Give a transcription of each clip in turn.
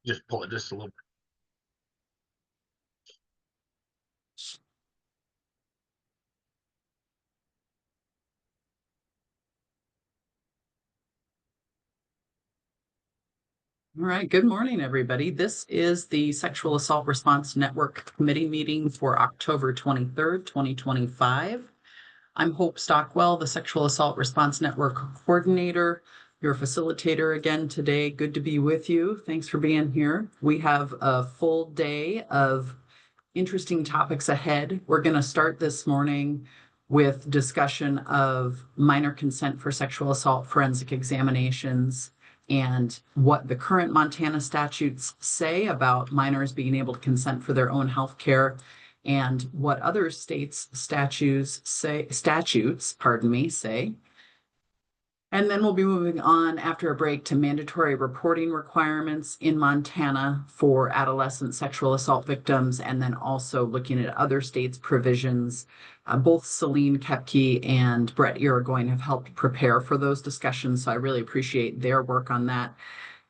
Just pull it just a little bit. All right, good morning, everybody. This is the Sexual Assault Response Network Committee meeting for October 23rd, 2025. I'm Hope Stockwell, the Sexual Assault Response Network Coordinator, your facilitator again today. Good to be with you. Thanks for being here. We have a full day of interesting topics ahead. We're going to start this morning with discussion of minor consent for sexual assault forensic examinations and what the current Montana statutes say about minors being able to consent for their own health care and what other states' statutes say. And then we'll be moving on after a break to mandatory reporting requirements in Montana for adolescent sexual assault victims, and then also looking at other states' provisions. Both Celine Kepke and Brett Irigoyen have helped prepare for those discussions, so I really appreciate their work on that.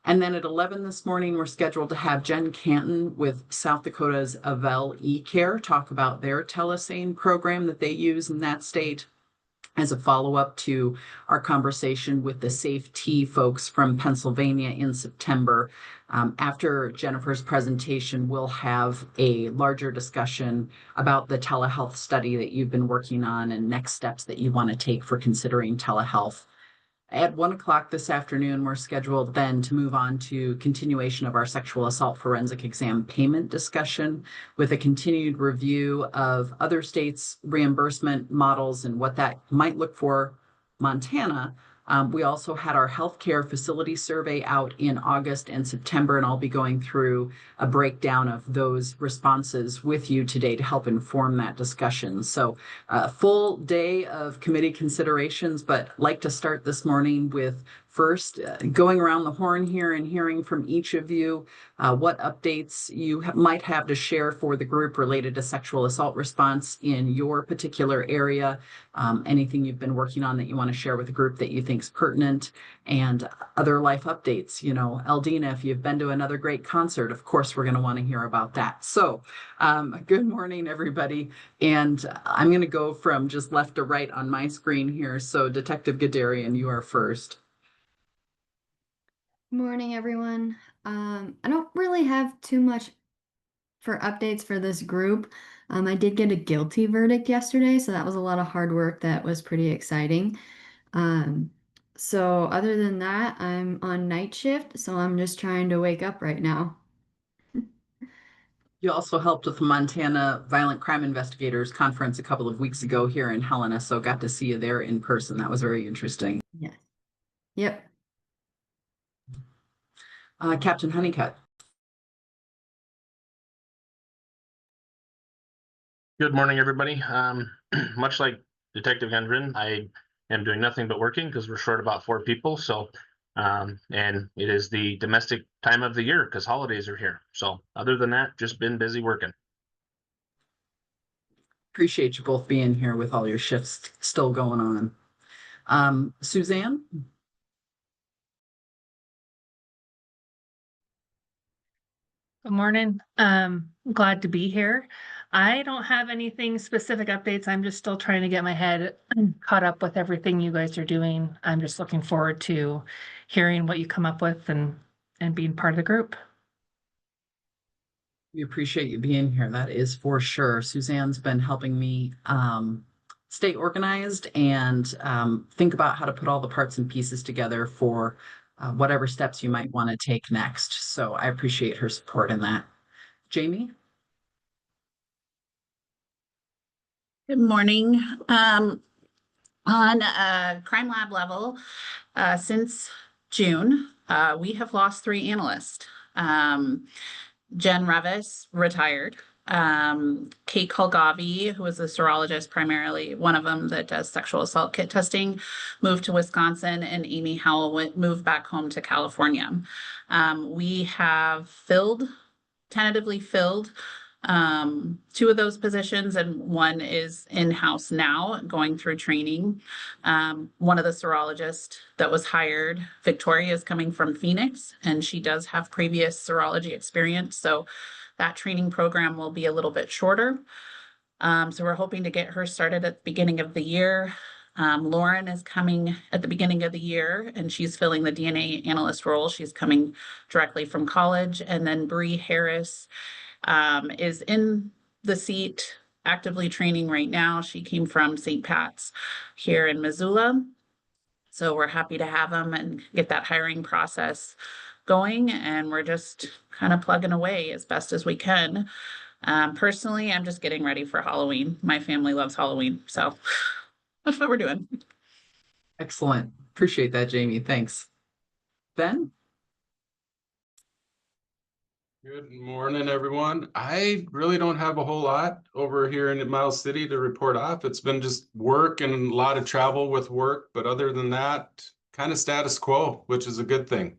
And then at 11 this morning, we're scheduled to have Jen Canton with South Dakota's Avel eCare talk about their telesane program that they use in that state as a follow-up to our conversation with the Safe T folks from Pennsylvania in September. After Jennifer's presentation, we'll have a larger discussion about the telehealth study that you've been working on and next steps that you want to take for considering telehealth. At 1 o'clock this afternoon, we're scheduled then to move on to continuation of our sexual assault forensic exam payment discussion with a continued review of other states' reimbursement models and what that might look for Montana. We also had our healthcare facility survey out in August and September, and I'll be going through a breakdown of those responses with you today to help inform that discussion. So a full day of committee considerations, but I'd like to start this morning with first going around the horn here and hearing from each of you what updates you might have to share for the group related to sexual assault response in your particular area, anything you've been working on that you want to share with the group that you think is pertinent, and other life updates. You know, Eldina, if you've been to another great concert, of course, we're going to want to hear about that. So good morning, everybody. And I'm going to go from just left to right on my screen here. So Detective Gadarian, you are first. Morning, everyone. I don't really have too much for updates for this group. I did get a guilty verdict yesterday, so that was a lot of hard work. That was pretty exciting. So other than that, I'm on night shift, so I'm just trying to wake up right now. You also helped with the Montana Violent Crime Investigators Conference a couple of weeks ago here in Helena, so got to see you there in person. That was very interesting. Yes. Yep. Captain Honeycutt. Good morning, everybody. Much like Detective Hendren, I am doing nothing but working because we're short about 4 people. So, and it is the domestic time of the year because holidays are here. So other than that, just been busy working. Appreciate you both being here with all your shifts still going on. Suzanne? Good morning. Glad to be here. I don't have anything specific updates. I'm just still trying to get my head caught up with everything you guys are doing. I'm just looking forward to hearing what you come up with and being part of the group. We appreciate you being here. That is for sure. Suzanne's been helping me stay organized and think about how to put all the parts and pieces together for whatever steps you might want to take next. So I appreciate her support in that. Jamie? Good morning. On a crime lab level, since June, we have lost 3 analysts. Jen Revis retired. Kate Kolgavi, who was a serologist primarily, one of them that does sexual assault kit testing, moved to Wisconsin, and Amy Howell moved back home to California. We have tentatively filled two of those positions, and one is in-house now, going through training. One of the serologists that was hired, Victoria, is coming from Phoenix, and she does have previous serology experience. So that training program will be a little bit shorter. So we're hoping to get her started at the beginning of the year. Lauren is coming at the beginning of the year, and she's filling the DNA analyst role. She's coming directly from college. And then Bree Harris is in the seat, actively training right now. She came from St. Pat's here in Missoula. So we're happy to have them and get that hiring process going. And we're just kind of plugging away as best as we can. Personally, I'm just getting ready for Halloween. My family loves Halloween, so that's what we're doing. Excellent. Appreciate that, Jamie. Thanks. Ben? Good morning, everyone. I really don't have a whole lot over here in Miles City to report off. It's been just work and a lot of travel with work, but other than that, kind of status quo, which is a good thing.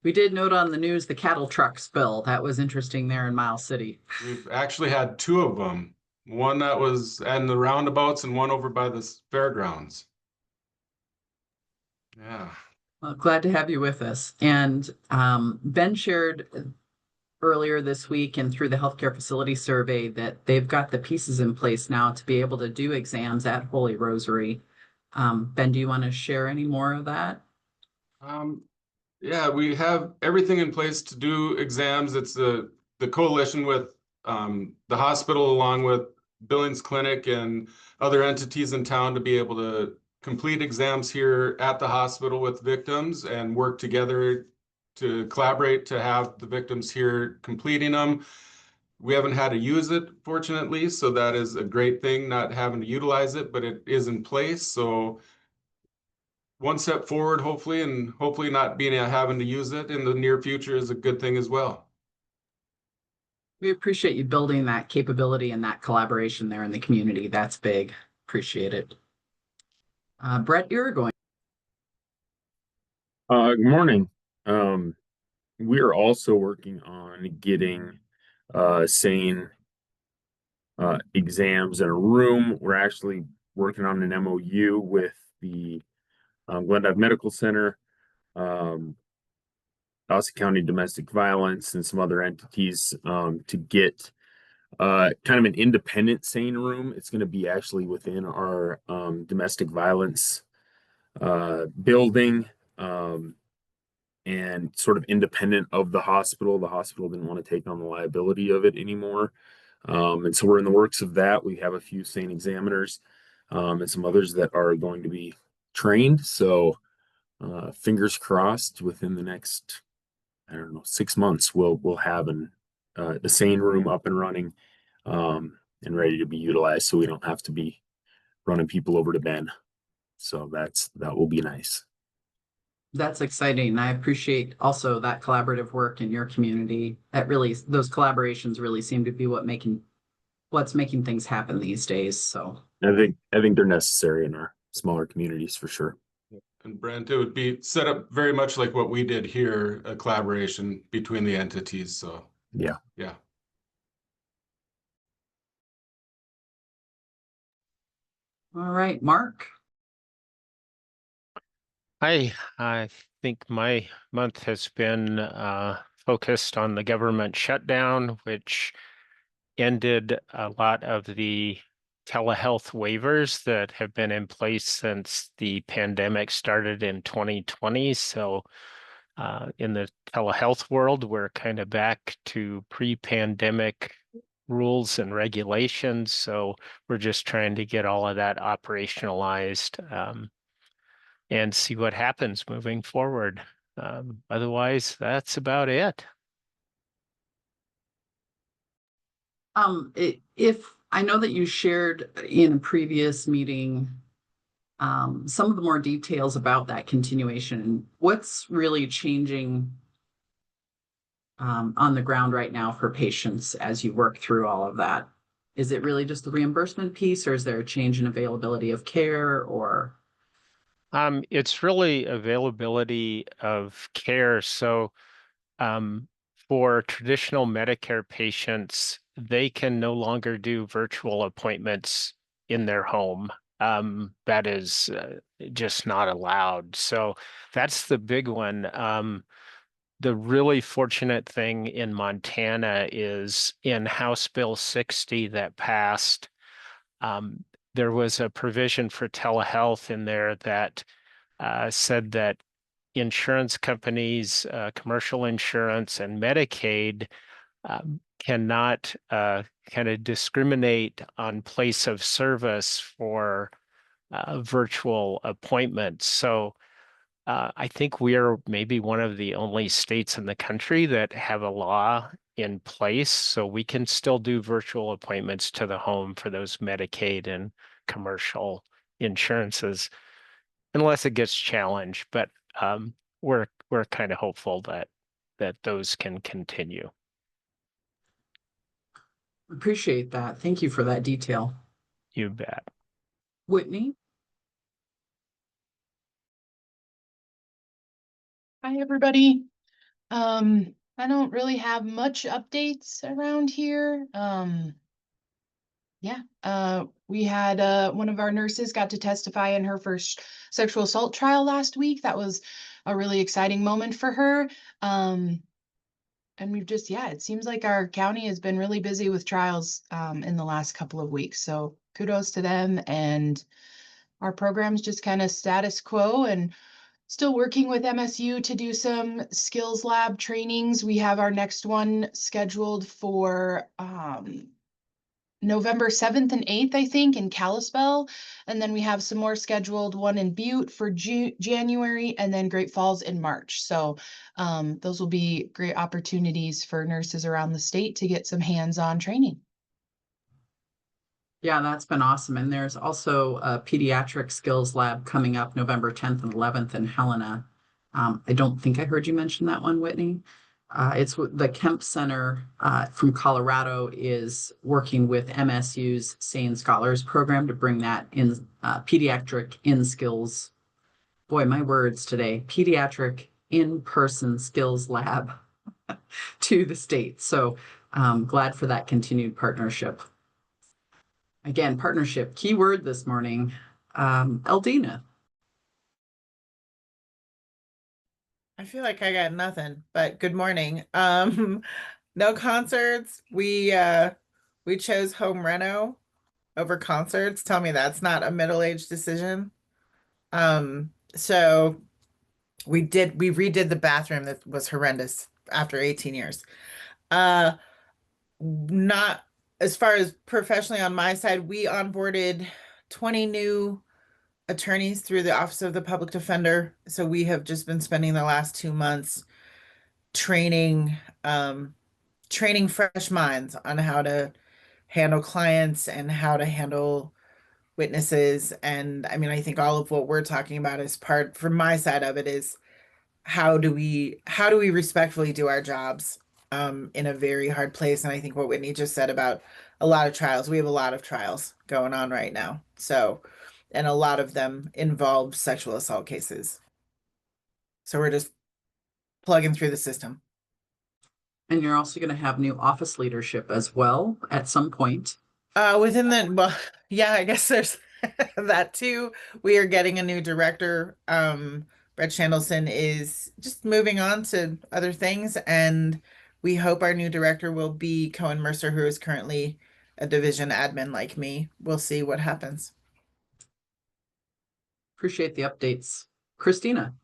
We did note on the news the cattle truck spill. That was interesting there in Miles City. We've actually had two of them. One that was in the roundabouts and one over by the fairgrounds. Yeah. Well, glad to have you with us. And Ben shared earlier this week and through the healthcare facility survey that they've got the pieces in place now to be able to do exams at Holy Rosary. Ben, do you want to share any more of that? Yeah, we have everything in place to do exams. It's the coalition with the hospital along with Billings Clinic and other entities in town to be able to complete exams here at the hospital with victims and work together to collaborate to have the victims here completing them. We haven't had to use it, fortunately, so that is a great thing, not having to utilize it, but it is in place. So one step forward, hopefully, and hopefully not being having to use it in the near future is a good thing as well. We appreciate you building that capability and that collaboration there in the community. That's big. Appreciate it. Brett, you're going. Good morning. We are also working on getting sane exams in a room. We're actually working on an MOU with the Glendive Medical Center, Dawson County Domestic Violence, and some other entities to get kind of an independent sane room. It's going to be actually within our domestic violence building. And sort of independent of the hospital. The hospital didn't want to take on the liability of it anymore. And so we're in the works of that. We have a few sane examiners and some others that are going to be trained. So fingers crossed within the next, 6 months, we'll have the sane room up and running and ready to be utilized. So we don't have to be running people over to Ben. So that will be nice. That's exciting. I appreciate also that collaborative work in your community. Those collaborations really seem to be what's making things happen these days. So I think they're necessary in our smaller communities for sure. And Brent, it would be set up very much like what we did here, a collaboration between the entities. So Yeah. all right, Mark. Hi, I think my month has been focused on the government shutdown, which ended a lot of the telehealth waivers that have been in place since the pandemic started in 2020. So in the telehealth world, we're kind of back to pre-pandemic rules and regulations. So we're just trying to get all of that operationalized. And see what happens moving forward. Otherwise, that's about it. If I know that you shared in a previous meeting some of the more details about that continuation, what's really changing on the ground right now for patients as you work through all of that? Is it really just the reimbursement piece, or is there a change in availability of care, or? It's really availability of care. So for traditional Medicare patients, they can no longer do virtual appointments in their home. That is just not allowed. So that's the big one. The really fortunate thing in Montana is in House Bill 60 that passed, there was a provision for telehealth in there that said that insurance companies, commercial insurance and Medicaid cannot kind of discriminate on place of service for virtual appointments. So I think we are maybe one of the only states in the country that have a law in place, so we can still do virtual appointments to the home for those Medicaid and commercial insurances, unless it gets challenged. But we're kind of hopeful that those can continue. Appreciate that. Thank you for that detail. You bet. Whitney? Hi, everybody. I don't really have much updates around here. We had one of our nurses got to testify in her first sexual assault trial last week. That was a really exciting moment for her. And we've just, it seems like our county has been really busy with trials in the last couple of weeks. So kudos to them. And our program's just kind of status quo and still working with MSU to do some skills lab trainings. We have our next one scheduled for November 7th and 8th, I think, in Kalispell. And then we have some more scheduled, one in Butte for January, and then Great Falls in March. So those will be great opportunities for nurses around the state to get some hands-on training. Yeah, that's been awesome. And there's also a pediatric skills lab coming up November 10th and 11th in Helena. I don't think I heard you mention that one, Whitney. It's the Kemp Center from Colorado is working with MSU's SANE Scholars program to bring that in pediatric in skills. Boy, my words today, pediatric in-person skills lab to the state. So glad for that continued partnership. Again, partnership, key word this morning. Eldina. I feel like I got nothing, but good morning. No concerts. We chose home reno over concerts. Tell me that's not a middle-aged decision. So we redid the bathroom that was horrendous after 18 years. Not as far as professionally on my side, we onboarded 20 new attorneys through the Office of the Public Defender. So we have just been spending the last 2 months training fresh minds on how to handle clients and how to handle witnesses. And I mean, I think all of what we're talking about is part from my side of it is how do we respectfully do our jobs in a very hard place. And I think what Whitney just said about a lot of trials, we have a lot of trials going on right now. So, and a lot of them involve sexual assault cases. So we're just plugging through the system. And you're also going to have new office leadership as well at some point. I guess there's that too. We are getting a new director. Brett Shandelson is just moving on to other things, and we hope our new director will be Cohen Mercer, who is currently a division admin like me. We'll see what happens. Appreciate the updates. Christina.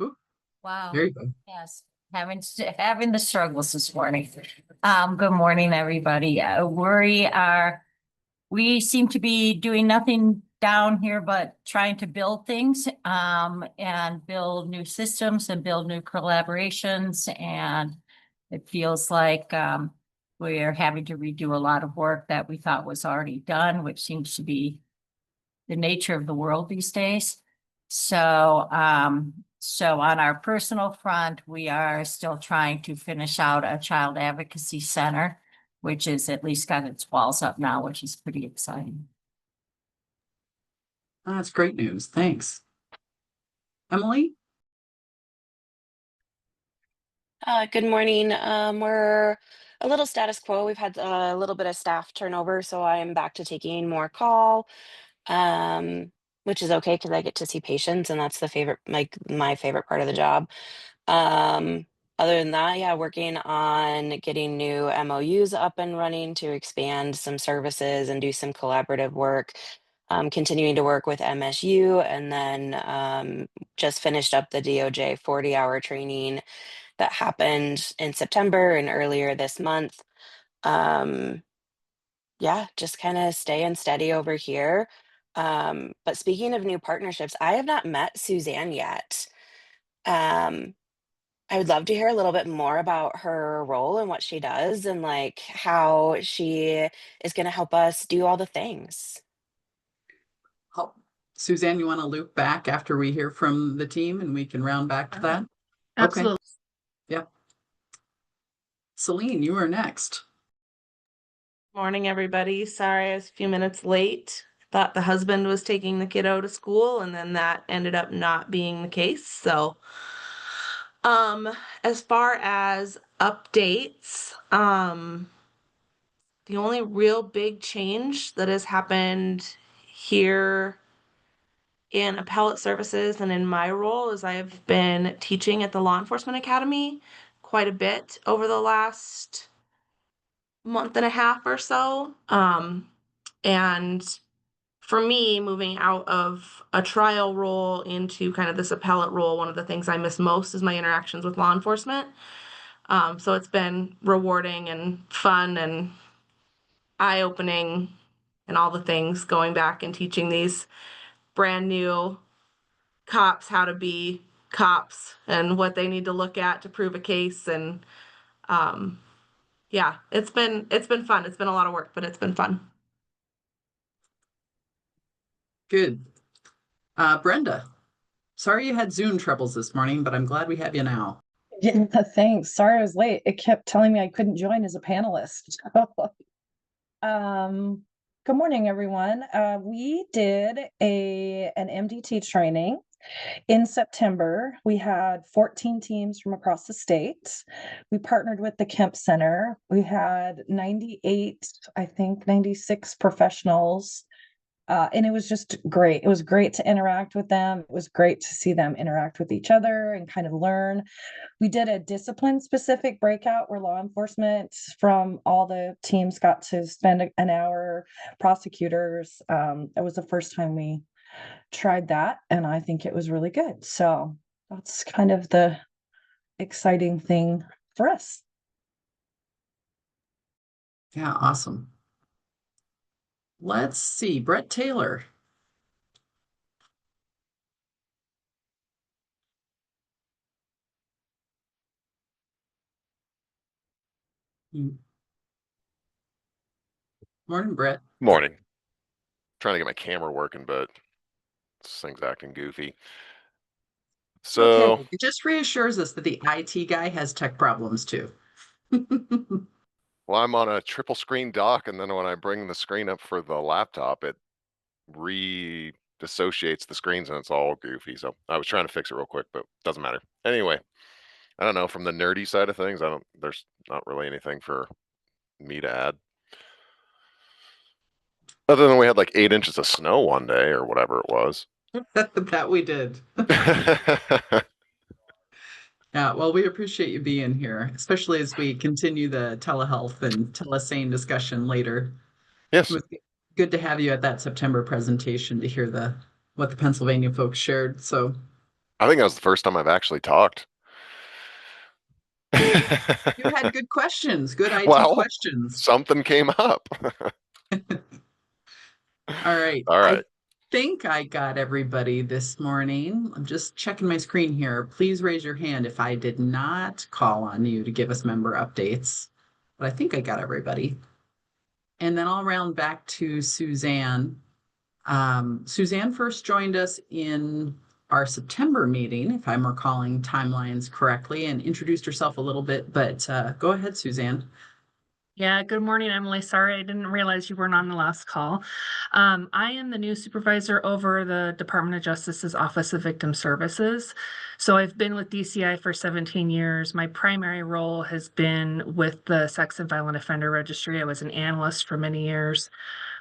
Ooh, Wow. there you go. Yes, having the struggles this morning. Good morning, everybody. We seem to be doing nothing down here but trying to build things and build new systems and build new collaborations. And it feels like we are having to redo a lot of work that we thought was already done, which seems to be the nature of the world these days. So on our personal front, we are still trying to finish out a child advocacy center, which is at least got its walls up now, which is pretty exciting. That's great news. Thanks. Emily? Good morning. We're a little status quo. We've had a little bit of staff turnover, so I am back to taking more call, which is okay because I get to see patients, and that's the favorite, like my favorite part of the job. Other than that, yeah, working on getting new MOUs up and running to expand some services and do some collaborative work. Continuing to work with MSU, and then just finished up the DOJ 40-hour training that happened in September and earlier this month. Yeah, just kind of staying steady over here. But speaking of new partnerships, I have not met Suzanne yet. Um, I would love to hear a little bit more about her role and what she does and like how she is going to help us do all the things. Oh, Suzanne, you want to loop back after we hear from the team and we can round back to that? Absolutely. Okay. Yeah. Celine, you are next. Morning, everybody. Sorry, I was a few minutes late. Thought the husband was taking the kiddo to school, and then that ended up not being the case. So, as far as updates, the only real big change that has happened here in appellate services and in my role is I've been teaching at the Law Enforcement Academy quite a bit over the last month and a half or so. And for me, moving out of a trial role into kind of this appellate role, one of the things I miss most is my interactions with law enforcement. So it's been rewarding and fun and eye-opening and all the things going back and teaching these brand new cops how to be cops and what they need to look at to prove a case. And yeah, it's been fun. It's been a lot of work, but it's been fun. Good. Brenda, sorry you had Zoom troubles this morning, but I'm glad we have you now. Yeah, thanks. Sorry I was late. It kept telling me I couldn't join as a panelist. Good morning, everyone. We did an MDT training in September. We had 14 teams from across the state. We partnered with the Kemp Center. We had 98, I think 96 professionals. And it was just great. It was great to interact with them. It was great to see them interact with each other and kind of learn. We did a discipline specific breakout where law enforcement from all the teams got to spend an hour, prosecutors. It was the first time we tried that, and I think it was really good. So that's kind of the exciting thing for us. Yeah, awesome. Let's see, Brett Taylor. Morning, Brett. Morning. Trying to get my camera working, but this thing's acting goofy. So, okay. It just reassures us that the IT guy has tech problems too. well, I'm on a triple screen dock, and then when I bring the screen up for the laptop, it re-dissociates the screens and it's all goofy. So I was trying to fix it real quick, but doesn't matter. Anyway, I don't know, from the nerdy side of things, there's not really anything for me to add. Other than we had like 8 inches of snow one day or whatever it was. That we did. Yeah, well, we appreciate you being here, especially as we continue the telehealth and telesane discussion later. Yes. It was good to have you at that September presentation to hear what the Pennsylvania folks shared. So I think that was the first time I've actually talked. you had good questions, good IT questions. Something came up. All right. All right. I think I got everybody this morning. I'm just checking my screen here. Please raise your hand if I did not call on you to give us member updates. But I think I got everybody. And then I'll round back to Suzanne. Suzanne first joined us in our September meeting, if I'm recalling timelines correctly, and introduced herself a little bit, but go ahead, Suzanne. Yeah, good morning, Emily. Sorry, I didn't realize you weren't on the last call. I am the new supervisor over the Department of Justice's Office of Victim Services. So I've been with DCI for 17 years. My primary role has been with the Sex and Violent Offender Registry. I was an analyst for many years.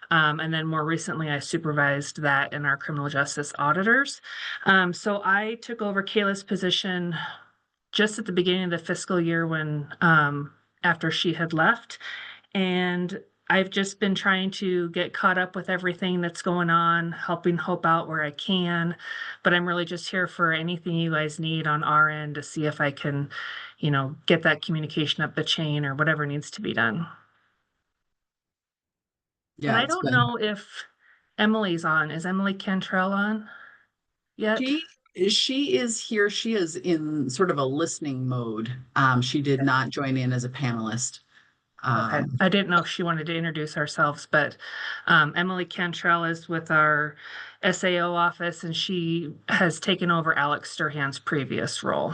And then more recently, I supervised that in our criminal justice auditors. So I took over Kayla's position just at the beginning of the fiscal year when after she had left. And I've just been trying to get caught up with everything that's going on, helping Hope out where I can. But I'm really just here for anything you guys need on our end to see if I can, get that communication up the chain or whatever needs to be done. And Yeah, I it's don't been. know if Emily's on. Is Emily Cantrell on yet? She is here. She is in sort of a listening mode. She did not join in as a panelist. Okay, I didn't know if she wanted to introduce ourselves, but Emily Cantrell is with our SAO office and she has taken over Alex Sturhan's previous role.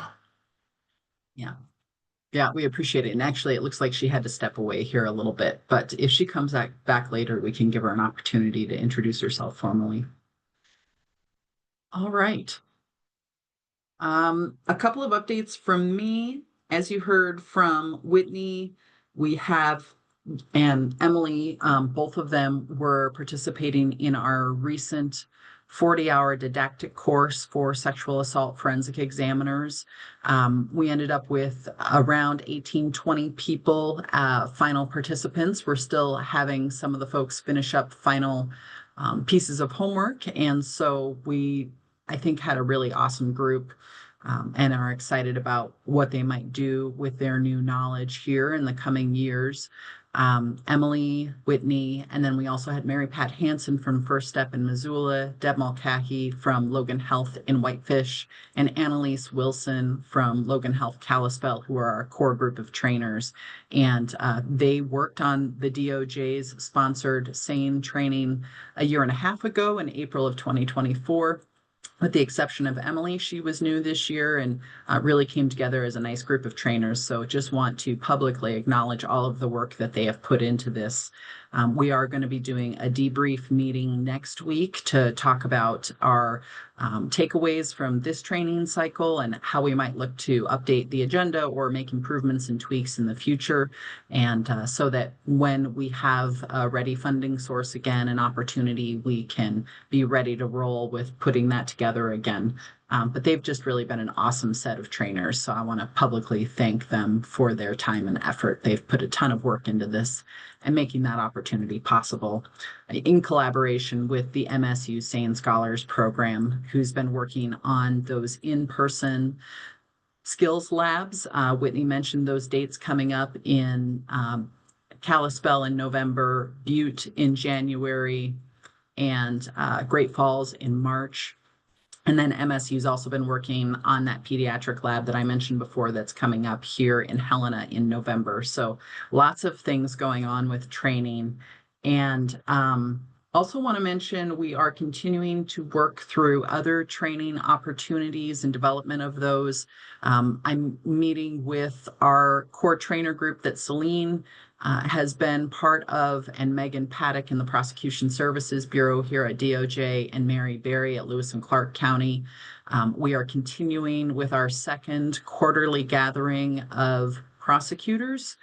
Yeah. Yeah, we appreciate it. And actually, it looks like she had to step away here a little bit. But if she comes back later, we can give her an opportunity to introduce herself formally. All right. A couple of updates from me. As you heard from Whitney, we have and Emily, both of them were participating in our recent 40-hour didactic course for sexual assault forensic examiners. We ended up with around 18-20 people, final participants. We're still having some of the folks finish up final pieces of homework. And so I think, had a really awesome group. And are excited about what they might do with their new knowledge here in the coming years. Emily, Whitney, and then we also had Mary Pat Hansen from First Step in Missoula, Deb Mulcahy from Logan Health in Whitefish, and Annalise Wilson from Logan Health Kalispell, who are our core group of trainers. And they worked on the DOJ's sponsored SANE training a year and a half ago in April of 2024. With the exception of Emily, she was new this year and really came together as a nice group of trainers. So just want to publicly acknowledge all of the work that they have put into this. We are going to be doing a debrief meeting next week to talk about our takeaways from this training cycle and how we might look to update the agenda or make improvements and tweaks in the future. And so that when we have a ready funding source again, an opportunity, we can be ready to roll with putting that together again. But they've just really been an awesome set of trainers. So I want to publicly thank them for their time and effort. They've put a ton of work into this and making that opportunity possible in collaboration with the MSU SANE Scholars Program, who's been working on those in-person skills labs. Whitney mentioned those dates coming up in Kalispell in November, Butte in January, and Great Falls in March. And then MSU's also been working on that pediatric lab that I mentioned before that's coming up here in Helena in November. So lots of things going on with training. And also want to mention we are continuing to work through other training opportunities and development of those. I'm meeting with our core trainer group that Celine has been part of, and Megan Paddock in the Prosecution Services Bureau here at DOJ, and Mary Berry at Lewis and Clark County. We are continuing with our second quarterly gathering of prosecutors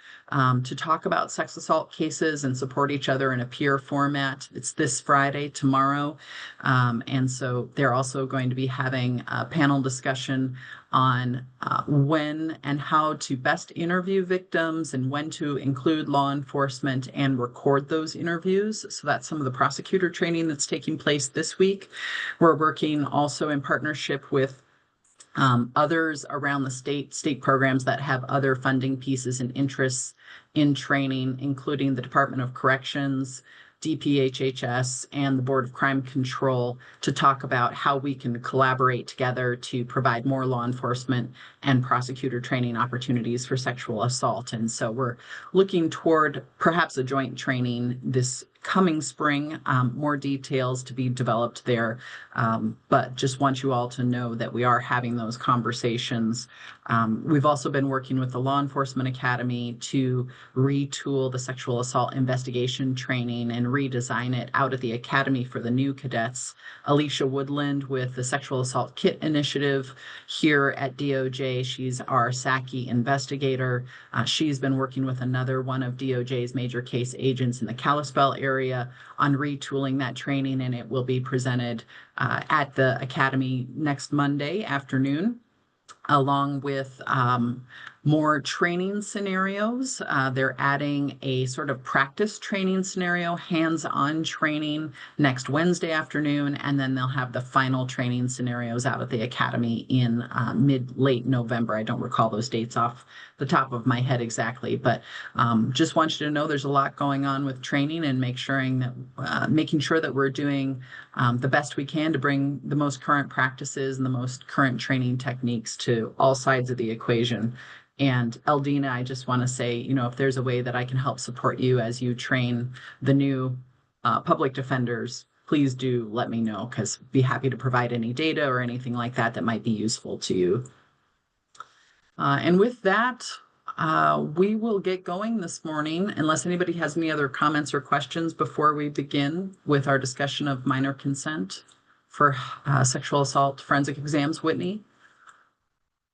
to talk about sex assault cases and support each other in a peer format. It's this Friday, tomorrow. And so they're also going to be having a panel discussion on when and how to best interview victims and when to include law enforcement and record those interviews. So that's some of the prosecutor training that's taking place this week. We're working also in partnership with others around the state programs that have other funding pieces and interests in training, including the Department of Corrections, DPHHS, and the Board of Crime Control, to talk about how we can collaborate together to provide more law enforcement and prosecutor training opportunities for sexual assault. And so we're looking toward perhaps a joint training this coming spring, more details to be developed there. But just want you all to know that we are having those conversations We've also been working with the Law Enforcement Academy to retool the sexual assault investigation training and redesign it out at the academy for the new cadets. Alicia Woodland with the Sexual Assault Kit Initiative here at DOJ. She's our SACI investigator. She's been working with another one of DOJ's major case agents in the Kalispell area on retooling that training, and it will be presented at the academy next Monday afternoon, along with more training scenarios. They're adding a sort of practice training scenario, hands-on training next Wednesday afternoon, and then they'll have the final training scenarios out at the academy in late November. I don't recall those dates off the top of my head exactly, but just want you to know there's a lot going on with training and making sure that we're doing the best we can to bring the most current practices and the most current training techniques to all sides of the equation. And Eldina, I just want to say, if there's a way that I can help support you as you train the new public defenders, please do let me know, because I'd be happy to provide any data or anything like that that might be useful to you. And with that, we will get going this morning, unless anybody has any other comments or questions before we begin with our discussion of minor consent for sexual assault forensic exams. Whitney?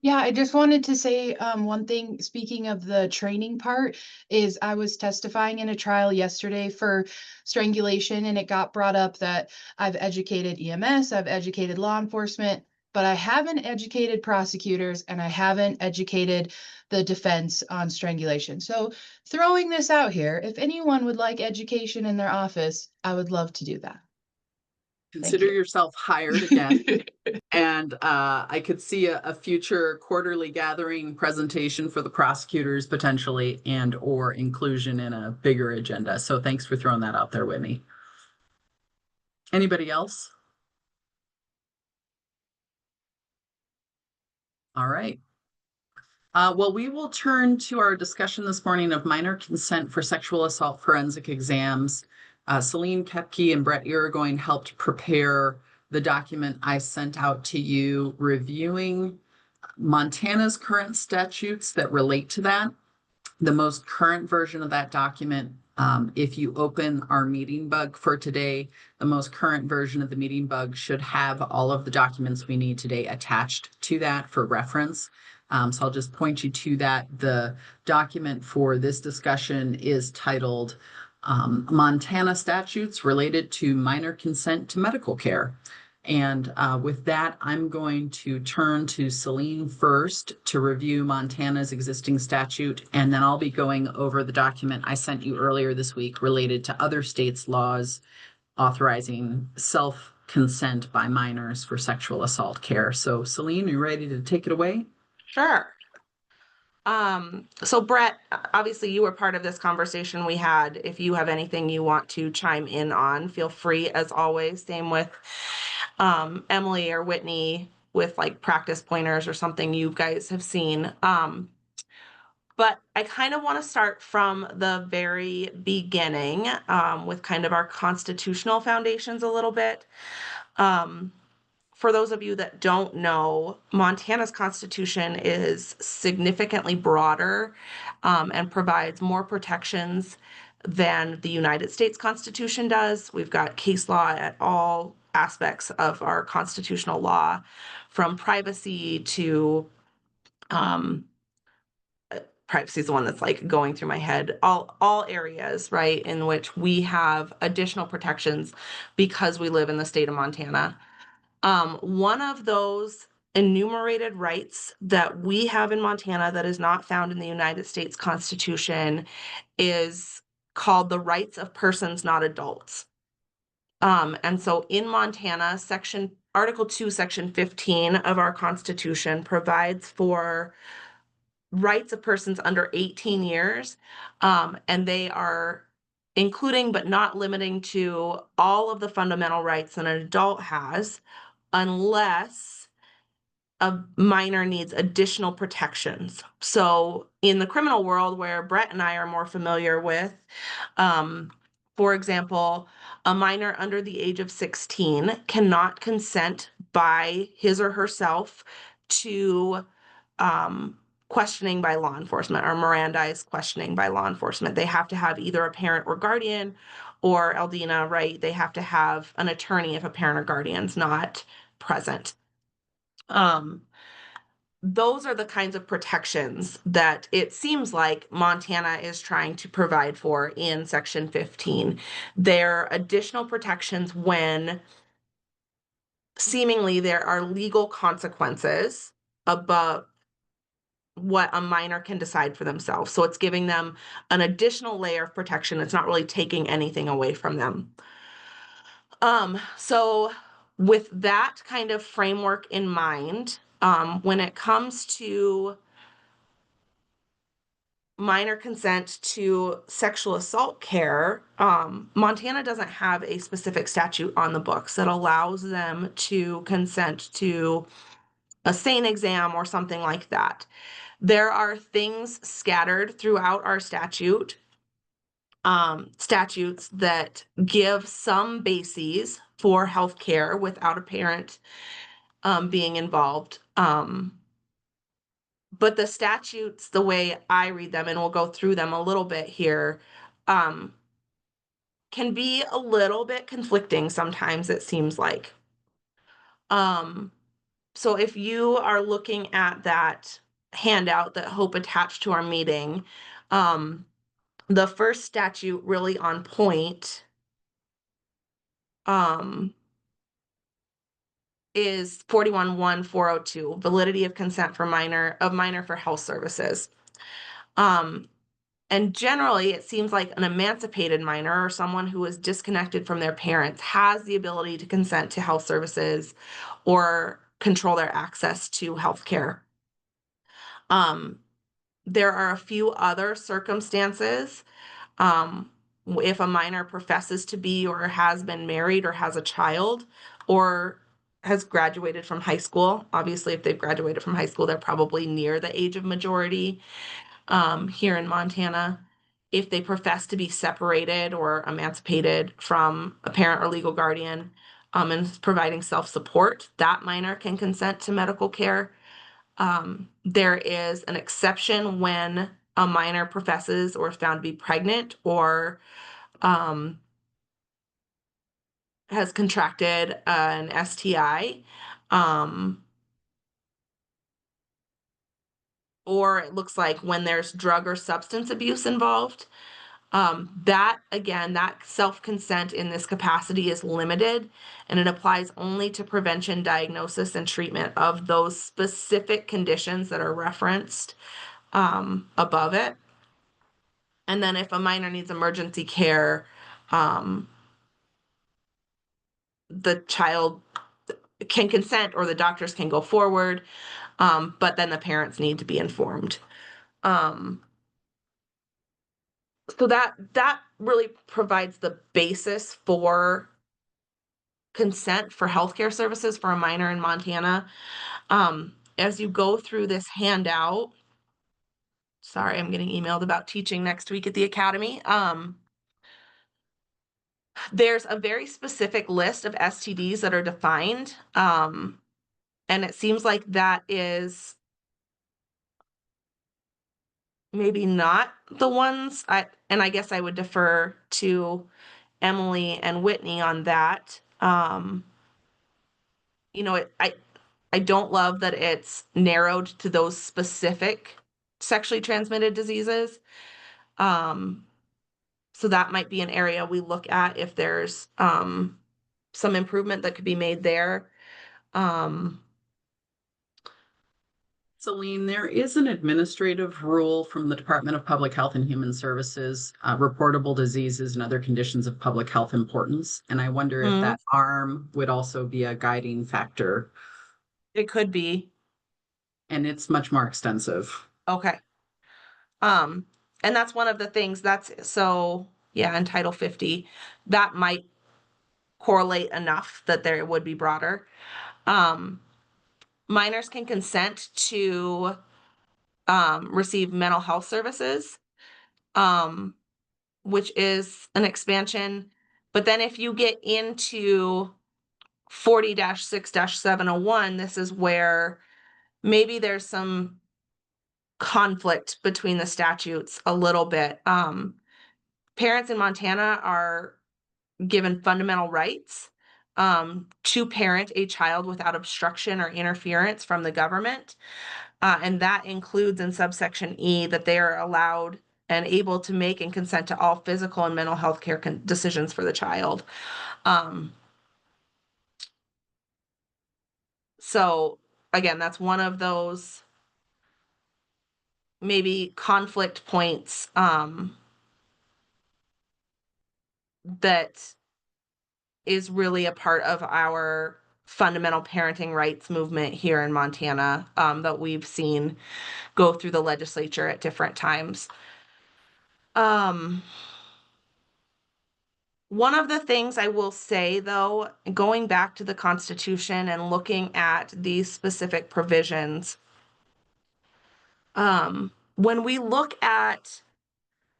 Yeah, I just wanted to say one thing. Speaking of the training part, is I was testifying in a trial yesterday for strangulation, and it got brought up that I've educated EMS, I've educated law enforcement, but I haven't educated prosecutors and I haven't educated the defense on strangulation. So throwing this out here, if anyone would like education in their office, I would love to do that. Consider yourself hired again. And I could see a future quarterly gathering presentation for the prosecutors potentially, and or inclusion in a bigger agenda. So thanks for throwing that out there, Whitney. Anybody else? All right. Well, we will turn to our discussion this morning of minor consent for sexual assault forensic exams. Celine Kepke and Brett Irigoyen helped prepare the document I sent out to you, reviewing Montana's current statutes that relate to that. The most current version of that document, if you open our meeting bug for today, the most current version of the meeting bug should have all of the documents we need today attached to that for reference. So I'll just point you to that. The document for this discussion is titled Montana Statutes Related to Minor Consent to Medical Care. And with that, I'm going to turn to Celine first to review Montana's existing statute, and then I'll be going over the document I sent you earlier this week related to other states' laws authorizing self-consent by minors for sexual assault care. So Celine, you ready to take it away? Sure. So Brett, obviously you were part of this conversation we had. If you have anything you want to chime in on, feel free as always. Same with Emily or Whitney with like practice pointers or something you guys have seen. But I kind of want to start from the very beginning with kind of our constitutional foundations a little bit. For those of you that don't know, Montana's Constitution is significantly broader and provides more protections than the United States Constitution does. We've got case law at all aspects of our constitutional law, from privacy to privacy is the one that's like going through my head, all areas, right, in which we have additional protections because we live in the state of Montana. One of those enumerated rights that we have in Montana that is not found in the United States Constitution is called the rights of persons not adults. And so in Montana, Article 2, Section 15 of our Constitution provides for rights of persons under 18 years, and they are including but not limiting to all of the fundamental rights that an adult has, unless a minor needs additional protections. So in the criminal world, where Brett and I are more familiar with, for example, a minor under the age of 16 cannot consent by his or herself to questioning by law enforcement or Mirandized questioning by law enforcement. They have to have either a parent or guardian, or Aldina, right? They have to have an attorney if a parent or guardian's not present. Those are the kinds of protections that it seems like Montana is trying to provide for in Section 15. There are additional protections when seemingly there are legal consequences above what a minor can decide for themselves. So it's giving them an additional layer of protection. It's not really taking anything away from them. So with that kind of framework in mind, when it comes to minor consent to sexual assault care, Montana doesn't have a specific statute on the books that allows them to consent to a SANE exam or something like that. There are things scattered throughout our statutes that give some bases for healthcare without a parent being involved. But the statutes, the way I read them, and we'll go through them a little bit here, can be a little bit conflicting sometimes, it seems like. So if you are looking at that handout that Hope attached to our meeting, the first statute really on point is 41-1-402, validity of consent for minor for health services. And generally, it seems like an emancipated minor or someone who is disconnected from their parents has the ability to consent to health services or control their access to health care. There are a few other circumstances. If a minor professes to be or has been married or has a child or has graduated from high school. Obviously, if they've graduated from high school, they're probably near the age of majority here in Montana. If they profess to be separated or emancipated from a parent or legal guardian and providing self-support, that minor can consent to medical care. There is an exception when a minor professes or is found to be pregnant or has contracted an STI, or it looks like when there's drug or substance abuse involved. That self-consent in this capacity is limited, and it applies only to prevention, diagnosis, and treatment of those specific conditions that are referenced above it. And then if a minor needs emergency care, the child can consent or the doctors can go forward, but then the parents need to be informed. So that really provides the basis for consent for healthcare services for a minor in Montana. As you go through this handout, sorry, I'm getting emailed about teaching next week at the academy. There's a very specific list of STDs that are defined. And it seems like that is maybe not the ones I guess I would defer to Emily and Whitney on that. I don't love that it's narrowed to those specific sexually transmitted diseases. So that might be an area we look at if there's some improvement that could be made there. Celine, there is an administrative rule from the Department of Public Health and Human Services, reportable diseases and other conditions of public health importance. And I wonder if that ARM would also be a guiding factor. It could be. And it's much more extensive. Okay. And that's one of the things in Title 50, that might correlate enough that there would be broader. Minors can consent to receive mental health services, which is an expansion. But then if you get into 40-6-701, this is where maybe there's some conflict between the statutes a little bit. Parents in Montana are given fundamental rights to parent a child without obstruction or interference from the government. And that includes in subsection E that they are allowed and able to make and consent to all physical and mental health care decisions for the child. So again, that's one of those maybe conflict points that is really a part of our fundamental parenting rights movement here in Montana that we've seen go through the legislature at different times. One of the things I will say, though, going back to the Constitution and looking at these specific provisions, when we look at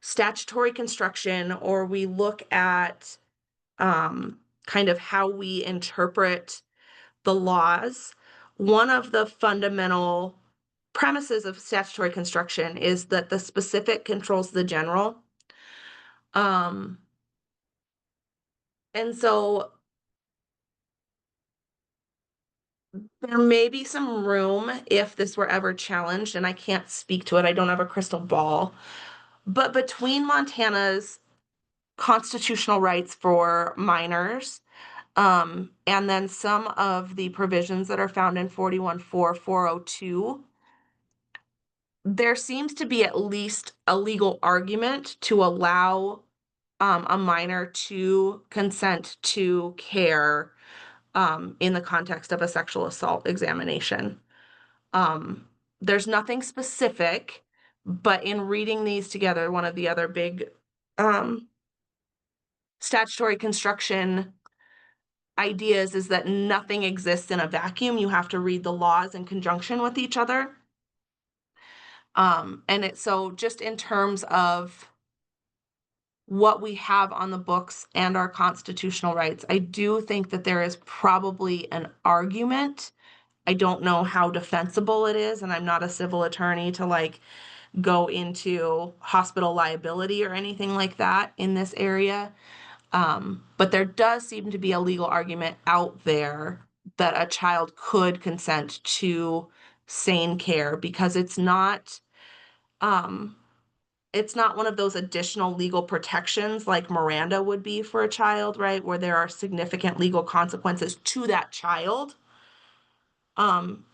statutory construction or we look at kind of how we interpret the laws, one of the fundamental premises of statutory construction is that the specific controls the general. And so there may be some room if this were ever challenged, and I can't speak to it, I don't have a crystal ball, but between Montana's constitutional rights for minors, and then some of the provisions that are found in 41.4.402, there seems to be at least a legal argument to allow a minor to consent to care in the context of a sexual assault examination. There's nothing specific, but in reading these together, one of the other big statutory construction ideas is that nothing exists in a vacuum. You have to read the laws in conjunction with each other. And so just in terms of what we have on the books and our constitutional rights, I do think that there is probably an argument. I don't know how defensible it is, and I'm not a civil attorney to like go into hospital liability or anything like that in this area. But there does seem to be a legal argument out there that a child could consent to sane care because it's not one of those additional legal protections like Miranda would be for a child, right? Where there are significant legal consequences to that child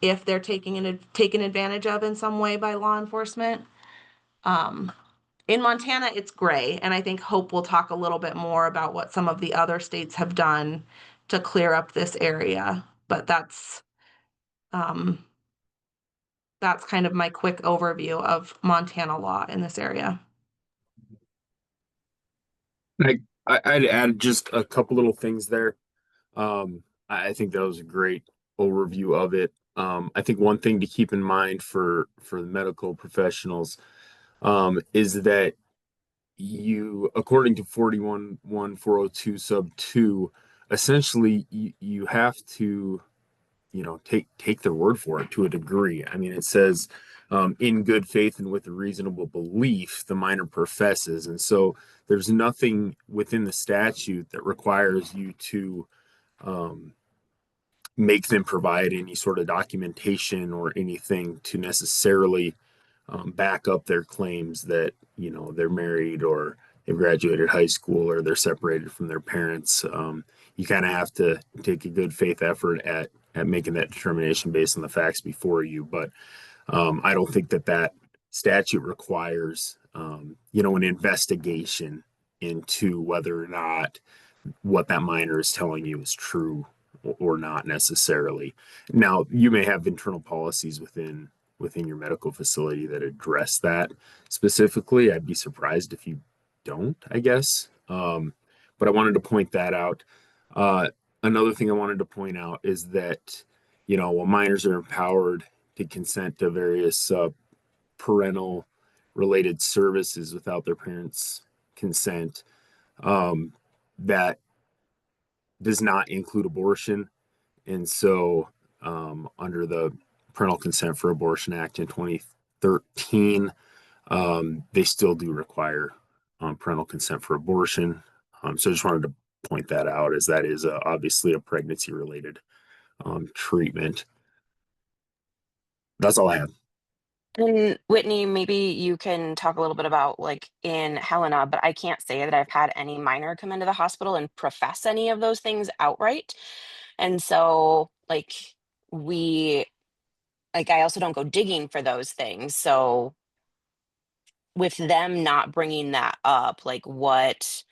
if they're taken advantage of in some way by law enforcement. In Montana, it's gray, and I think Hope will talk a little bit more about what some of the other states have done to clear up this area. But that's kind of my quick overview of Montana law in this area. I'd add just a couple little things there. I think that was a great overview of it. I think one thing to keep in mind for the medical professionals is that you, according to 41.1.402 sub 2, essentially you have to, take their word for it to a degree. I mean, it says in good faith and with a reasonable belief, the minor professes. And so there's nothing within the statute that requires you to make them provide any sort of documentation or anything to necessarily back up their claims that they're married or they've graduated high school or they're separated from their parents. You kind of have to take a good faith effort at making that determination based on the facts before you. But I don't think that statute requires an investigation into whether or not what that minor is telling you is true or not necessarily. Now, you may have internal policies within your medical facility that address that specifically. I'd be surprised if you don't, I guess. But I wanted to point that out. Another thing I wanted to point out is that, while minors are empowered to consent to various parental related services without their parents' consent, that does not include abortion. And so, under the Parental Consent for Abortion Act in 13, they still do require parental consent for abortion. So I just wanted to point that out, as that is obviously a pregnancy related treatment. That's all I have. And Whitney, maybe you can talk a little bit about like in Helena, but I can't say that I've had any minor come into the hospital and profess any of those things outright. And so we I also don't go digging for those things. So with them not bringing that up, like what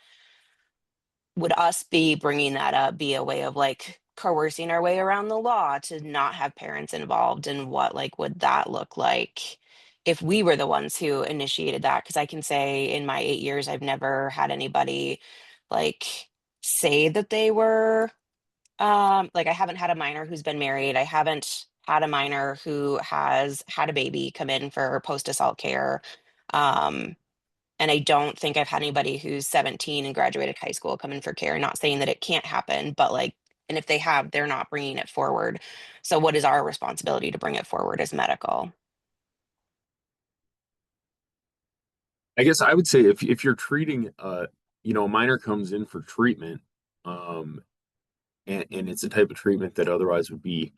would us be bringing that up be a way of like coercing our way around the law to not have parents involved, and what like would that look like if we were the ones who initiated that? Because I can say in my 8 years I've never had anybody like say that they were like I haven't had a minor who's been married. I haven't had a minor who has had a baby come in for post assault care. um and I don't think I've had anybody who's 17 and graduated high school come in for care. Not saying that it can't happen, but like, and if they have, they're not bringing it forward. So what is our responsibility to bring it forward as medical? I guess I would say if you're treating a minor comes in for treatment, and it's a type of treatment that otherwise would be,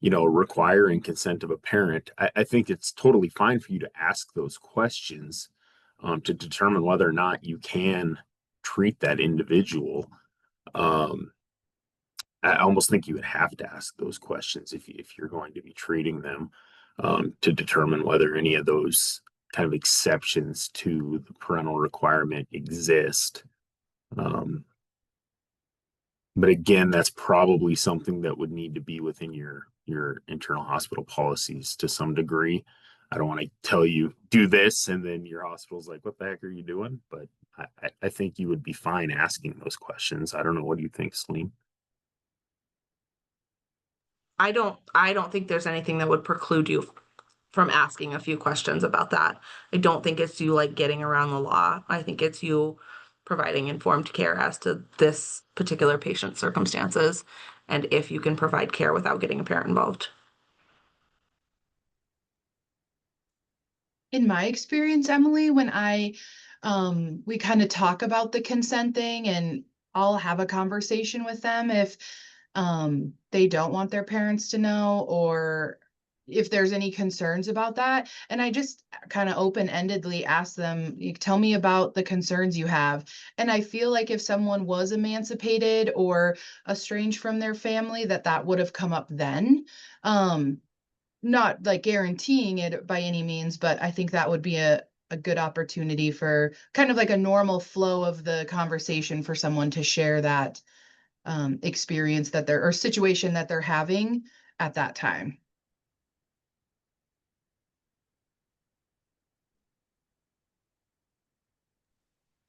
requiring consent of a parent, I think it's totally fine for you to ask those questions to determine whether or not you can treat that individual. Um, I almost think you would have to ask those questions if you're going to be treating them, to determine whether any of those kind of exceptions to the parental requirement exist. Um, but again, that's probably something that would need to be within your internal hospital policies to some degree. I don't want to tell you do this and then your hospital's like, what the heck are you doing? But I think you would be fine asking those questions. I don't know. What do you think, Celine? I don't think there's anything that would preclude you from asking a few questions about that. I don't think it's you like getting around the law. I think it's you providing informed care as to this particular patient's circumstances and if you can provide care without getting a parent involved. In my experience, Emily, when we kind of talk about the consent thing, and I'll have a conversation with them if they don't want their parents to know, or if there's any concerns about that. And I just kind of open-endedly ask them, tell me about the concerns you have. And I feel like if someone was emancipated or estranged from their family, that would have come up then. Not like guaranteeing it by any means, but I think that would be a good opportunity for kind of like a normal flow of the conversation for someone to share that experience that or situation that they're having at that time.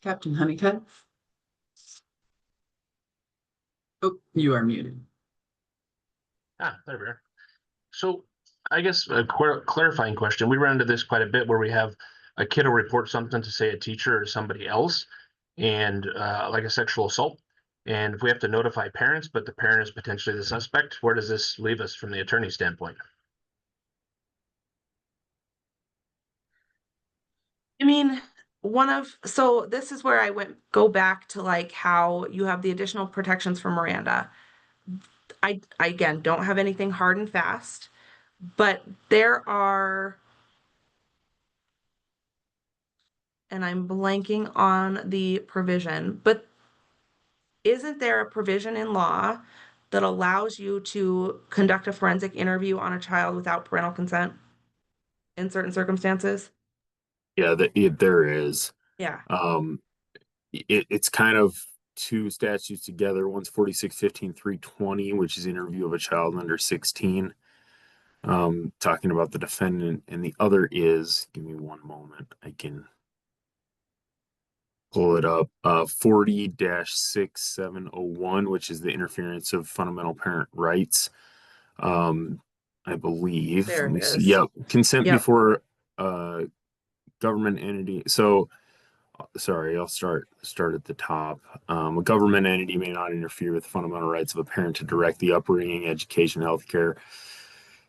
Captain Honeycutt? Oh, you are muted. There we are. So I guess a clarifying question. We run into this quite a bit where we have a kid will report something to say a teacher or somebody else, and like a sexual assault. And if we have to notify parents, but the parent is potentially the suspect, where does this leave us from the attorney standpoint? I mean, so this is where I go back to like how you have the additional protections for Miranda. I again don't have anything hard and fast, but there are, and I'm blanking on the provision, but isn't there a provision in law that allows you to conduct a forensic interview on a child without parental consent in certain circumstances? Yeah, there is. Yeah. It's kind of two statutes together. One's 46-15-320, which is interview of a child under 16, talking about the defendant, and the other is, give me one moment, I can pull it up, 40-6701, which is the interference of fundamental parent rights. I believe, There let me it see. is. Yep, consent Yep. before government entity. So sorry, I'll start at the top. A government entity may not interfere with fundamental rights of a parent to direct the upbringing, education, healthcare,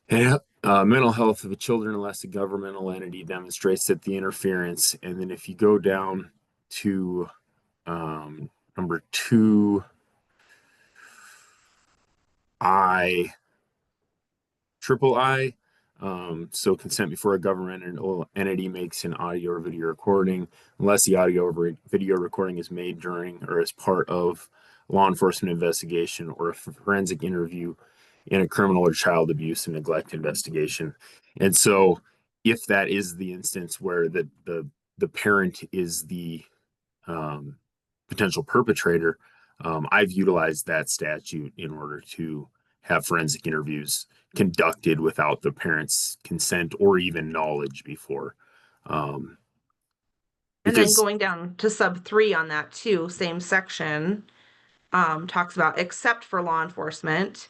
Yeah, mental health of the children unless a governmental entity demonstrates that the interference. And then if you go down to number 2I, triple I, so consent before a governmental entity makes an audio or video recording, unless the audio or video recording is made during or as part of law enforcement investigation or a forensic interview in a criminal or child abuse and neglect investigation. And so if that is the instance where the parent is the potential perpetrator, I've utilized that statute in order to have forensic interviews conducted without the parent's consent or even knowledge before. And then Because going down to sub 3 on that too, same section, talks about except for law enforcement,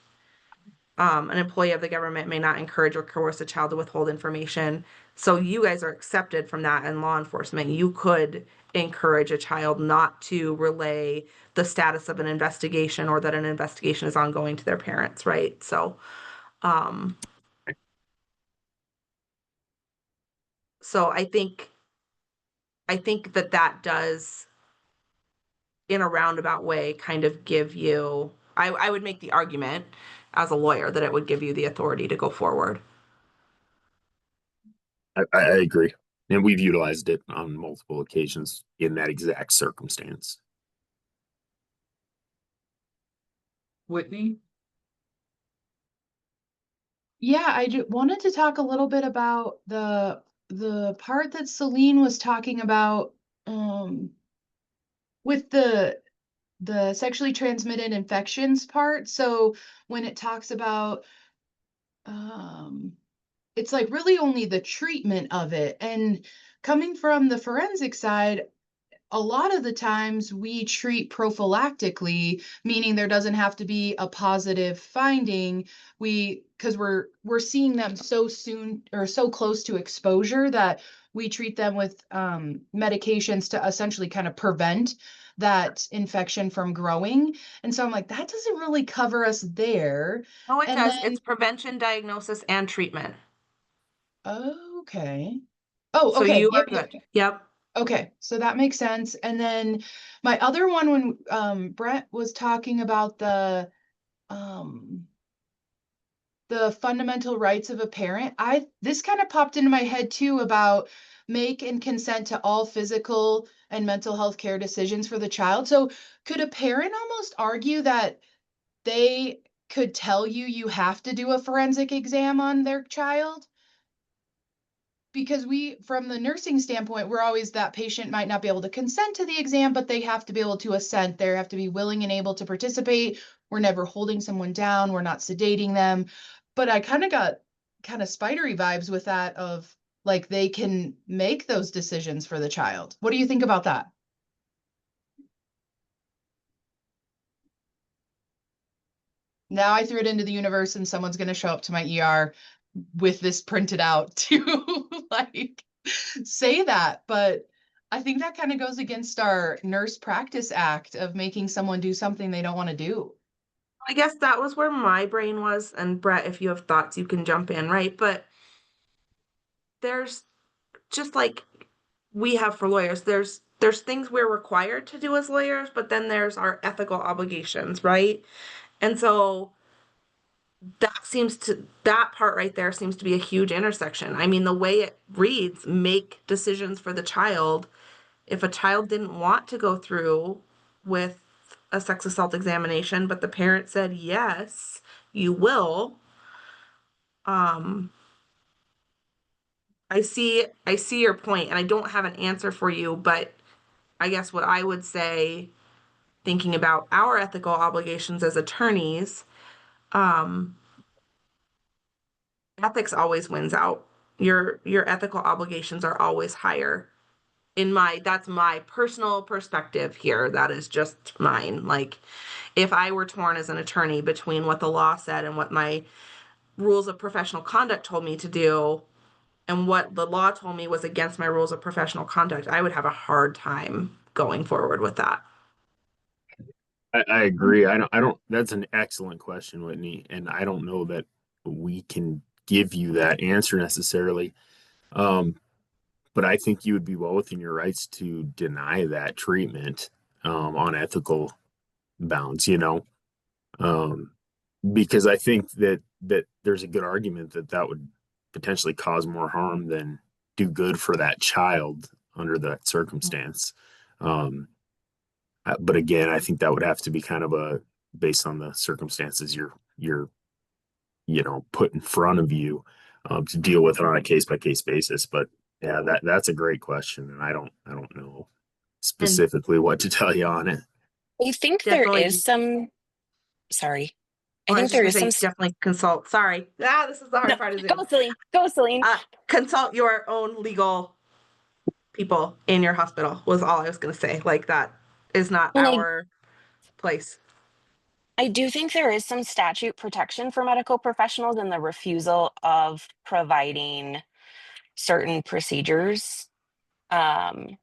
an employee of the government may not encourage or coerce a child to withhold information. So you guys are accepted from that in law enforcement. You could encourage a child not to relay the status of an investigation or that an investigation is ongoing to their parents, right? So, so I think that that does, in a roundabout way, kind of give you, I would make the argument as a lawyer that it would give you the authority to go forward. I agree. And we've utilized it on multiple occasions in that exact circumstance. Whitney? Yeah, wanted to talk a little bit about the part that Celine was talking about with the sexually transmitted infections part. So when it talks about it's like really only the treatment of it. And coming from the forensic side, a lot of the times we treat prophylactically, meaning there doesn't have to be a positive finding. Because we're seeing them so soon or so close to exposure that we treat them with medications to essentially kind of prevent that infection from growing. And so I'm like, that doesn't really cover us there. Oh, it And does. then, It's prevention, diagnosis, and treatment. okay. Oh, So okay. you are Yep, yep. good. Yep. Okay, so that makes sense. And then my other one, when Brett was talking about um the fundamental rights of a parent, this kind of popped into my head too about make and consent to all physical and mental health care decisions for the child. So could a parent almost argue that they could tell you you have to do a forensic exam on their child? Because from the nursing standpoint, we're always that patient might not be able to consent to the exam, but they have to be able to assent. They have to be willing and able to participate. We're never holding someone down. We're not sedating them. But I kind of got kind of spidery vibes with that of like they can make those decisions for the child. What do you think about that? Now I threw it into the universe and someone's going to show up to my ER with this printed out to like say that, but I think that kind of goes against our Nurse Practice Act of making someone do something they don't want to do. I guess that was where my brain was. And Brett, if you have thoughts, you can jump in, right? But there's just like we have for lawyers, there's things we're required to do as lawyers, but then there's our ethical obligations, right? And so that part right there seems to be a huge intersection. I mean, the way it reads, make decisions for the child. If a child didn't want to go through with a sex assault examination, but the parent said, yes, you will. I see your point, and I don't have an answer for you, but I guess what I would say, thinking about our ethical obligations as attorneys, ethics always wins out. Your ethical obligations are always higher. That's my personal perspective here. That is just mine. Like, if I were torn as an attorney between what the law said and what my rules of professional conduct told me to do, and what the law told me was against my rules of professional conduct, I would have a hard time going forward with that. I agree. I don't, that's an excellent question, Whitney. And I don't know that we can give you that answer necessarily. But I think you would be well within your rights to deny that treatment on ethical bounds, you know, um, because I think that there's a good argument that that would potentially cause more harm than do good for that child under that circumstance. Um, but again, I think that would have to be kind of a based on the circumstances you're put in front of you to deal with it on a case by case basis. But yeah, that's a great question, and I don't know And specifically what to tell you on it. I think there definitely, is some, sorry. I oh, I was think just there gonna is some, say, definitely consult, sorry. This is the no, hard part of go Zoom. Celine, go Celine. Consult your own legal people in your hospital was all I was gonna say. Like that is not And our place. I do think there is some statute protection for medical professionals in the refusal of providing certain procedures. I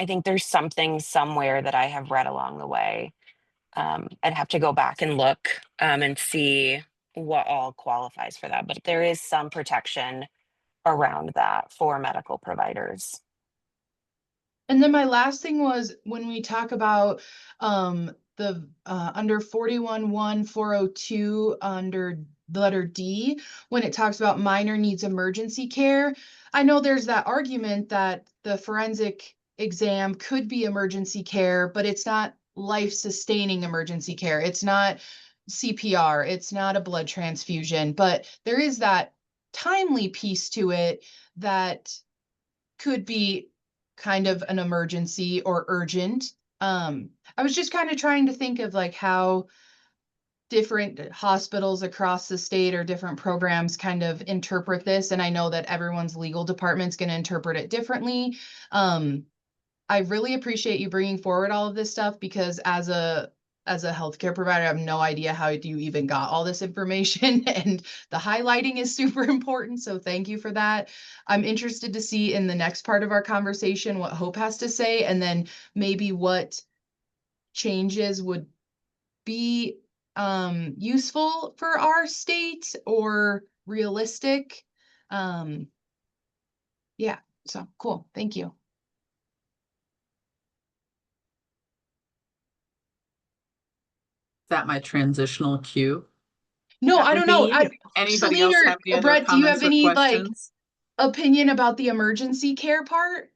think there's something somewhere that I have read along the way. I'd have to go back and look and see what all qualifies for that, but there is some protection around that for medical providers. And then my last thing was when we talk about the under 41-1-402 under the letter D, when it talks about minor needs emergency care, I know there's that argument that the forensic exam could be emergency care, but it's not life-sustaining emergency care. It's not CPR, it's not a blood transfusion, but there is that timely piece to it that could be kind of an emergency or urgent. I was just kind of trying to think of like how different hospitals across the state or different programs kind of interpret this. And I know that everyone's legal department's going to interpret it differently. I really appreciate you bringing forward all of this stuff because as a healthcare provider, I have no idea how you even got all this information and the highlighting is super important. So thank you for that. I'm interested to see in the next part of our conversation what Hope has to say and then maybe what changes would be useful for our state or realistic. Yeah, so cool. Thank you. That my transitional cue? No, That I would don't know. be. Anybody Celine else have any or other Brett, do you have comments or any like questions? opinion about the emergency care part?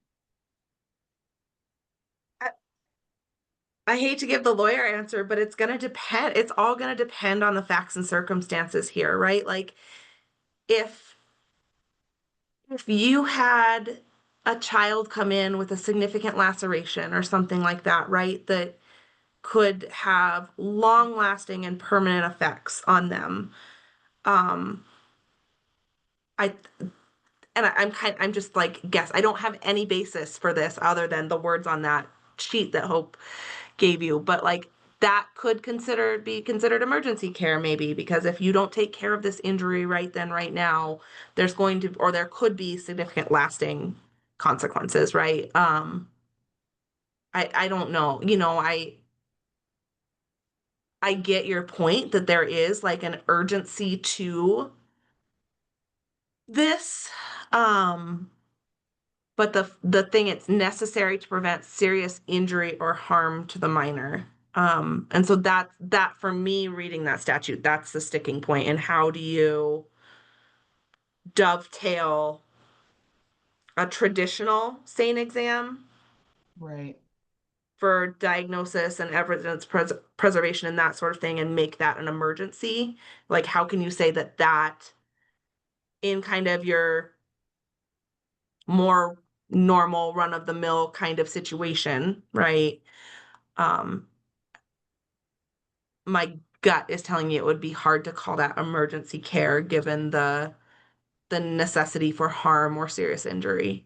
I hate to give the lawyer answer, but it's gonna depend. It's all gonna depend on the facts and circumstances here, right? Like if you had a child come in with a significant laceration or something like that, right? That could have long lasting and permanent effects on them. I and I'm just like guess. I don't have any basis for this other than the words on that sheet that Hope gave you, but like that could be considered emergency care maybe because if you don't take care of this injury right then right now, there's going to or there could be significant lasting consequences, right? I don't know. I get your point that there is like an urgency to this. But the thing it's necessary to prevent serious injury or harm to the minor. And so that for me reading that statute, that's the sticking point. And how do you dovetail a traditional SANE exam Right. for diagnosis and evidence preservation and that sort of thing and make that an emergency? Like how can you say that in kind of your more normal run of the mill kind of situation, right? Um, my gut is telling me it would be hard to call that emergency care given the necessity for harm or serious injury.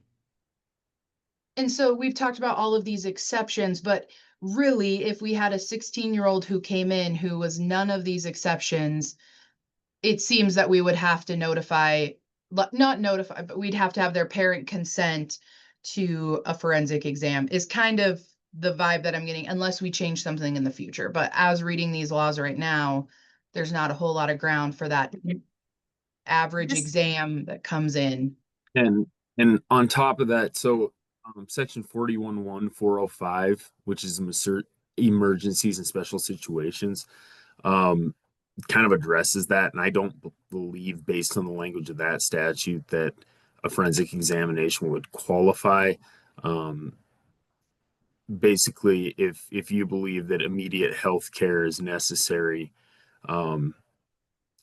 And so we've talked about all of these exceptions, but really, if we had a 16-year-old who came in who was none of these exceptions, it seems that we would have to not notify, but we'd have to have their parent consent to a forensic exam is kind of the vibe that I'm getting, unless we change something in the future. But as reading these laws right now, there's not a whole lot of ground for that average This- exam that comes in. And on top of that, so section 41.1.405, which is emergencies and special situations, kind of addresses that. And I don't believe, based on the language of that statute, that a forensic examination would qualify. Basically, if you believe that immediate health care is necessary,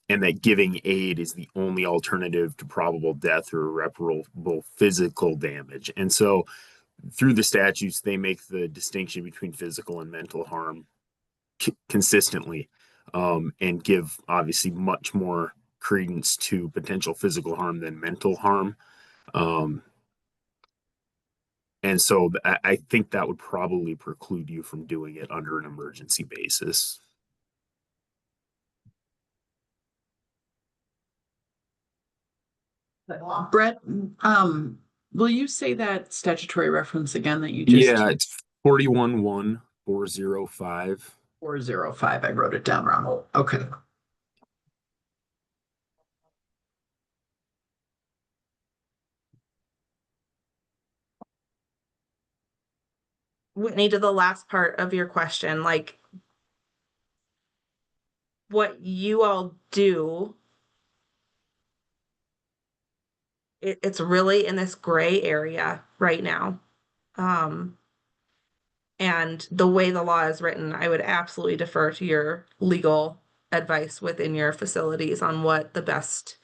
and that giving aid is the only alternative to probable death or irreparable physical damage. And so through the statutes, they make the distinction between physical and mental harm consistently, and give obviously much more credence to potential physical harm than mental harm. And so I think that would probably preclude you from doing it under an emergency basis. Brett, will you say that statutory reference again that you just? Yeah, it's 41.1.405. 405. I wrote it down wrong. Okay. Whitney, to the last part of your question, like what you all do, it's really in this gray area right now. And the way the law is written, I would absolutely defer to your legal advice within your facilities on what the best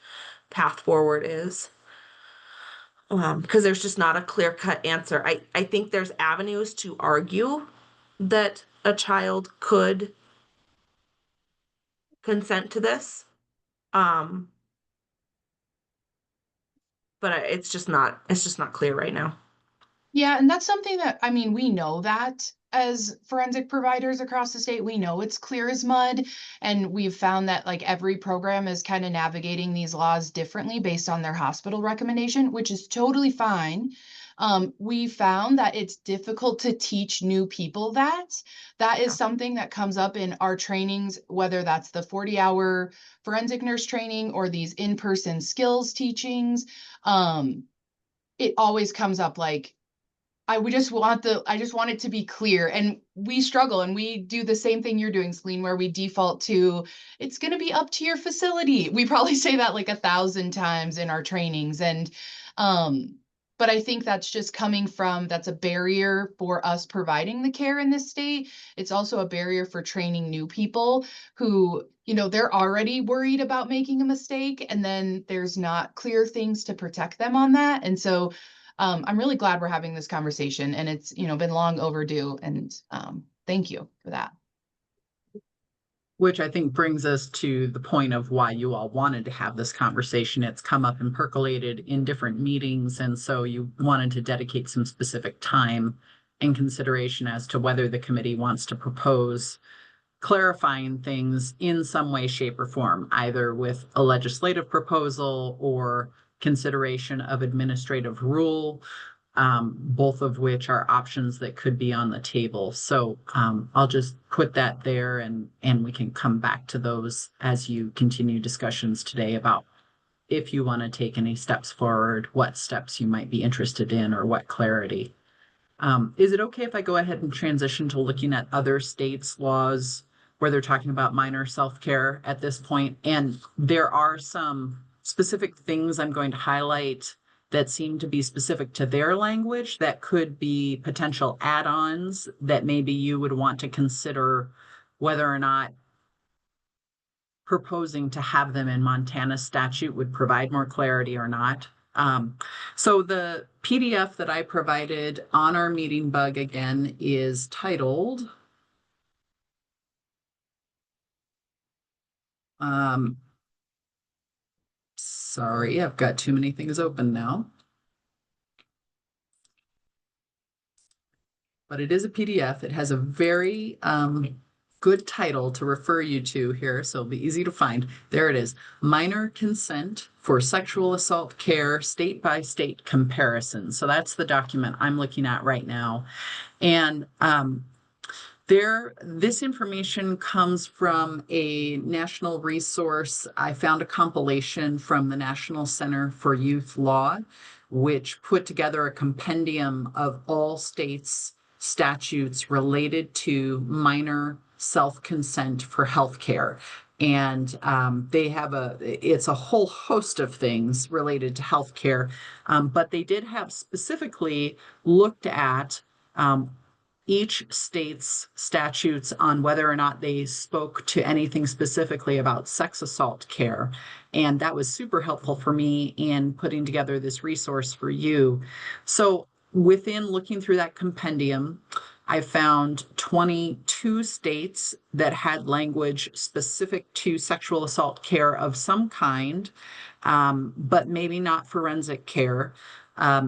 path forward is. Because there's just not a clear-cut answer. I think there's avenues to argue that a child could consent to this. But it's just not clear right now. Yeah, and that's something that, I mean, we know that as forensic providers across the state, we know it's clear as mud. And we've found that like every program is kind of navigating these laws differently based on their hospital recommendation, which is totally fine. We found that it's difficult to teach new people that. That is something that comes up in our trainings, whether that's the 40-hour forensic nurse training or these in-person skills teachings. It always comes up like, I just want it to be clear. And we struggle and we do the same thing you're doing, Celine, where we default to, it's going to be up to your facility. We probably say that like 1,000 times in our trainings. And, but I think that's just coming from, that's a barrier for us providing the care in this state. It's also a barrier for training new people who, you know, they're already worried about making a mistake. And then there's not clear things to protect them on that. And so I'm really glad we're having this conversation, and it's, you know, been long overdue, and thank you for that. Which I think brings us to the point of why you all wanted to have this conversation. It's come up and percolated in different meetings, and so you wanted to dedicate some specific time and consideration as to whether the committee wants to propose clarifying things in some way, shape, or form, either with a legislative proposal or consideration of administrative rule, both of which are options that could be on the table. So I'll just put that there, and we can come back to those as you continue discussions today about if you want to take any steps forward, what steps you might be interested in, or what clarity. Is it okay if I go ahead and transition to looking at other states' laws where they're talking about minor self-care at this point? And there are some specific things I'm going to highlight that seem to be specific to their language that could be potential add-ons that maybe you would want to consider whether or not proposing to have them in Montana statute would provide more clarity or not. So the PDF that I provided on our meeting bug again is titled sorry, I've got too many things open now. But it is a PDF. It has a very good title to refer you to here, so it'll be easy to find. There it is. Minor Consent for Sexual Assault Care State by State Comparison. So that's the document I'm looking at right now. And This information comes from a national resource. I found a compilation from the National Center for Youth Law, which put together a compendium of all states' statutes related to minor self-consent for healthcare. And they have it's a whole host of things related to healthcare, but they did have specifically looked at each state's statutes on whether or not they spoke to anything specifically about sex assault care. And that was super helpful for me in putting together this resource for you. So within looking through that compendium, I found 22 states that had language specific to sexual assault care of some kind, but maybe not forensic care.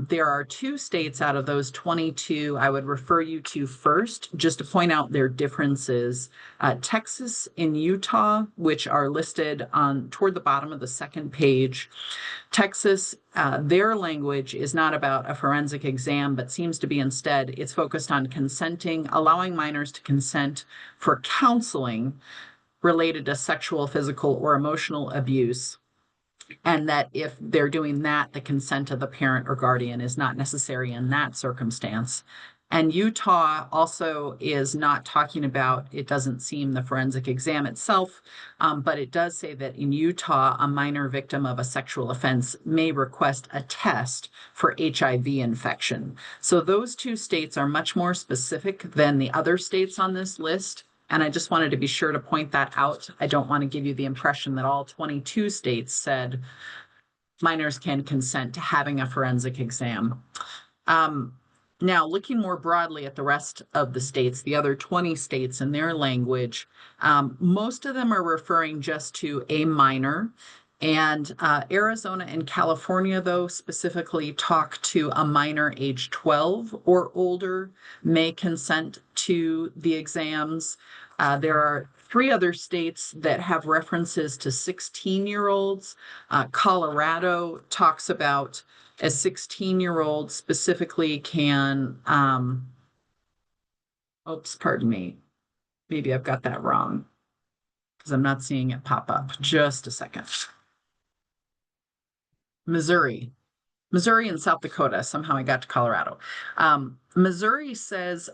There are 2 states out of those 22 I would refer you to first, just to point out their differences. Texas and Utah, which are listed toward the bottom of the second page. Texas, their language is not about a forensic exam, but seems to be instead, it's focused on consenting, allowing minors to consent for counseling related to sexual, physical, or emotional abuse. And that if they're doing that, the consent of the parent or guardian is not necessary in that circumstance. And Utah also is not talking about, it doesn't seem the forensic exam itself, but it does say that in Utah, a minor victim of a sexual offense may request a test for HIV infection. So those 2 states are much more specific than the other states on this list. And I just wanted to be sure to point that out. I don't want to give you the impression that all 22 states said minors can consent to having a forensic exam. Now, looking more broadly at the rest of the states, the other 20 states and their language, most of them are referring just to a minor. And Arizona and California, though, specifically talk to a minor age 12 or older may consent to the exams. There are 3 other states that have references to 16-year-olds. Colorado talks about a 16-year-old specifically can, oops, pardon me. Maybe I've got that wrong because I'm not seeing it pop up. Just a second. Missouri and South Dakota. Somehow I got to Colorado. Missouri says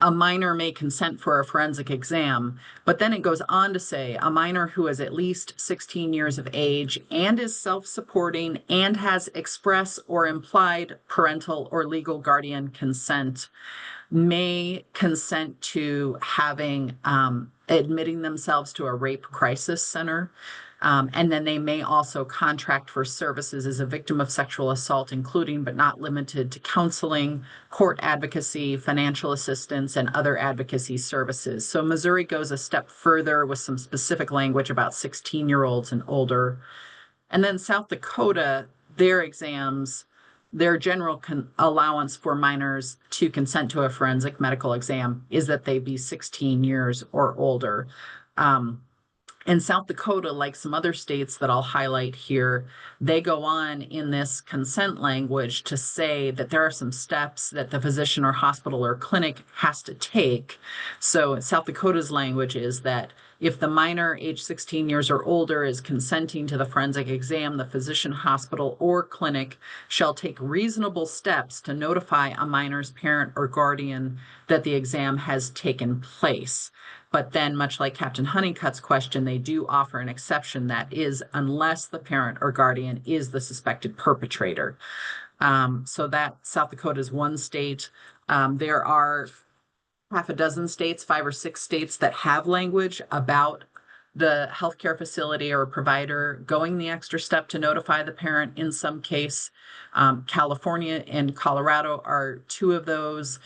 a minor may consent for a forensic exam, but then it goes on to say a minor who is at least 16 years of age and is self-supporting and has express or implied parental or legal guardian consent may consent to having admitting themselves to a rape crisis center. And then they may also contract for services as a victim of sexual assault, including but not limited to counseling, court advocacy, financial assistance, and other advocacy services. So Missouri goes a step further with some specific language about 16-year-olds and older. And then South Dakota, their exams, their general allowance for minors to consent to a forensic medical exam is that they be 16 years or older. In South Dakota, like some other states that I'll highlight here, they go on in this consent language to say that there are some steps that the physician or hospital or clinic has to take. So South Dakota's language is that if the minor age 16 years or older is consenting to the forensic exam, the physician, hospital, or clinic shall take reasonable steps to notify a minor's parent or guardian that the exam has taken place. But then, much like Captain Honeycutt's question, they do offer an exception that is unless the parent or guardian is the suspected perpetrator. So that South Dakota is one state. There are half a dozen states, 5 or 6 states that have language about the healthcare facility or provider going the extra step to notify the parent in some case. California and Colorado are 2 of those.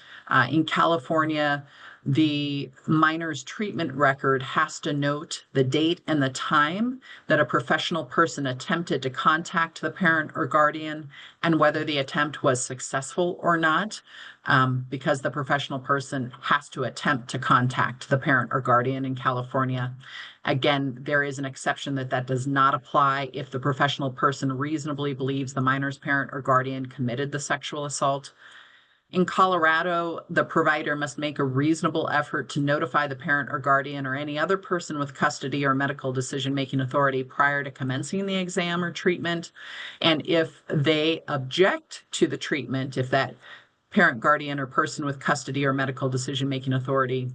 In California, the minor's treatment record has to note the date and the time that a professional person attempted to contact the parent or guardian and whether the attempt was successful or not, because the professional person has to attempt to contact the parent or guardian in California. Again, there is an exception that does not apply if the professional person reasonably believes the minor's parent or guardian committed the sexual assault. In Colorado, the provider must make a reasonable effort to notify the parent or guardian or any other person with custody or medical decision-making authority prior to commencing the exam or treatment. And if they object to the treatment, if that parent, guardian, or person with custody or medical decision-making authority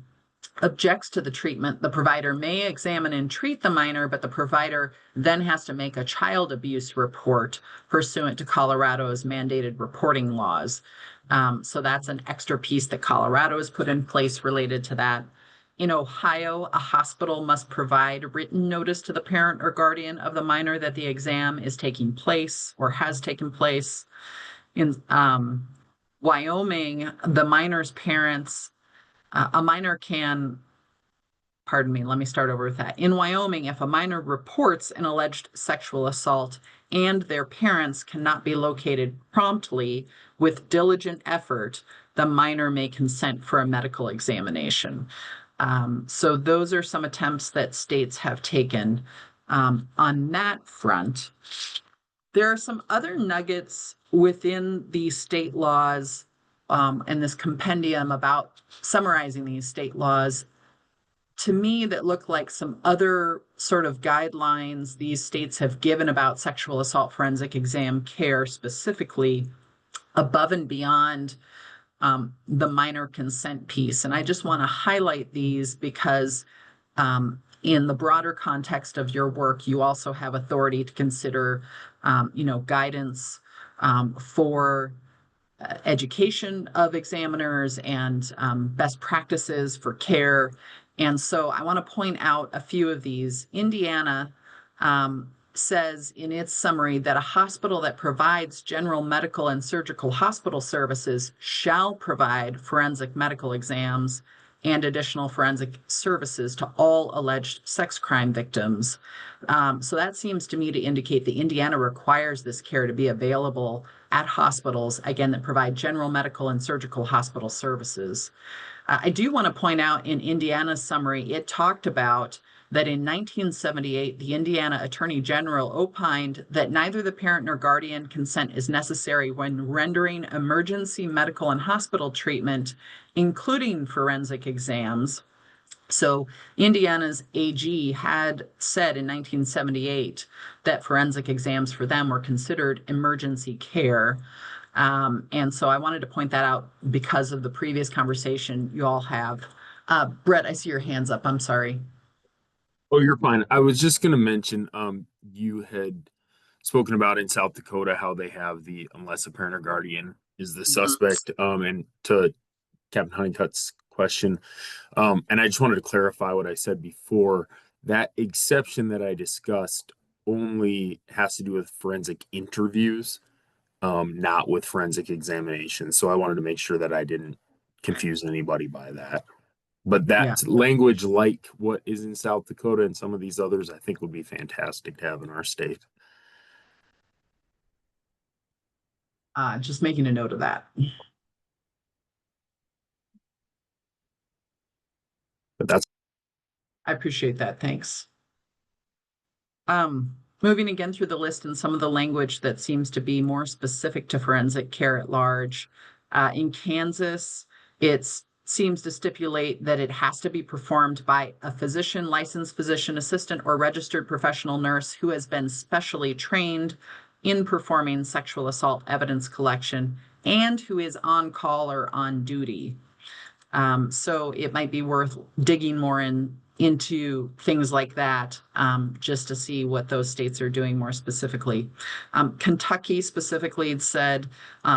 objects to the treatment, the provider may examine and treat the minor, but the provider then has to make a child abuse report pursuant to Colorado's mandated reporting laws. So that's an extra piece that Colorado has put in place related to that. In Ohio, a hospital must provide written notice to the parent or guardian of the minor that the exam is taking place or has taken place. In Wyoming, the minor's parents, a minor can, pardon me, let me start over with that. In Wyoming, if a minor reports an alleged sexual assault and their parents cannot be located promptly with diligent effort, the minor may consent for a medical examination. So those are some attempts that states have taken on that front. There are some other nuggets within these state laws and this compendium about summarizing these state laws to me that look like some other sort of guidelines these states have given about sexual assault forensic exam care specifically above and beyond the minor consent piece. And I just want to highlight these because in the broader context of your work, you also have authority to consider, guidance for education of examiners and best practices for care. And so I want to point out a few of these. Indiana says in its summary that a hospital that provides general medical and surgical hospital services shall provide forensic medical exams and additional forensic services to all alleged sex crime victims. So that seems to me to indicate that Indiana requires this care to be available at hospitals, again, that provide general medical and surgical hospital services. I do want to point out in Indiana's summary, it talked about that in 1978, the Indiana Attorney General opined that neither the parent nor guardian consent is necessary when rendering emergency medical and hospital treatment, including forensic exams. So Indiana's AG had said in 1978 that forensic exams for them were considered emergency care. And so I wanted to point that out because of the previous conversation you all have. Brett, I see your hands up. I'm sorry. Oh, you're fine. I was just going to mention, you had spoken about in South Dakota how they have the unless a parent or guardian is the suspect. And to Captain Honeycutt's question, and I just wanted to clarify what I said before. That exception that I discussed only has to do with forensic interviews, not with forensic examinations. So I wanted to make sure that I didn't confuse anybody by that. But that language, like what is in South Dakota and some of these others, I think would be fantastic to have in our state. Just making a note of that. But that's. I appreciate that. Thanks. Moving again through the list and some of the language that seems to be more specific to forensic care at large. In Kansas, it seems to stipulate that it has to be performed by a physician, licensed physician assistant, or registered professional nurse who has been specially trained in performing sexual assault evidence collection and who is on call or on duty. So it might be worth digging more into things like that, just to see what those states are doing more specifically. Kentucky specifically said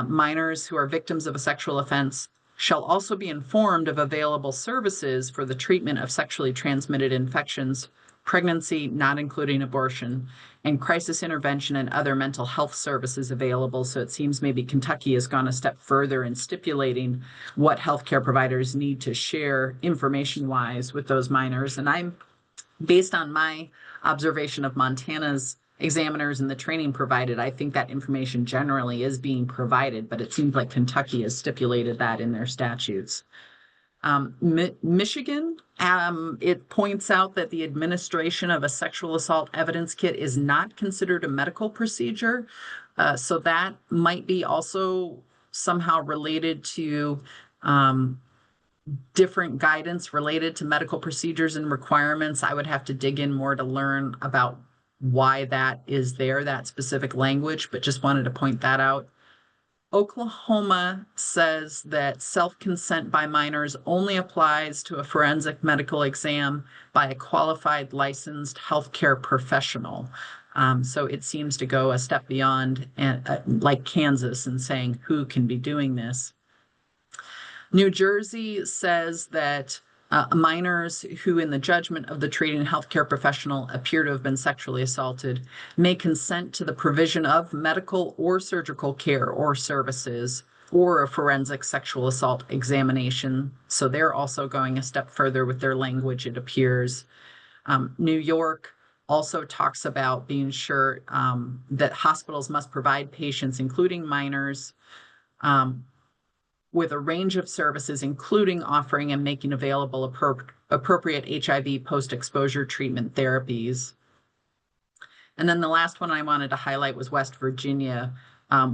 minors who are victims of a sexual offense shall also be informed of available services for the treatment of sexually transmitted infections, pregnancy, not including abortion, and crisis intervention and other mental health services available. So it seems maybe Kentucky has gone a step further in stipulating what healthcare providers need to share information-wise with those minors. And I'm, based on my observation of Montana's examiners and the training provided, I think that information generally is being provided, but it seems like Kentucky has stipulated that in their statutes. Michigan, it points out that the administration of a sexual assault evidence kit is not considered a medical procedure. So that might be also somehow related to different guidance related to medical procedures and requirements. I would have to dig in more to learn about why that is there, that specific language, but just wanted to point that out. Oklahoma says that self-consent by minors only applies to a forensic medical exam by a qualified licensed healthcare professional. So it seems to go a step beyond, like Kansas, and saying who can be doing this. New Jersey says that minors who, in the judgment of the treating healthcare professional, appear to have been sexually assaulted may consent to the provision of medical or surgical care or services or a forensic sexual assault examination. So they're also going a step further with their language, it appears. New York also talks about being sure that hospitals must provide patients, including minors, with a range of services, including offering and making available appropriate HIV post-exposure treatment therapies. And then the last one I wanted to highlight was West Virginia,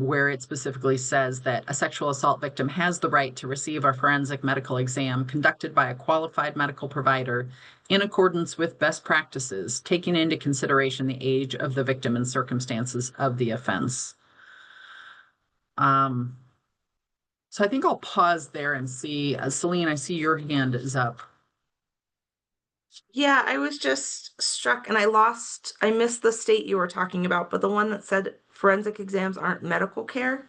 where it specifically says that a sexual assault victim has the right to receive a forensic medical exam conducted by a qualified medical provider in accordance with best practices, taking into consideration the age of the victim and circumstances of the offense. So I think I'll pause there and see, Celine, I see your hand is up. Yeah, I was just struck and I missed the state you were talking about, but the one that said forensic exams aren't medical care.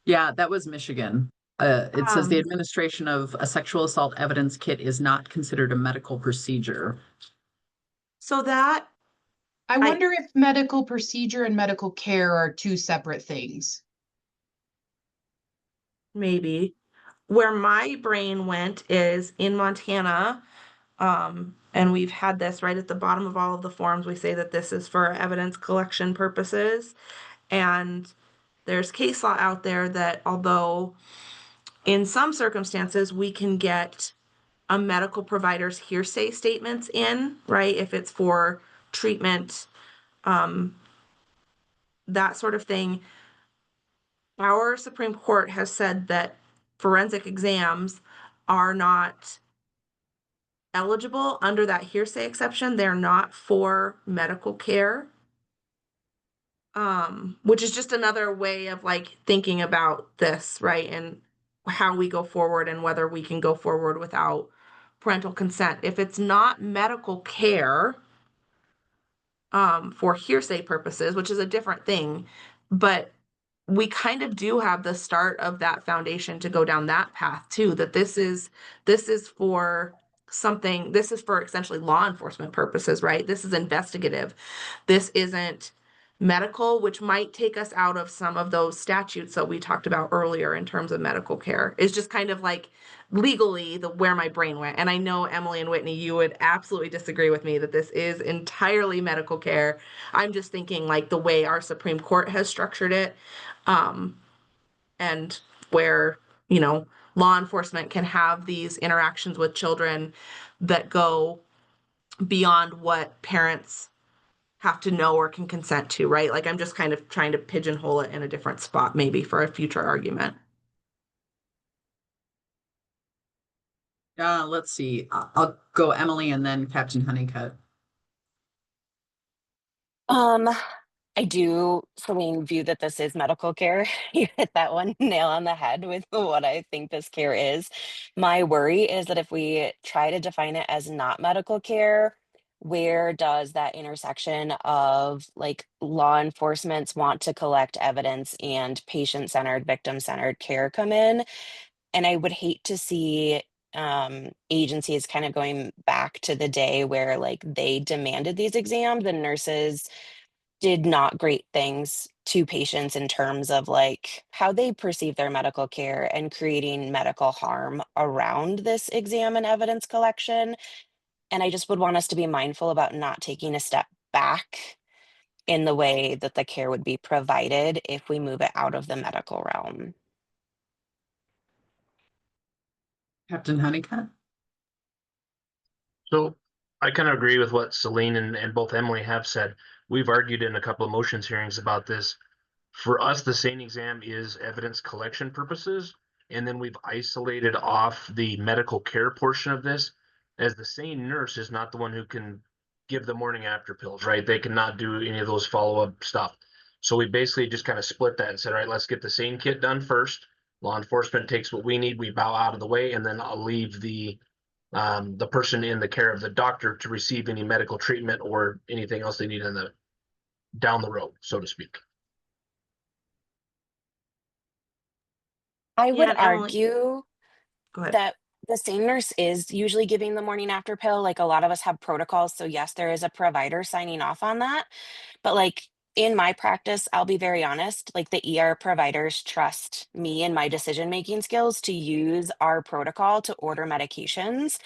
Yeah, that was Michigan. It says the Um, administration of a sexual assault evidence kit is not considered a medical procedure. So that I wonder if medical procedure and medical care are two separate things. maybe where my brain went is in Montana. And we've had this right at the bottom of all of the forms. We say that this is for evidence collection purposes. And there's case law out there that although in some circumstances we can get a medical provider's hearsay statements in, right? If it's for treatment, that sort of thing. Our Supreme Court has said that forensic exams are not eligible under that hearsay exception. They're not for medical care. Which is just another way of like thinking about this, right? And how we go forward and whether we can go forward without parental consent. If it's not medical care, for hearsay purposes, which is a different thing, but we kind of do have the start of that foundation to go down that path too, that this is for something, this is for essentially law enforcement purposes, right? This is investigative. This isn't medical, which might take us out of some of those statutes that we talked about earlier in terms of medical care. It's just kind of like legally where my brain went. And I know Emily and Whitney, you would absolutely disagree with me that this is entirely medical care. I'm just thinking like the way our Supreme Court has structured it, and where, law enforcement can have these interactions with children that go beyond what parents have to know or can consent to, right? Like I'm just kind of trying to pigeonhole it in a different spot, maybe for a future argument. Let's see. I'll go Emily and then Captain Honeycutt. I do, Celine, view that this is medical care. You hit that one nail on the head with what I think this care is. My worry is that if we try to define it as not medical care, where does that intersection of like law enforcement's want to collect evidence and patient-centered, victim-centered care come in? And I would hate to see agencies kind of going back to the day where like they demanded these exams and nurses did not great things to patients in terms of like how they perceive their medical care and creating medical harm around this exam and evidence collection. And I just would want us to be mindful about not taking a step back in the way that the care would be provided if we move it out of the medical realm. Captain Honeycutt? So I kind of agree with what Celine and both Emily have said. We've argued in a couple of motions hearings about this For us, the SANE exam is evidence collection purposes. And then we've isolated off the medical care portion of this, as the SANE nurse is not the one who can give the morning after pills, right? They cannot do any of those follow-up stuff. So we basically just kind of split that and said, all right, let's get the SANE kit done first. Law enforcement takes what we need, we bow out of the way, and then I'll leave the person in the care of the doctor to receive any medical treatment or anything else they need in the down the road, so to speak. I would and Emily, argue go ahead. that the same nurse is usually giving the morning after pill. Like a lot of us have protocols. So yes, there is a provider signing off on that. But like in my practice, I'll be very honest, like the ER providers trust me and my decision-making skills to use our protocol to order medications.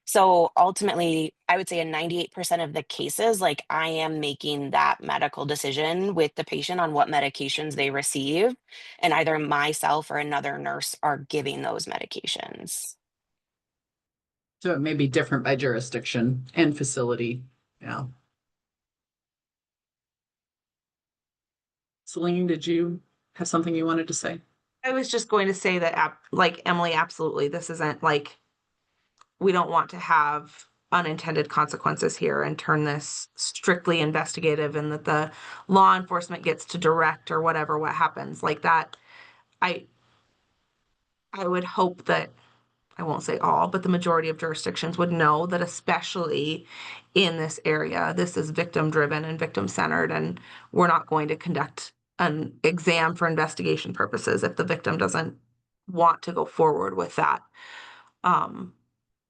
So ultimately, I would say in 98% of the cases, like I am making that medical decision with the patient on what medications they receive, and either myself or another nurse are giving those medications. So it may be different by jurisdiction and facility. Yeah. Celine, did you have something you wanted to say? I was just going to say that, like Emily, absolutely, this isn't like, we don't want to have unintended consequences here and turn this strictly investigative, and that the law enforcement gets to direct or whatever what happens like that. I would hope that, I won't say all, but the majority of jurisdictions would know that, especially in this area, this is victim driven and victim centered, and we're not going to conduct an exam for investigation purposes if the victim doesn't want to go forward with that.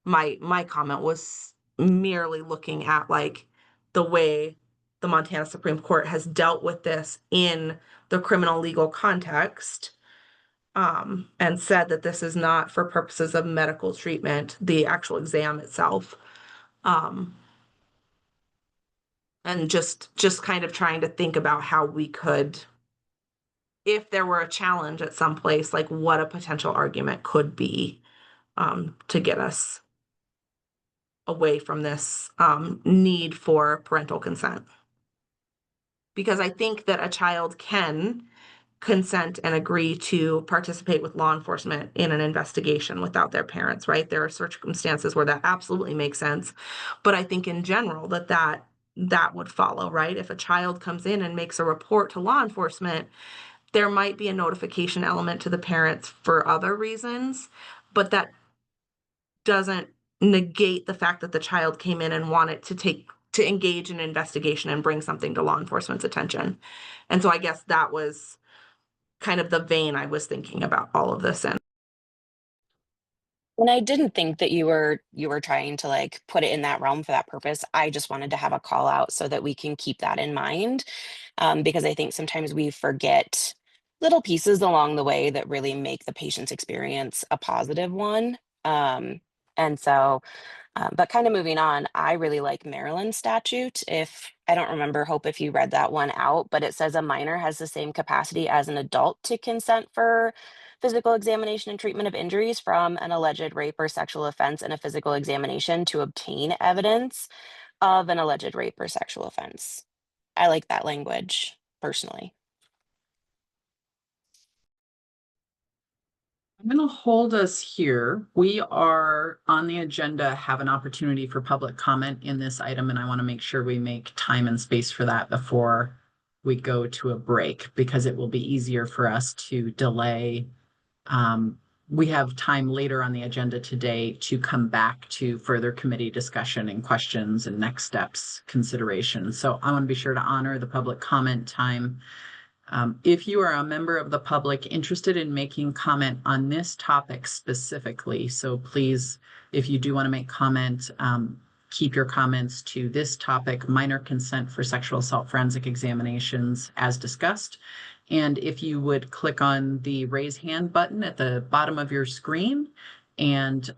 My comment was merely looking at like the way the Montana Supreme Court has dealt with this in the criminal legal context, and said that this is not for purposes of medical treatment, the actual exam itself. And just kind of trying to think about how we could, if there were a challenge at some place, like what a potential argument could be, to get us away from this need for parental consent. Because I think that a child can consent and agree to participate with law enforcement in an investigation without their parents, right? There are circumstances where that absolutely makes sense. But I think in general that would follow, right? If a child comes in and makes a report to law enforcement, there might be a notification element to the parents for other reasons, but that doesn't negate the fact that the child came in and wanted to engage in an investigation and bring something to law enforcement's attention. And so I guess that was kind of the vein I was thinking about all of this in. And I didn't think that you were trying to like put it in that realm for that purpose. I just wanted to have a call out so that we can keep that in mind, because I think sometimes we forget little pieces along the way that really make the patient's experience a positive one. And so, but kind of moving on, I really like Maryland statute. If I don't remember, Hope, if you read that one out, but it says a minor has the same capacity as an adult to consent for physical examination and treatment of injuries from an alleged rape or sexual offense and a physical examination to obtain evidence of an alleged rape or sexual offense. I like that language personally. I'm going to hold us here. We are on the agenda, have an opportunity for public comment in this item, and I want to make sure we make time and space for that before we go to a break, because it will be easier for us to delay. We have time later on the agenda today to come back to further committee discussion and questions and next steps consideration. So I want to be sure to honor the public comment time. If you are a member of the public interested in making comment on this topic specifically, so please, if you do want to make comment, keep your comments to this topic, minor consent for sexual assault forensic examinations as discussed. And if you would click on the raise hand button at the bottom of your screen, and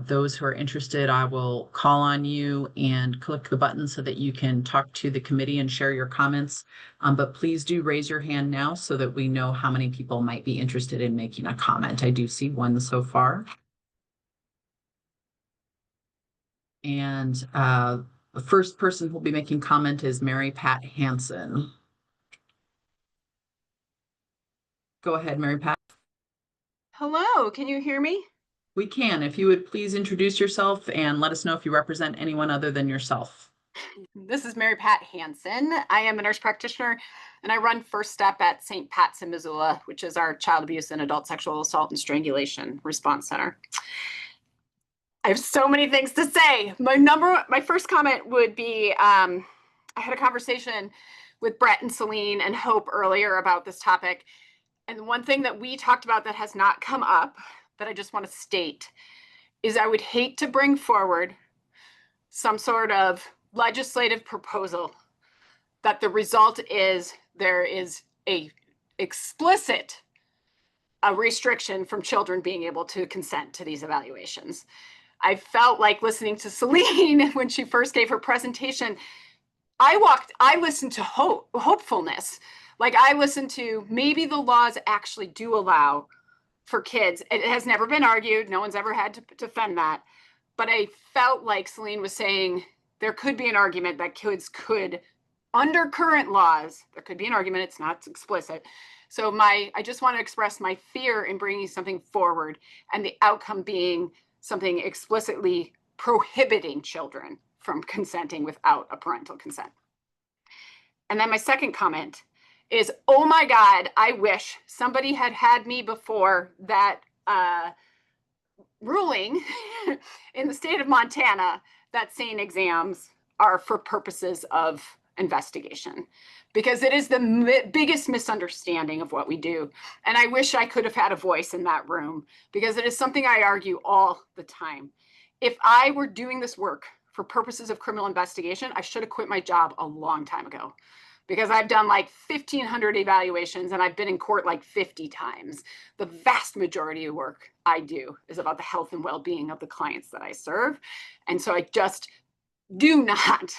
those who are interested, I will call on you and click the button so that you can talk to the committee and share your comments. But please do raise your hand now so that we know how many people might be interested in making a comment. I do see one so far. And the first person who will be making comment is Mary Pat Hansen. Go ahead, Mary Pat. Hello, can you hear me? We can. If you would please introduce yourself and let us know if you represent anyone other than yourself. This is Mary Pat Hansen. I am a nurse practitioner and I run First Step at St. Pat's in Missoula, which is our child abuse and adult sexual assault and strangulation response center. I have so many things to say. My first comment would be, I had a conversation with Brett and Celine and Hope earlier about this topic. And one thing that we talked about that has not come up, that I just want to state, is I would hate to bring forward some sort of legislative proposal that the result is there is a explicit restriction from children being able to consent to these evaluations. I felt like listening to Celine when she first gave her presentation. I listened to hopefulness. Like I listened to maybe the laws actually do allow for kids. It has never been argued. No one's ever had to defend that. But I felt like Celine was saying there could be an argument that kids could, under current laws, there could be an argument. It's not explicit. So I just want to express my fear in bringing something forward and the outcome being something explicitly prohibiting children from consenting without a parental consent. And then my second comment is, oh my God, I wish somebody had me before that ruling in the state of Montana that SARN exams are for purposes of investigation, because it is the biggest misunderstanding of what we do. And I wish I could have had a voice in that room, because it is something I argue all the time. If I were doing this work for purposes of criminal investigation, I should have quit my job a long time ago, because I've done like 1,500 evaluations and I've been in court like 50 times. The vast majority of work I do is about the health and well-being of the clients that I serve. And so I just do not,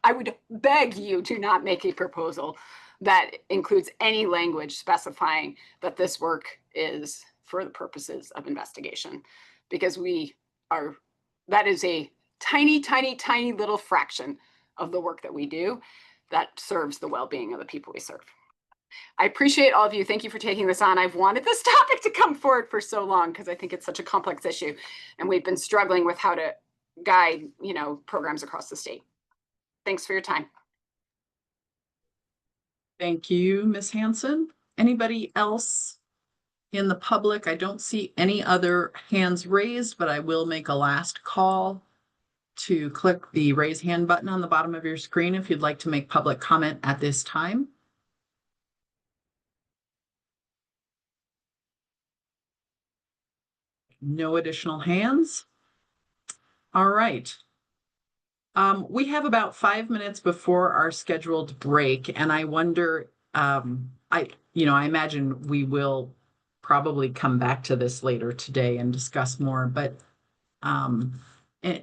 I would beg you to not make a proposal that includes any language specifying that this work is for the purposes of investigation, because that is a tiny, tiny, tiny little fraction of the work that we do that serves the well-being of the people we serve. I appreciate all of you. Thank you for taking this on. I've wanted this topic to come forward for so long because I think it's such a complex issue, and we've been struggling with how to guide, programs across the state. Thanks for your time. Thank you, Ms. Hansen. Anybody else in the public? I don't see any other hands raised, but I will make a last call to click the raise hand button on the bottom of your screen if you'd like to make public comment at this time. No additional hands. All right. We have about 5 minutes before our scheduled break, and I wonder, I imagine we will probably come back to this later today and discuss more, but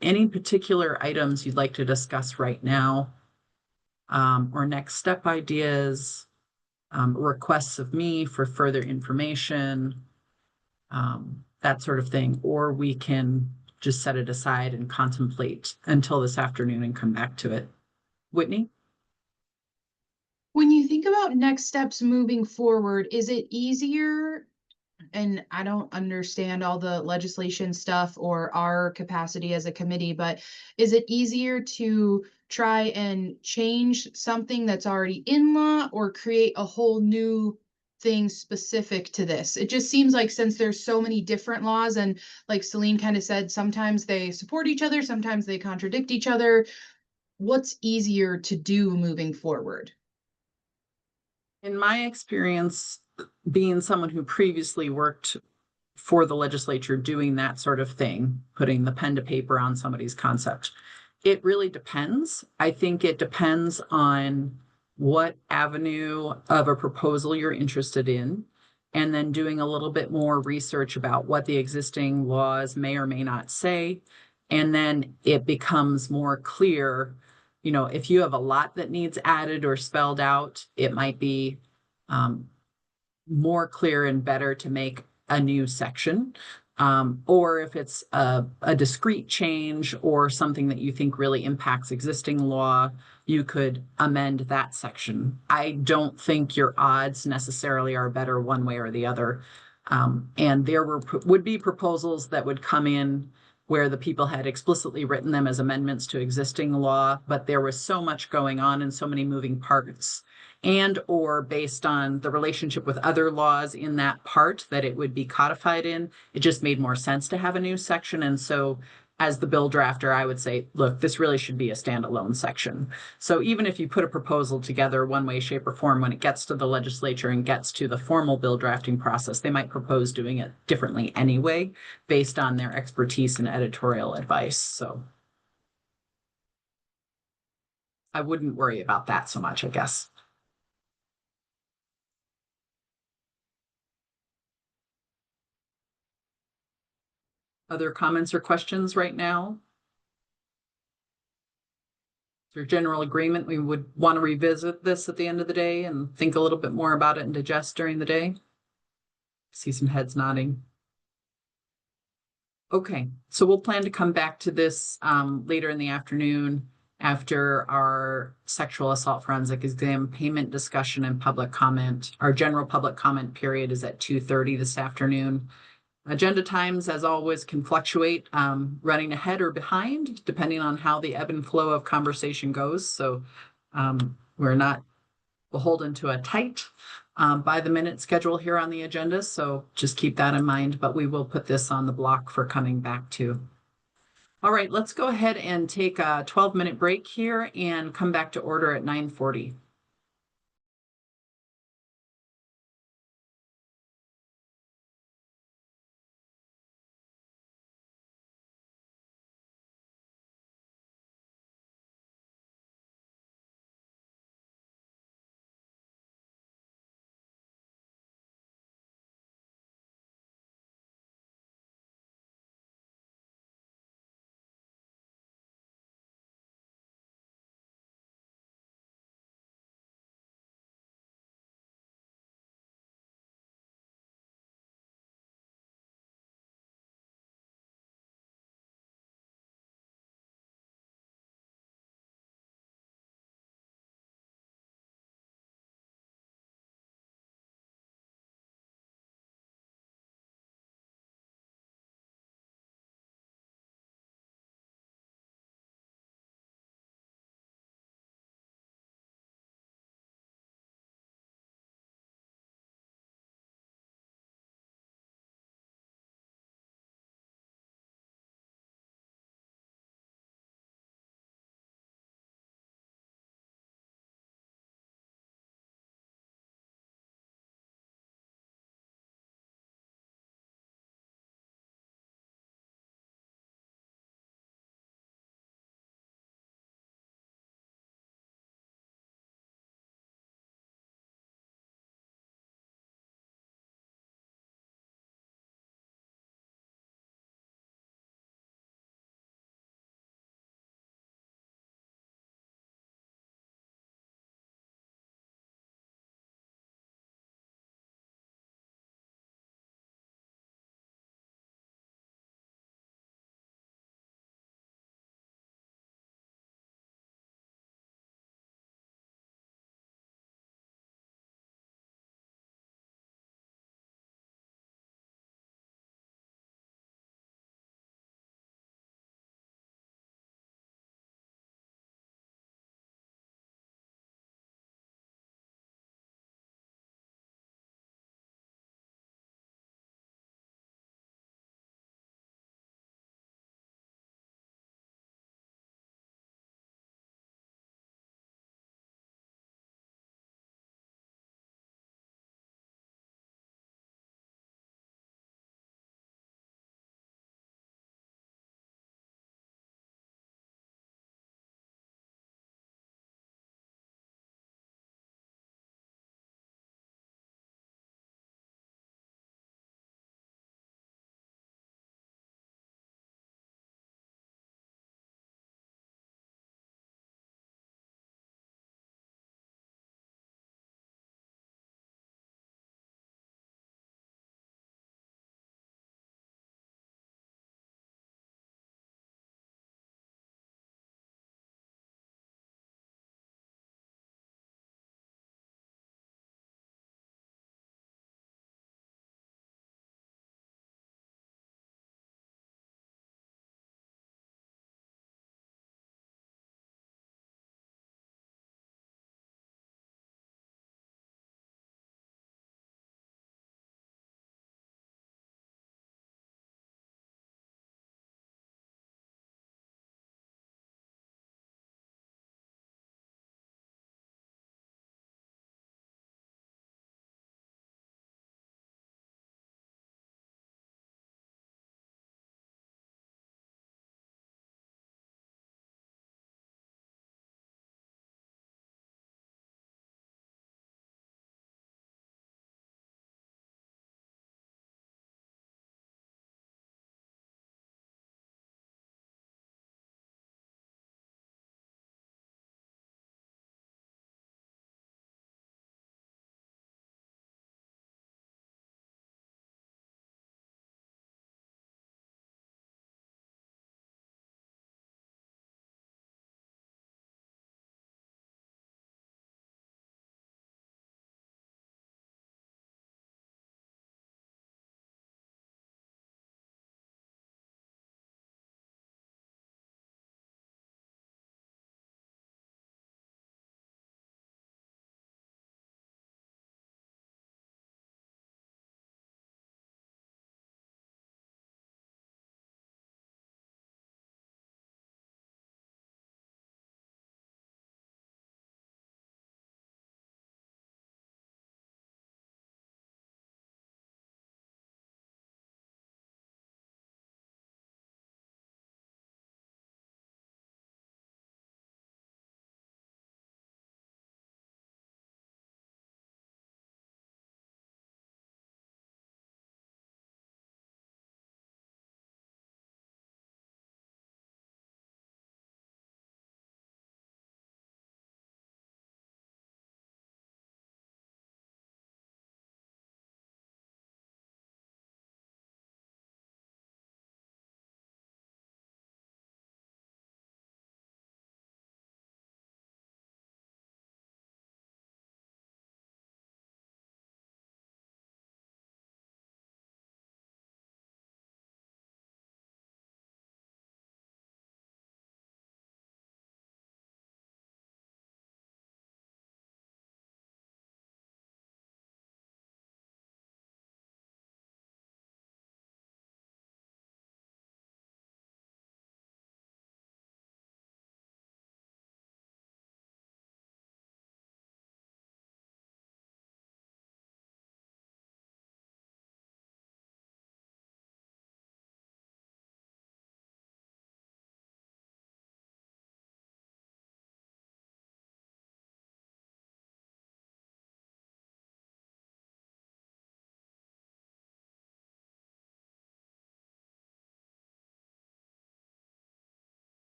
any particular items you'd like to discuss right now, or next step ideas, requests of me for further information, that sort of thing, or we can just set it aside and contemplate until this afternoon and come back to it. Whitney? When you think about next steps moving forward, is it easier? And I don't understand all the legislation stuff or our capacity as a committee, but is it easier to try and change something that's already in law or create a whole new thing specific to this? It just seems like, since there's so many different laws, and like Celine kind of said, sometimes they support each other, sometimes they contradict each other. What's easier to do moving forward? In my experience, being someone who previously worked for the legislature doing that sort of thing, putting the pen to paper on somebody's concept, it really depends. I think it depends on what avenue of a proposal you're interested in, and then doing a little bit more research about what the existing laws may or may not say. And then it becomes more clear, if you have a lot that needs added or spelled out, it might be, more clear and better to make a new section. Or if it's a discrete change or something that you think really impacts existing law, you could amend that section. I don't think your odds necessarily are better one way or the other. And there would be proposals that would come in where the people had explicitly written them as amendments to existing law, but there was so much going on and so many moving parts, and or based on the relationship with other laws in that part that it would be codified in, it just made more sense to have a new section. And so as the bill drafter, I would say, look, this really should be a standalone section. So even if you put a proposal together one way, shape, or form, when it gets to the legislature and gets to the formal bill drafting process, they might propose doing it differently anyway, based on their expertise and editorial advice. So I wouldn't worry about that so much, I guess. Other comments or questions right now? Is there general agreement we would want to revisit this at the end of the day and think a little bit more about it and digest during the day? See some heads nodding. Okay, so we'll plan to come back to this later in the afternoon after our sexual assault forensic exam payment discussion and public comment. Our general public comment period is at 2:30 this afternoon. Agenda times, as always, can fluctuate, running ahead or behind, depending on how the ebb and flow of conversation goes. So we're not beholden to a tight by the minute schedule here on the agenda. So just keep that in mind, but we will put this on the block for coming back to. All right, let's go ahead and take a 12-minute break here and come back to order at 9:40.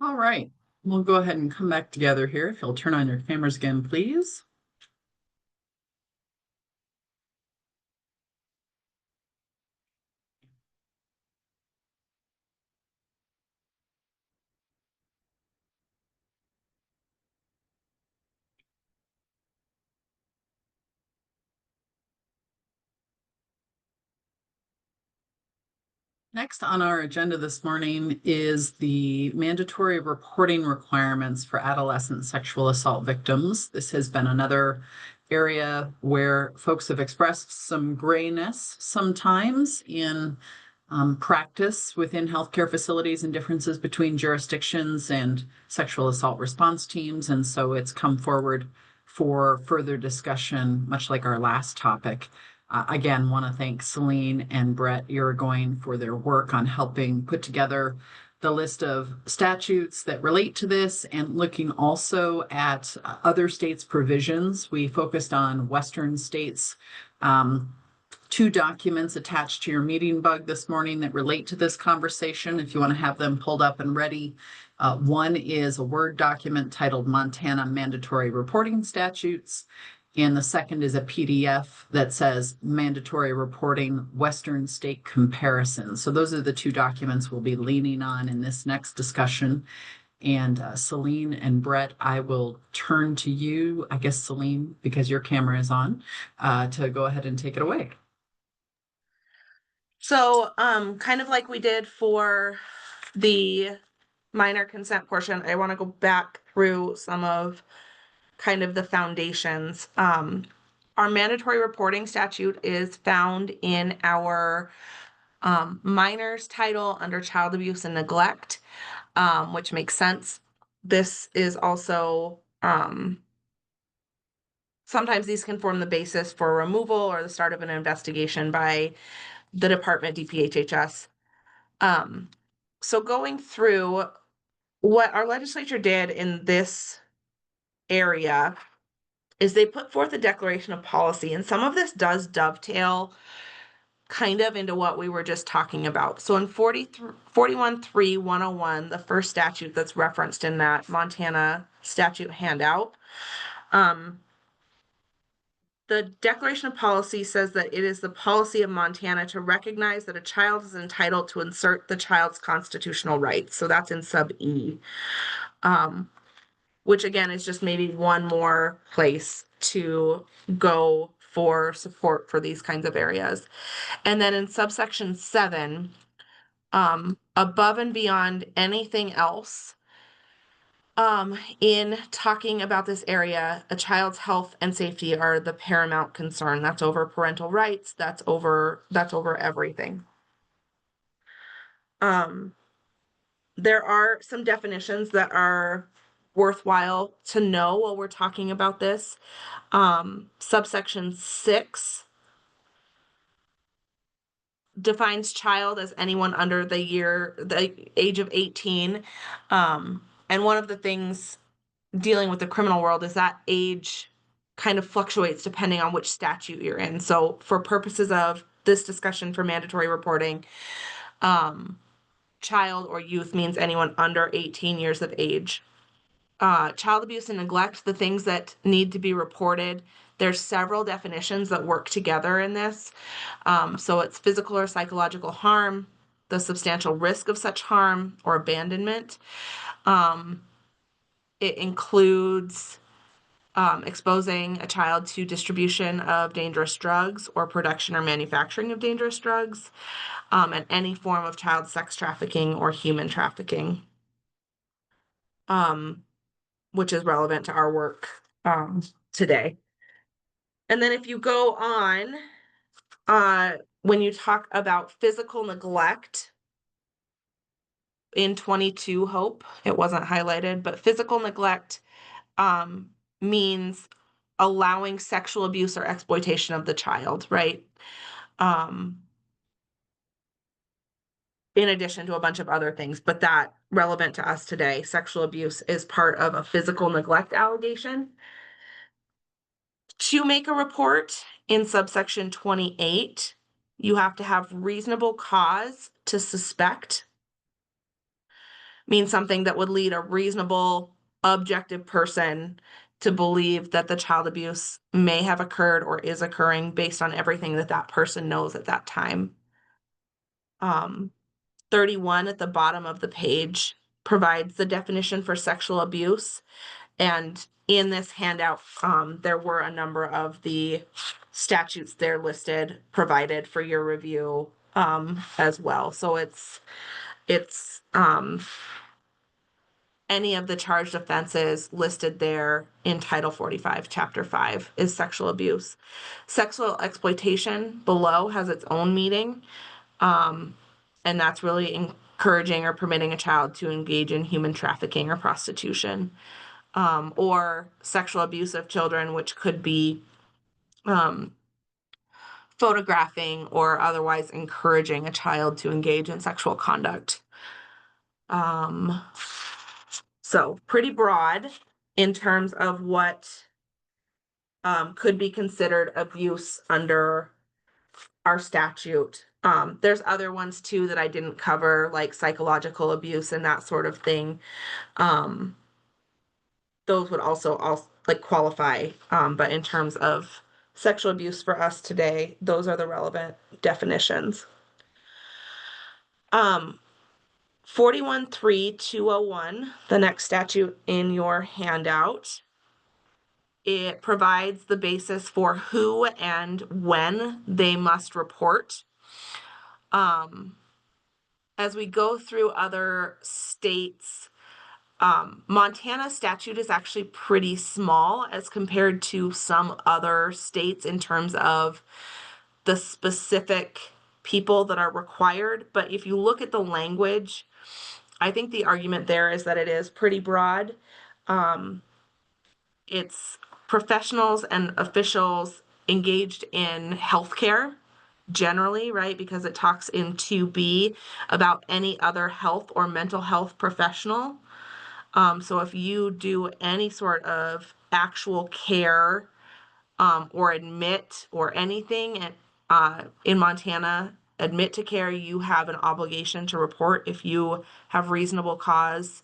All right, we'll go ahead and come back together here. If you'll turn on your cameras again, please. Next on our agenda this morning is the mandatory reporting requirements for adolescent sexual assault victims. This has been another area where folks have expressed some grayness sometimes in practice within healthcare facilities and differences between jurisdictions and sexual assault response teams. And so it's come forward for further discussion, much like our last topic. Again, want to thank Celine and Brett Irigoyen for their work on helping put together the list of statutes that relate to this and looking also at other states' provisions. We focused on Western states. Two documents attached to your meeting bug this morning that relate to this conversation, if you want to have them pulled up and ready. One is a Word document titled Montana Mandatory Reporting Statutes. And the second is a PDF that says Mandatory Reporting Western State Comparison. So those are the two documents we'll be leaning on in this next discussion. And Celine and Brett, I will turn to you, I guess Celine, because your camera is on, to go ahead and take it away. So, kind of like we did for the minor consent portion, I want to go back through some of kind of the foundations. Our mandatory reporting statute is found in our minors title under child abuse and neglect, which makes sense. This is also sometimes these can form the basis for removal or the start of an investigation by the department, DPHHS. So going through what our legislature did in this area is they put forth a declaration of policy, and some of this does dovetail kind of into what we were just talking about. So in 41.3.101, the first statute that's referenced in that Montana statute handout, the declaration of policy says that it is the policy of Montana to recognize that a child is entitled to insert the child's constitutional rights. So that's in sub E, which again is just maybe one more place to go for support for these kinds of areas. And then in subsection 7, above and beyond anything else, in talking about this area, a child's health and safety are the paramount concern. That's over parental rights. That's over everything. There are some definitions that are worthwhile to know while we're talking about this. Subsection 6 defines child as anyone under the age of 18. And one of the things dealing with the criminal world is that age kind of fluctuates depending on which statute you're in. So for purposes of this discussion for mandatory reporting, child or youth means anyone under 18 years of age. Child abuse and neglect, the things that need to be reported, there's several definitions that work together in this. So it's physical or psychological harm, the substantial risk of such harm or abandonment. It includes exposing a child to distribution of dangerous drugs or production or manufacturing of dangerous drugs, and any form of child sex trafficking or human trafficking, which is relevant to our work today. And then if you go on, when you talk about physical neglect in 22, Hope, it wasn't highlighted, but physical neglect means allowing sexual abuse or exploitation of the child, right? In addition to a bunch of other things, but that relevant to us today, sexual abuse is part of a physical neglect allegation. To make a report in subsection 28, you have to have reasonable cause to suspect means something that would lead a reasonable, objective person to believe that the child abuse may have occurred or is occurring based on everything that that person knows at that time. 31 at the bottom of the page provides the definition for sexual abuse. And in this handout, there were a number of the statutes there listed, provided for your review as well. So it's any of the charged offenses listed there in Title 45, Chapter 5 is sexual abuse. Sexual exploitation below has its own meaning. And that's really encouraging or permitting a child to engage in human trafficking or prostitution, or sexual abuse of children, which could be photographing or otherwise encouraging a child to engage in sexual conduct. So pretty broad in terms of what could be considered abuse under our statute. There's other ones too that I didn't cover, like psychological abuse and that sort of thing. Those would also like qualify. But in terms of sexual abuse for us today, those are the relevant definitions. 41.3.201, the next statute in your handout, it provides the basis for who and when they must report. As we go through other states, Montana statute is actually pretty small as compared to some other states in terms of the specific people that are required. But if you look at the language, I think the argument there is that it is pretty broad. It's professionals and officials engaged in healthcare generally, right? Because it talks in 2B about any other health or mental health professional. So if you do any sort of actual care or admit or anything in Montana, admit to care, you have an obligation to report if you have reasonable cause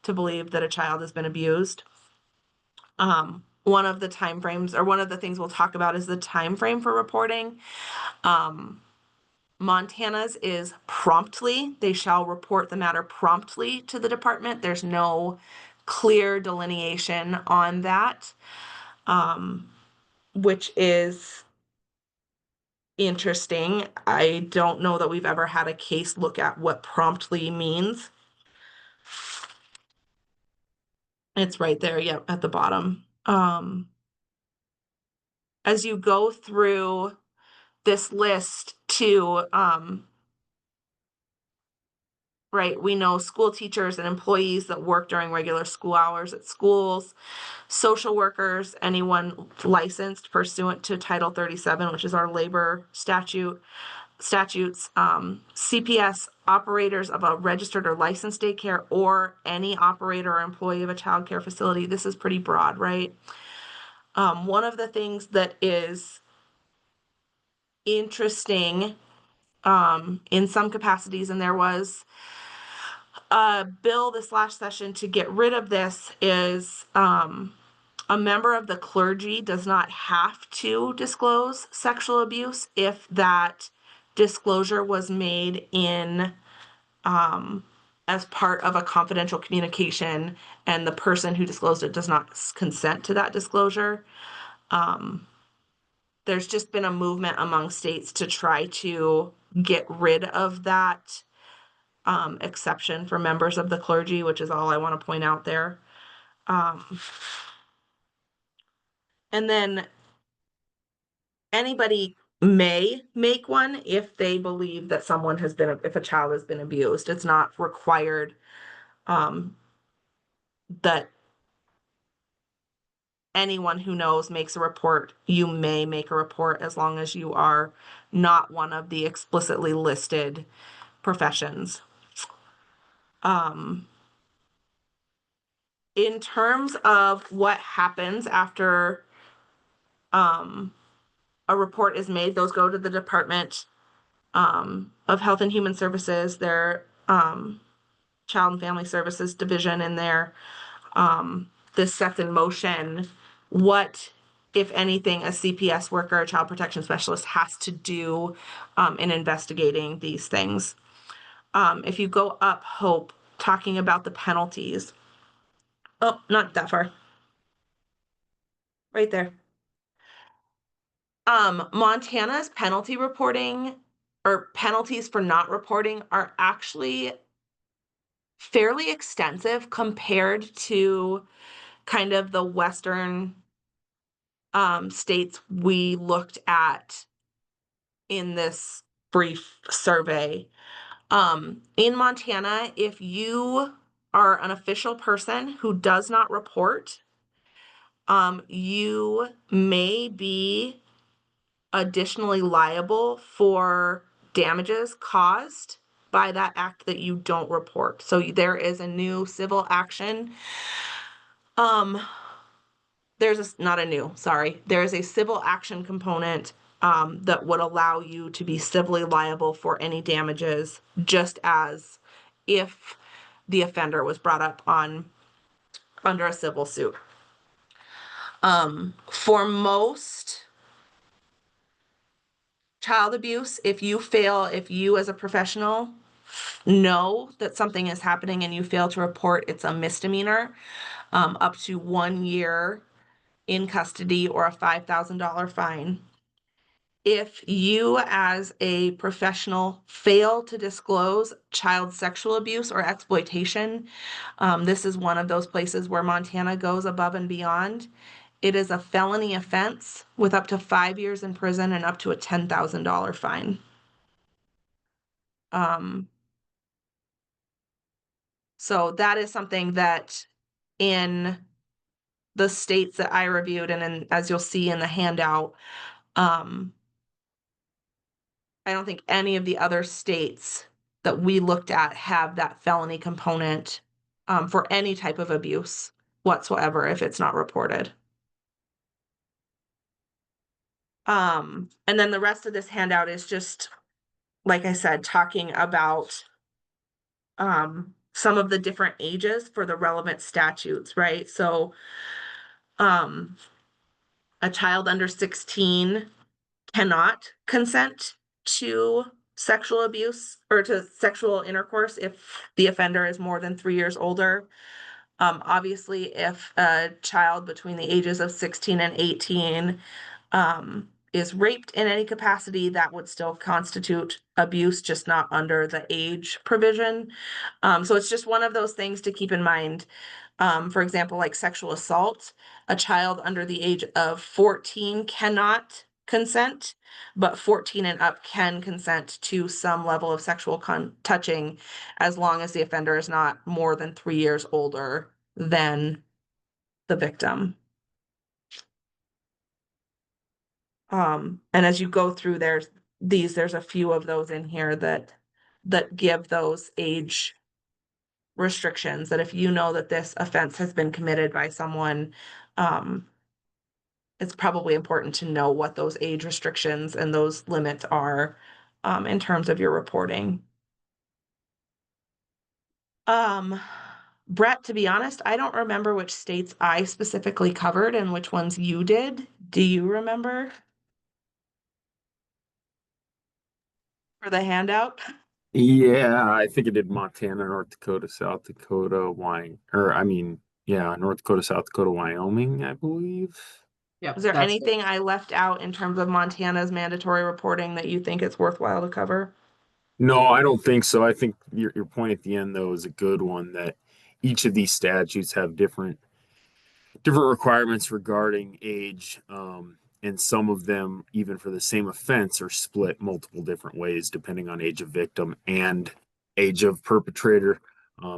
to believe that a child has been abused. One of the timeframes, or one of the things we'll talk about, is the time frame for reporting. Montana's is promptly. They shall report the matter promptly to the department. There's no clear delineation on that, which is interesting. I don't know that we've ever had a case look at what promptly means. It's right there, yep, at the bottom. As you go through this list too, right, we know school teachers and employees that work during regular school hours at schools, social workers, anyone licensed pursuant to Title 37, which is our labor statutes, CPS, operators of a registered or licensed daycare, or any operator or employee of a child care facility. This is pretty broad, right? One of the things that is interesting in some capacities, and there was a bill this last session to get rid of this, is a member of the clergy does not have to disclose sexual abuse if that disclosure was made in as part of a confidential communication and the person who disclosed it does not consent to that disclosure. There's just been a movement among states to try to get rid of that exception for members of the clergy, which is all I want to point out there. And then anybody may make one if they believe that someone has been, if a child has been abused. It's not required that anyone who knows makes a report. You may make a report as long as you are not one of the explicitly listed professions. In terms of what happens after a report is made, those go to the Department of Health and Human Services. They're Child and Family Services Division in there. This sets in motion what, if anything, a CPS worker, a child protection specialist, has to do in investigating these things. If you go up, Hope, talking about the penalties. Oh, not that far. Right there. Montana's penalty reporting or penalties for not reporting are actually fairly extensive compared to kind of the Western states we looked at in this brief survey. In Montana, if you are an official person who does not report, you may be additionally liable for damages caused by that act that you don't report. So there is a new civil action. There is a civil action component that would allow you to be civilly liable for any damages, just as if the offender was brought up under a civil suit. For most child abuse, if you as a professional know that something is happening and you fail to report, it's a misdemeanor, up to 1 year in custody or a $5,000 fine. If you as a professional fail to disclose child sexual abuse or exploitation, this is one of those places where Montana goes above and beyond. It is a felony offense with up to 5 years in prison and up to a $10,000 fine. So that is something that in the states that I reviewed, and as you'll see in the handout, I don't think any of the other states that we looked at have that felony component for any type of abuse whatsoever if it's not reported. And then the rest of this handout is just, like I said, talking about some of the different ages for the relevant statutes, right? So a child under 16 cannot consent to sexual abuse or to sexual intercourse if the offender is more than 3 years older. Obviously, if a child between the ages of 16 and 18 is raped in any capacity, that would still constitute abuse, just not under the age provision. So it's just one of those things to keep in mind. For example, like sexual assault, a child under the age of 14 cannot consent, but 14 and up can consent to some level of sexual touching as long as the offender is not more than 3 years older than the victim. And as you go through there's a few of those in here that give those age restrictions, that if you know that this offense has been committed by someone, it's probably important to know what those age restrictions and those limits are in terms of your reporting. Brett, to be honest, I don't remember which states I specifically covered and which ones you did. Do you remember? For the handout? Yeah, I think it did Montana, North Dakota, South Dakota, North Dakota, South Dakota, Wyoming, I believe. Yep, Is there that's anything I left out in terms of Montana's mandatory reporting that you think it's worthwhile to cover? No, I don't think so. I think your point at the end, though, is a good one, that each of these statutes have different requirements regarding age, and some of them, even for the same offense, are split multiple different ways depending on age of victim and age of perpetrator.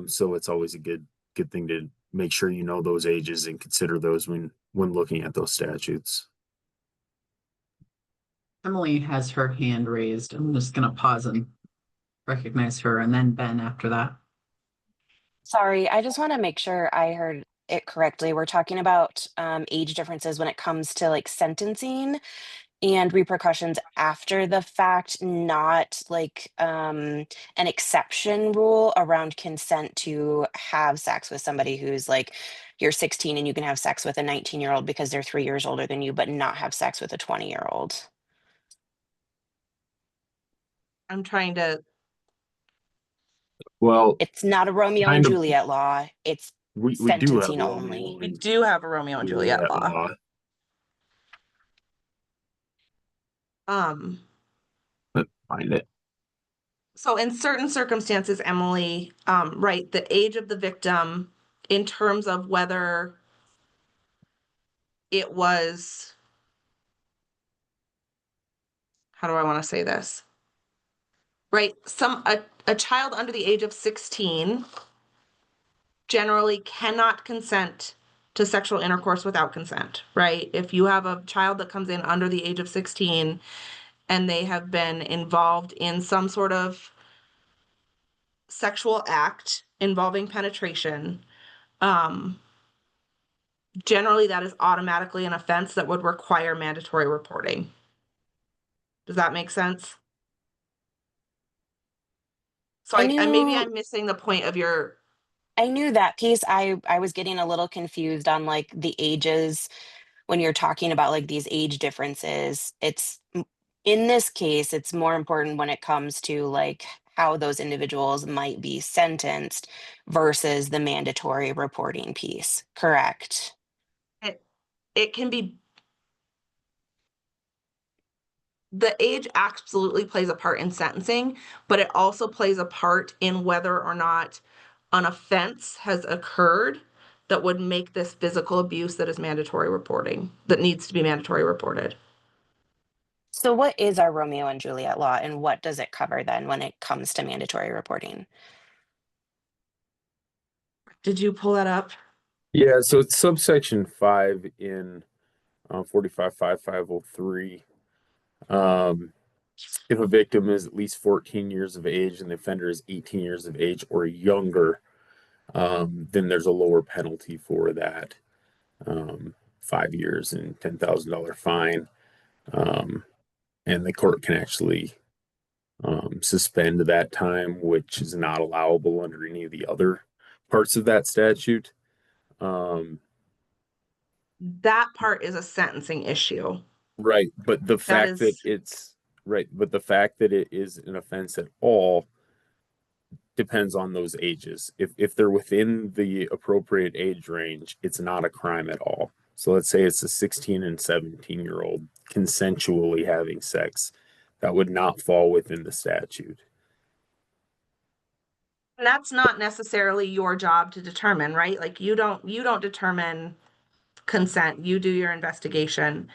So it's always a good thing to make sure you know those ages and consider those when looking at those statutes. Emily has her hand raised. I'm just gonna pause and recognize her, and then Ben after that. Sorry, I just want to make sure I heard it correctly. We're talking about age differences when it comes to like sentencing and repercussions after the fact, not like an exception rule around consent to have sex with somebody who's like you're 16 and you can have sex with a 19-year-old because they're 3 years older than you, but not have sex with a 20-year-old. I'm trying to, Well, It's not a Romeo and kind of, Juliet law. It's we do have sentencing a Romeo only. we and do have a Romeo and Juliet law. Um, Let's find it. so in certain circumstances, Emily, right, the age of the victim in terms of whether it was, how do I want to say this? Right, a child under the age of 16 generally cannot consent to sexual intercourse without consent, right? If you have a child that comes in under the age of 16 and they have been involved in some sort of sexual act involving penetration, generally that is automatically an offense that would require mandatory reporting. Does that make sense? So maybe I'm missing the point of your. I knew that piece. I was getting a little confused on like the ages when you're talking about like these age differences. In this case, it's more important when it comes to like how those individuals might be sentenced versus the mandatory reporting piece. Correct. It can be, the age absolutely plays a part in sentencing, but it also plays a part in whether or not an offense has occurred that would make this physical abuse that is mandatory reporting, that needs to be mandatory reported. So what is our Romeo and Juliet law and what does it cover then when it comes to mandatory reporting? Did you pull that up? Yeah, so it's subsection 5 in 455503. If a victim is at least 14 years of age and the offender is 18 years of age or younger, then there's a lower penalty for that. 5 years and $10,000 fine. And the court can actually suspend that time, which is not allowable under any of the other parts of that statute. That part is a sentencing issue. Right, but the fact that is- it's right, but the fact that it is an offense at all depends on those ages. If they're within the appropriate age range, it's not a crime at all. So let's say it's a 16 and 17-year-old consensually having sex, that would not fall within the statute. And that's not necessarily your job to determine, right? Like you don't determine consent, you do your investigation.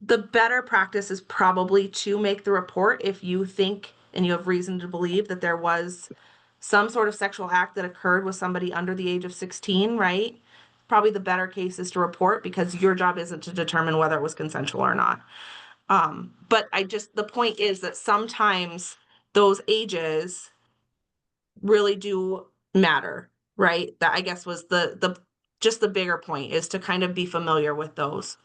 The better practice is probably to make the report if you think and you have reason to believe that there was some sort of sexual act that occurred with somebody under the age of 16, right? Probably the better case is to report because your job isn't to determine whether it was consensual or not. But the point is that sometimes those ages really do matter, right? That I guess was just the bigger point is to kind of be familiar with those.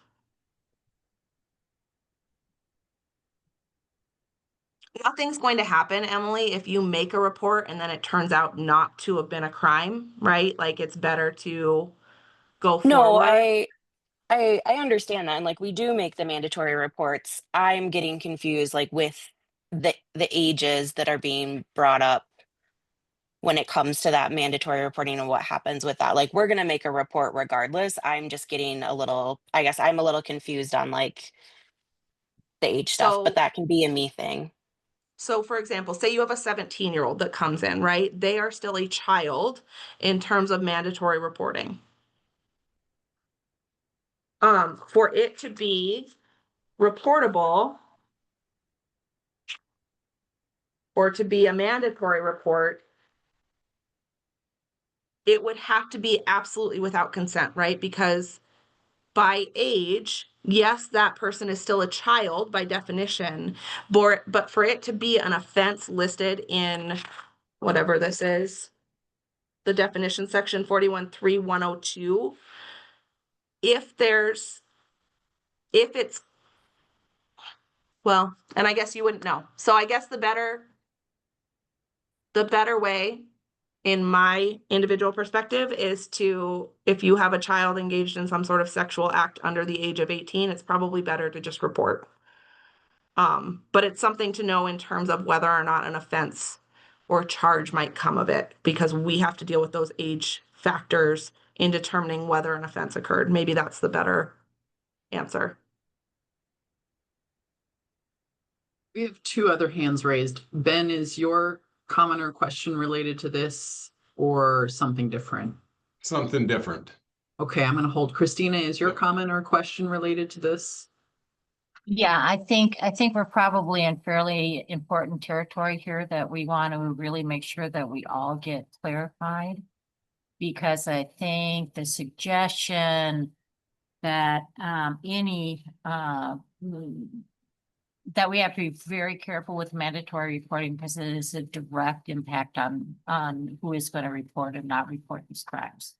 Nothing's going to happen, Emily, if you make a report and then it turns out not to have been a crime, right? Like it's better to go No, forward. I understand that. And like we do make the mandatory reports. I'm getting confused like with the ages that are being brought up when it comes to that mandatory reporting and what happens with that. Like we're gonna make a report regardless. I'm just getting a little, I guess I'm a little confused on like the age stuff, but So, that can be a me thing. so for example, say you have a 17-year-old that comes in, right? They are still a child in terms of mandatory reporting. For it to be reportable or to be a mandatory report, it would have to be absolutely without consent, right? Because by age, yes, that person is still a child by definition, but for it to be an offense listed in whatever this is, the definition section 41.3.102, if it's Well, and I guess you wouldn't know. So I guess the better way in my individual perspective is to, if you have a child engaged in some sort of sexual act under the age of 18, it's probably better to just report. But it's something to know in terms of whether or not an offense or charge might come of it, because we have to deal with those age factors in determining whether an offense occurred. Maybe that's the better answer. We have two other hands raised. Ben, is your comment or question related to this or something different? Something different. Okay, I'm going to hold. Christina, is your Yep. comment or question related to this? Yeah, I think we're probably in fairly important territory here that we want to really make sure that we all get clarified. Because I think the suggestion that that we have to be very careful with mandatory reporting because it is a direct impact on who is going to report and not report these crimes.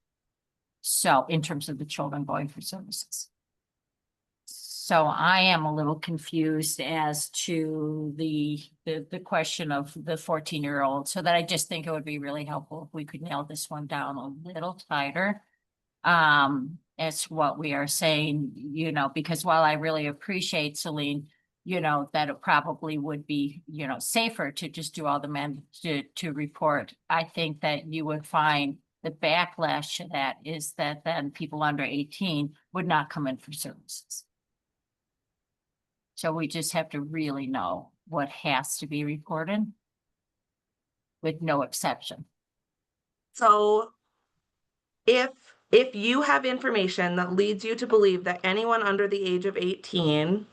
So in terms of the children going for services. So I am a little confused as to the question of the 14-year-old, so that I just think it would be really helpful if we could nail this one down a little tighter. As what we are saying, you know, because while I really appreciate, Celine, you know, that it probably would be, you know, safer to just do all the men to report. I think that you would find the backlash to that is that then people under 18 would not come in for services. So we just have to really know what has to be reported with no exception. So if you have information that leads you to believe that anyone under the age of 18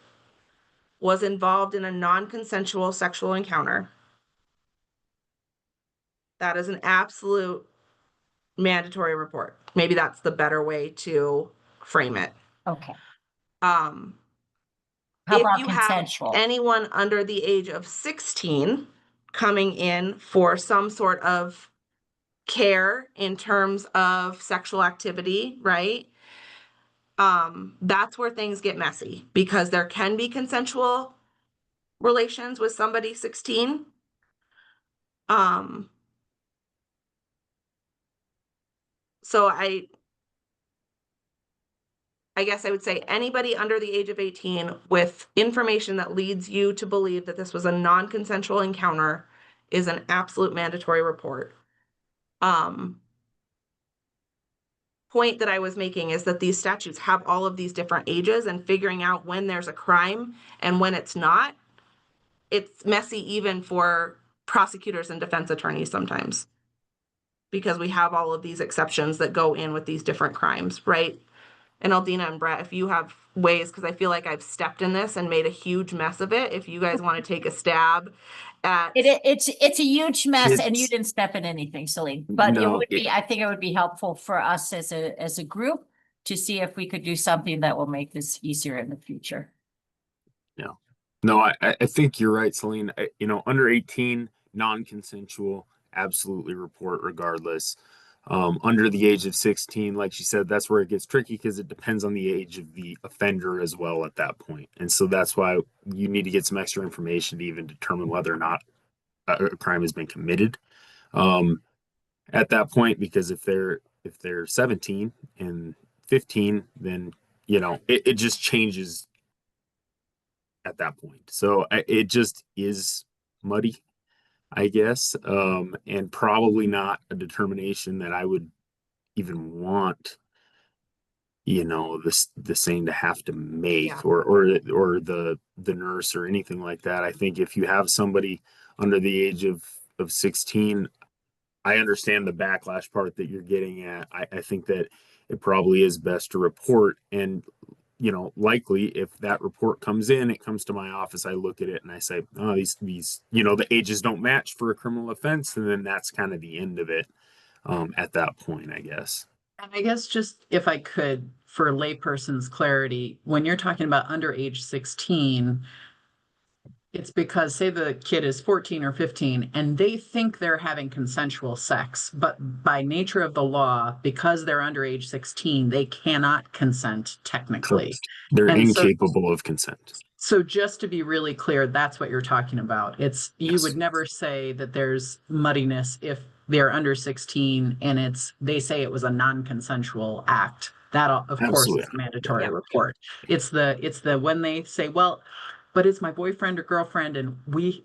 was involved in a non-consensual sexual encounter, that is an absolute mandatory report. Maybe that's the better way to frame it. Okay. If How about you consensual? have anyone under the age of 16 coming in for some sort of care in terms of sexual activity, right? That's where things get messy, because there can be consensual relations with somebody 16. So I guess I would say anybody under the age of 18 with information that leads you to believe that this was a non-consensual encounter is an absolute mandatory report. Point that I was making is that these statutes have all of these different ages, and figuring out when there's a crime and when it's not, it's messy even for prosecutors and defense attorneys sometimes, because we have all of these exceptions that go in with these different crimes, right? And Aldina and Brett, if you have ways, because I feel like I've stepped in this and made a huge mess of it, if you guys want to take a stab at It's a huge mess, and you It's- didn't step in anything, Celine. But it No, would be, I think it would be helpful for us as a group to see if we could do something that will make this easier in the future. No, I think you're right, Celine. You know, under 18, non-consensual, absolutely report regardless. Under the age of 16, like she said, that's where it gets tricky because it depends on the age of the offender as well at that point. And so that's why you need to get some extra information to even determine whether or not a crime has been committed. At that point, because if they're 17 and 15, then you know it just changes at that point. So it just is muddy, I guess, and probably not a determination that I would even want, you know, the same to have to make, Yeah. or the nurse or anything like that. I think if you have somebody under the age of 16, I understand the backlash part that you're getting at. I think that it probably is best to report, and you know, likely if that report comes in, it comes to my office, I look at it and I say, oh, these, you know, the ages don't match for a criminal offense. And then that's kind of the end of it at that point, I guess. And I guess just if I could, for layperson's clarity, when you're talking about under age 16, it's because, say the kid is 14 or 15 and they think they're having consensual sex, but by nature of the law, because they're under age 16, they cannot consent technically. Correct. They're And so- incapable of consent. So just to be really clear, that's what you're talking about. You Yes. would never say that there's muddiness if they're under 16 and they say it was a non-consensual act. That of course Absolutely. is a mandatory Yeah. report. It's the when they say, well, but it's my boyfriend or girlfriend and we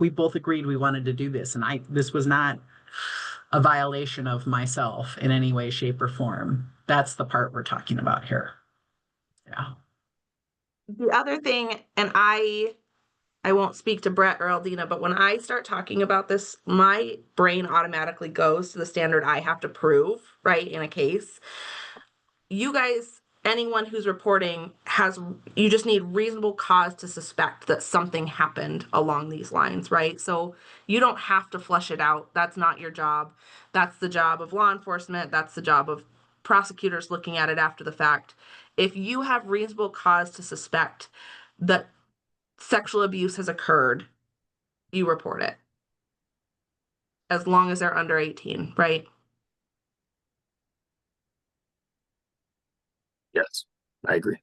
both agreed we wanted to do this and this was not a violation of myself in any way, shape, or form. That's the part we're talking about here. Yeah. The other thing, and I won't speak to Brett or Aldina, but when I start talking about this, my brain automatically goes to the standard I have to prove, right, in a case. You guys, anyone who's reporting you just need reasonable cause to suspect that something happened along these lines, right? So you don't have to flush it out. That's not your job. That's the job of law enforcement. That's the job of prosecutors looking at it after the fact. If you have reasonable cause to suspect that sexual abuse has occurred, you report it. As long as they're under 18, right? Yes, I agree.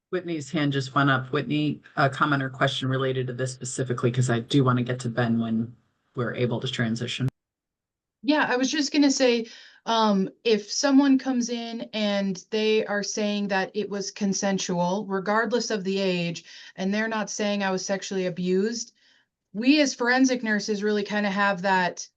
Whitney's hand just went up. Whitney, a comment or question related to this specifically, because I do want to get to Ben when we're able to transition. Yeah, I was just gonna say, if someone comes in and they are saying that it was consensual, regardless of the age, and they're not saying I was sexually abused, we as forensic nurses really kind of have that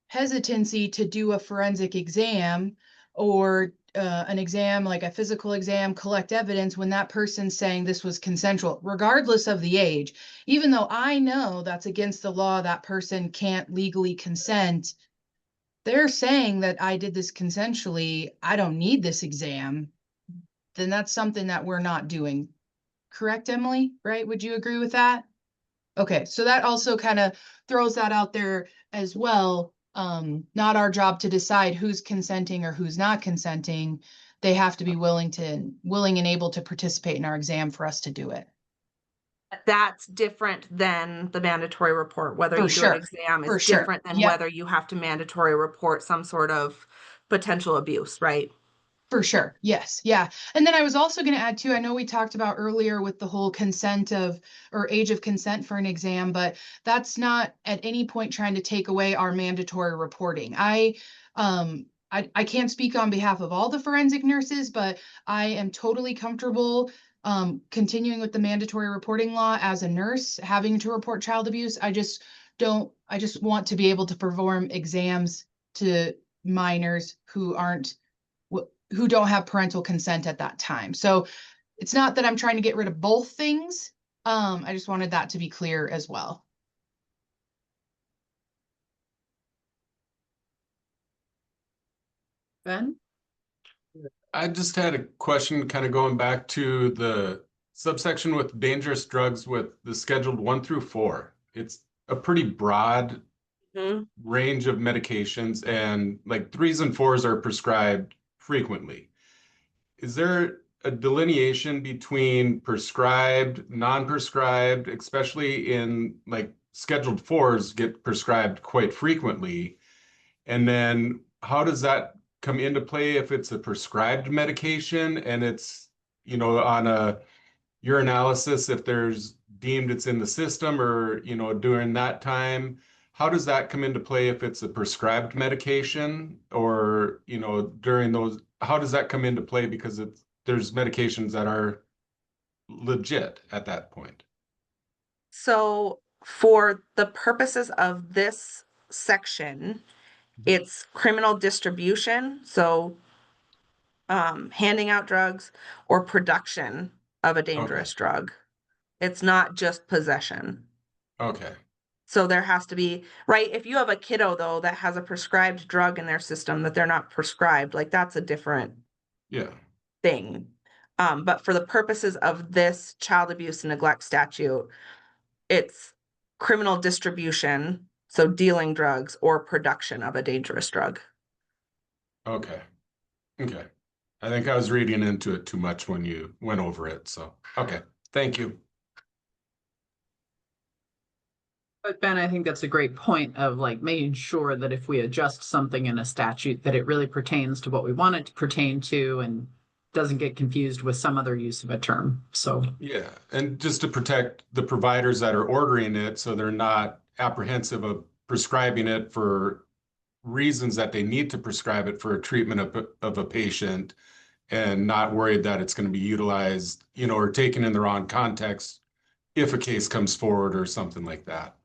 hesitancy to do a forensic exam or an exam like a physical exam, collect evidence when that person's saying this was consensual, regardless of the age. Even though I know that's against the law, that person can't legally consent. They're saying that I did this consensually, I don't need this exam, then that's something that we're not doing. Correct, Emily? Right? Would you agree with that? Okay, so that also kind of throws that out there as well. Not our job to decide who's consenting or who's not consenting. They have to be willing and able to participate in our exam for us to do it. That's different than the mandatory report. Whether For you do sure. an exam For is sure. different than Yep. whether you have to mandatory report some sort of potential abuse, right? For sure. Yes. Yeah. And then I was also going to add too, I know we talked about earlier with the whole or age of consent for an exam, but that's not at any point trying to take away our mandatory reporting. I can't speak on behalf of all the forensic nurses, but I am totally comfortable continuing with the mandatory reporting law as a nurse, having to report child abuse. I just want to be able to perform exams to minors who don't have parental consent at that time. So it's not that I'm trying to get rid of both things. I just wanted that to be clear as well. Ben? I just had a question kind of going back to the subsection with dangerous drugs with the scheduled 1 through 4. It's a pretty broad range of medications, and like 3s and 4s are prescribed frequently. Is there a delineation between prescribed, non-prescribed, especially in like scheduled 4s get prescribed quite frequently? And then how does that come into play if it's a prescribed medication and it's, on a urinalysis, if there's deemed it's in the system or, during that time, how does that come into play if it's a prescribed medication or, during those, how does that come into play? Because there's medications that are legit at that point. So for the purposes of this section, it's criminal distribution. So handing out drugs or production of a dangerous drug. It's not just possession. Okay. So there has to be, right? If you have a kiddo though that has a prescribed drug in their system that they're not prescribed, like that's a different thing. But for the purposes of this child abuse and neglect statute, it's criminal distribution, so dealing drugs or production of a dangerous drug. Okay. I think I was reading into it too much when you went over it. So, okay. Thank you. But Ben, I think that's a great point of like making sure that if we adjust something in a statute, that it really pertains to what we want it to pertain to and doesn't get confused with some other use of a term. So, Yeah, and just to protect the providers that are ordering it, so they're not apprehensive of prescribing it for reasons that they need to prescribe it for a treatment of a patient, and not worried that it's going to be utilized, or taken in the wrong context if a case comes forward or something like that.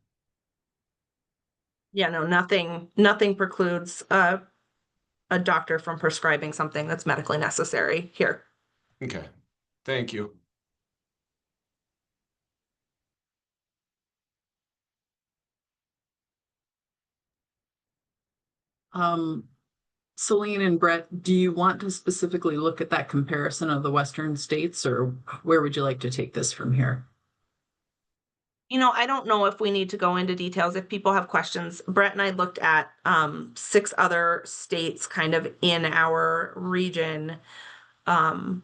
Yeah, no, nothing precludes a doctor from prescribing something that's medically necessary here. Okay, thank you. Celine and Brett, do you want to specifically look at that comparison of the Western states, or where would you like to take this from here? I don't know if we need to go into details. If people have questions, Brett and I looked at 6 other states kind of in our region. Some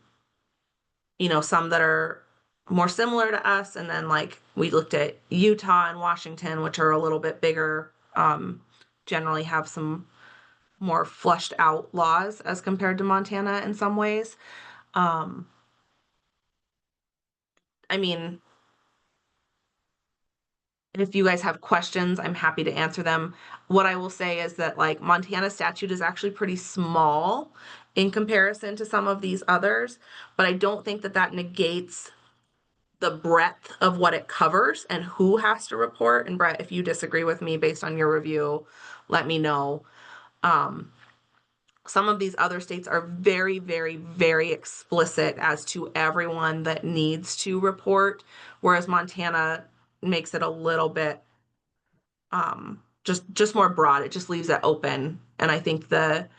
that are more similar to us, and then like we looked at Utah and Washington, which are a little bit bigger, generally have some more fleshed out laws as compared to Montana in some ways. I mean, if you guys have questions, I'm happy to answer them. What I will say is that like Montana statute is actually pretty small in comparison to some of these others, but I don't think that that negates the breadth of what it covers and who has to report. And Brett, if you disagree with me based on your review, let me know. Some of these other states are very, very, very explicit as to everyone that needs to report, whereas Montana makes it a little bit just more broad. It just leaves it open. And I think the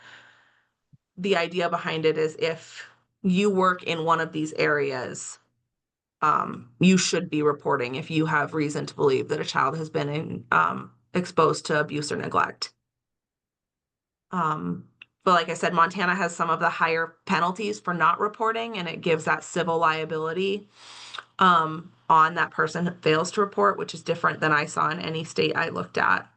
idea behind it is if you work in one of these areas, you should be reporting if you have reason to believe that a child has been exposed to abuse or neglect. But like I said, Montana has some of the higher penalties for not reporting, and it gives that civil liability on that person that fails to report, which is different than I saw in any state I looked at.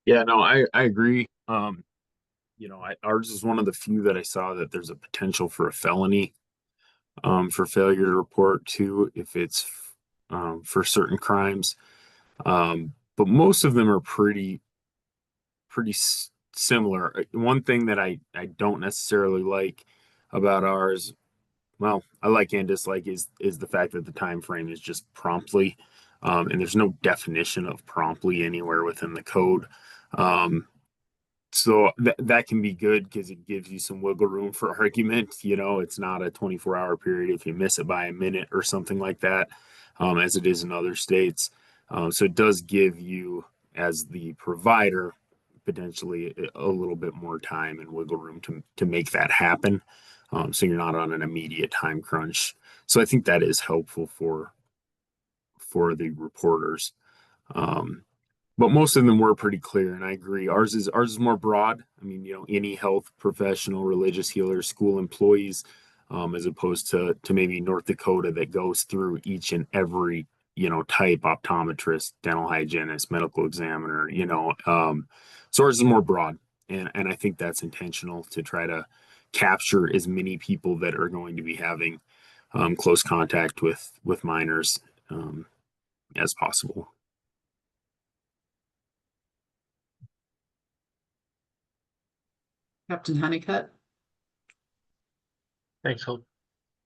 Yeah, no, I agree. Ours is one of the few that I saw that there's a potential for a felony for failure to report too, if it's for certain crimes. But most of them are pretty similar. One thing that I don't necessarily like about ours, well, I like and dislike, is the fact that the time frame is just promptly, and there's no definition of promptly anywhere within the code. So that can be good because it gives you some wiggle room for argument. It's not a 24-hour period if you miss it by a minute or something like that, as it is in other states. So it does give you, as the provider, potentially a little bit more time and wiggle room to make that happen. So you're not on an immediate time crunch. So I think that is helpful for the reporters. But most of them were pretty clear, and I agree. Ours is more broad. I mean, any health professional, religious healers, school employees, as opposed to maybe North Dakota that goes through each and every type: optometrist, dental hygienist, medical examiner. So ours is more broad, and I think that's intentional to try to capture as many people that are going to be having close contact with minors as possible. Captain Honeycutt? Thanks, Hope.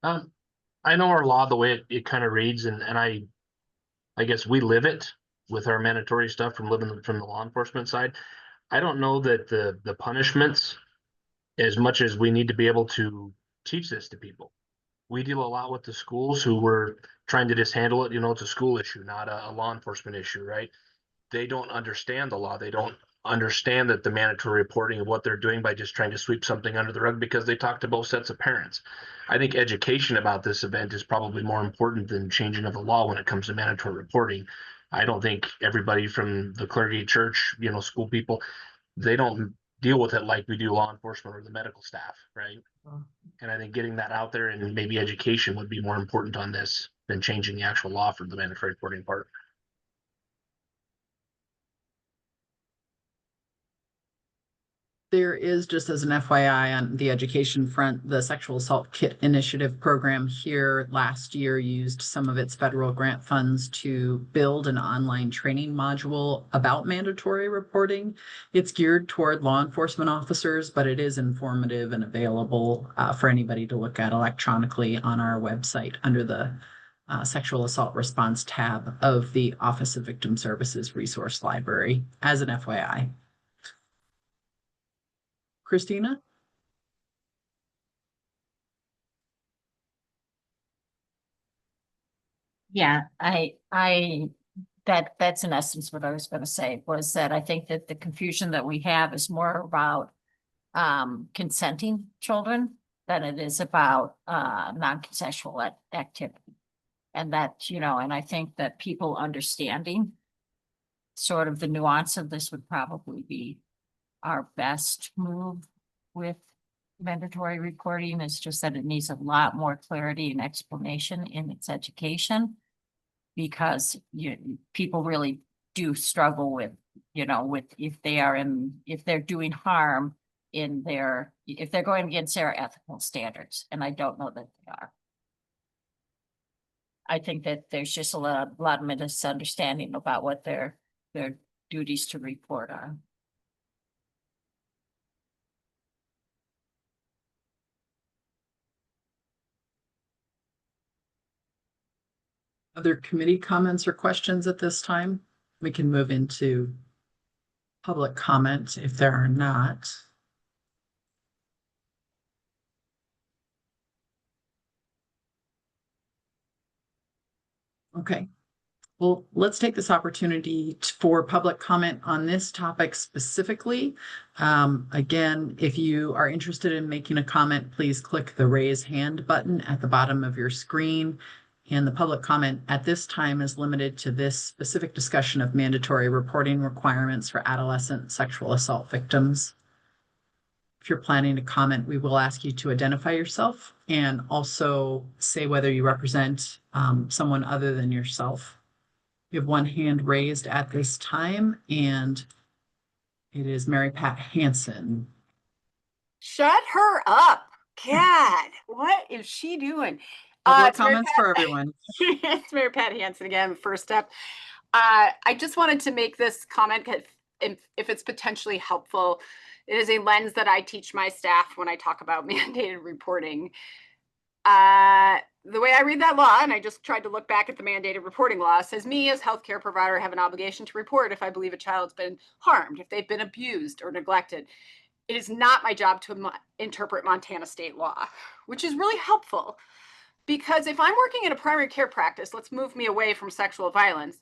I know our law, the way it kind of reads, and I guess we live it with our mandatory stuff from living from the law enforcement side. I don't know that the punishments, as much as we need to be able to teach this to people. We deal a lot with the schools who were trying to just handle it. It's a school issue, not a law enforcement issue, right? They don't understand the law. They don't understand that the mandatory reporting of what they're doing by just trying to sweep something under the rug because they talk to both sets of parents. I think education about this event is probably more important than changing of the law when it comes to mandatory reporting. I don't think everybody from the clergy, church, school people, they don't deal with it like we do law enforcement or the medical staff, right? And I think getting that out there and maybe education would be more important on this than changing the actual law for the mandatory reporting part. There is, just as an FYI on the education front, the Sexual Assault Kit Initiative program here last year used some of its federal grant funds to build an online training module about mandatory reporting. It's geared toward law enforcement officers, but it is informative and available for anybody to look at electronically on our website under the Sexual Assault Response tab of the Office of Victim Services Resource Library, as an FYI. Christina? Yeah, that's in essence what I was going to say, was that I think that the confusion that we have is more about consenting children than it is about non-consensual activity. And that, you know, and I think that people understanding sort of the nuance of this would probably be our best move with mandatory reporting. It's just that it needs a lot more clarity and explanation in its education, because people really do struggle with, you know, with if they're doing harm if they're going against their ethical standards, and I don't know that they are. I think that there's just a lot of misunderstanding about what their duties to report are. Other committee comments or questions at this time? We can move into public comment if there are not. Okay. Well, let's take this opportunity for public comment on this topic specifically. Again, if you are interested in making a comment, please click the raise hand button at the bottom of your screen. And the public comment at this time is limited to this specific discussion of mandatory reporting requirements for adolescent sexual assault victims. If you're planning to comment, we will ask you to identify yourself and also say whether you represent someone other than yourself. You have one hand raised at this time, and it is Mary Pat Hansen. Shut her up. God, what is she doing? Public It's Mary comments Pat- for everyone. It's Mary Pat Hansen again, First Step. I just wanted to make this comment if it's potentially helpful. It is a lens that I teach my staff when I talk about mandated reporting. The way I read that law, and I just tried to look back at the mandated reporting law, says me as healthcare provider have an obligation to report if I believe a child's been harmed, if they've been abused or neglected. It is not my job to interpret Montana state law, which is really helpful, because if I'm working in a primary care practice, let's move me away from sexual violence,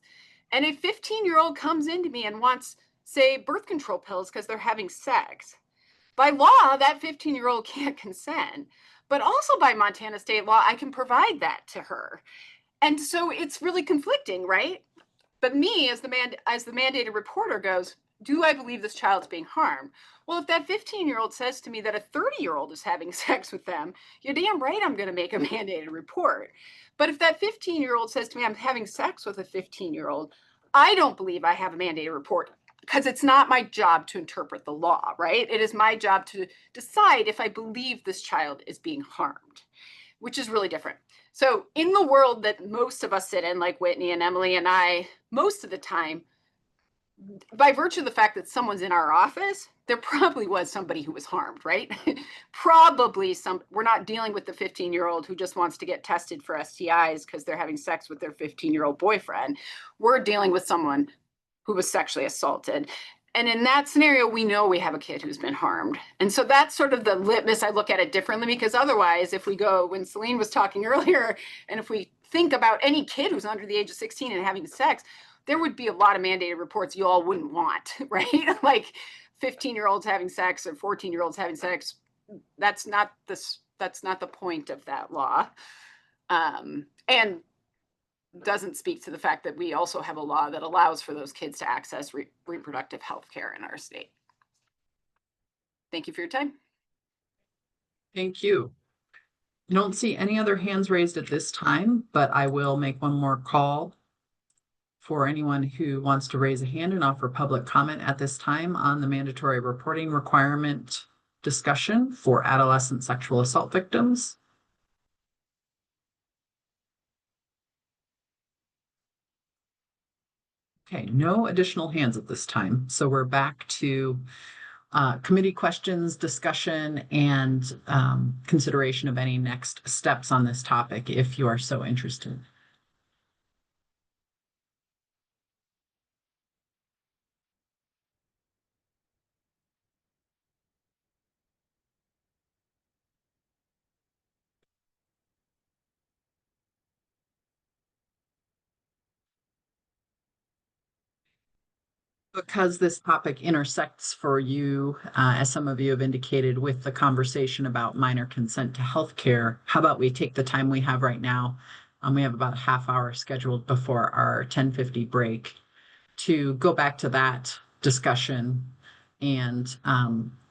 and a 15-year-old comes into me and wants, say, birth control pills because they're having sex, by law, that 15-year-old can't consent. But also by Montana state law, I can provide that to her. And so it's really conflicting, right? But me, as the mandated reporter goes, do I believe this child's being harmed? Well, if that 15-year-old says to me that a 30-year-old is having sex with them, you're damn right I'm going to make a mandated report. But if that 15-year-old says to me I'm having sex with a 15-year-old, I don't believe I have a mandated report, because it's not my job to interpret the law, right? It is my job to decide if I believe this child is being harmed, which is really different. So in the world that most of us sit in, like Whitney and Emily and I, most of the time, by virtue of the fact that someone's in our office, there probably was somebody who was harmed, right? Probably we're not dealing with the 15-year-old who just wants to get tested for STIs because they're having sex with their 15-year-old boyfriend. We're dealing with someone who was sexually assaulted. And in that scenario, we know we have a kid who's been harmed. And so that's sort of the litmus. I look at it differently, because otherwise, if we go, when Celine was talking earlier, and if we think about any kid who's under the age of 16 and having sex, there would be a lot of mandated reports you all wouldn't want, right? Like 15-year-olds having sex or 14-year-olds having sex. That's not the point of that law. And doesn't speak to the fact that we also have a law that allows for those kids to access reproductive health care in our state. Thank you for your time. Thank you. I don't see any other hands raised at this time, but I will make one more call for anyone who wants to raise a hand and offer public comment at this time on the mandatory reporting requirement discussion for adolescent sexual assault victims. Okay, no additional hands at this time. So we're back to committee questions, discussion, and consideration of any next steps on this topic if you are so interested. Because this topic intersects for you, as some of you have indicated, with the conversation about minor consent to healthcare, how about we take the time we have right now? We have about a half hour scheduled before our 10:50 break to go back to that discussion and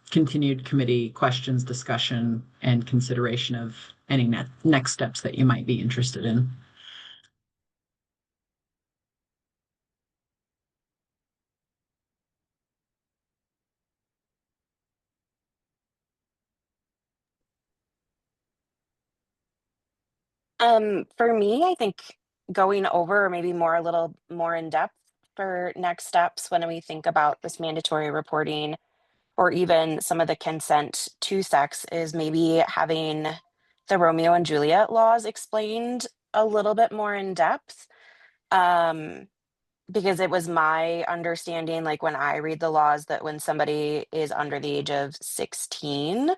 continued committee questions, discussion, and consideration of any next steps that you might be interested in. For me, I think going over or maybe more a little more in depth for next steps when we think about this mandatory reporting or even some of the consent to sex is maybe having the Romeo and Juliet laws explained a little bit more in depth. Because it was my understanding, like when I read the laws, that when somebody is under the age of 16,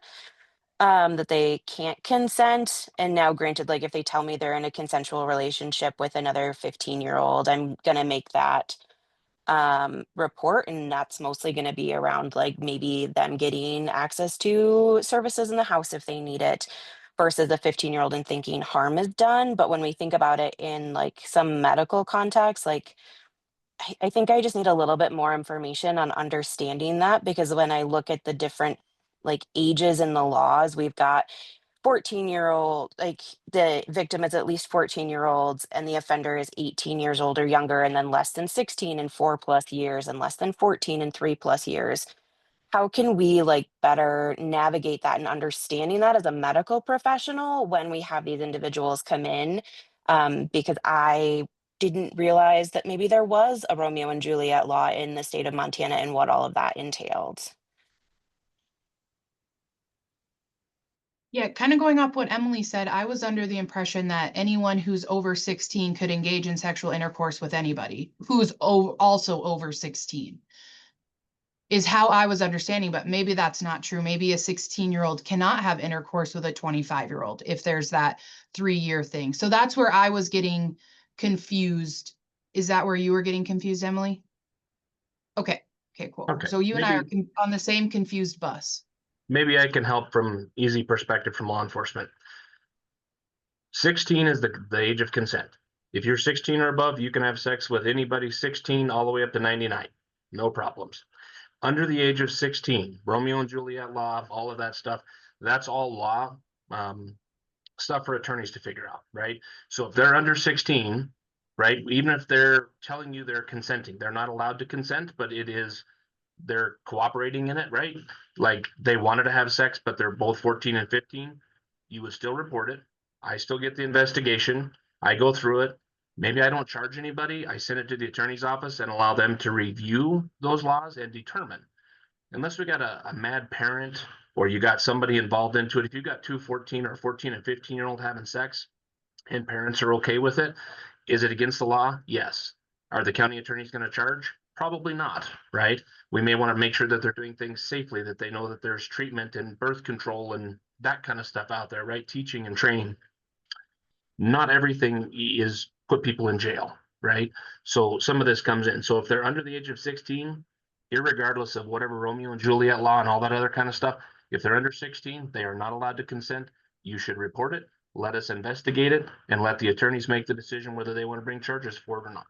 that they can't consent. And now, granted, like if they tell me they're in a consensual relationship with another 15-year-old, I'm gonna make that report, and that's mostly going to be around like maybe them getting access to services in the house if they need it versus a 15-year-old and thinking harm is done. But when we think about it in like some medical context, like I think I just need a little bit more information on understanding that, because when I look at the different like ages in the laws, we've got 14-year-old, like the victim is at least 14-year-olds and the offender is 18 years old or younger, and then less than 16 in 4+ years and less than 14 in 3+ years. How can we like better navigate that and understanding that as a medical professional when we have these individuals come in? Because I didn't realize that maybe there was a Romeo and Juliet law in the state of Montana and what all of that entailed. Yeah, kind of going off what Emily said, I was under the impression that anyone who's over 16 could engage in sexual intercourse with anybody who's also over 16. Is how I was understanding, but maybe that's not true. Maybe a 16-year-old cannot have intercourse with a 25-year-old if there's that 3-year thing. So that's where I was getting confused. Is that where you were getting confused, Emily? Okay. Okay, cool. Okay, So you and I are on the same confused bus. Maybe I can help from easy perspective from law enforcement. 16 is the age of consent. If you're 16 or above, you can have sex with anybody 16 all the way up to 99. No problems. Under the age of 16, Romeo and Juliet law, all of that stuff, that's all law stuff for attorneys to figure out, right? So if they're under 16, right, even if they're telling you they're consenting, they're not allowed to consent, but they're cooperating in it, right? Like they wanted to have sex, but they're both 14 and 15. You would still report it. I still get the investigation. I go through it. Maybe I don't charge anybody. I send it to the attorney's office and allow them to review those laws and determine. Unless we got a mad parent or you got somebody involved into it, if you got two 14 or 14 and 15-year-old having sex and parents are okay with it, is it against the law? Yes. Are the county attorneys going to charge? Probably not, right? We may want to make sure that they're doing things safely, that they know that there's treatment and birth control and that kind of stuff out there, right? Teaching and training. Not everything is put people in jail, right? So some of this comes in. So if they're under the age of 16, irregardless of whatever Romeo and Juliet law and all that other kind of stuff, if they're under 16, they are not allowed to consent. You should report it, let us investigate it, and let the attorneys make the decision whether they want to bring charges for it or not.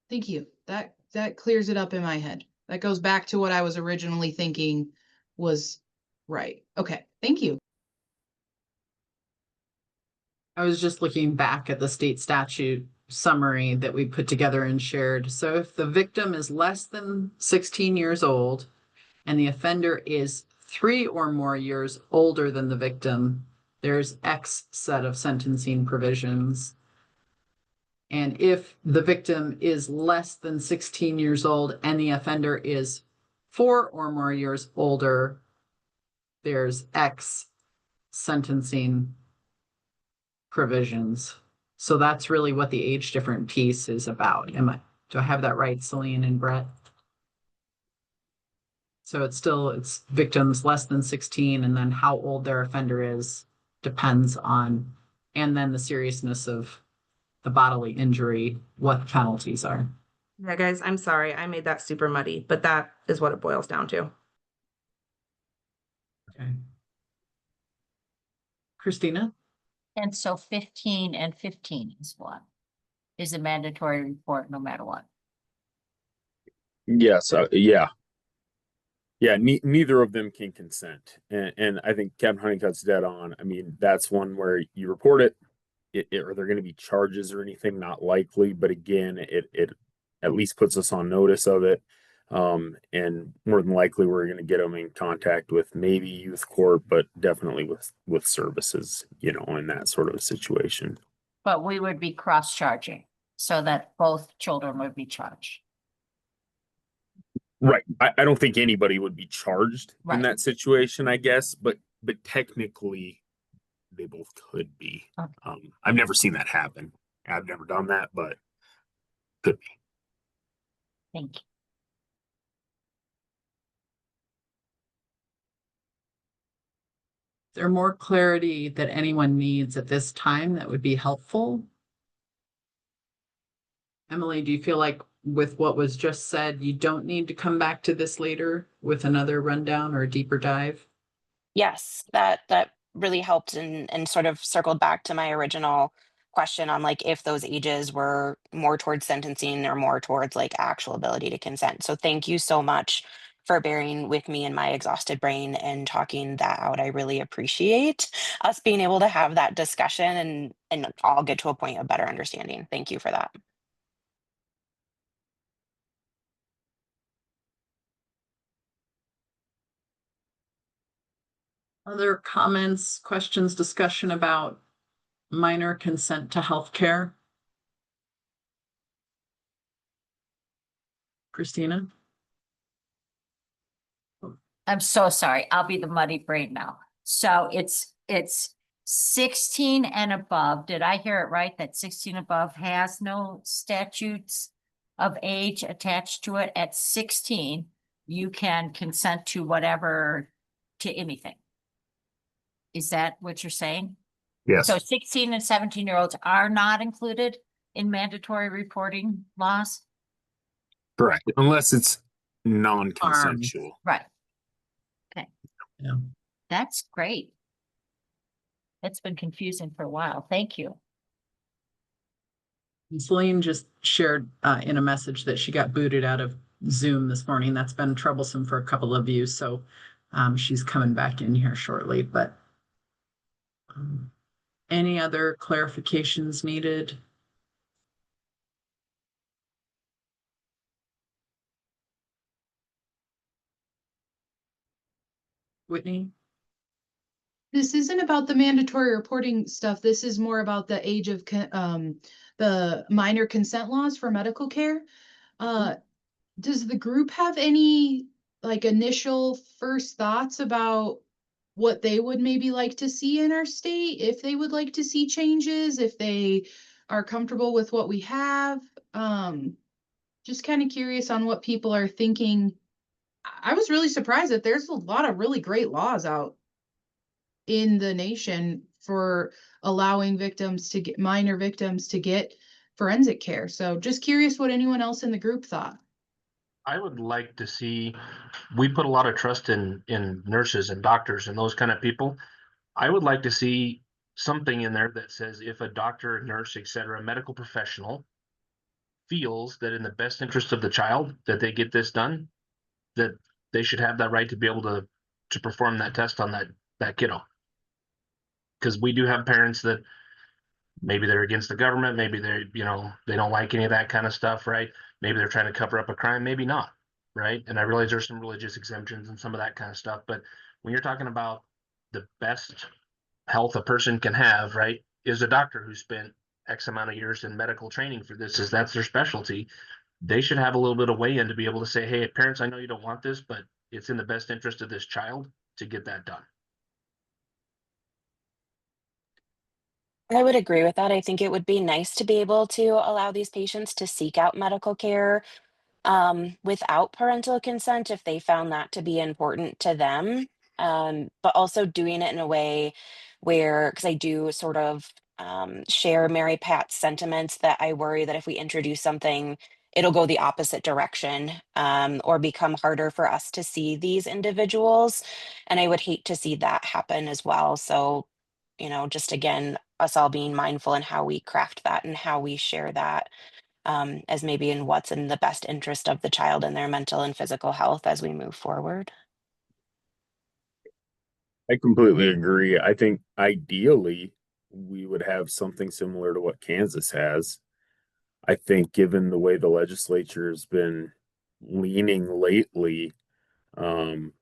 Thank you. That clears it up in my head. That goes back to what I was originally thinking was right. Okay, thank you. I was just looking back at the state statute summary that we put together and shared. So if the victim is less than 16 years old and the offender is 3 or more years older than the victim, there's X set of sentencing provisions. And if the victim is less than 16 years old and the offender is 4 or more years older, there's X sentencing provisions. So that's really what the age different piece is about. Do I have that right, Celine and Brett? So it's victims less than 16, and then how old their offender is depends on, and then the seriousness of the bodily injury, what the penalties are. Yeah, guys, I'm sorry. I made that super muddy, but that is what it boils down to. Okay. Christina? And so 15 and 15 is what? Is a mandatory report no matter what. Yes, yeah. Yeah, neither of them can consent. And I think Captain Honeycutt's dead on. I mean, that's one where you report it, are there going to be charges or anything? Not likely, but again, it at least puts us on notice of it. And more than likely, we're going to get them in contact with maybe youth court, but definitely with services, in that sort of a situation. But we would be cross-charging so that both children would be charged. Right. I don't think anybody would be charged in Right. that situation, I guess, but technically they both could be. Okay. I've never seen that happen. I've never done that, but could be. Thank you. Is there more clarity that anyone needs at this time that would be helpful? Emily, do you feel like with what was just said, you don't need to come back to this later with another rundown or a deeper dive? Yes, that really helped and sort of circled back to my original question on like if those ages were more towards sentencing or more towards like actual ability to consent. So thank you so much for bearing with me in my exhausted brain and talking that out. I really appreciate us being able to have that discussion and all get to a point of better understanding. Thank you for that. Other comments, questions, discussion about minor consent to healthcare? Christina? I'm so sorry. I'll be the muddy brain now. So it's 16 and above. Did I hear it right? That 16 above has no statutes of age attached to it. At 16, you can consent to whatever, to anything. Is that what you're saying? Yes. So 16 and 17-year-olds are not included in mandatory reporting laws? Correct. Unless it's non-consensual. Right. Okay. Yeah. That's great. It's been confusing for a while. Thank you. Celine just shared in a message that she got booted out of Zoom this morning. That's been troublesome for a couple of you. So she's coming back in here shortly. But any other clarifications needed? Whitney? This isn't about the mandatory reporting stuff. This is more about the age of the minor consent laws for medical care. Does the group have any like initial first thoughts about what they would maybe like to see in our state, if they would like to see changes, if they are comfortable with what we have? Just kind of curious on what people are thinking. I was really surprised that there's a lot of really great laws out in the nation for allowing minor victims to get forensic care. So just curious what anyone else in the group thought. I would like to see, we put a lot of trust in nurses and doctors and those kind of people. I would like to see something in there that says if a doctor, nurse, etc., a medical professional feels that in the best interest of the child that they get this done, that they should have that right to be able to perform that test on that kiddo. Because we do have parents that maybe they're against the government, maybe they're, they don't like any of that kind of stuff, right? Maybe they're trying to cover up a crime, maybe not, right? And I realize there's some religious exemptions and some of that kind of stuff, but when you're talking about the best health a person can have, right, is a doctor who spent X amount of years in medical training for this, is that's their specialty. They should have a little bit of weigh in to be able to say, hey, parents, I know you don't want this, but it's in the best interest of this child to get that done. I would agree with that. I think it would be nice to be able to allow these patients to seek out medical care without parental consent if they found that to be important to them. But also doing it in a way where, because I do sort of share Mary Pat's sentiments that I worry that if we introduce something, it'll go the opposite direction or become harder for us to see these individuals. And I would hate to see that happen as well. So, just again, us all being mindful in how we craft that and how we share that as maybe in what's in the best interest of the child and their mental and physical health as we move forward. I completely agree. I think ideally we would have something similar to what Kansas has. I think given the way the legislature has been leaning lately, um,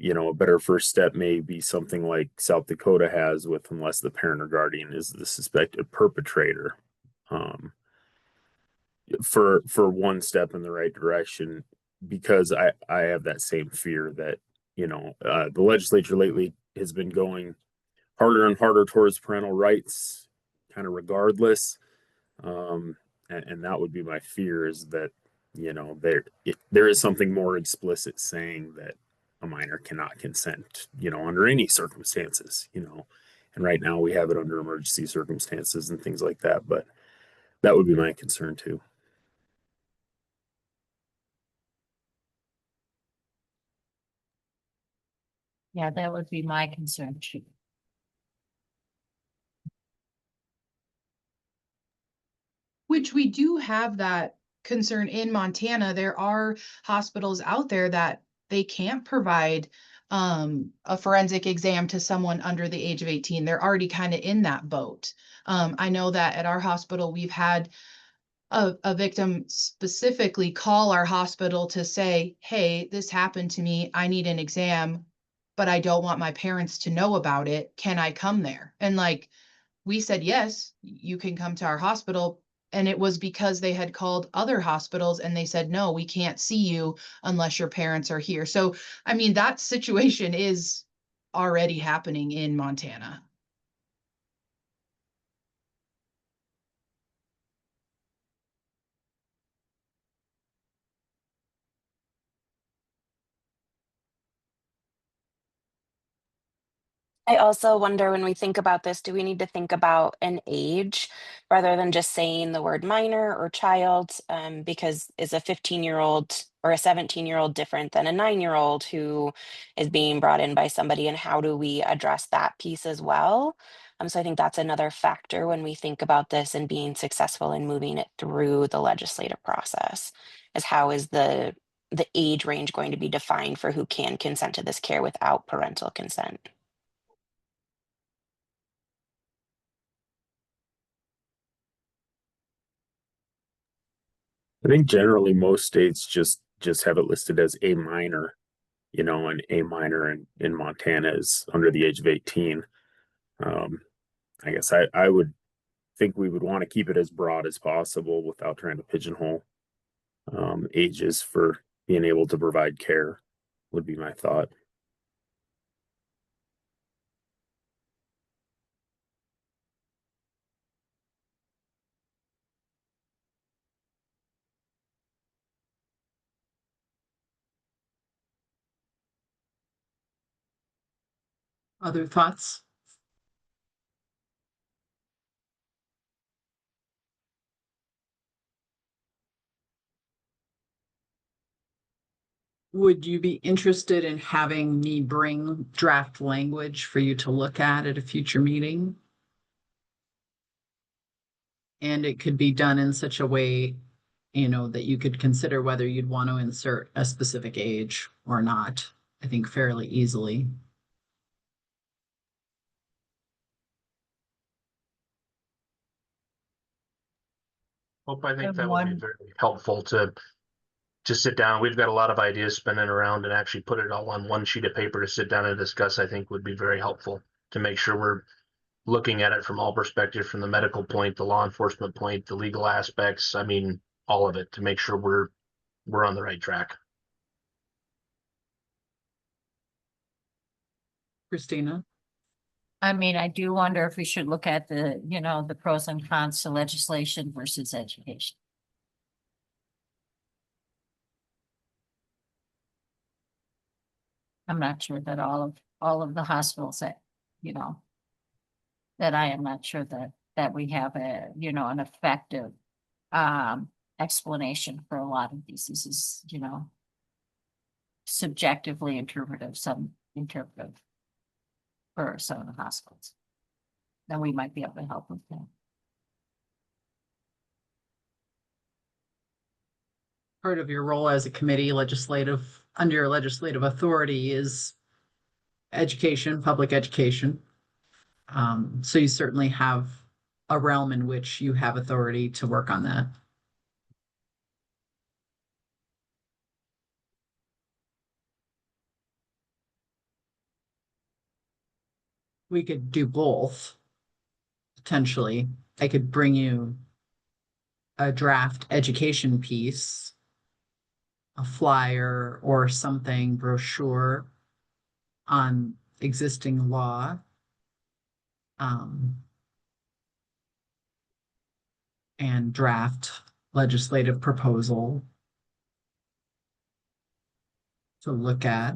a better first step may be something like South Dakota has with unless the parent or guardian is the suspected perpetrator. For one step in the right direction, because I have that same fear that the legislature lately has been going harder and harder towards parental rights, kind of regardless. And that would be my fear, is that there is something more explicit saying that a minor cannot consent, under any circumstances, and right now we have it under emergency circumstances and things like that. But that would be my concern too. Yeah, that would be my concern too. Which we do have that concern in Montana. There are hospitals out there that they can't provide a forensic exam to someone under the age of 18. They're already kind of in that boat. I know that at our hospital, we've had a victim specifically call our hospital to say, hey, this happened to me. I need an exam, but I don't want my parents to know about it. Can I come there? And like, we said, yes, you can come to our hospital. And it was because they had called other hospitals and they said, no, we can't see you unless your parents are here. So, I mean, that situation is already happening in Montana. I also wonder when we think about this, do we need to think about an age rather than just saying the word minor or child? Because is a 15-year-old or a 17-year-old different than a 9-year-old who is being brought in by somebody? And how do we address that piece as well? So I think that's another factor when we think about this and being successful in moving it through the legislative process, is how is the age range going to be defined for who can consent to this care without parental consent? I think generally most states just have it listed as a minor, and a minor in Montana is under the age of 18. I guess I would think we would want to keep it as broad as possible without trying to pigeonhole ages for being able to provide care, would be my thought. Other thoughts? Would you be interested in having me bring draft language for you to look at a future meeting? And it could be done in such a way, that you could consider whether you'd want to insert a specific age or not, I think fairly easily. Hope, I think And that would be one- very helpful to sit down. We've got a lot of ideas spinning around, and actually put it all on one sheet of paper to sit down and discuss, I think would be very helpful to make sure we're looking at it from all perspectives, from the medical point, the law enforcement point, the legal aspects. I mean, all of it, to make sure we're on the right track. Christina? I mean, I do wonder if we should look at the, you know, the pros and cons to legislation versus education. I'm not sure that all of the hospitals that, you know, that I am not sure that we have a, you know, an effective explanation for a lot of these. This is, you know, subjectively interpretive, some interpretive for some of the hospitals. Then we might be able to help with that. Part of your role as a committee under your legislative authority is education, public education. So you certainly have a realm in which you have authority to work on that. We could do both, potentially. I could bring you a draft education piece, a flyer or something, brochure on existing law. And draft legislative proposal to look at.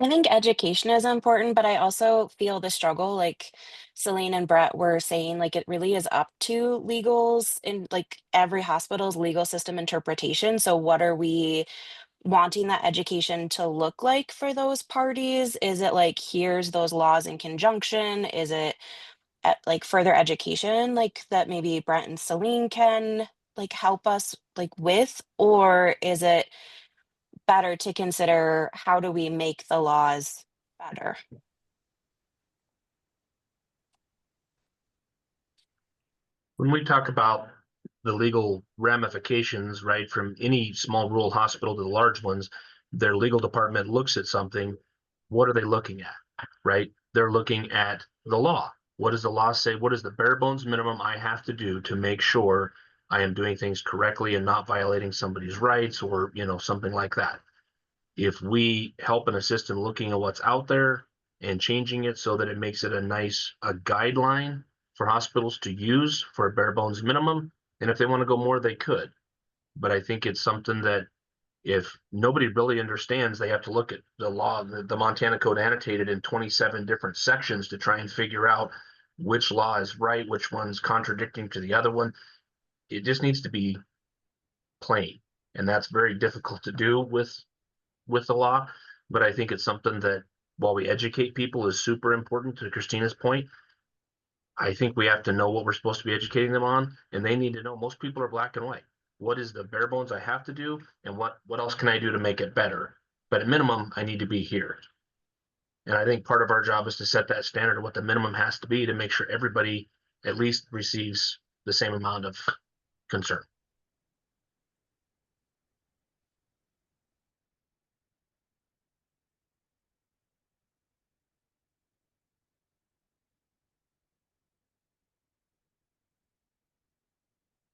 I think education is important, but I also feel the struggle, like Celine and Brett were saying, like it really is up to legals in like every hospital's legal system interpretation. So what are we wanting that education to look like for those parties? Is it like, here's those laws in conjunction? Is it like further education, like that maybe Brett and Celine can like help us like with? Or is it better to consider how do we make the laws better? When we talk about the legal ramifications, right, from any small rural hospital to the large ones, their legal department looks at something. What are they looking at, right? They're looking at the law. What does the law say? What is the bare bones minimum I have to do to make sure I am doing things correctly and not violating somebody's rights, or, you know, something like that? If we help and assist in looking at what's out there and changing it so that it makes it a guideline for hospitals to use for a bare bones minimum, and if they want to go more, they could. But I think it's something that if nobody really understands, they have to look at the law, the Montana Code annotated in 27 different sections to try and figure out which law is right, which one's contradicting to the other one. It just needs to be plain, and that's very difficult to do with the law. But I think it's something that, while we educate people, is super important. To Christina's point, I think we have to know what we're supposed to be educating them on, and they need to know. Most people are black and white. What is the bare bones I have to do, and what else can I do to make it better? But at minimum, I need to be here. And I think part of our job is to set that standard of what the minimum has to be to make sure everybody at least receives the same amount of concern.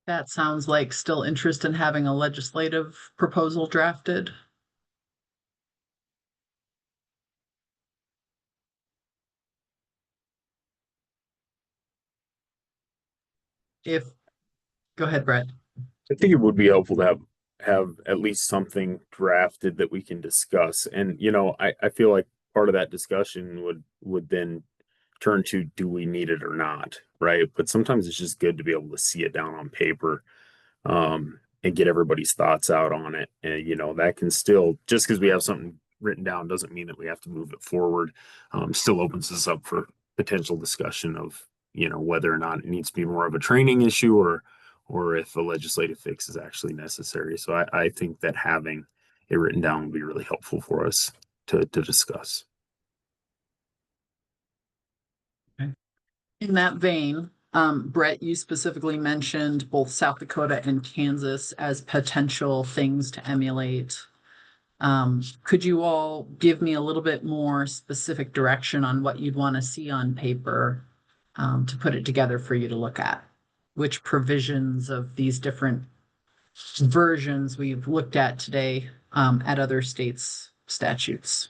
That sounds like still interest in having a legislative proposal drafted. Go ahead, Brett. I think it would be helpful to have at least something drafted that we can discuss. And, you know, I feel like part of that discussion would then turn to, do we need it or not, right? But sometimes it's just good to be able to see it down on paper, and get everybody's thoughts out on it. And, you know, that can still, just because we have something written down doesn't mean that we have to move it forward. Still opens us up for potential discussion of, you know, whether or not it needs to be more of a training issue, or if a legislative fix is actually necessary. So I think that having it written down would be really helpful for us to discuss. In that vein, Brett, you specifically mentioned both South Dakota and Kansas as potential things to emulate. Could you all give me a little bit more specific direction on what you'd want to see on paper to put it together for you to look at? Which provisions of these different versions we've looked at today at other states' statutes?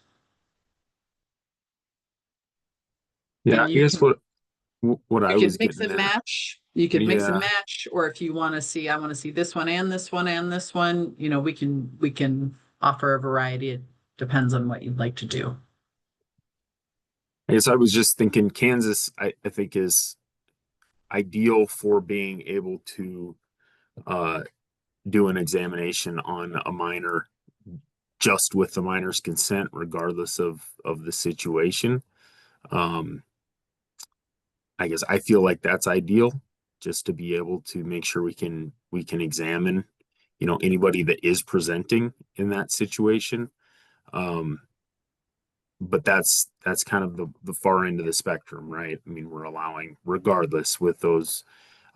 Yeah, And I you guess can what I you can was mix getting and at. match. You can mix and Yeah, match, or if you want to see, I want to see this one and this one and this one, you know, we can offer a variety. It depends on what you'd like to do. I guess I was just thinking Kansas, I think is ideal for being able to uh, do an examination on a minor just with the minor's consent, regardless of the situation. Um, I guess I feel like that's ideal, just to be able to make sure we can examine, you know, anybody that is presenting in that situation. Um, but that's kind of the far end of the spectrum, right? I mean, we're allowing regardless with those.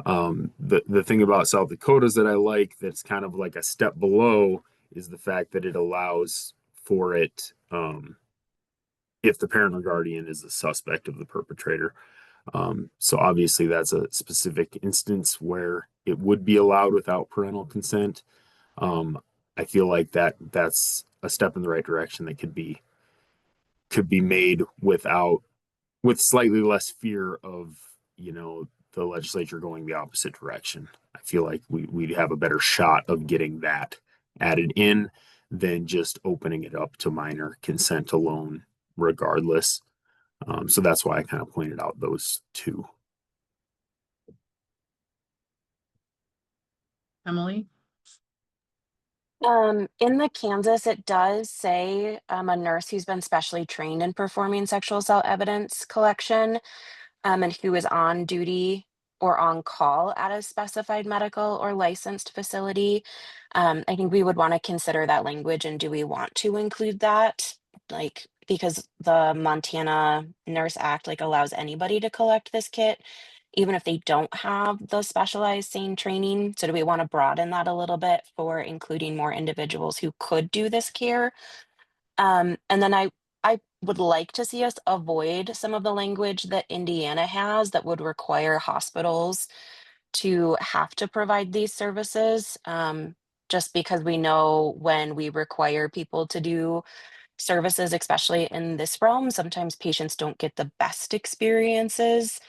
The thing about South Dakota is that I like that's kind of like a step below is the fact that it allows for it if the parent or guardian is the suspect of the perpetrator. So obviously that's a specific instance where it would be allowed without parental consent. Um, I feel like that's a step in the right direction that could be made with slightly less fear of, you know, the legislature going the opposite direction. I feel like we'd have a better shot of getting that added in than just opening it up to minor consent alone, regardless. So that's why I kind of pointed out those two. Emily? In the Kansas, it does say a nurse who's been specially trained in performing sexual assault evidence collection, and who is on duty or on call at a specified medical or licensed facility. I think we would want to consider that language, and do we want to include that? Like, because the Montana Nurse Act like allows anybody to collect this kit, even if they don't have the specialized SANE training. So do we want to broaden that a little bit for including more individuals who could do this care? And then I would like to see us avoid some of the language that Indiana has that would require hospitals to have to provide these services. Just because we know when we require people to do services, especially in this realm, sometimes patients don't get the best experiences.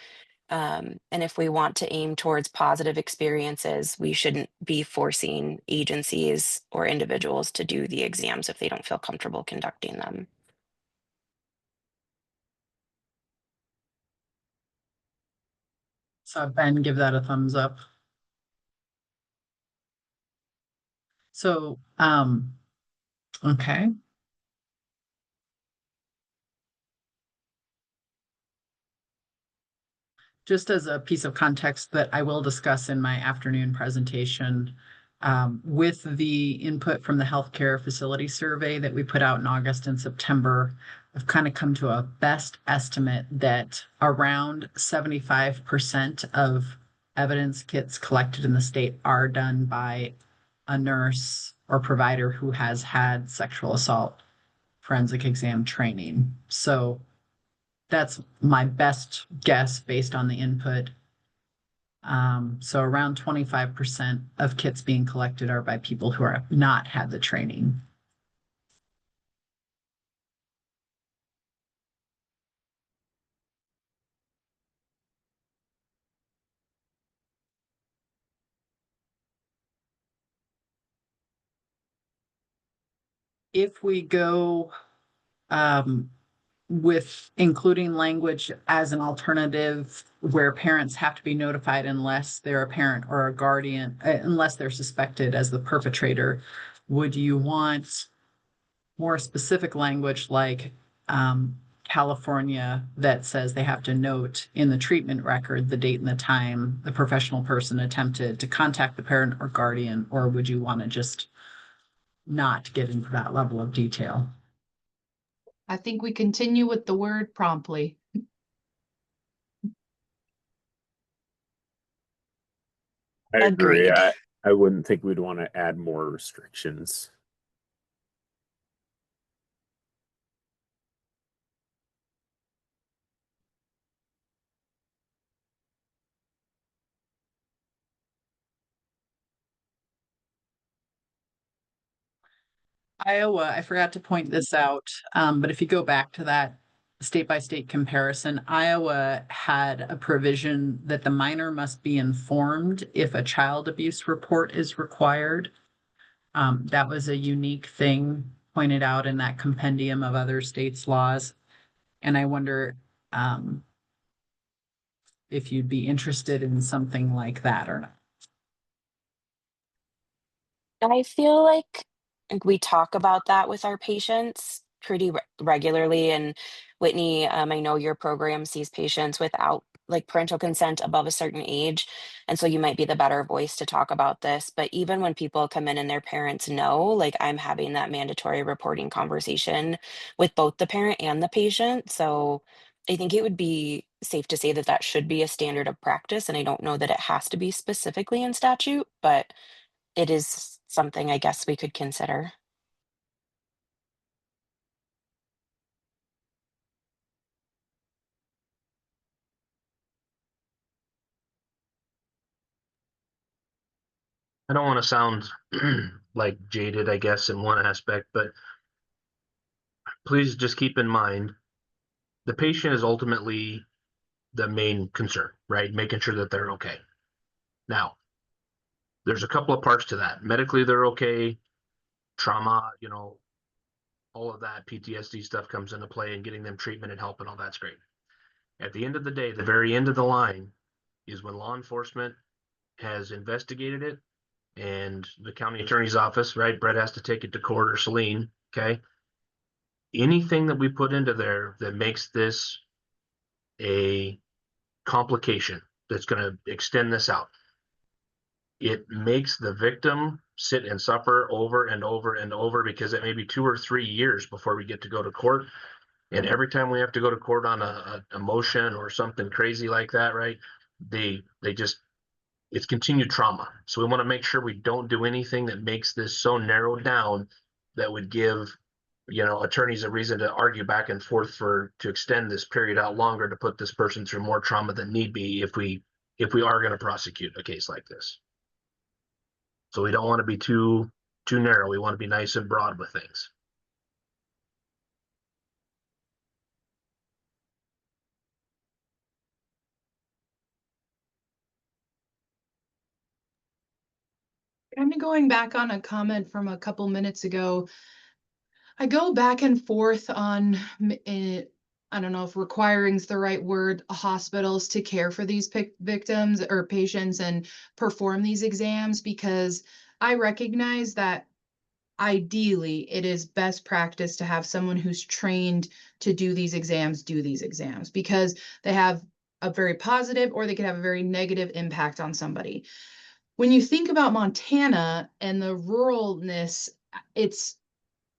And if we want to aim towards positive experiences, we shouldn't be forcing agencies or individuals to do the exams if they don't feel comfortable conducting them. So Ben, give that a thumbs up. So, okay. Just as a piece of context that I will discuss in my afternoon presentation, with the input from the healthcare facility survey that we put out in August and September, I've kind of come to a best estimate that around 75% of evidence kits collected in the state are done by a nurse or provider who has had sexual assault forensic exam training. So that's my best guess based on the input. So around 25% of kits being collected are by people who are not had the training. If we go with including language as an alternative where parents have to be notified unless they're a parent or a guardian, unless they're suspected as the perpetrator, would you want more specific language like California that says they have to note in the treatment record the date and the time the professional person attempted to contact the parent or guardian, or would you want to just not get into that level of detail? I think we continue with the word promptly. I agree. Agreed. I wouldn't think we'd want to add more restrictions. Iowa, I forgot to point this out, but if you go back to that state by state comparison, Iowa had a provision that the minor must be informed if a child abuse report is required. That was a unique thing pointed out in that compendium of other states' laws. And I wonder if you'd be interested in something like that or not. I feel like we talk about that with our patients pretty regularly. And Whitney, I know your program sees patients without like parental consent above a certain age. And so you might be the better voice to talk about this. But even when people come in and their parents know, like I'm having that mandatory reporting conversation with both the parent and the patient. So I think it would be safe to say that that should be a standard of practice. And I don't know that it has to be specifically in statute, but it is something I guess we could consider. I don't want to sound like jaded, I guess, in one aspect, but please just keep in mind the patient is ultimately the main concern, right? Making sure that they're okay. Now, there's a couple of parts to that. Medically, they're okay. Trauma, all of that PTSD stuff comes into play, and getting them treatment and help and all that's great. At the end of the day, the very end of the line is when law enforcement has investigated it and the county attorney's office, right? Brett has to take it to court, or Celine, okay? Anything that we put into there that makes this a complication that's going to extend this out, it makes the victim sit and suffer over and over and over, because it may be 2 or 3 years before we get to go to court. And every time we have to go to court on a motion or something crazy like that, right? They just, it's continued trauma. So we want to make sure we don't do anything that makes this so narrowed down that would give, attorneys a reason to argue back and forth to extend this period out longer, to put this person through more trauma than need be if we are going to prosecute a case like this. So we don't want to be too narrow. We want to be nice and broad with things. Kind of going back on a comment from a couple minutes ago, I go back and forth on, I don't know if requiring is the right word, hospitals to care for these victims or patients and perform these exams, because I recognize that ideally it is best practice to have someone who's trained to do these exams, because they have a very positive or they could have a very negative impact on somebody. When you think about Montana and the ruralness,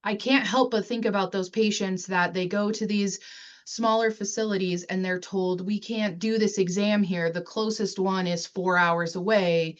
I can't help but think about those patients that they go to these smaller facilities and they're told, we can't do this exam here. The closest one is 4 hours away.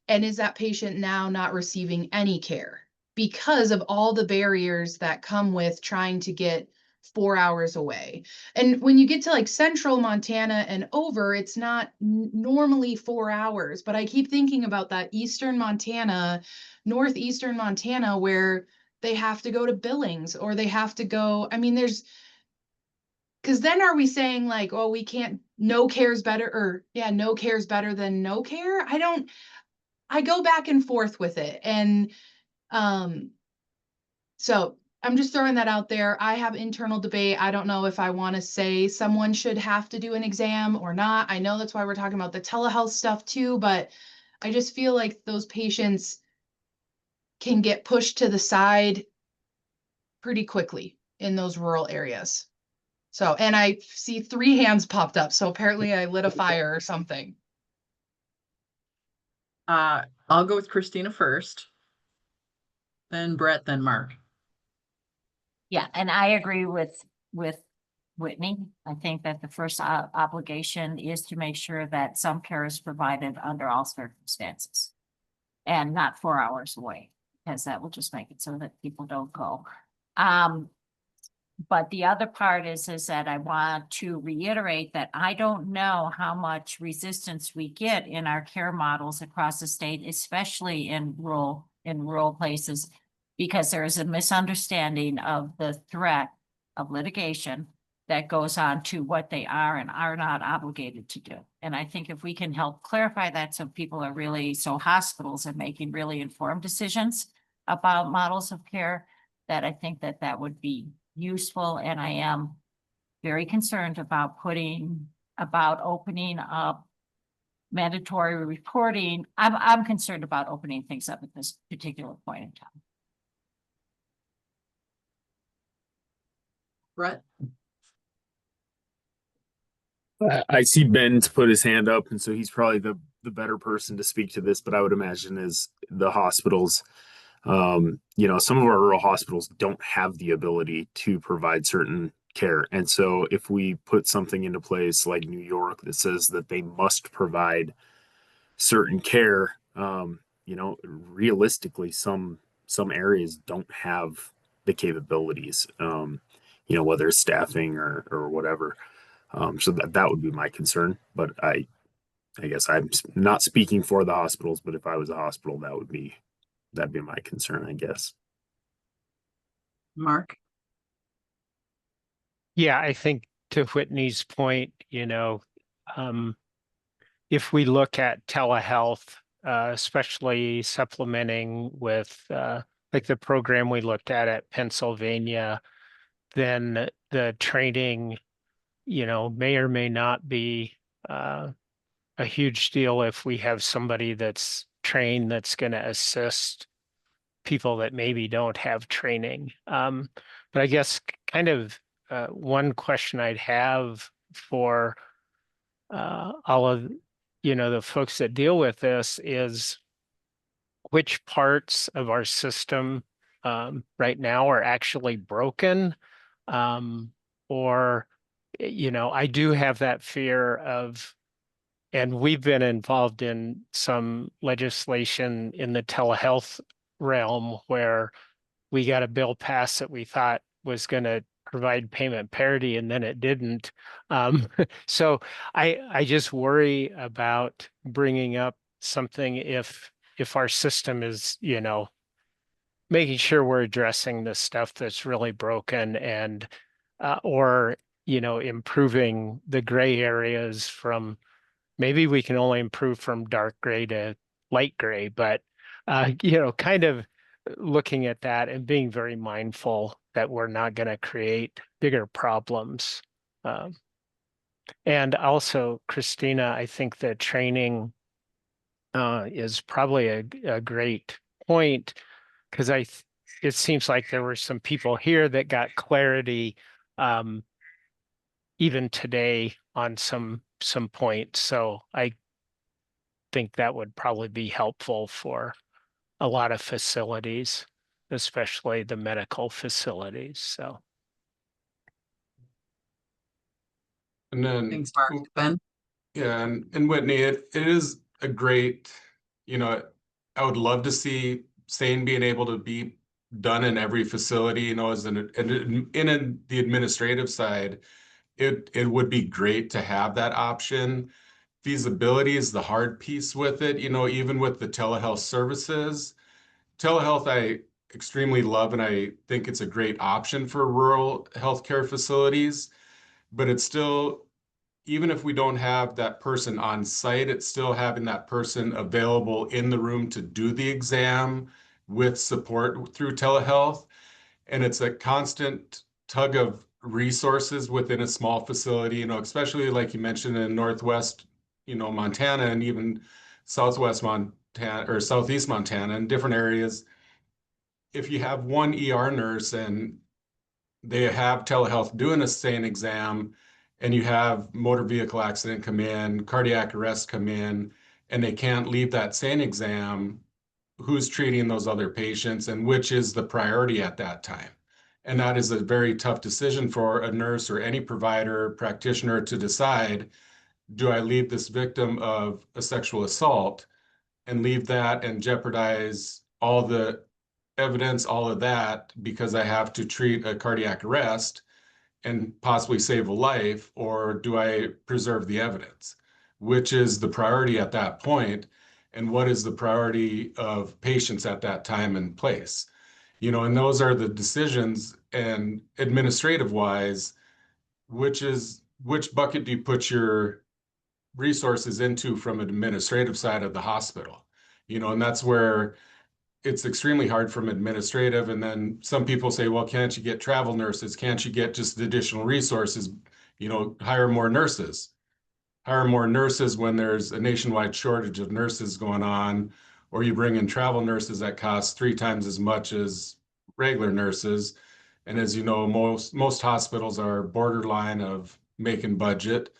And is that patient now not receiving any care because of all the barriers that come with trying to get 4 hours away? And when you get to like central Montana and over, it's not normally 4 hours, but I keep thinking about that eastern Montana, northeastern Montana, where they have to go to Billings or they have to go, I mean, because then are we saying like, oh, we can't, no care is better, or yeah, no care is better than no care? I go back and forth with it. And so I'm just throwing that out there. I have internal debate. I don't know if I want to say someone should have to do an exam or not. I know that's why we're talking about the telehealth stuff too, but I just feel like those patients can get pushed to the side pretty quickly in those rural areas. So, and I see 3 hands popped up. So apparently I lit a fire or something. I'll go with Christina first, then Brett, then Mark. Yeah, and I agree with Whitney. I think that the first obligation is to make sure that some care is provided under all circumstances and not 4 hours away, because that will just make it so that people don't go. But the other part is that I want to reiterate that I don't know how much resistance we get in our care models across the state, especially in rural places, because there is a misunderstanding of the threat of litigation that goes on to what they are and are not obligated to do. And I think if we can help clarify that, so people are really, so hospitals are making really informed decisions about models of care, that I think that that would be useful. And I am very concerned about opening up mandatory reporting. I'm concerned about opening things up at this particular point in time. Brett? I see Ben's put his hand up, and so he's probably the better person to speak to this, but I would imagine is the hospitals. Some of our rural hospitals don't have the ability to provide certain care. And so if we put something into place like New York that says that they must provide certain care, realistically, some areas don't have the capabilities, whether it's staffing or whatever. So that would be my concern. But I guess I'm not speaking for the hospitals, but if I was a hospital, that'd be my concern, I guess. Mark? Yeah, I think to Whitney's point, if we look at telehealth, especially supplementing with like the program we looked at Pennsylvania, then the training, may or may not be a huge deal if we have somebody that's trained that's going to assist people that maybe don't have training. But I guess kind of one question I'd have for all of the folks that deal with this is which parts of our system right now are actually broken, or I do have that fear of, and we've been involved in some legislation in the telehealth realm where we got a bill passed that we thought was going to provide payment parity, and then it didn't. So I just worry about bringing up something if our system is, making sure we're addressing the stuff that's really broken and or improving the gray areas from, maybe we can only improve from dark gray to light gray, but kind of looking at that and being very mindful that we're not going to create bigger problems. And also, Christina, I think that training is probably a great point, because it seems like there were some people here that got clarity even today on some points. So I think that would probably be helpful for a lot of facilities, especially the medical facilities. So. And then, Thanks, Mark. Ben? yeah, and Whitney, it is a great, I would love to see SANE being able to be done in every facility, as the administrative side, it would be great to have that option. Feasibility is the hard piece with it, even with the telehealth services. Telehealth, I extremely love, and I think it's a great option for rural healthcare facilities, but it's still, even if we don't have that person on site, it's still having that person available in the room to do the exam with support through telehealth. And it's a constant tug of resources within a small facility, especially like you mentioned in Northwest, Montana, and even Southwest Montana or Southeast Montana and different areas. If you have one ER nurse and they have telehealth doing a SANE exam, and you have motor vehicle accident come in, cardiac arrest come in, and they can't leave that SANE exam, who's treating those other patients and which is the priority at that time? And that is a very tough decision for a nurse or any provider practitioner to decide, do I leave this victim of a sexual assault and leave that and jeopardize all the evidence, all of that, because I have to treat a cardiac arrest and possibly save a life, or do I preserve the evidence? Which is the priority at that point, and what is the priority of patients at that time and place? You know, and those are the decisions, and administrative wise, which bucket do you put your resources into from an administrative side of the hospital? You know, and that's where it's extremely hard from administrative. And then some people say, well, can't you get travel nurses? Can't you get just additional resources? You know, hire more nurses. Hire more nurses when there's a nationwide shortage of nurses going on, or you bring in travel nurses that cost 3 times as much as regular nurses. And as you know, most hospitals are borderline of making budget,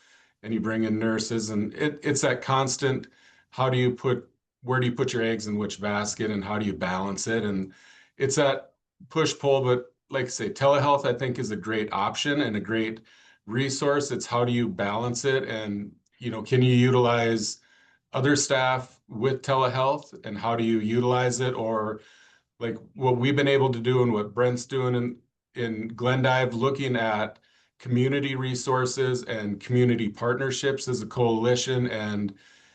and you bring in nurses, and it's that constant, where do you put your eggs in which basket, and how do you balance it? And it's that push pull, but like I say, telehealth, I think, is a great option and a great resource. It's how do you balance it? And, you know, can you utilize other staff with telehealth, and how do you utilize it? Or like what we've been able to do and what Brent's doing in Glendive, looking at community resources and community partnerships as a coalition, and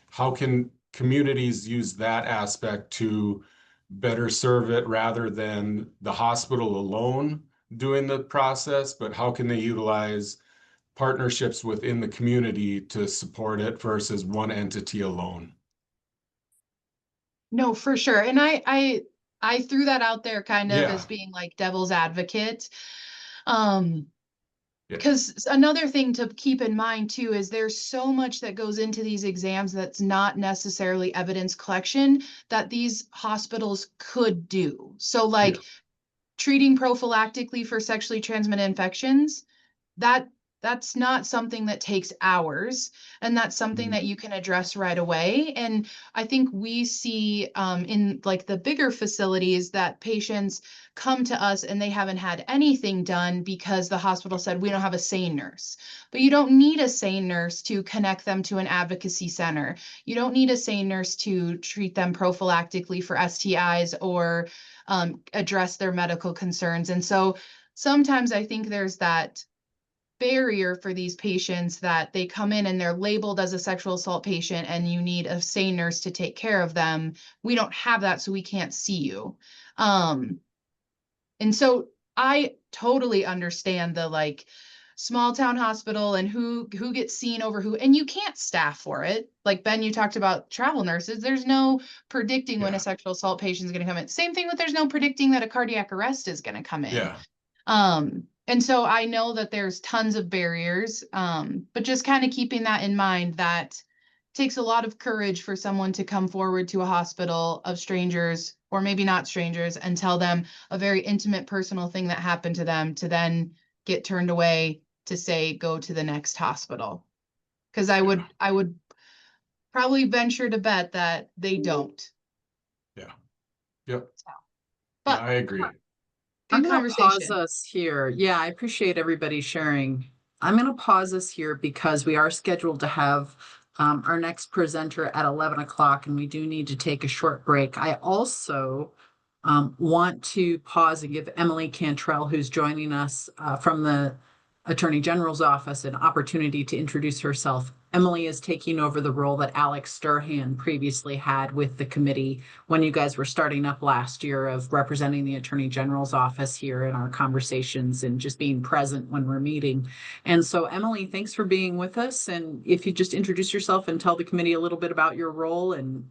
how can communities use that aspect to better serve it rather than the hospital alone doing the process, but how can they utilize partnerships within the community to support it versus one entity alone? No, for sure. And I threw that out there kind of Yeah. as being like devil's advocate. Yeah. Because another thing to keep in mind too is there's so much that goes into these exams that's not necessarily evidence collection that these hospitals could do. So like treating prophylactically for sexually transmitted infections, that's not something that takes hours, and that's something that you can address right away. And I think we see in like the bigger facilities that patients come to us and they haven't had anything done because the hospital said we don't have a SANE nurse. But you don't need a SANE nurse to connect them to an advocacy center. You don't need a SANE nurse to treat them prophylactically for STIs or address their medical concerns. And so sometimes I think there's that barrier for these patients that they come in and they're labeled as a sexual assault patient and you need a SANE nurse to take care of them. We don't have that, so we can't see you. And so I totally understand the like small town hospital and who gets seen over who, and you can't staff for it. Like Ben, you talked about travel nurses. There's no predicting when a sexual assault patient is going to come in. Same thing with there's no predicting that a cardiac arrest is going to come in. And so I know that there's tons of barriers, but just kind of keeping that in mind, that takes a lot of courage for someone to come forward to a hospital of strangers, or maybe not strangers, and tell them a very intimate personal thing that happened to them, to then get turned away to say, go to the next hospital. Because I would probably venture to bet that they don't. Yeah. Yep. But I agree. I'm good going to pause conversation. us here. Yeah, I appreciate everybody sharing. I'm going to pause us here because we are scheduled to have our next presenter at 11 o'clock, and we do need to take a short break. I also want to pause and give Emily Cantrell, who's joining us from the Attorney General's office, an opportunity to introduce herself. Emily is taking over the role that Alex Sturhan previously had with the committee when you guys were starting up last year, of representing the Attorney General's office here in our conversations and just being present when we're meeting. And so, Emily, thanks for being with us. And if you just introduce yourself and tell the committee a little bit about your role and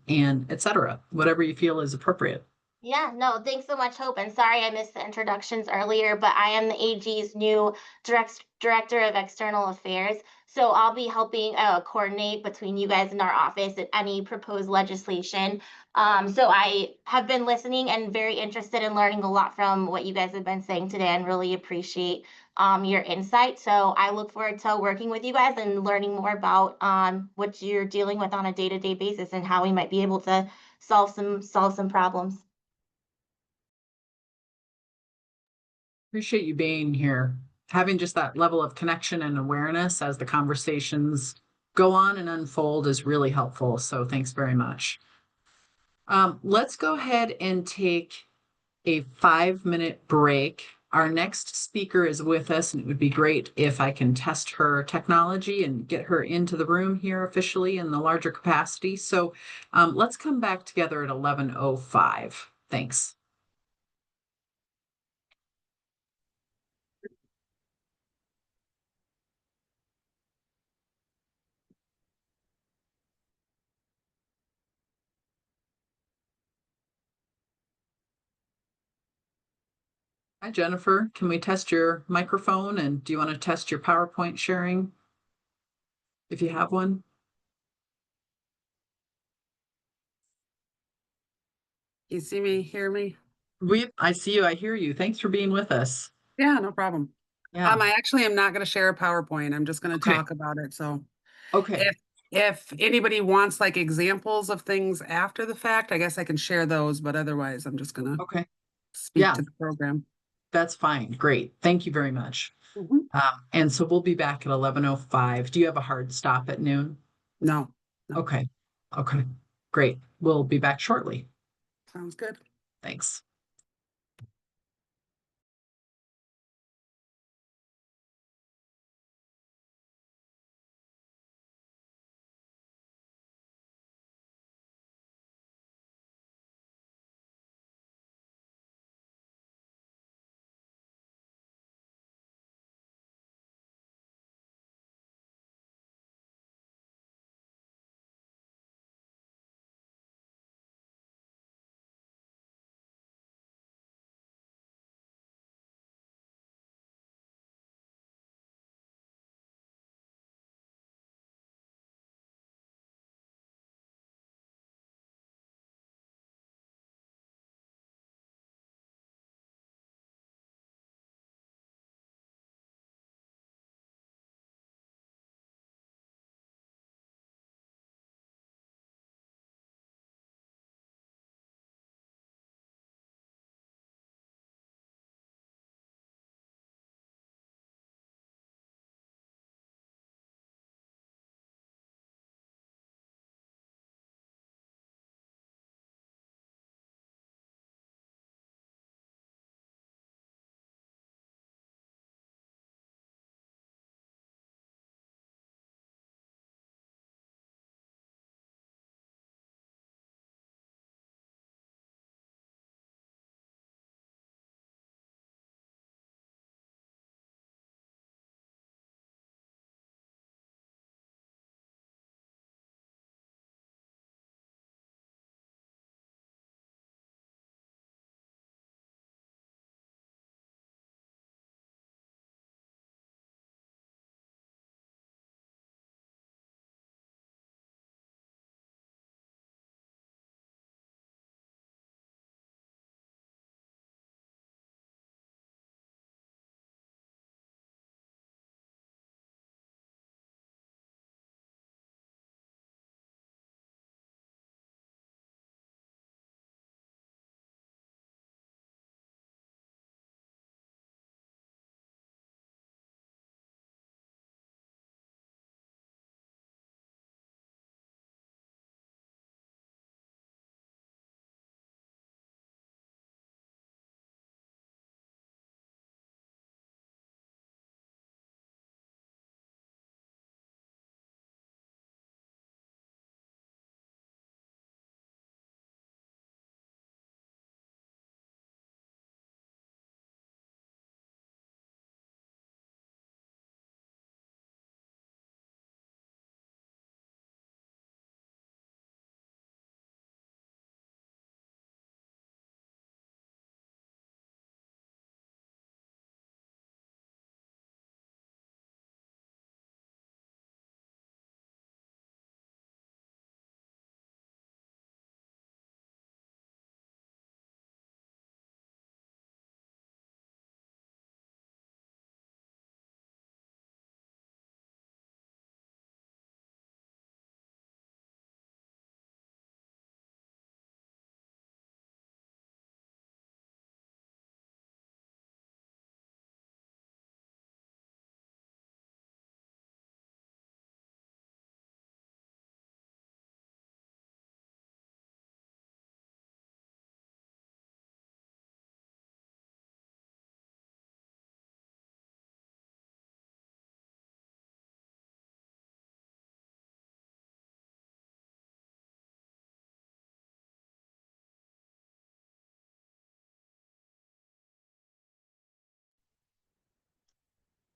et cetera, whatever you feel is appropriate. Yeah, no, thanks so much, Hope. And sorry I missed the introductions earlier, but I am the AG's new Director of External Affairs. So I'll be helping coordinate between you guys and our office and any proposed legislation. So I have been listening and very interested in learning a lot from what you guys have been saying today, and really appreciate your insight. So I look forward to working with you guys and learning more about what you're dealing with on a day-to-day basis and how we might be able to solve some problems. Appreciate you being here. Having just that level of connection and awareness as the conversations go on and unfold is really helpful. So thanks very much. Let's go ahead and take a 5-minute break. Our next speaker is with us, and it would be great if I can test her technology and get her into the room here officially in the larger capacity. So let's come back together at 11:05. Thanks. Hi, Jennifer. Can we test your microphone? And do you want to test your PowerPoint sharing? If you have one? You see me, hear me? I see you, I hear you. Thanks for being with us. Yeah, no problem. Yeah. I actually am not gonna share a PowerPoint. I'm just gonna Okay. talk about it. So Okay. if anybody wants like examples of things after the fact, I guess I can share those, but otherwise I'm just gonna Okay. speak Yeah, to the program. that's fine. Great. Thank you very much. Mhm. And so we'll be back at 11:05. Do you have a hard stop at noon? No, Okay. Okay. Great. We'll be back shortly. sounds good. Thanks.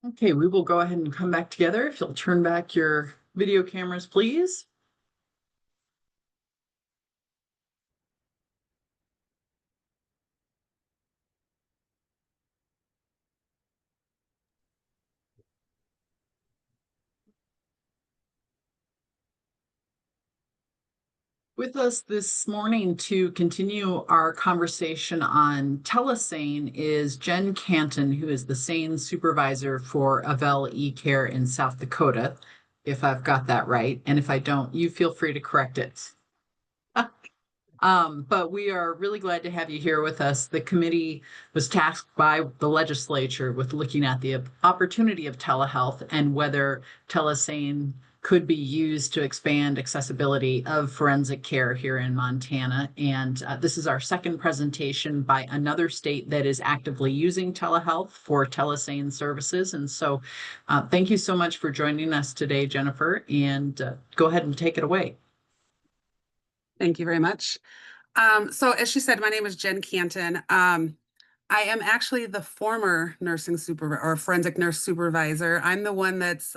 Okay, we will go ahead and come back together. If you'll turn back your video cameras, please. With us this morning to continue our conversation on telesane is Jen Canton, who is the SANE supervisor for Avel eCare in South Dakota, if I've got that right. And if I don't, you feel free to correct it. But we are really glad to have you here with us. The committee was tasked by the legislature with looking at the opportunity of telehealth and whether telesane could be used to expand accessibility of forensic care here in Montana. And this is our second presentation by another state that is actively using telehealth for telesane services. And so thank you so much for joining us today, Jennifer, and go ahead and take it away. Thank you very much. So as she said, my name is Jen Canton. I am actually the former nursing supervisor or forensic nurse supervisor. I'm the one that's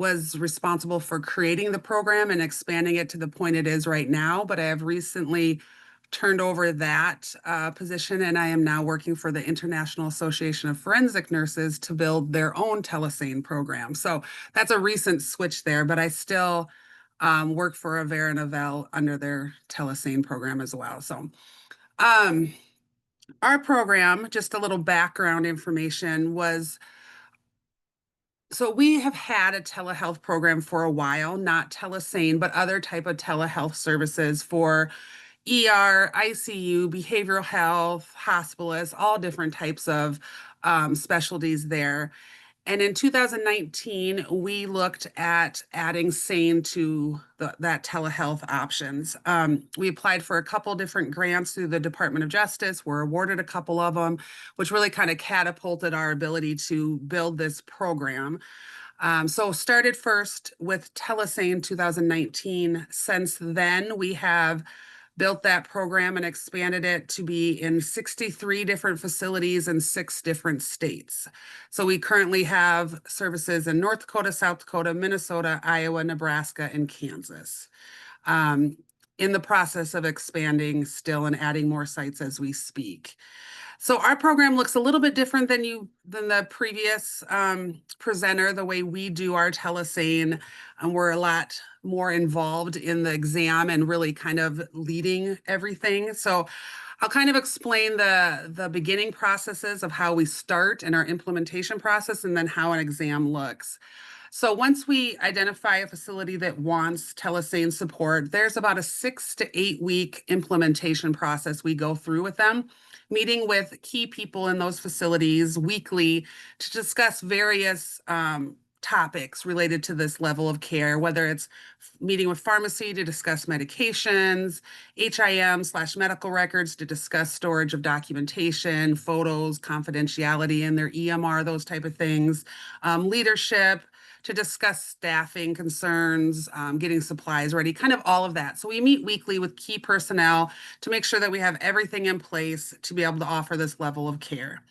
was responsible for creating the program and expanding it to the point it is right now. But I have recently turned over that position, and I am now working for the International Association of Forensic Nurses to build their own telesane program. So that's a recent switch there, but I still work for Avera and Avel under their telesane program as well. So our program, just a little background information, was so we have had a telehealth program for a while, not telesane, but other type of telehealth services for ER, ICU, behavioral health, hospitalists, all different types of specialties there. And in 2019, we looked at adding SANE to that telehealth options. We applied for a couple different grants through the Department of Justice. We're awarded a couple of them, which really kind of catapulted our ability to build this program. So started first with telesane 2019. Since then, we have built that program and expanded it to be in 63 different facilities in 6 different states. So we currently have services in North Dakota, South Dakota, Minnesota, Iowa, Nebraska, and Kansas. In the process of expanding still and adding more sites as we speak. So our program looks a little bit different than the previous presenter, the way we do our telesane. We're a lot more involved in the exam and really kind of leading everything. So I'll kind of explain the beginning processes of how we start and our implementation process, and then how an exam looks. So once we identify a facility that wants telesane support, there's about a 6 to 8 week implementation process we go through with them, meeting with key people in those facilities weekly to discuss various topics related to this level of care, whether it's meeting with pharmacy to discuss medications, HIM/medical records to discuss storage of documentation, photos, confidentiality in their EMR, those type of things, leadership, to discuss staffing concerns, getting supplies ready, kind of all of that. So we meet weekly with key personnel to make sure that we have everything in place to be able to offer this level of care.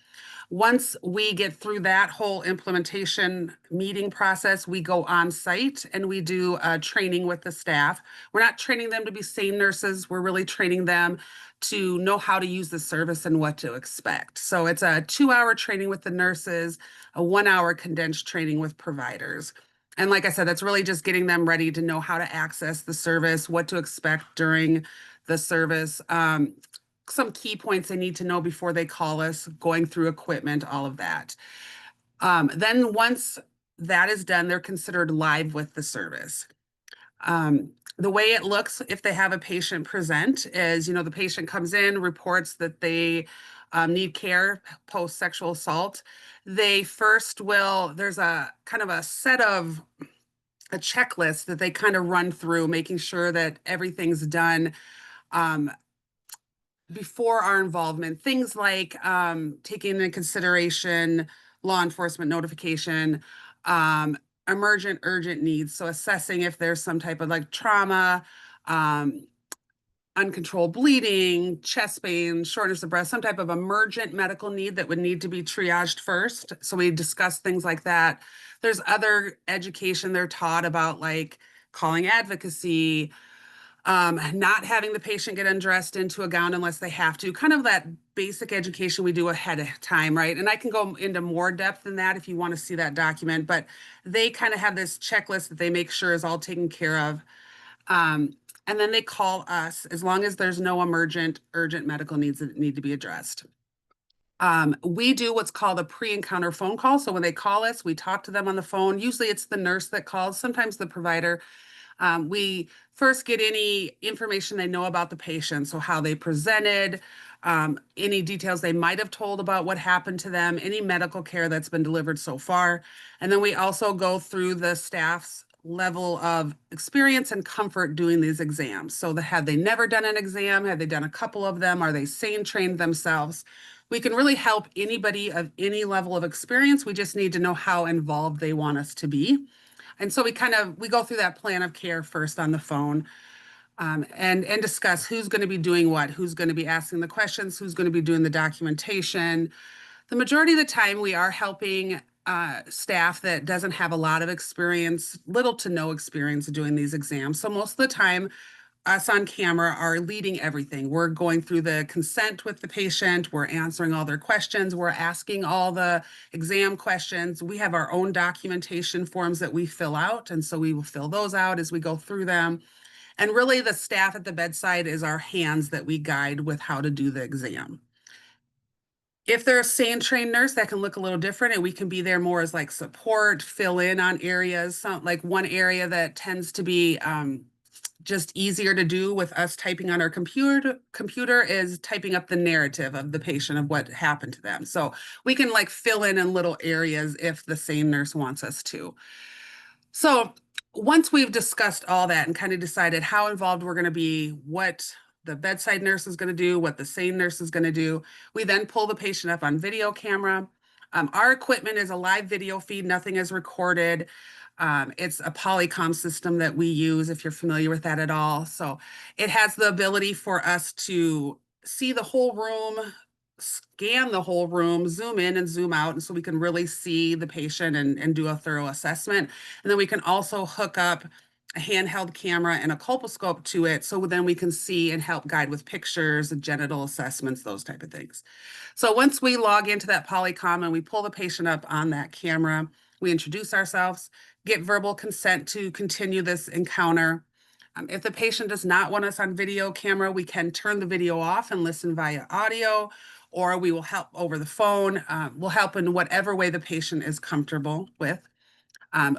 Once we get through that whole implementation meeting process, we go on site and we do training with the staff. We're not training them to be SANE nurses. We're really training them to know how to use the service and what to expect. So it's a 2-hour training with the nurses, a 1-hour condensed training with providers. And like I said, that's really just getting them ready to know how to access the service, what to expect during the service. Some key points they need to know before they call us, going through equipment, all of that. Then once that is done, they're considered live with the service. The way it looks if they have a patient present is, the patient comes in, reports that they need care post-sexual assault. They first there's a kind of a set of a checklist that they kind of run through, making sure that everything's done before our involvement, things like taking into consideration law enforcement notification, urgent needs. So assessing if there's some type of like trauma, uncontrolled bleeding, chest pain, shortness of breath, some type of emergent medical need that would need to be triaged first. So we discuss things like that. There's other education they're taught about, like calling advocacy, not having the patient get undressed into a gown unless they have to, kind of that basic education we do ahead of time, right? And I can go into more depth than that if you want to see that document, but they kind of have this checklist that they make sure is all taken care of. And then they call us as long as there's no urgent medical needs that need to be addressed. We do what's called a pre-encounter phone call. So when they call us, we talk to them on the phone. Usually it's the nurse that calls, sometimes the provider. We first get any information they know about the patient, so how they presented, any details they might have told about what happened to them, any medical care that's been delivered so far. And then we also go through the staff's level of experience and comfort doing these exams. So had they never done an exam? Had they done a couple of them? Are they SANE trained themselves? We can really help anybody of any level of experience. We just need to know how involved they want us to be. And so we go through that plan of care first on the phone, and discuss who's going to be doing what, who's going to be asking the questions, who's going to be doing the documentation. The majority of the time we are helping staff that doesn't have a lot of experience, little to no experience doing these exams. So most of the time, us on camera are leading everything. We're going through the consent with the patient. We're answering all their questions. We're asking all the exam questions. We have our own documentation forms that we fill out. And so we will fill those out as we go through them. And really the staff at the bedside is our hands that we guide with how to do the exam. If they're a SANE trained nurse, that can look a little different, and we can be there more as like support, fill in on areas. Like one area that tends to be just easier to do with us typing on our computer is typing up the narrative of the patient of what happened to them. So we can like fill in little areas if the SANE nurse wants us to. So once we've discussed all that and kind of decided how involved we're going to be, what the bedside nurse is going to do, what the SANE nurse is going to do, we then pull the patient up on video camera. Our equipment is a live video feed. Nothing is recorded. It's a Polycom system that we use, if you're familiar with that at all. So it has the ability for us to see the whole room, scan the whole room, zoom in and zoom out, and so we can really see the patient and do a thorough assessment. And then we can also hook up a handheld camera and a colposcope to it, so then we can see and help guide with pictures, genital assessments, those type of things. So once we log into that Polycom and we pull the patient up on that camera, we introduce ourselves, get verbal consent to continue this encounter. If the patient does not want us on video camera, we can turn the video off and listen via audio, or we will help over the phone. We'll help in whatever way the patient is comfortable with.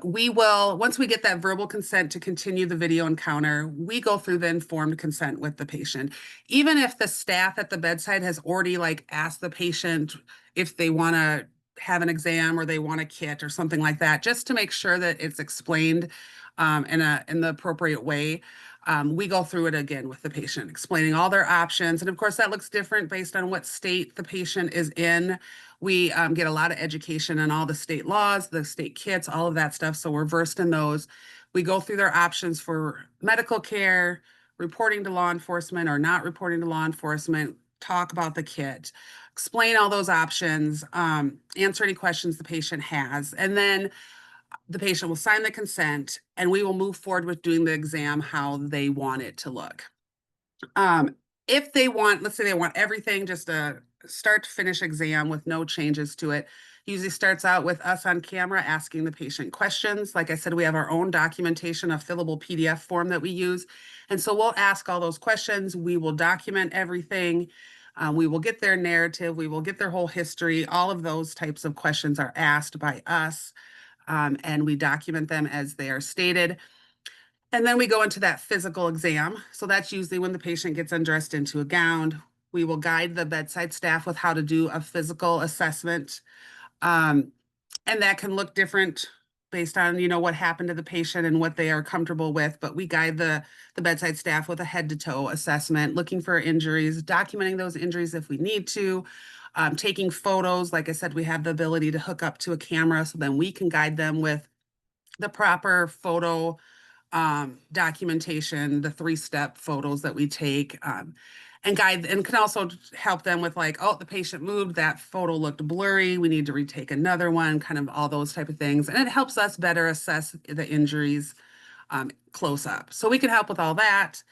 Once we get that verbal consent to continue the video encounter, we go through the informed consent with the patient. Even if the staff at the bedside has already asked the patient if they want to have an exam or they want a kit or something like that, just to make sure that it's explained in the appropriate way. We go through it again with the patient, explaining all their options. And of course, that looks different based on what state the patient is in. We get a lot of education on all the state laws, the state kits, all of that stuff. So we're versed in those. We go through their options for medical care, reporting to law enforcement or not reporting to law enforcement, talk about the kit, explain all those options, answer any questions the patient has. And then the patient will sign the consent and we will move forward with doing the exam how they want it to look. If they want, let's say they want everything, just a start to finish exam with no changes to it, usually starts out with us on camera asking the patient questions. Like I said, we have our own documentation, a fillable PDF form that we use. And so we'll ask all those questions. We will document everything. We will get their narrative. We will get their whole history. All of those types of questions are asked by us. And we document them as they are stated. And then we go into that physical exam. So that's usually when the patient gets undressed into a gown. We will guide the bedside staff with how to do a physical assessment. And that can look different based on, what happened to the patient and what they are comfortable with. But we guide the bedside staff with a head to toe assessment, looking for injuries, documenting those injuries if we need to, taking photos. Like I said, we have the ability to hook up to a camera, so then we can guide them with the proper photo documentation, the 3-step photos that we take, and guide, and can also help them with like, oh, the patient moved, that photo looked blurry, we need to retake another one, kind of all those type of things. And it helps us better assess the injuries close up. So we can help with all that.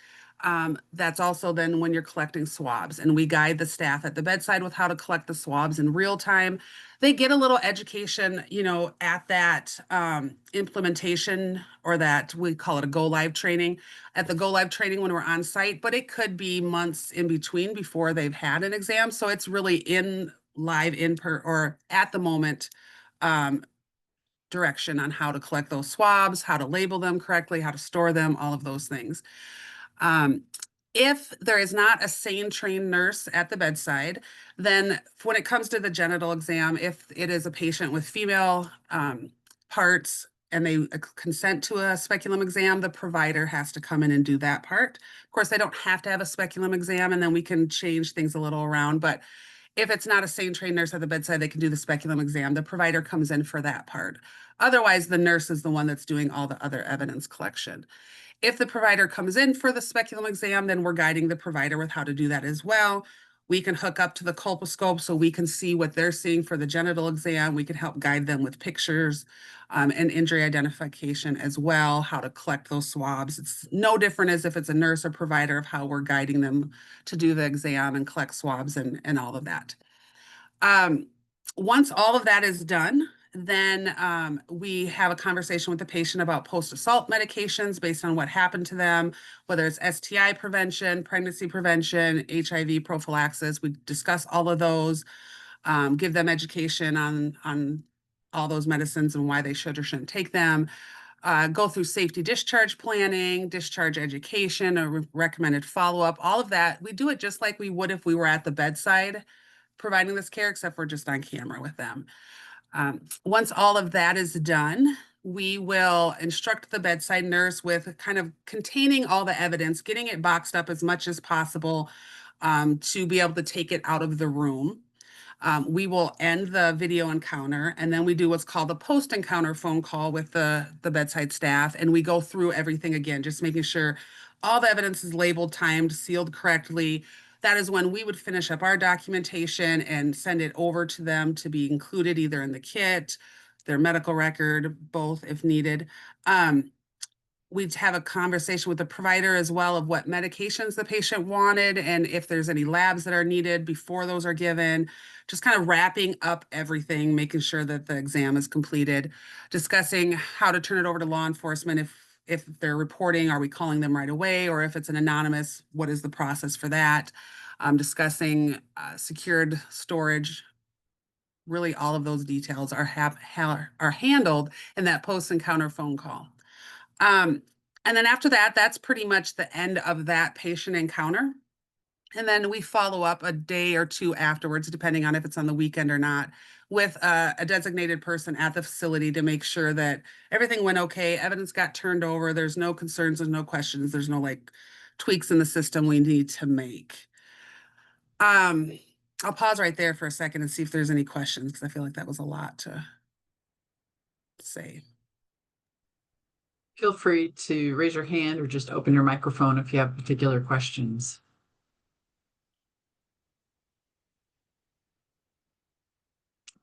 That's also then when you're collecting swabs, and we guide the staff at the bedside with how to collect the swabs in real time. They get a little education, you know, at that implementation, or that we call it a go live training, at the go live training when we're on site, but it could be months in between before they've had an exam. So it's really in live or at the moment direction on how to collect those swabs, how to label them correctly, how to store them, all of those things. If there is not a SARN trained nurse at the bedside, then when it comes to the genital exam, if it is a patient with female parts and they consent to a speculum exam, the provider has to come in and do that part. Of course, they don't have to have a speculum exam, and then we can change things a little around. But if it's not a SARN trained nurse at the bedside, they can do the speculum exam. The provider comes in for that part. Otherwise, the nurse is the one that's doing all the other evidence collection. If the provider comes in for the speculum exam, then we're guiding the provider with how to do that as well. We can hook up to the colposcope so we can see what they're seeing for the genital exam. We can help guide them with pictures and injury identification as well, how to collect those swabs. It's no different as if it's a nurse or provider of how we're guiding them to do the exam and collect swabs and all of that. Once all of that is done, then we have a conversation with the patient about post-assault medications based on what happened to them, whether it's STI prevention, pregnancy prevention, HIV prophylaxis. We discuss all of those, give them education on all those medicines and why they should or shouldn't take them, go through safety discharge planning, discharge education, a recommended follow-up, all of that. We do it just like we would if we were at the bedside providing this care, except we're just on camera with them. Once all of that is done, we will instruct the bedside nurse with kind of containing all the evidence, getting it boxed up as much as possible to be able to take it out of the room. We will end the video encounter, and then we do what's called a post-encounter phone call with the bedside staff, and we go through everything again, just making sure all the evidence is labeled, timed, sealed correctly. That is when we would finish up our documentation and send it over to them to be included either in the kit, their medical record, both if needed. We'd have a conversation with the provider as well of what medications the patient wanted and if there's any labs that are needed before those are given, just kind of wrapping up everything, making sure that the exam is completed, discussing how to turn it over to law enforcement. If they're reporting, are we calling them right away? Or if it's an anonymous, what is the process for that? Discussing secured storage. Really, all of those details are handled in that post-encounter phone call. And then after that, that's pretty much the end of that patient encounter. And then we follow up a day or two afterwards, depending on if it's on the weekend or not, with a designated person at the facility to make sure that everything went okay, evidence got turned over, there's no concerns, there's no questions, there's no like tweaks in the system we need to make. I'll pause right there for a second and see if there's any questions, because I feel like that was a lot to say. Feel free to raise your hand or just open your microphone if you have particular questions.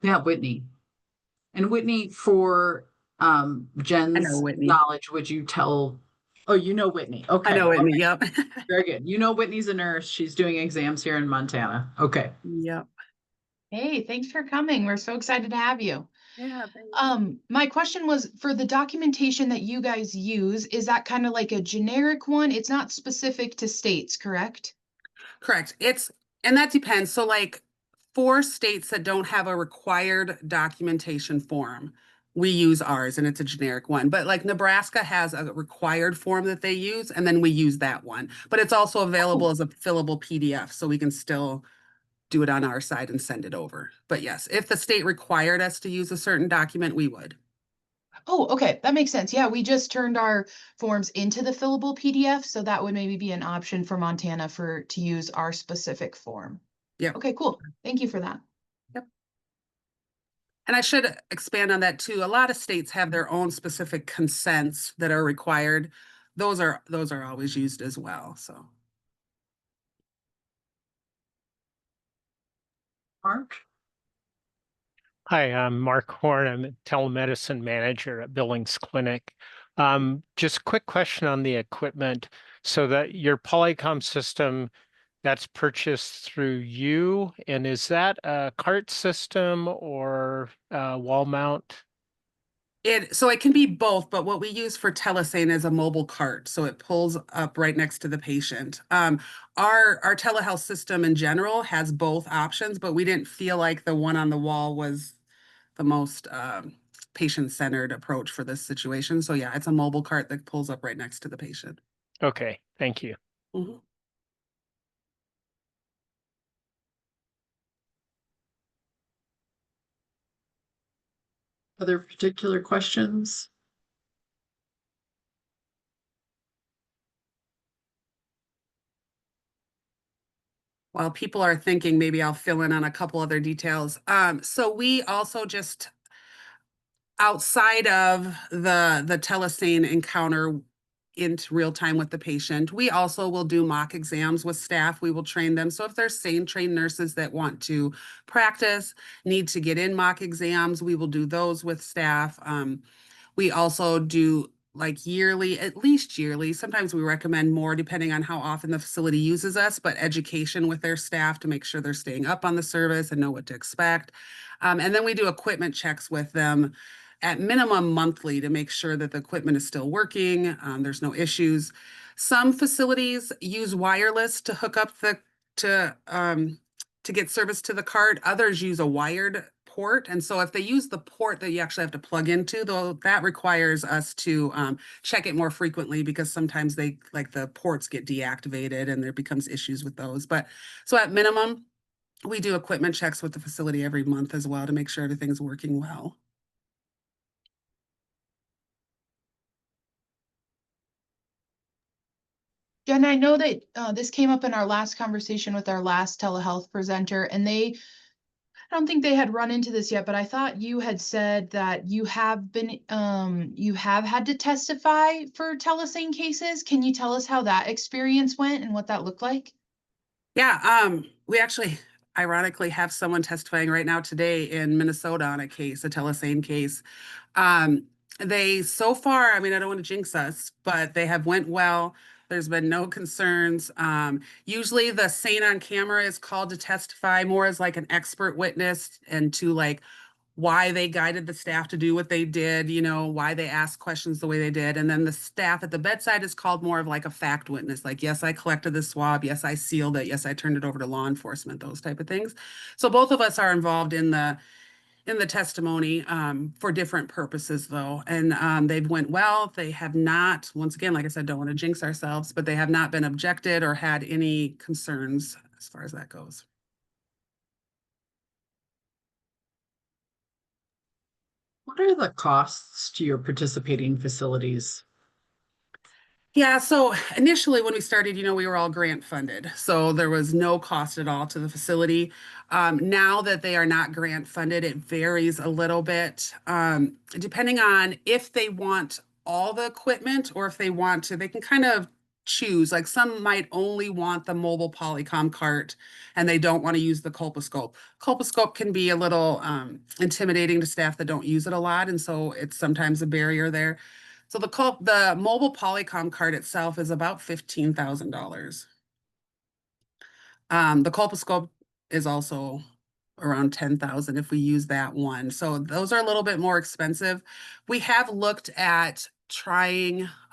Yeah, Whitney. And Whitney, for Jen's Whitney. knowledge, would you tell? Oh, you know Whitney. Okay. I know Whitney, Okay. yep. Very good. You know Whitney's a nurse. She's doing exams here in Montana. Okay. Yep. Hey, thanks for coming. We're so excited to have you. Yeah. Thanks. My question was for the documentation that you guys use, is that kind of like a generic one? It's not specific to states, correct? Correct. And that depends. So like for states that don't have a required documentation form, we use ours and it's a generic one. But like Nebraska has a required form that they use, and then we use that one. But it's also available as a fillable PDF, so we can still do it on our side and send it over. But yes, if the state required us to use a certain document, we would. Oh, okay. That makes sense. Yeah, we just turned our forms into the fillable PDF, so that would maybe be an option for Montana to use our specific form. Yeah. Okay, cool. Thank you for that. Yep. And I should expand on that too. A lot of states have their own specific consents that are required. Those are always used as well, so. Mark? Hi, I'm Mark Horn. I'm a telemedicine manager at Billings Clinic. Just a quick question on the equipment. So that your Polycom system, that's purchased through you, and is that a cart system or wall mount? So it can be both, but what we use for telesane is a mobile cart, so it pulls up right next to the patient. Our telehealth system in general has both options, but we didn't feel like the one on the wall was the most patient-centered approach for this situation. So yeah, it's a mobile cart that pulls up right next to the patient. Okay, thank you. Mhm. Other particular questions? While people are thinking, maybe I'll fill in on a couple other details. So we also just, outside of the telesane encounter into real time with the patient, we also will do mock exams with staff. We will train them. So if there's SANE trained nurses that want to practice, need to get in mock exams, we will do those with staff. We also do like yearly, at least yearly. Sometimes we recommend more depending on how often the facility uses us, but education with their staff to make sure they're staying up on the service and know what to expect. And then we do equipment checks with them at minimum monthly to make sure that the equipment is still working. There's no issues. Some facilities use wireless to hook up to get service to the cart. Others use a wired port. And so if they use the port that you actually have to plug into, though, that requires us to check it more frequently because sometimes the ports get deactivated and there becomes issues with those. But so at minimum, we do equipment checks with the facility every month as well to make sure everything's working well. Jen, I know that this came up in our last conversation with our last telehealth presenter, and I don't think they had run into this yet, but I thought you had said that you have had to testify for telesane cases. Can you tell us how that experience went and what that looked like? Yeah, we actually ironically have someone testifying right now today in Minnesota on a case, a telesane case. They so far, I mean, I don't want to jinx us, but they have went well. There's been no concerns. Usually the SANE on camera is called to testify more as like an expert witness and to like why they guided the staff to do what they did, why they asked questions the way they did. And then the staff at the bedside is called more of like a fact witness, like, yes, I collected the swab. Yes, I sealed it. Yes, I turned it over to law enforcement, those type of things. So both of us are involved in the testimony for different purposes though. And they've went well. They have not, once again, like I said, don't want to jinx ourselves, but they have not been objected or had any concerns as far as that goes. What are the costs to your participating facilities? Yeah, so initially when we started, we were all grant funded. So there was no cost at all to the facility. Now that they are not grant funded, it varies a little bit, depending on if they want all the equipment or if they want to, they can kind of choose. Like some might only want the mobile Polycom cart and they don't want to use the colposcope. Colposcope can be a little intimidating to staff that don't use it a lot. And so it's sometimes a barrier there. So the mobile Polycom card itself is about $15,000. The colposcope is also around 10,000 if we use that one. So those are a little bit more expensive. We have looked at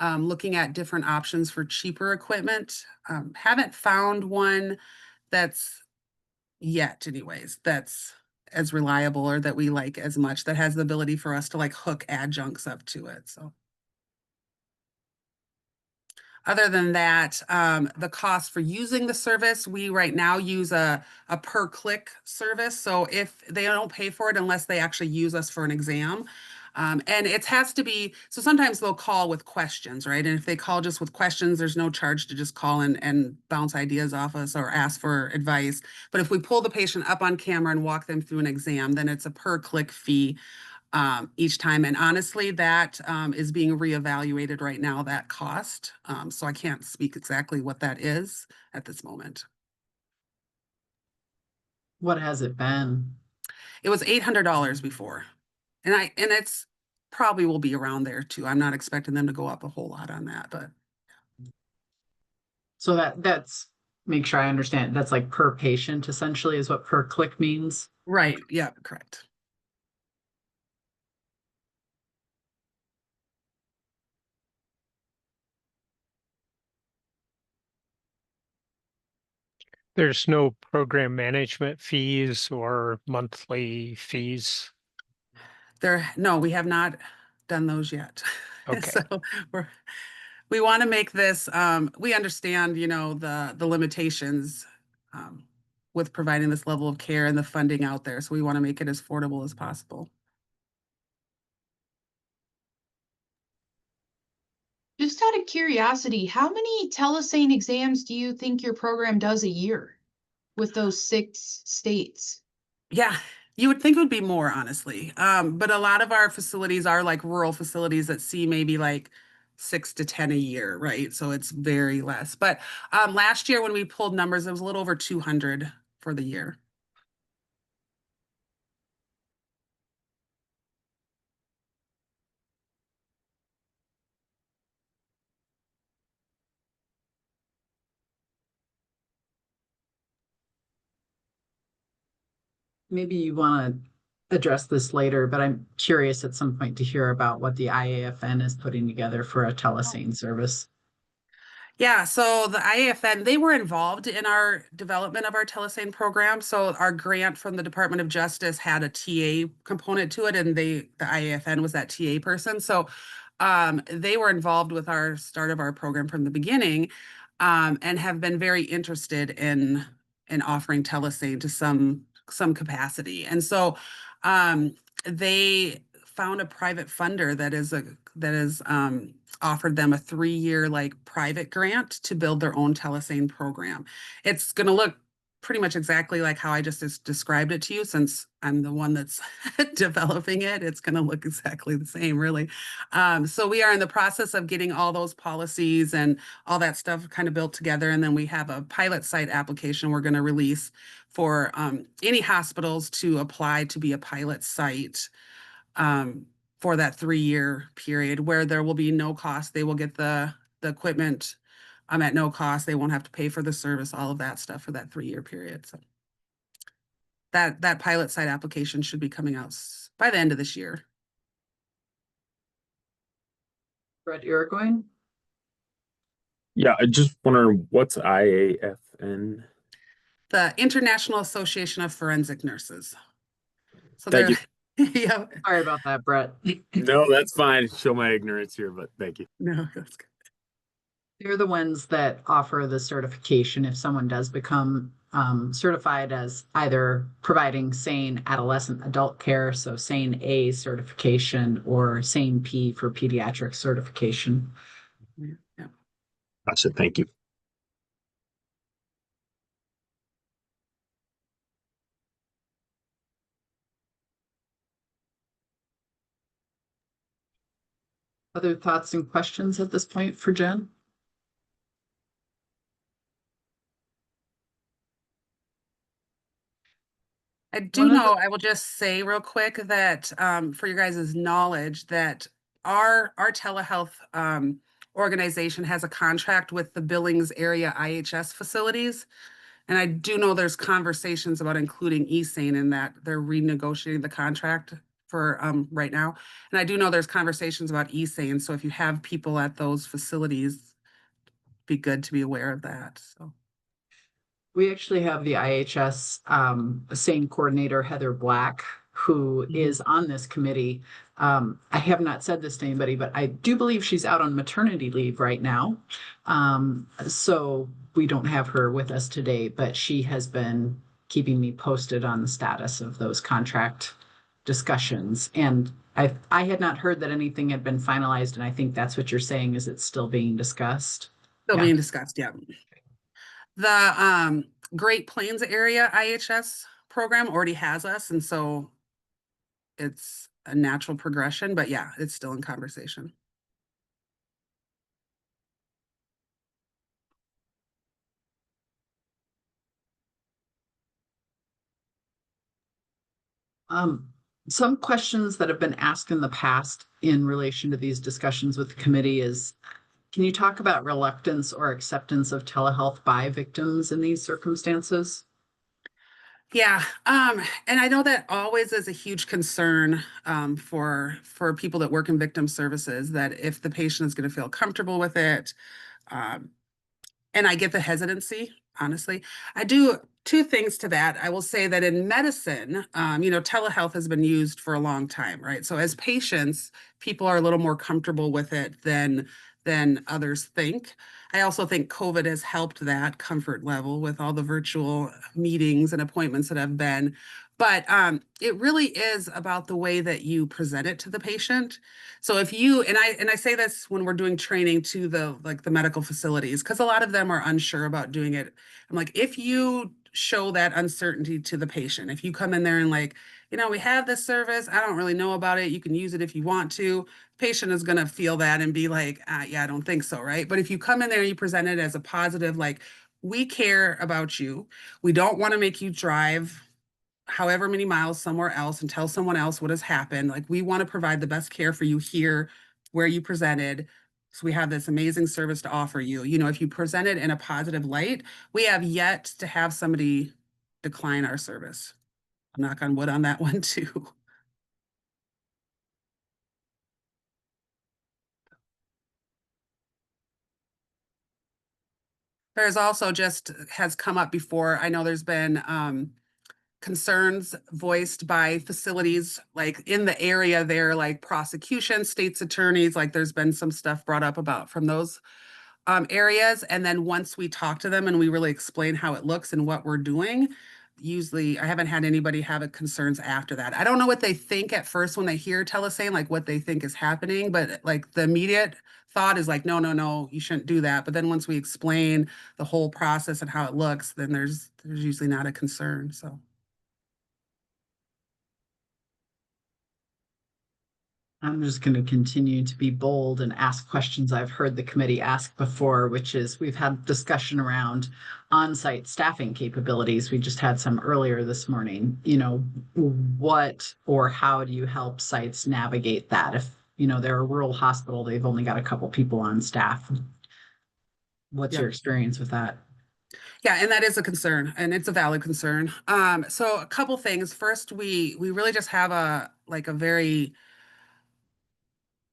looking at different options for cheaper equipment. Haven't found one that's yet anyways, that's as reliable or that we like as much, that has the ability for us to like hook adjuncts up to it. So. Other than that, the cost for using the service, we right now use a per click service. So if they don't pay for it unless they actually use us for an exam, And it has to be, so sometimes they'll call with questions, right? And if they call just with questions, there's no charge to just call and bounce ideas off us or ask for advice. But if we pull the patient up on camera and walk them through an exam, then it's a per click fee each time. And honestly, that is being reevaluated right now, that cost. So I can't speak exactly what that is at this moment. What has it been? It was $800 before. And it's probably will be around there too. I'm not expecting them to go up a whole lot on that, but So that's, make sure I understand, that's like per patient essentially is what per click means? right. Yeah, correct. There's no program management fees or monthly fees. No, we have not done those yet. Okay. So we want to make this, we understand, the limitations with providing this level of care and the funding out there. So we want to make it as affordable as possible. Just out of curiosity, how many telesane exams do you think your program does a year with those 6 states? Yeah, you would think it would be more, honestly. But a lot of our facilities are like rural facilities that see maybe like 6 to 10 a year, right? So it's very less. But last year when we pulled numbers, it was a little over 200 for the year. Maybe you want to address this later, but I'm curious at some point to hear about what the IAFN is putting together for a telesane service. Yeah, so the IAFN, they were involved in our development of our telesane program. So our grant from the Department of Justice had a TA component to it, and the IAFN was that TA person. So they were involved with our start of our program from the beginning, and have been very interested in offering telesane to some capacity. And so they found a private funder that is offered them a 3-year like private grant to build their own telesane program. It's going to look pretty much exactly like how I just described it to you, since I'm the one that's developing it. It's going to look exactly the same, really. So we are in the process of getting all those policies and all that stuff kind of built together. And then we have a pilot site application we're going to release for any hospitals to apply to be a pilot site for that 3-year period, where there will be no cost. They will get the equipment at no cost. They won't have to pay for the service, all of that stuff for that 3-year period. So that pilot site application should be coming out by the end of this year. Brett Iroquois? Yeah, I just wonder what's IAFN? The International Association of Forensic Nurses. So Thank you. Yeah. Sorry about that, Brett. No, that's fine. Show my ignorance here, but thank you. No, that's good. They're the ones that offer the certification if someone does become certified as either providing sane adolescent adult care, so sane A certification, or sane P for pediatric certification. Yeah. Gotcha. Thank you. Other thoughts and questions at this point for Jen? I do know, I will just say real quick that for your guys' knowledge that our telehealth organization has a contract with the Billings area IHS facilities. And I do know there's conversations about including eSane in that. They're renegotiating the contract for right now. And I do know there's conversations about eSane. So if you have people at those facilities, be good to be aware of that. So. We actually have the IHS SANE coordinator, Heather Black, who is on this committee. I have not said this to anybody, but I do believe she's out on maternity leave right now. So we don't have her with us today, but she has been keeping me posted on the status of those contract discussions. And I had not heard that anything had been finalized, and I think that's what you're saying, is it's still being discussed. Still Yeah. being discussed, yeah. The Great Plains area IHS program already has us, and so it's a natural progression, but yeah, it's still in conversation. Some questions that have been asked in the past in relation to these discussions with the committee is, can you talk about reluctance or acceptance of telehealth by victims in these circumstances? Yeah, and I know that always is a huge concern for people that work in victim services, that if the patient is going to feel comfortable with it, um, and I get the hesitancy, honestly. I do two things to that. I will say that in medicine, telehealth has been used for a long time, right? So as patients, people are a little more comfortable with it than others think. I also think COVID has helped that comfort level with all the virtual meetings and appointments that have been. But it really is about the way that you present it to the patient. So if you, and I say this when we're doing training to the medical facilities, because a lot of them are unsure about doing it. I'm like, if you show that uncertainty to the patient, if you come in there and like, we have this service, I don't really know about it, you can use it if you want to, patient is going to feel that and be like, yeah, I don't think so, right? But if you come in there and you present it as a positive, like, we care about you, we don't want to make you drive however many miles somewhere else and tell someone else what has happened. Like, we want to provide the best care for you here where you presented. So we have this amazing service to offer you. If you present it in a positive light, we have yet to have somebody decline our service. Knock on wood on that one too. There's also just has come up before. I know there's been concerns voiced by facilities like in the area there, like prosecution, state's attorneys, like there's been some stuff brought up about from those areas. And then once we talk to them and we really explain how it looks and what we're doing, usually I haven't had anybody have concerns after that. I don't know what they think at first when they hear telesane, like what they think is happening, but like the immediate thought is like, no, you shouldn't do that. But then once we explain the whole process and how it looks, then there's usually not a concern. So. I'm just going to continue to be bold and ask questions I've heard the committee ask before, which is, we've had discussion around on-site staffing capabilities. We just had some earlier this morning. What or how do you help sites navigate that? If, they're a rural hospital, they've only got a couple people on staff. What's your experience with that? Yeah, and that is a concern, and it's a valid concern. So a couple things. First, we really just have a very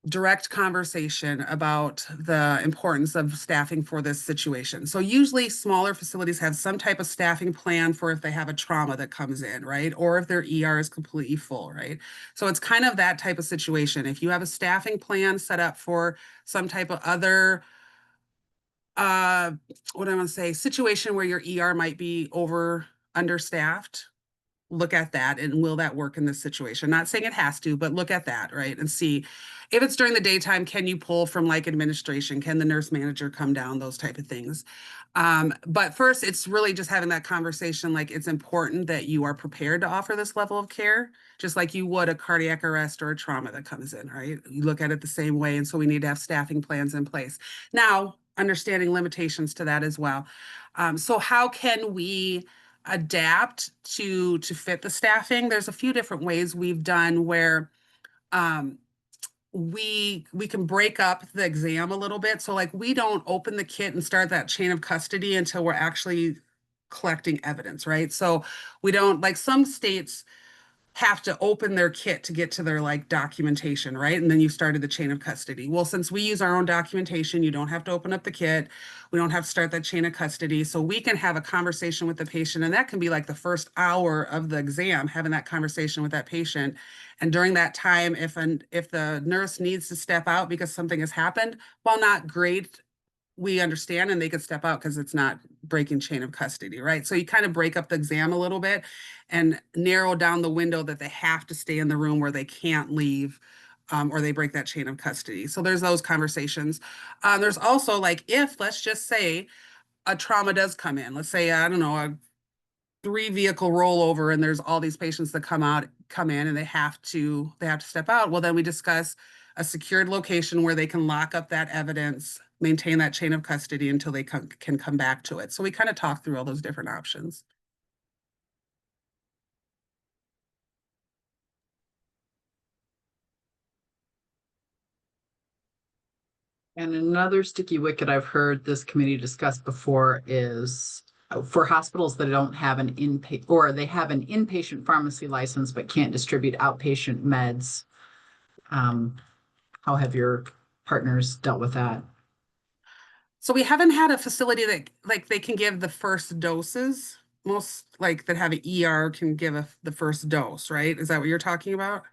direct conversation about the importance of staffing for this situation. So usually smaller facilities have some type of staffing plan for if they have a trauma that comes in, right? Or if their ER is completely full, right? So it's kind of that type of situation. If you have a staffing plan set up for some type of other what I want to say, situation where your ER might be understaffed, look at that and will that work in this situation? Not saying it has to, but look at that, right? And see if it's during the daytime, can you pull from like administration? Can the nurse manager come down? Those type of things. But first, it's really just having that conversation. Like, it's important that you are prepared to offer this level of care, just like you would a cardiac arrest or a trauma that comes in, right? You look at it the same way. And so we need to have staffing plans in place. Now, understanding limitations to that as well. So how can we adapt to fit the staffing? There's a few different ways we've done where we can break up the exam a little bit. So like, we don't open the kit and start that chain of custody until we're actually collecting evidence, right? So we don't, like some states have to open their kit to get to their like documentation, right? And then you started the chain of custody. Well, since we use our own documentation, you don't have to open up the kit. We don't have to start that chain of custody. So we can have a conversation with the patient, and that can be like the first hour of the exam, having that conversation with that patient. And during that time, if the nurse needs to step out because something has happened, while not great, we understand and they could step out because it's not breaking chain of custody, right? So you kind of break up the exam a little bit and narrow down the window that they have to stay in the room where they can't leave, or they break that chain of custody. So there's those conversations. There's also like, if, let's just say, a trauma does come in, let's say, I don't know, a 3-vehicle rollover and there's all these patients that come in and they have to step out. Well, then we discuss a secured location where they can lock up that evidence, maintain that chain of custody until they can come back to it. So we kind of talk through all those different options. And another sticky wicket I've heard this committee discuss before is for hospitals that don't have an inpatient, or they have an inpatient pharmacy license but can't distribute outpatient meds. How have your partners dealt with that? So we haven't had a facility that like they can give the first doses. Most like that have an ER can give the first dose, right? Is that what you're talking about?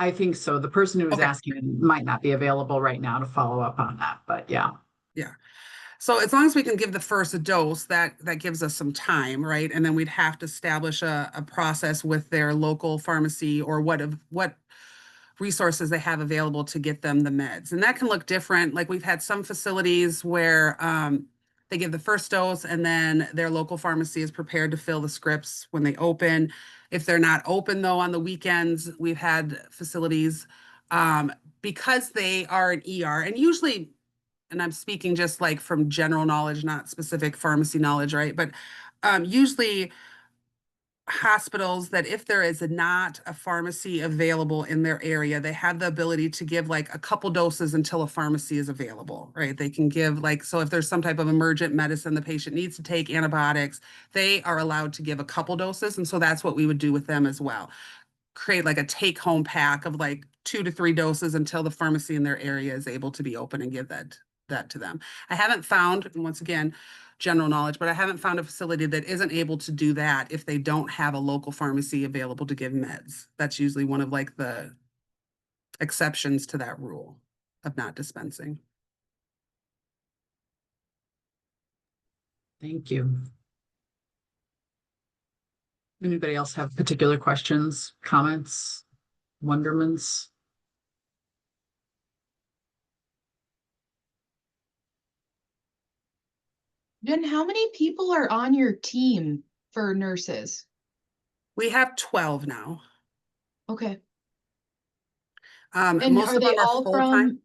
I think so. The person who was Okay. asking might not be available right now to follow up on that, but yeah. Yeah. So as long as we can give the first dose, that gives us some time, right? And then we'd have to establish a process with their local pharmacy or what resources they have available to get them the meds. And that can look different. Like we've had some facilities where they give the first dose and then their local pharmacy is prepared to fill the scripts when they open. If they're not open though on the weekends, we've had facilities because they are an ER and usually, and I'm speaking just like from general knowledge, not specific pharmacy knowledge, right? But usually hospitals that if there is not a pharmacy available in their area, they have the ability to give like a couple doses until a pharmacy is available, right? They can give like, so if there's some type of emergent medicine the patient needs to take, antibiotics, they are allowed to give a couple doses. And so that's what we would do with them as well. Create like a take-home pack of like 2 to 3 doses until the pharmacy in their area is able to be open and give that to them. I haven't found, and once again, general knowledge, but I haven't found a facility that isn't able to do that if they don't have a local pharmacy available to give meds. That's usually one of like the exceptions to that rule of not dispensing. Thank you. Anybody else have particular questions, comments, wonderments? Jen, how many people are on your team for nurses? We have 12 now. Okay. And most are of they them are all full-time?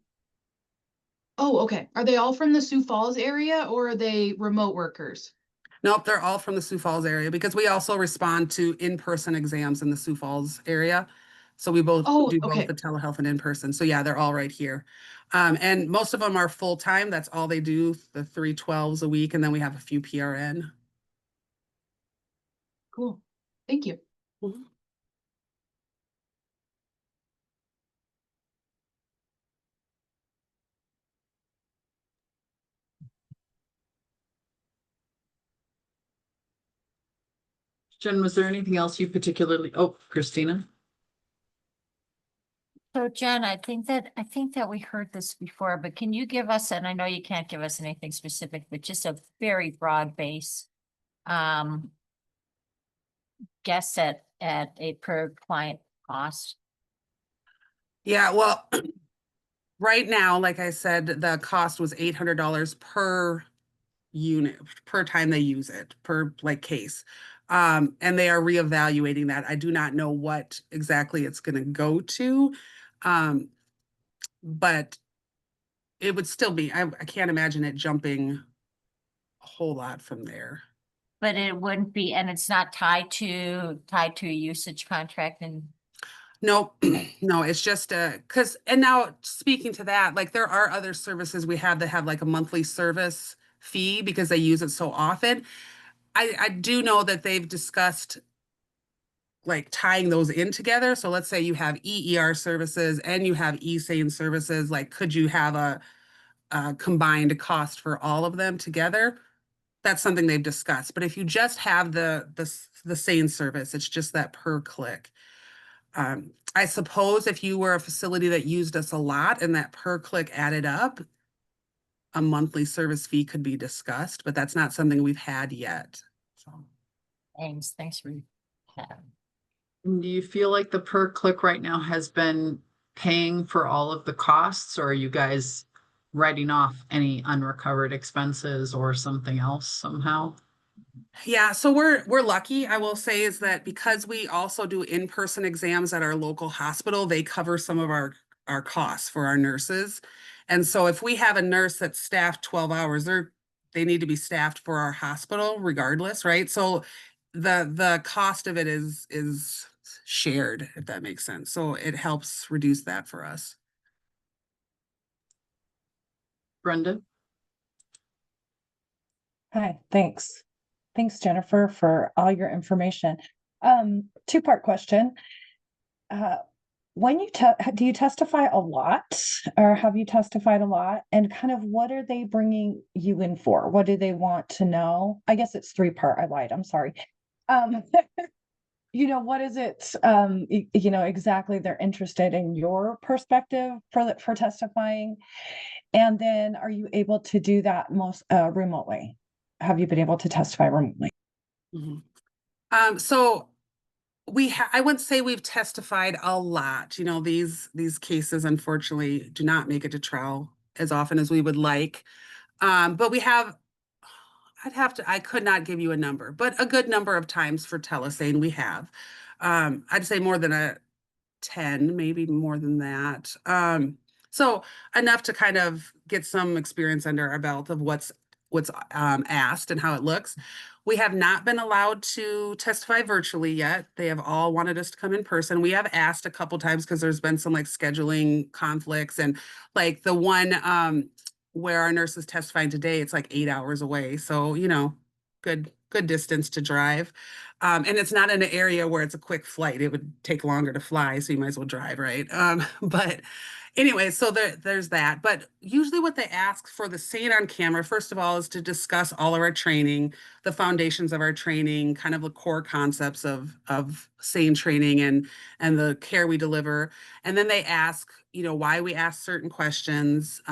Oh, okay. Are they all from the Sioux Falls area or are they remote workers? Nope, they're all from the Sioux Falls area because we also respond to in-person exams in the Sioux Falls area. So we both do both the telehealth and in-person. So yeah, they're all right here. And most of them are full-time. That's all they do, the 3/12s a week. And then we have a few PRN. Cool. Thank you. Mm-hmm. Jen, was there anything else you particularly, oh, Christina? So Jen, I think that we heard this before, but can you give us, and I know you can't give us anything specific, but just a very broad base guess at a per client cost? Yeah, well, right now, like I said, the cost was $800 per unit, per time they use it, per like case. And they are reevaluating that. I do not know what exactly it's going to go to. But it would still be, I can't imagine it jumping a whole lot from there. But it wouldn't be, and it's not tied to a usage contract and. Nope, no, it's just and now speaking to that, like there are other services we have that have like a monthly service fee because they use it so often. I do know that they've discussed like tying those in together. So let's say you have EER services and you have eSane services, like could you have a combined cost for all of them together? That's something they've discussed. But if you just have the SANE service, it's just that per click. I suppose if you were a facility that used us a lot and that per click added up, a monthly service fee could be discussed, but that's not something we've had yet. So. Thanks for that. Do you feel like the per click right now has been paying for all of the costs, or are you guys writing off any unrecovered expenses or something else somehow? Yeah, so we're lucky, I will say, is that because we also do in-person exams at our local hospital, they cover some of our costs for our nurses. And so if we have a nurse that's staffed 12 hours, they need to be staffed for our hospital regardless, right? So the cost of it is shared, if that makes sense. So it helps reduce that for us. Brenda? Hi, thanks. Thanks, Jennifer, for all your information. Two-part question. When you do you testify a lot, or have you testified a lot? And kind of what are they bringing you in for? What do they want to know? I guess it's three-part. I lied. I'm sorry. What is it, exactly they're interested in your perspective for testifying? And then are you able to do that most remotely? Have you been able to testify remotely? So I wouldn't say we've testified a lot. These cases unfortunately do not make it to trial as often as we would like. But we have, I could not give you a number, but a good number of times for telesane we have. I'd say more than 10, maybe more than that. So enough to kind of get some experience under our belt of what's asked and how it looks. We have not been allowed to testify virtually yet. They have all wanted us to come in person. We have asked a couple times because there's been some like scheduling conflicts, and like the one where our nurse is testifying today, it's like 8 hours away. So, good distance to drive. And it's not in an area where it's a quick flight. It would take longer to fly, so you might as well drive, right? But anyway, so there's that. But usually what they ask for the SARN on camera, first of all, is to discuss all of our training, the foundations of our training, kind of the core concepts of SARN training and the care we deliver. And then they ask, why we ask certain questions,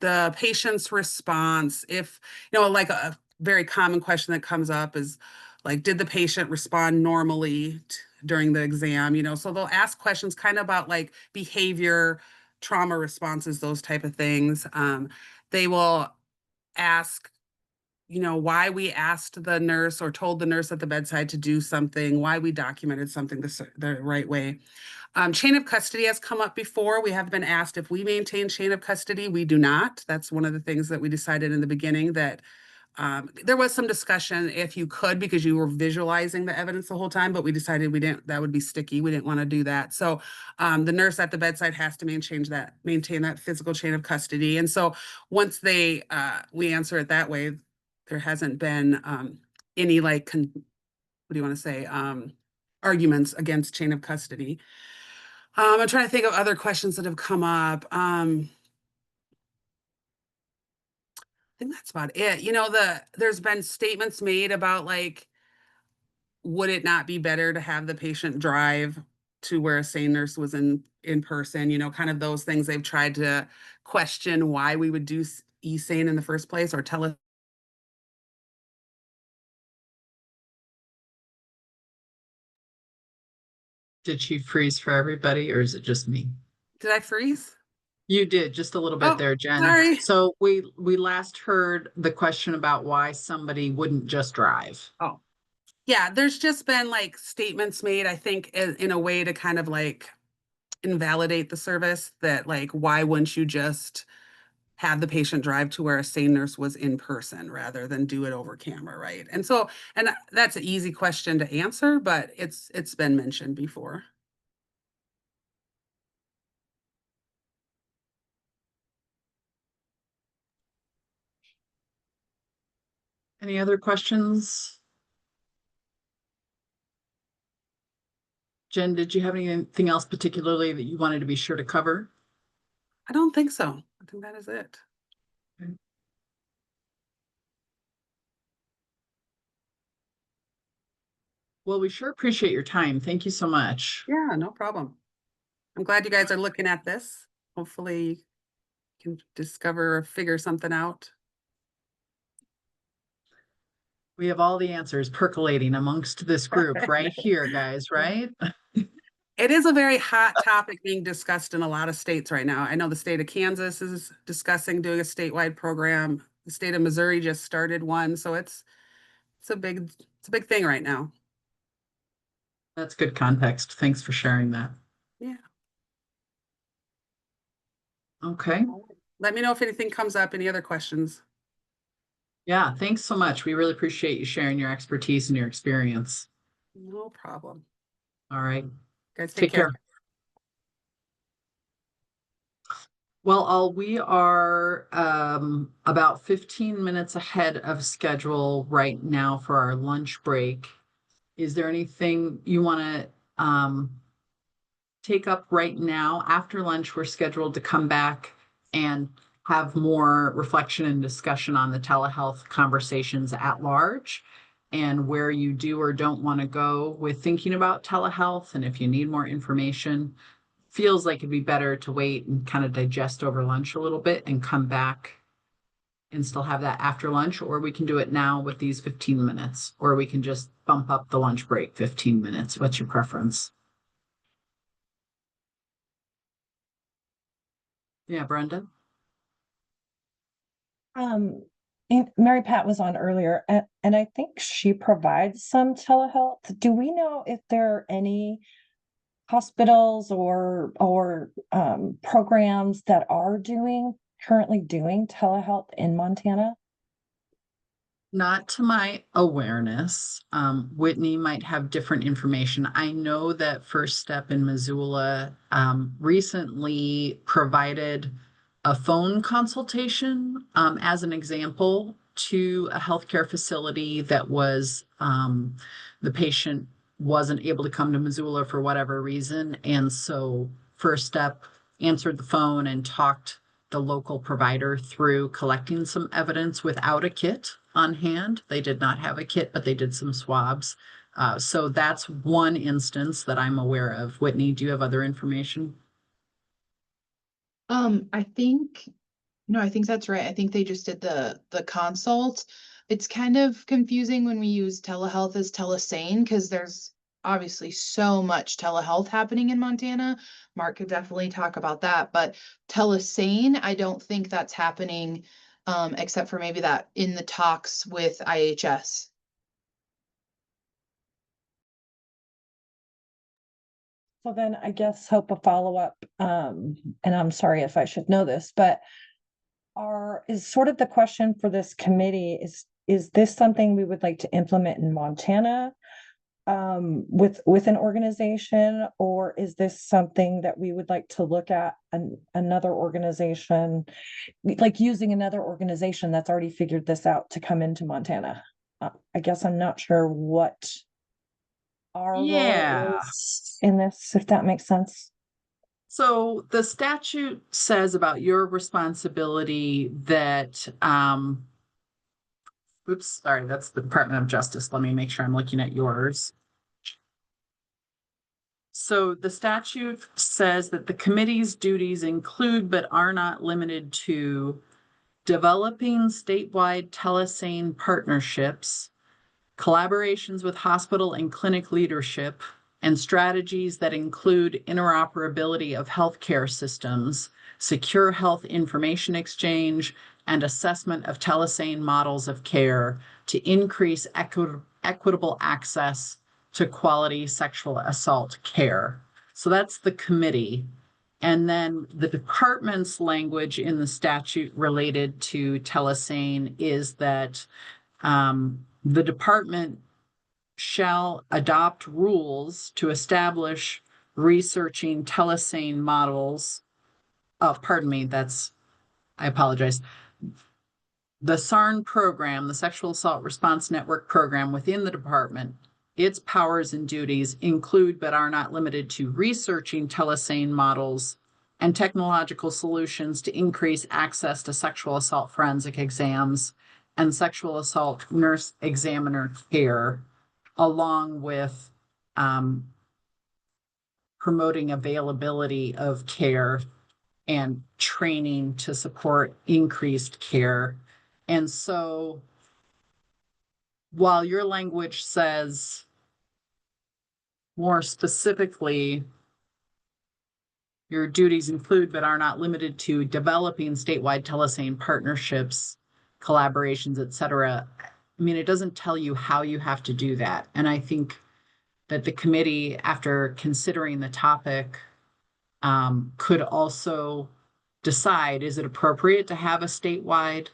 the patient's response. If, like a very common question that comes up is like, did the patient respond normally during the exam? So they'll ask questions kind of about like behavior, trauma responses, those type of things. They will ask, why we asked the nurse or told the nurse at the bedside to do something, why we documented something the right way. Chain of custody has come up before. We have been asked if we maintain chain of custody. We do not. That's one of the things that we decided in the beginning, that there was some discussion if you could, because you were visualizing the evidence the whole time, but we decided we didn't, that would be sticky. We didn't want to do that. So the nurse at the bedside has to maintain that physical chain of custody. And so once we answer it that way, there hasn't been any what do you want to say, arguments against chain of custody. I'm trying to think of other questions that have come up. I think that's about it. There's been statements made about like, would it not be better to have the patient drive to where a SARN nurse was in person? Kind of those things. They've tried to question why we would do e-SARN in the first place, or tele. Did she freeze for everybody, or is it just me? Did I freeze? You did just a little bit there, Jen. Sorry. So we last heard the question about why somebody wouldn't just drive. Oh, yeah. There's just been like statements made, I think, in a way to kind of like invalidate the service, that like, why wouldn't you just have the patient drive to where a SARN nurse was in person rather than do it over camera, right? And so, and that's an easy question to answer, but it's been mentioned before. Any other questions? Jen, did you have anything else particularly that you wanted to be sure to cover? I don't think so. I think that is it. Okay. Well, we sure appreciate your time. Thank you so much. Yeah, no problem. I'm glad you guys are looking at this. Hopefully can discover or figure something out. We have all the answers percolating amongst this group right here, guys, right? It is a very hot topic being discussed in a lot of states right now. I know the state of Kansas is discussing doing a statewide program. The state of Missouri just started one, so it's a big thing right now. That's good context. Thanks for sharing that. Yeah. Okay. Let me know if anything comes up. Any other questions? Yeah, thanks so much. We really appreciate you sharing your expertise and your experience. No problem. All right. Guys, take care. Well, we are about 15 minutes ahead of schedule right now for our lunch break. Is there anything you want to take up right now? After lunch, we're scheduled to come back and have more reflection and discussion on the telehealth conversations at large and where you do or don't want to go with thinking about telehealth. And if you need more information, feels like it'd be better to wait and kind of digest over lunch a little bit and come back and still have that after lunch, or we can do it now with these 15 minutes, or we can just bump up the lunch break 15 minutes. What's your preference? Yeah, Brenda? And Mary Pat was on earlier, and I think she provides some telehealth. Do we know if there are any hospitals or programs that are currently doing telehealth in Montana? Not to my awareness. Whitney might have different information. I know that First Step in Missoula recently provided a phone consultation as an example to a healthcare facility that was the patient wasn't able to come to Missoula for whatever reason. And so First Step answered the phone and talked the local provider through collecting some evidence without a kit on hand. They did not have a kit, but they did some swabs. So that's one instance that I'm aware of. Whitney, do you have other information? I think, no, I think that's right. I think they just did the consult. It's kind of confusing when we use telehealth as telesane because there's obviously so much telehealth happening in Montana. Mark could definitely talk about that, but telesane, I don't think that's happening, except for maybe that in the talks with IHS. So then I guess hope a follow-up, and I'm sorry if I should know this, but is sort of the question for this committee is this something we would like to implement in Montana with an organization, or is this something that we would like to look at another organization, like using another organization that's already figured this out to come into Montana? I guess I'm not sure what our role is in this, if that makes sense. So the statute says about your responsibility that, oops, sorry, that's the Department of Justice. Let me make sure I'm looking at yours. So the statute says that the committee's duties include, but are not limited to, developing statewide telesane partnerships, collaborations with hospital and clinic leadership, and strategies that include interoperability of healthcare systems, secure health information exchange, and assessment of telesane models of care to increase equitable access to quality sexual assault care. So that's the committee. And then the department's language in the statute related to telesane is that the department shall adopt rules to establish researching telesane models. Oh, pardon me, I apologize. The SARN program, the Sexual Assault Response Network program within the department, its powers and duties include but are not limited to researching telesane models and technological solutions to increase access to sexual assault forensic exams and sexual assault nurse examiner care, along with promoting availability of care and training to support increased care. And so while your language says more specifically, your duties include but are not limited to developing statewide telesane partnerships, collaborations, et cetera. I mean, it doesn't tell you how you have to do that. And I think that the committee, after considering the topic, could also decide, is it appropriate to have a statewide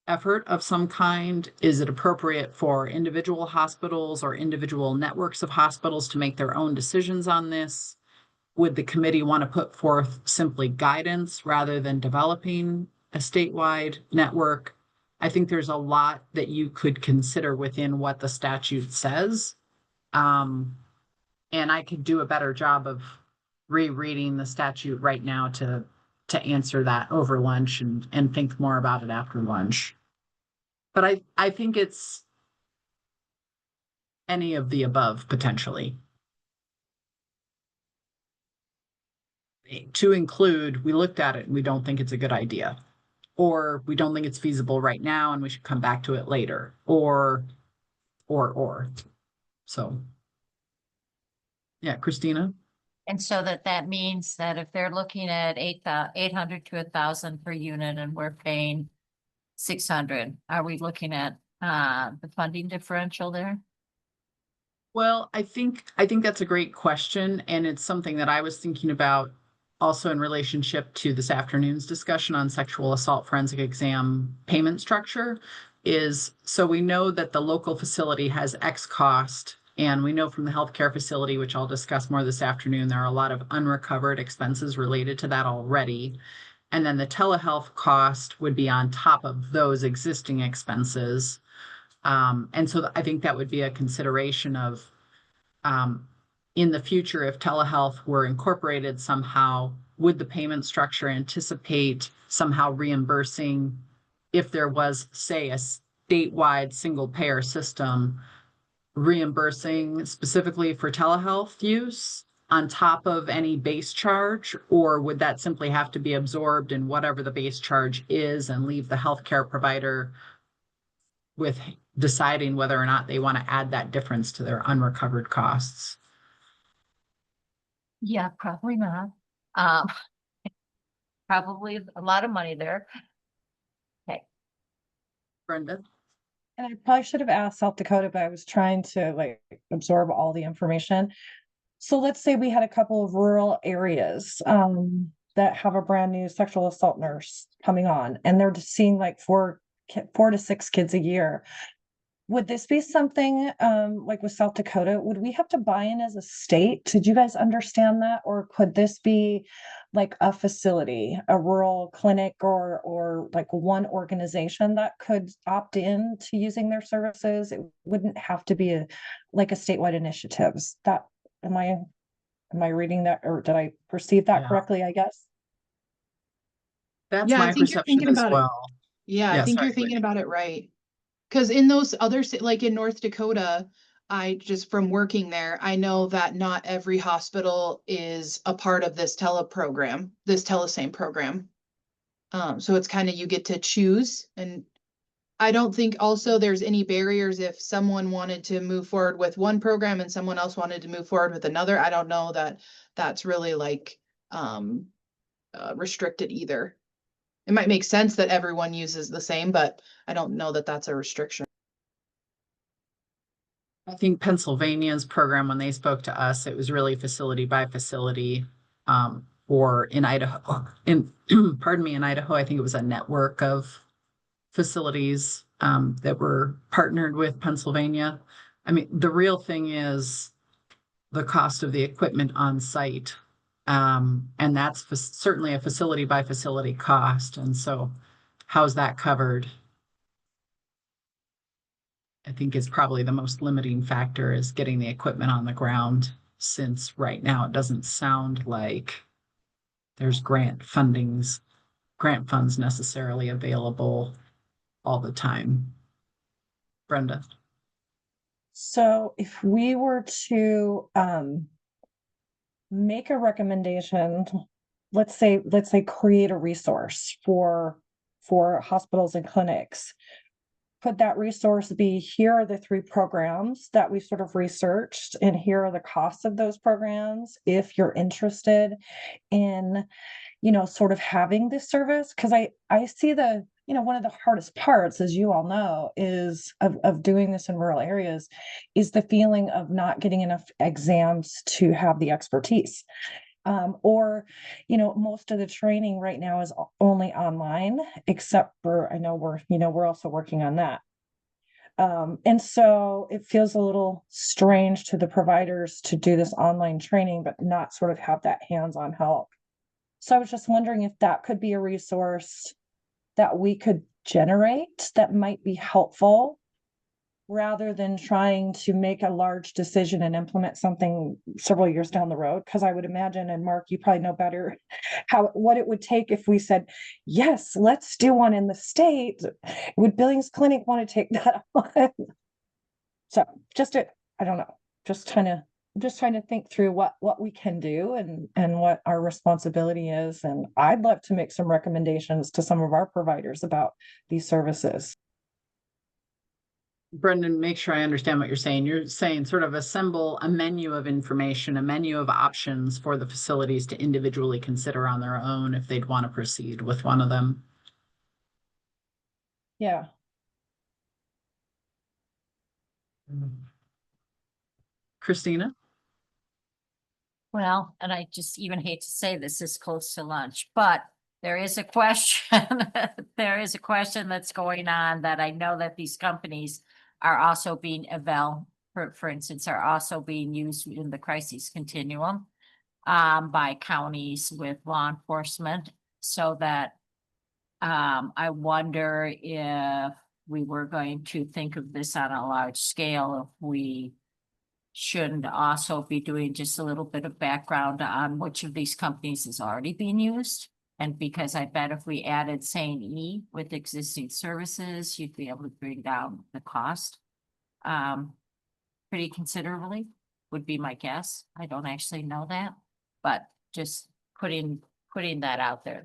effort of some kind? Is it appropriate for individual hospitals or individual networks of hospitals to make their own decisions on this? Would the committee want to put forth simply guidance rather than developing a statewide network? I think there's a lot that you could consider within what the statute says. And I could do a better job of rereading the statute right now to answer that over lunch and think more about it after lunch. But I think it's any of the above potentially. To include, we looked at it and we don't think it's a good idea, or we don't think it's feasible right now and we should come back to it later, or. So, yeah, Christina? And so that means that if they're looking at 800 to 1,000 per unit and we're paying 600, are we looking at the funding differential there? Well, I think that's a great question, and it's something that I was thinking about also in relationship to this afternoon's discussion on sexual assault forensic exam payment structure. Is so we know that the local facility has X cost, and we know from the healthcare facility, which I'll discuss more this afternoon, there are a lot of unrecovered expenses related to that already. And then the telehealth cost would be on top of those existing expenses. And so I think that would be a consideration of in the future, if telehealth were incorporated somehow, would the payment structure anticipate somehow reimbursing if there was, say, a statewide single payer system reimbursing specifically for telehealth use on top of any base charge, or would that simply have to be absorbed in whatever the base charge is and leave the healthcare provider with deciding whether or not they want to add that difference to their unrecovered costs? Yeah, probably not. Probably a lot of money there. Okay. Brenda? And I probably should have asked South Dakota, but I was trying to like absorb all the information. So let's say we had a couple of rural areas that have a brand new sexual assault nurse coming on, and they're just seeing like 4 to 6 kids a year. Would this be something like with South Dakota? Would we have to buy in as a state? Did you guys understand that? Or could this be like a facility, a rural clinic, or like one organization that could opt in to using their services? It wouldn't have to be like a statewide initiatives. That am I reading that, or did I perceive that correctly, I guess? That's Yeah, I my think you're perception thinking as about it. well. Yeah, I Yeah, think sorry, you're thinking Whitney. about it right. Because in those other, like in North Dakota, I just from working there, I know that not every hospital is a part of this teleprogram, this telesame program. So it's kind of you get to choose. And I don't think also there's any barriers if someone wanted to move forward with one program and someone else wanted to move forward with another. I don't know that that's really like restricted either. It might make sense that everyone uses the same, but I don't know that that's a restriction. I think Pennsylvania's program, when they spoke to us, it was really facility by facility. Or in Idaho, pardon me, in Idaho, I think it was a network of facilities that were partnered with Pennsylvania. I mean, the real thing is the cost of the equipment on site. And that's certainly a facility by facility cost. And so how's that covered? I think is probably the most limiting factor is getting the equipment on the ground, since right now it doesn't sound like there's grant funds necessarily available all the time. Brenda? So if we were to make a recommendation let's say create a resource for hospitals and clinics. Could that resource be, here are the 3 programs that we sort of researched, and here are the costs of those programs if you're interested in, sort of having this service? Because I see one of the hardest parts, as you all know, is of doing this in rural areas, is the feeling of not getting enough exams to have the expertise. Or, most of the training right now is only online, except for, I know we're also working on that. And so it feels a little strange to the providers to do this online training, but not sort of have that hands-on help. So I was just wondering if that could be a resource that we could generate that might be helpful, rather than trying to make a large decision and implement something several years down the road. Because I would imagine, and Mark, you probably know better, what it would take if we said, yes, let's do one in the state. Would Billings Clinic want to take that on? So I don't know, just trying to think through what we can do and what our responsibility is. And I'd love to make some recommendations to some of our providers about these services. Brendan, make sure I understand what you're saying. You're saying sort of assemble a menu of information, a menu of options for the facilities to individually consider on their own if they'd want to proceed with one of them. Yeah. Christina? Well, and I just even hate to say this is close to lunch, but there is a question. There is a question that's going on that I know that these companies are also being for instance, are also being used in the crisis continuum by counties with law enforcement, so that I wonder if we were going to think of this on a large scale, if we shouldn't also be doing just a little bit of background on which of these companies is already being used. And because I bet if we added SARN E with existing services, you'd be able to bring down the cost pretty considerably, would be my guess. I don't actually know that, but just putting that out there,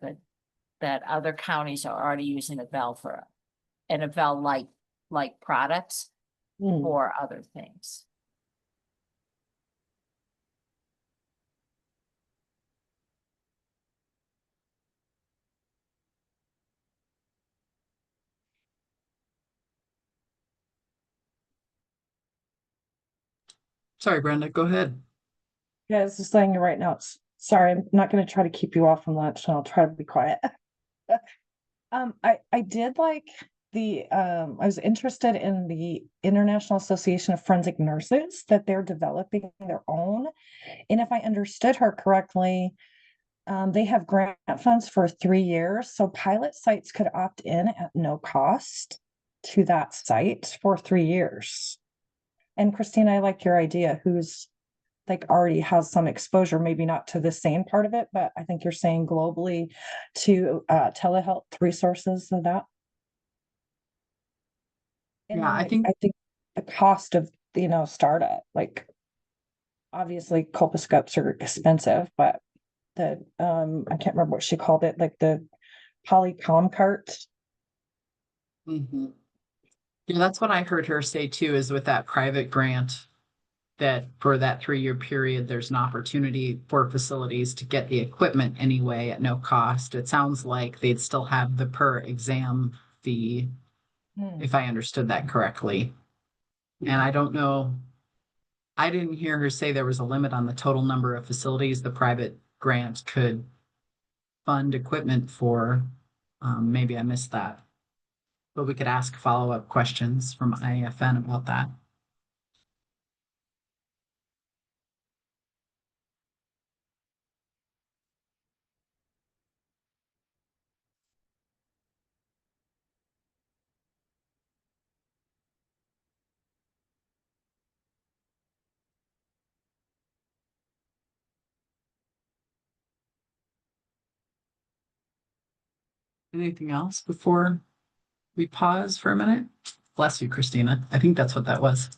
that other counties are already using Avell and Avell like products for other things. Sorry, Brenda, go ahead. Yeah, I was just letting you write notes. Sorry, I'm not going to try to keep you off from lunch, and I'll try to be quiet. I did like I was interested in the International Association of Forensic Nurses, that they're developing their own. And if I understood her correctly, they have grant funds for 3 years. So pilot sites could opt in at no cost to that site for 3 years. And Christina, I like your idea, who's like already has some exposure, maybe not to the same part of it, but I think you're saying globally to telehealth resources and that. And Yeah, I think the cost of, startup, like obviously colposcopes are expensive, but I can't remember what she called it, like the polycom cart. Yeah, that's what I heard her say too, is with that private grant, that for that 3-year period, there's an opportunity for facilities to get the equipment anyway at no cost. It sounds like they'd still have the per exam fee, if I understood that correctly. And I don't know, I didn't hear her say there was a limit on the total number of facilities the private grant could fund equipment for. Maybe I missed that. But we could ask follow-up questions from IAFN about that. Anything else before we pause for a minute? Bless you, Christina. I think that's what that was.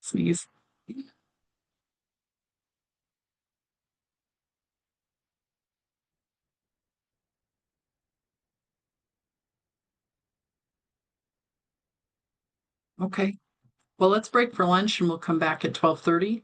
Sneeze. Okay. Well, let's break for lunch and we'll come back at 12:30.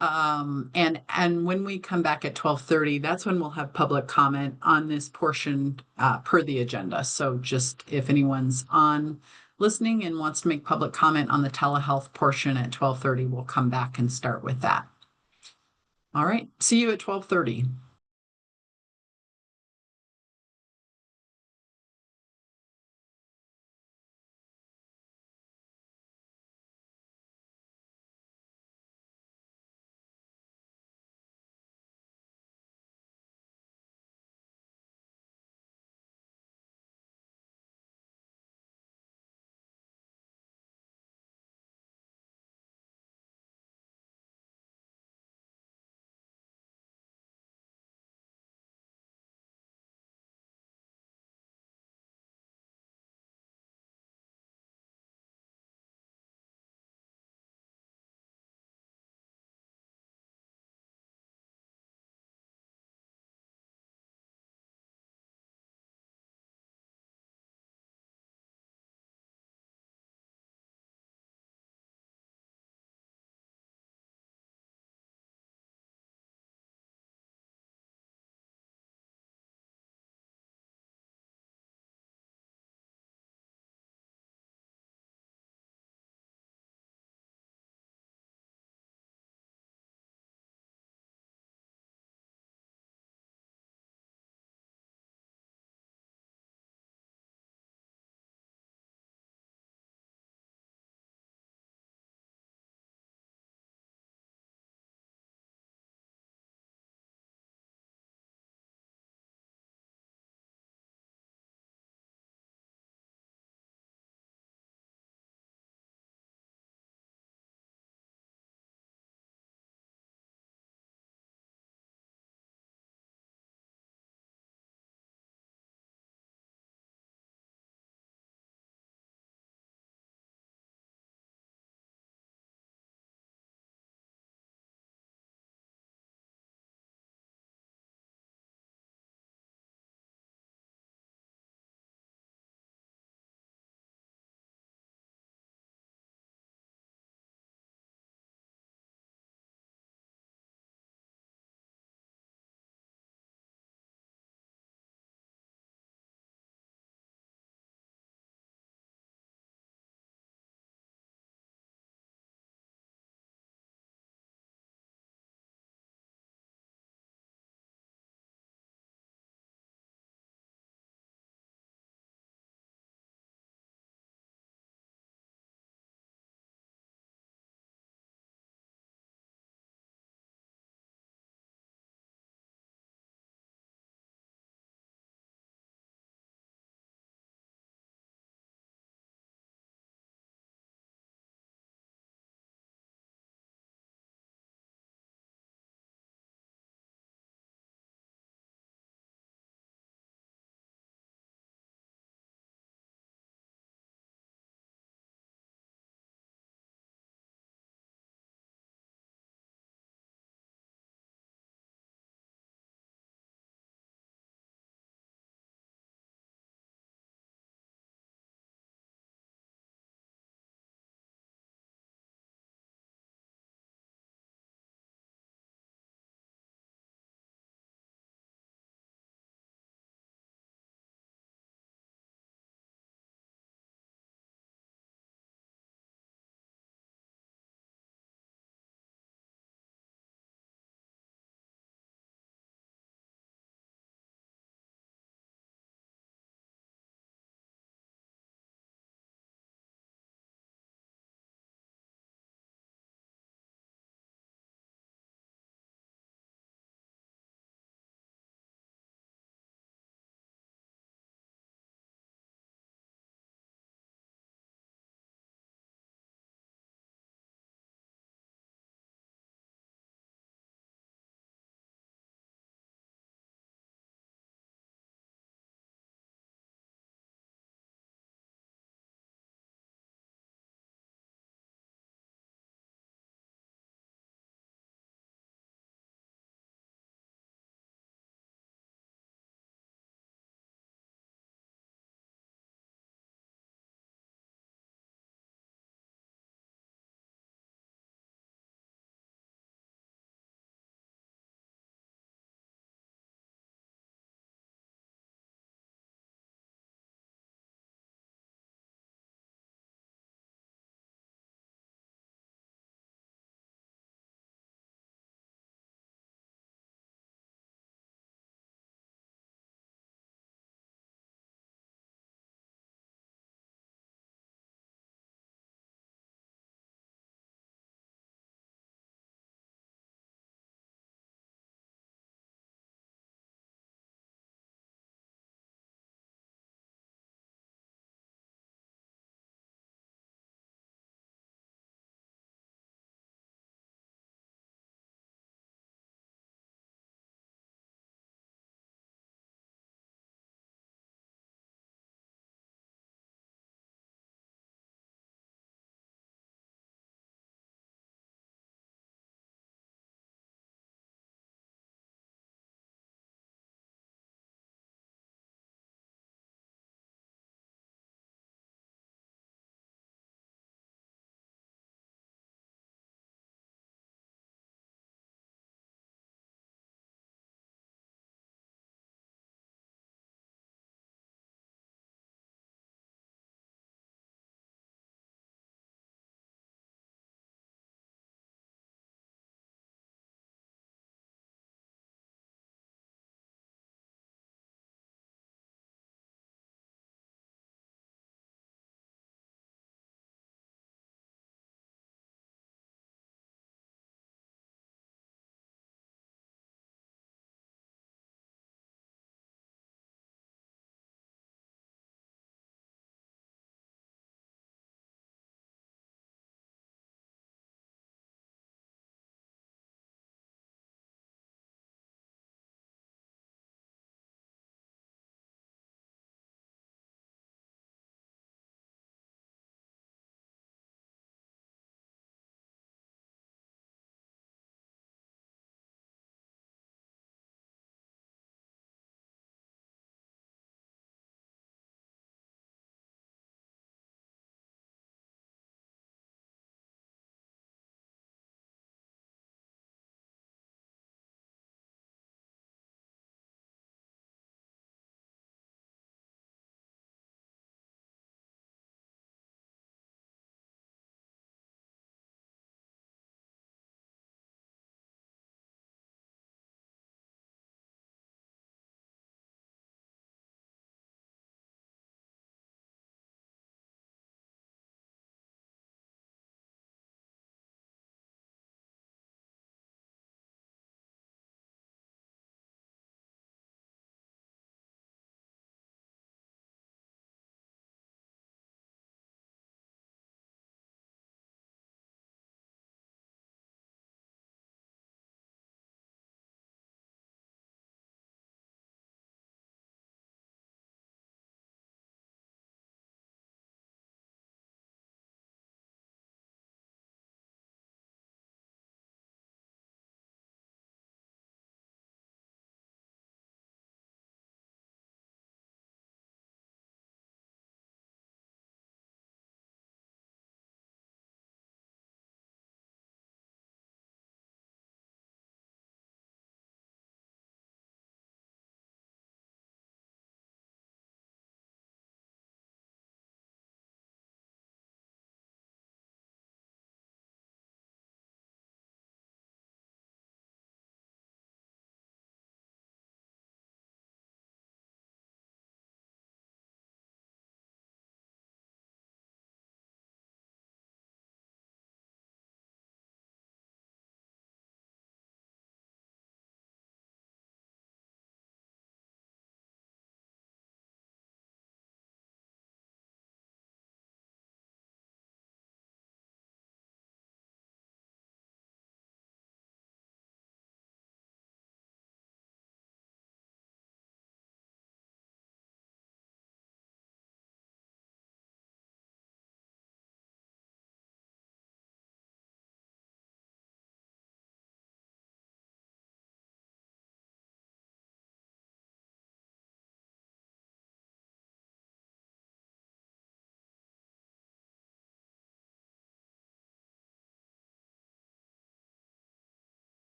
And when we come back at 12:30, that's when we'll have public comment on this portion per the agenda. So just if anyone's on listening and wants to make public comment on the telehealth portion at 12:30, we'll come back and start with that. All right. See you at 12:30.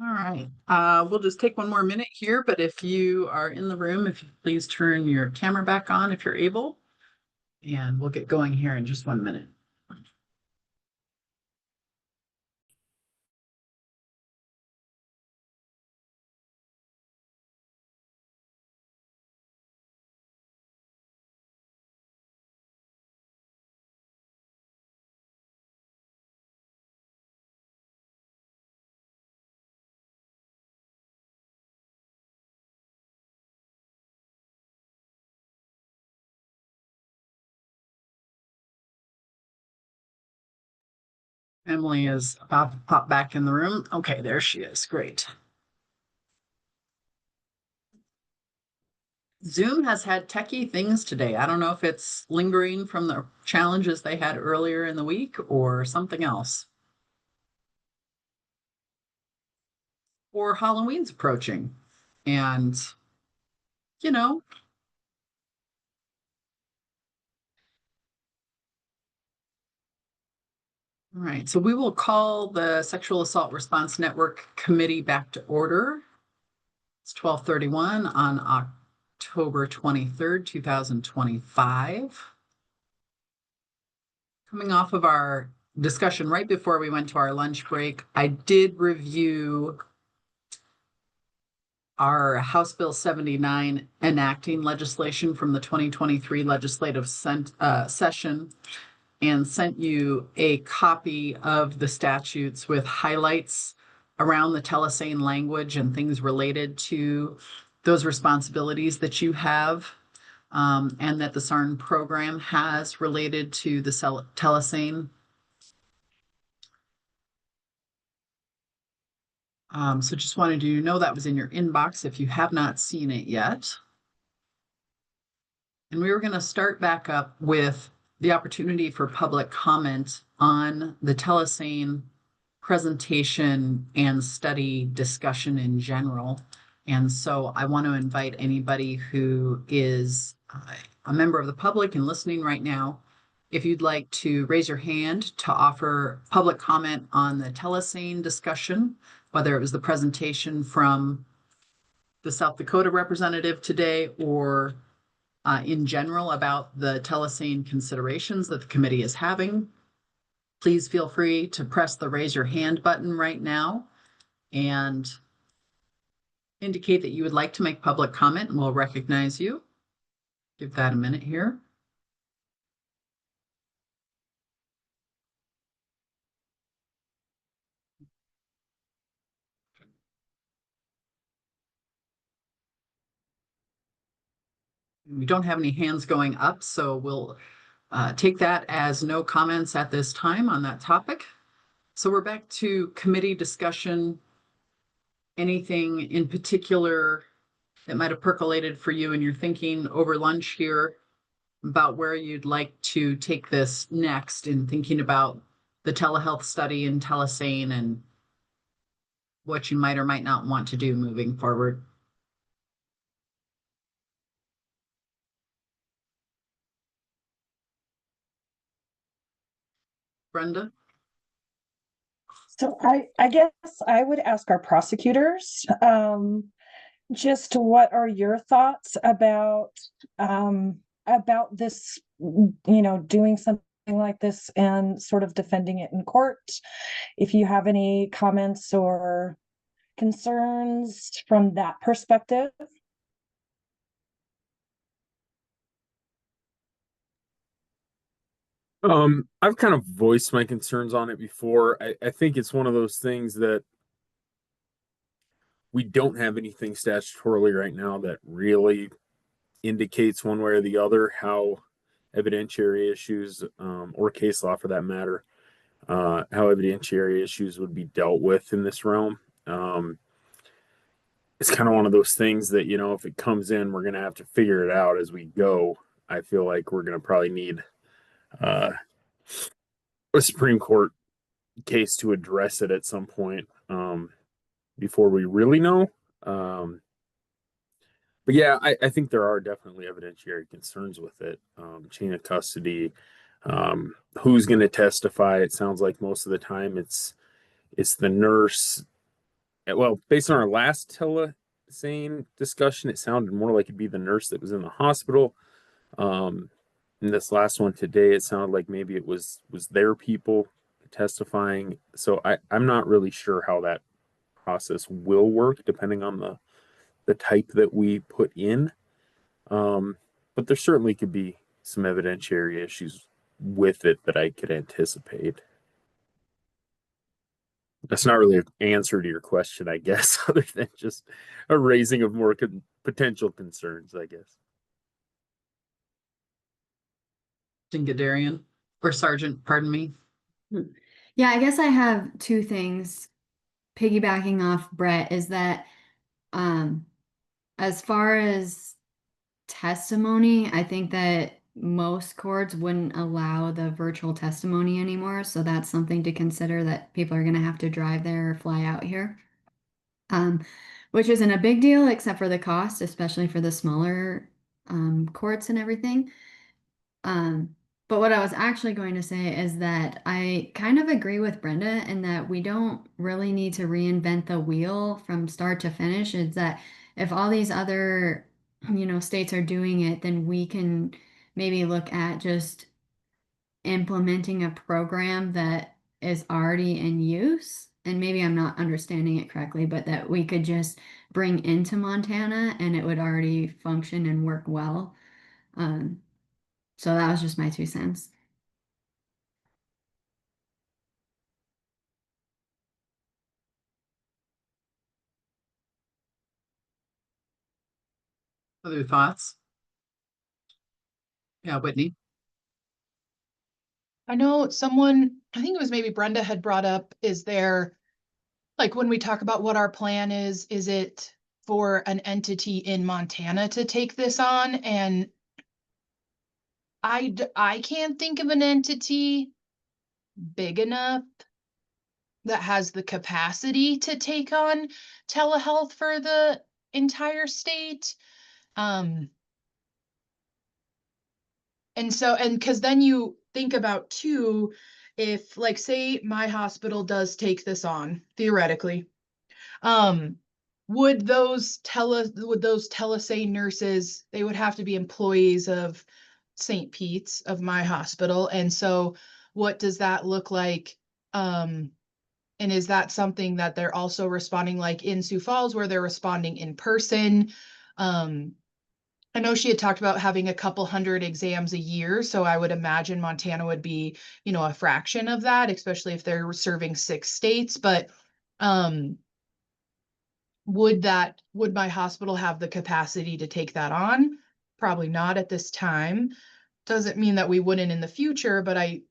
All right, we'll just take one more minute here, but if you are in the room, if you please turn your camera back on if you're able, and we'll get going here in just 1 minute. Emily is about to pop back in the room. Okay, there she is. Great. Zoom has had techie things today. I don't know if it's lingering from the challenges they had earlier in the week or something else. Or Halloween's approaching. And, you know, all right, so we will call the Sexual Assault Response Network Committee back to order. It's 12:31 on October 23rd, 2025. Coming off of our discussion right before we went to our lunch break, I did review our House Bill 79 enacting legislation from the 2023 legislative session and sent you a copy of the statutes with highlights around the telesane language and things related to those responsibilities that you have, and that the SARN program has related to the telesane. So just wanted you to know that was in your inbox if you have not seen it yet. And we were going to start back up with the opportunity for public comment on the telesane presentation and study discussion in general. And so I want to invite anybody who is a member of the public and listening right now, if you'd like to raise your hand to offer public comment on the telesane discussion, whether it was the presentation from the South Dakota representative today or in general about the telesane considerations that the committee is having, please feel free to press the raise your hand button right now and indicate that you would like to make public comment, and we'll recognize you. Give that a minute here. We don't have any hands going up, so we'll take that as no comments at this time on that topic. So we're back to committee discussion. Anything in particular that might have percolated for you and you're thinking over lunch here about where you'd like to take this next in thinking about the telehealth study and telesane and what you might or might not want to do moving forward? Brenda? So I guess I would ask our prosecutors, just what are your thoughts about this, doing something like this and sort of defending it in court? If you have any comments or concerns from that perspective. I've kind of voiced my concerns on it before. I think it's one of those things that we don't have anything statutorily right now that really indicates one way or the other how evidentiary issues, or case law for that matter, how evidentiary issues would be dealt with in this realm. It's kind of one of those things that, if it comes in, we're going to have to figure it out as we go. I feel like we're going to probably need a Supreme Court case to address it at some point, before we really know. But yeah, I think there are definitely evidentiary concerns with it. Chain of custody, who's going to testify? It sounds like most of the time it's the nurse well, based on our last telesane discussion, it sounded more like it'd be the nurse that was in the hospital. In this last one today, it sounded like maybe it was their people testifying. So I'm not really sure how that process will work, depending on the type that we put in. But there certainly could be some evidentiary issues with it that I could anticipate. That's not really an answer to your question, I guess, other than just a raising of more potential concerns, I guess. Gadarian or Sergeant, pardon me. Yeah, I guess I have two things piggybacking off Brett is that as far as testimony, I think that most courts wouldn't allow the virtual testimony anymore. So that's something to consider that people are going to have to drive there or fly out here. Which isn't a big deal except for the cost, especially for the smaller courts and everything. But what I was actually going to say is that I kind of agree with Brenda in that we don't really need to reinvent the wheel from start to finish. It's that if all these other, states are doing it, then we can maybe look at just implementing a program that is already in use. And maybe I'm not understanding it correctly, but that we could just bring into Montana and it would already function and work well. So that was just my 2 cents. Other thoughts? Yeah, Whitney. I know someone, I think it was maybe Brenda had brought up, is there, like when we talk about what our plan is it for an entity in Montana to take this on? And I can't think of an entity big enough that has the capacity to take on telehealth for the entire state. And because then you think about too, if like say my hospital does take this on, theoretically, would those telesane nurses, they would have to be employees of St. Pete's, of my hospital. And so what does that look like? And is that something that they're also responding like in Sioux Falls where they're responding in person? I know she had talked about having a couple hundred exams a year, so I would imagine Montana would be, a fraction of that, especially if they're serving 6 states. But would my hospital have the capacity to take that on? Probably not at this time. Doesn't mean that we wouldn't in the future, but I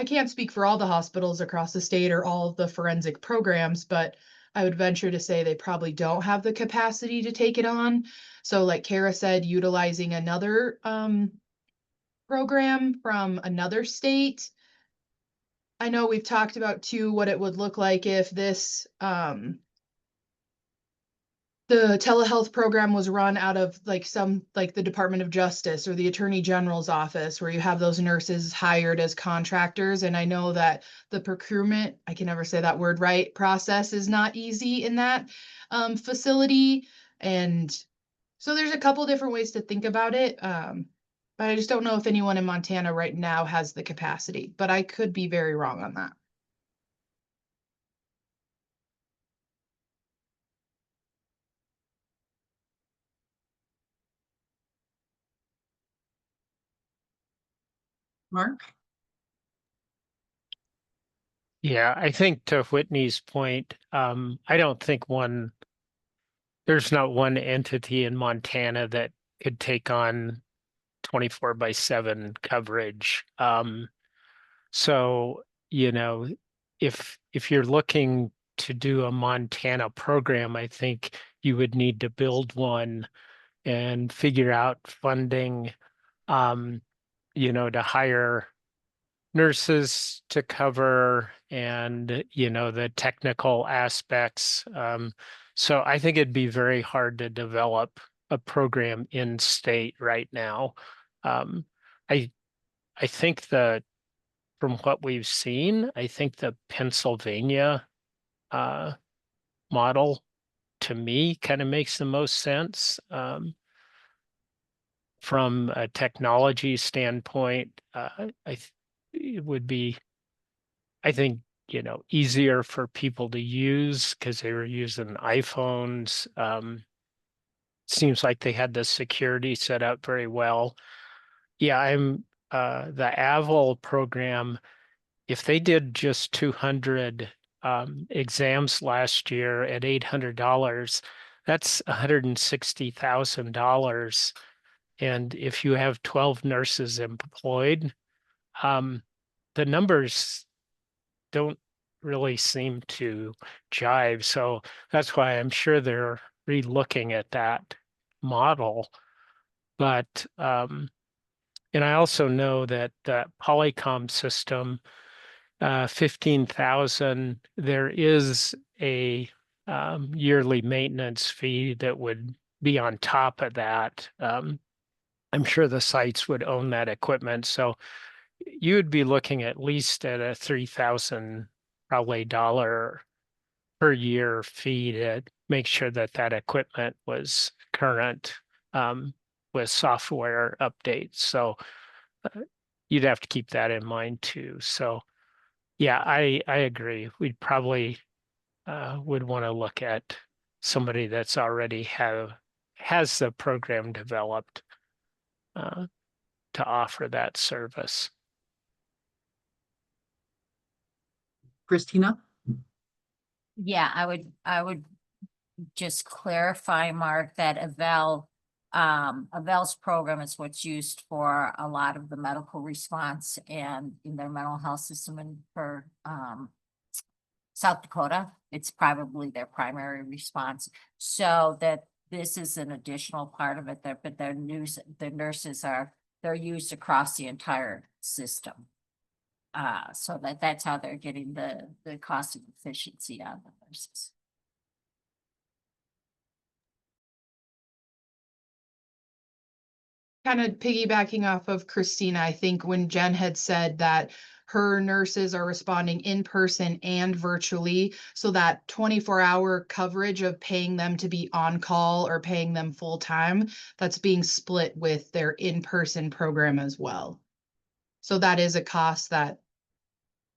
can't speak for all the hospitals across the state or all of the forensic programs, but I would venture to say they probably don't have the capacity to take it on. So like Kara said, utilizing another program from another state. I know we've talked about too what it would look like if this the telehealth program was run out of like the Department of Justice or the Attorney General's office, where you have those nurses hired as contractors. And I know that the procurement, I can never say that word right, process is not easy in that facility. And so there's a couple different ways to think about it. But I just don't know if anyone in Montana right now has the capacity, but I could be very wrong on that. Mark? Yeah, I think to Whitney's point, I don't think there's not one entity in Montana that could take on 24/7 coverage. So, if you're looking to do a Montana program, I think you would need to build one and figure out funding, to hire nurses to cover and, the technical aspects. So I think it'd be very hard to develop a program in state right now. I think from what we've seen, I think the Pennsylvania model to me kind of makes the most sense. From a technology standpoint, it would be, I think, easier for people to use because they were using iPhones. Seems like they had the security set up very well. Yeah, the AVIL program, if they did just 200 exams last year at $800, that's $160,000. And if you have 12 nurses employed, the numbers don't really seem to jive. So that's why I'm sure they're re-looking at that model. But and I also know that the Polycom system, 15,000, there is a yearly maintenance fee that would be on top of that. I'm sure the sites would own that equipment. So you would be looking at least at a 3,000 probably dollar per year fee to make sure that that equipment was current with software updates. So you'd have to keep that in mind too. So yeah, I agree. We'd probably would want to look at somebody that's already has the program developed to offer that service. Christina? Yeah, I would just clarify, Mark, that Avel's program is what's used for a lot of the medical response and in their mental health system, and for South Dakota, it's probably their primary response. So that this is an additional part of it, but the nurses they're used across the entire system. So that's how they're getting the cost of efficiency out of the nurses. Kind of piggybacking off of Christina, I think when Jen had said that her nurses are responding in person and virtually, so that 24-hour coverage of paying them to be on call or paying them full time, that's being split with their in-person program as well. So that is a cost that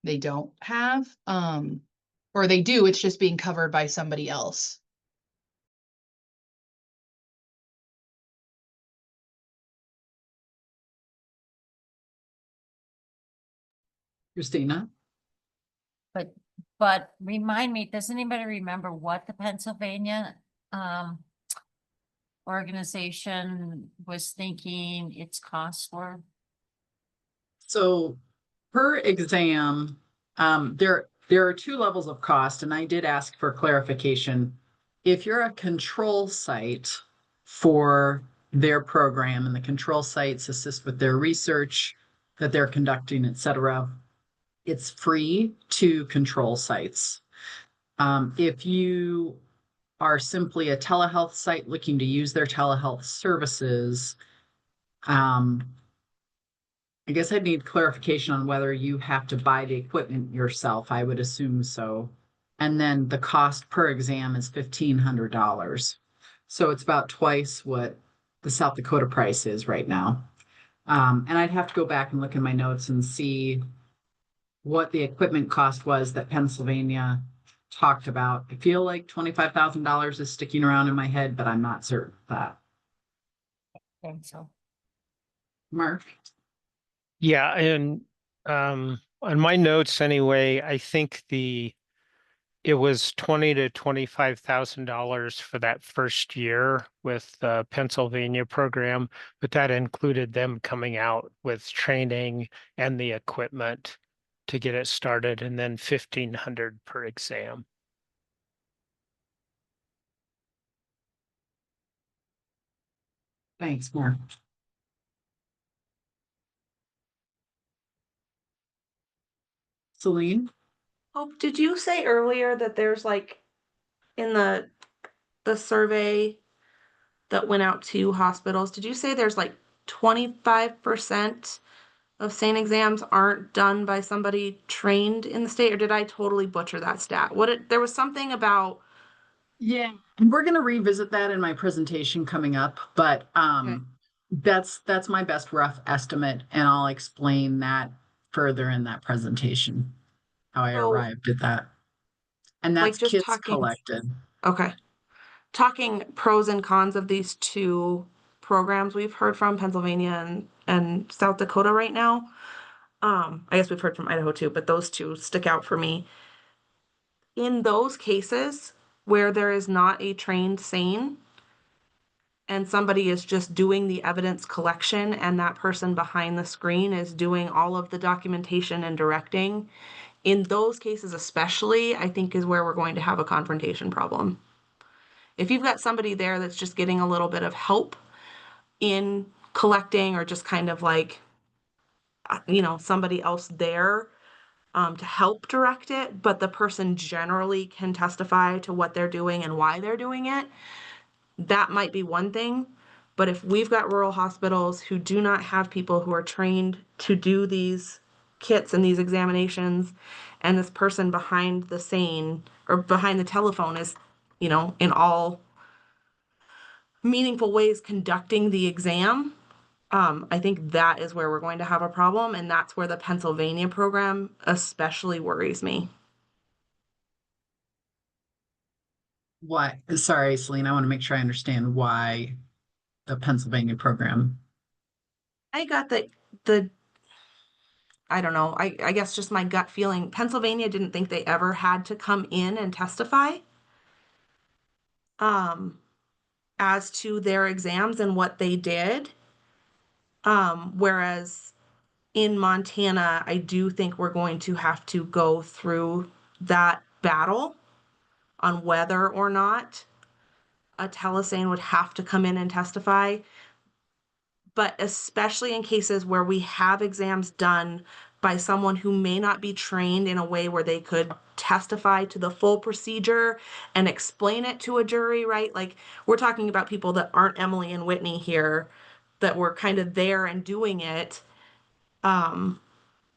they don't have, or they do, it's just being covered by somebody else. Christina? But remind me, does anybody remember what the Pennsylvania organization was thinking its costs were? So per exam, there are two levels of cost, and I did ask for clarification. If you're a control site for their program and the control sites assist with their research that they're conducting, et cetera, it's free to control sites. If you are simply a telehealth site looking to use their telehealth services, I guess I'd need clarification on whether you have to buy the equipment yourself. I would assume so. And then the cost per exam is $1,500. So it's about twice what the South Dakota price is right now. And I'd have to go back and look in my notes and see what the equipment cost was that Pennsylvania talked about. I feel like $25,000 is sticking around in my head, but I'm not certain of that. I think so. Mark? Yeah, and on my notes anyway, I think it was $20,000 to $25,000 for that first year with the Pennsylvania program, but that included them coming out with training and the equipment to get it started, and then $1,500 per exam. Thanks, Mark. Celine? Oh, did you say earlier that there's like in the survey that went out to hospitals, did you say there's like 25% of SANE exams aren't done by somebody trained in the state, or did I totally butcher that stat? There was something about Yeah, and we're gonna revisit that in my presentation coming up, but that's my best rough estimate, and I'll explain that further in that presentation, how I So, arrived at that. And like that's just kits talking, collected. okay. Talking pros and cons of these two programs we've heard from Pennsylvania and South Dakota right now. I guess we've heard from Idaho too, but those two stick out for me. In those cases where there is not a trained SANE and somebody is just doing the evidence collection and that person behind the screen is doing all of the documentation and directing, in those cases especially, I think is where we're going to have a confrontation problem. If you've got somebody there that's just getting a little bit of help in collecting or just kind of like, somebody else there to help direct it, but the person generally can testify to what they're doing and why they're doing it, that might be one thing. But if we've got rural hospitals who do not have people who are trained to do these kits and these examinations, and this person behind the SANE or behind the telephone is, in all meaningful ways conducting the exam, I think that is where we're going to have a problem, and that's where the Pennsylvania program especially worries me. Why? Sorry, Celine, I want to make sure I understand why the Pennsylvania program. I got I don't know, I guess just my gut feeling, Pennsylvania didn't think they ever had to come in and testify as to their exams and what they did. Whereas in Montana, I do think we're going to have to go through that battle on whether or not a telesane would have to come in and testify. But especially in cases where we have exams done by someone who may not be trained in a way where they could testify to the full procedure and explain it to a jury, right? Like we're talking about people that aren't Emily and Whitney here, that were kind of there and doing it.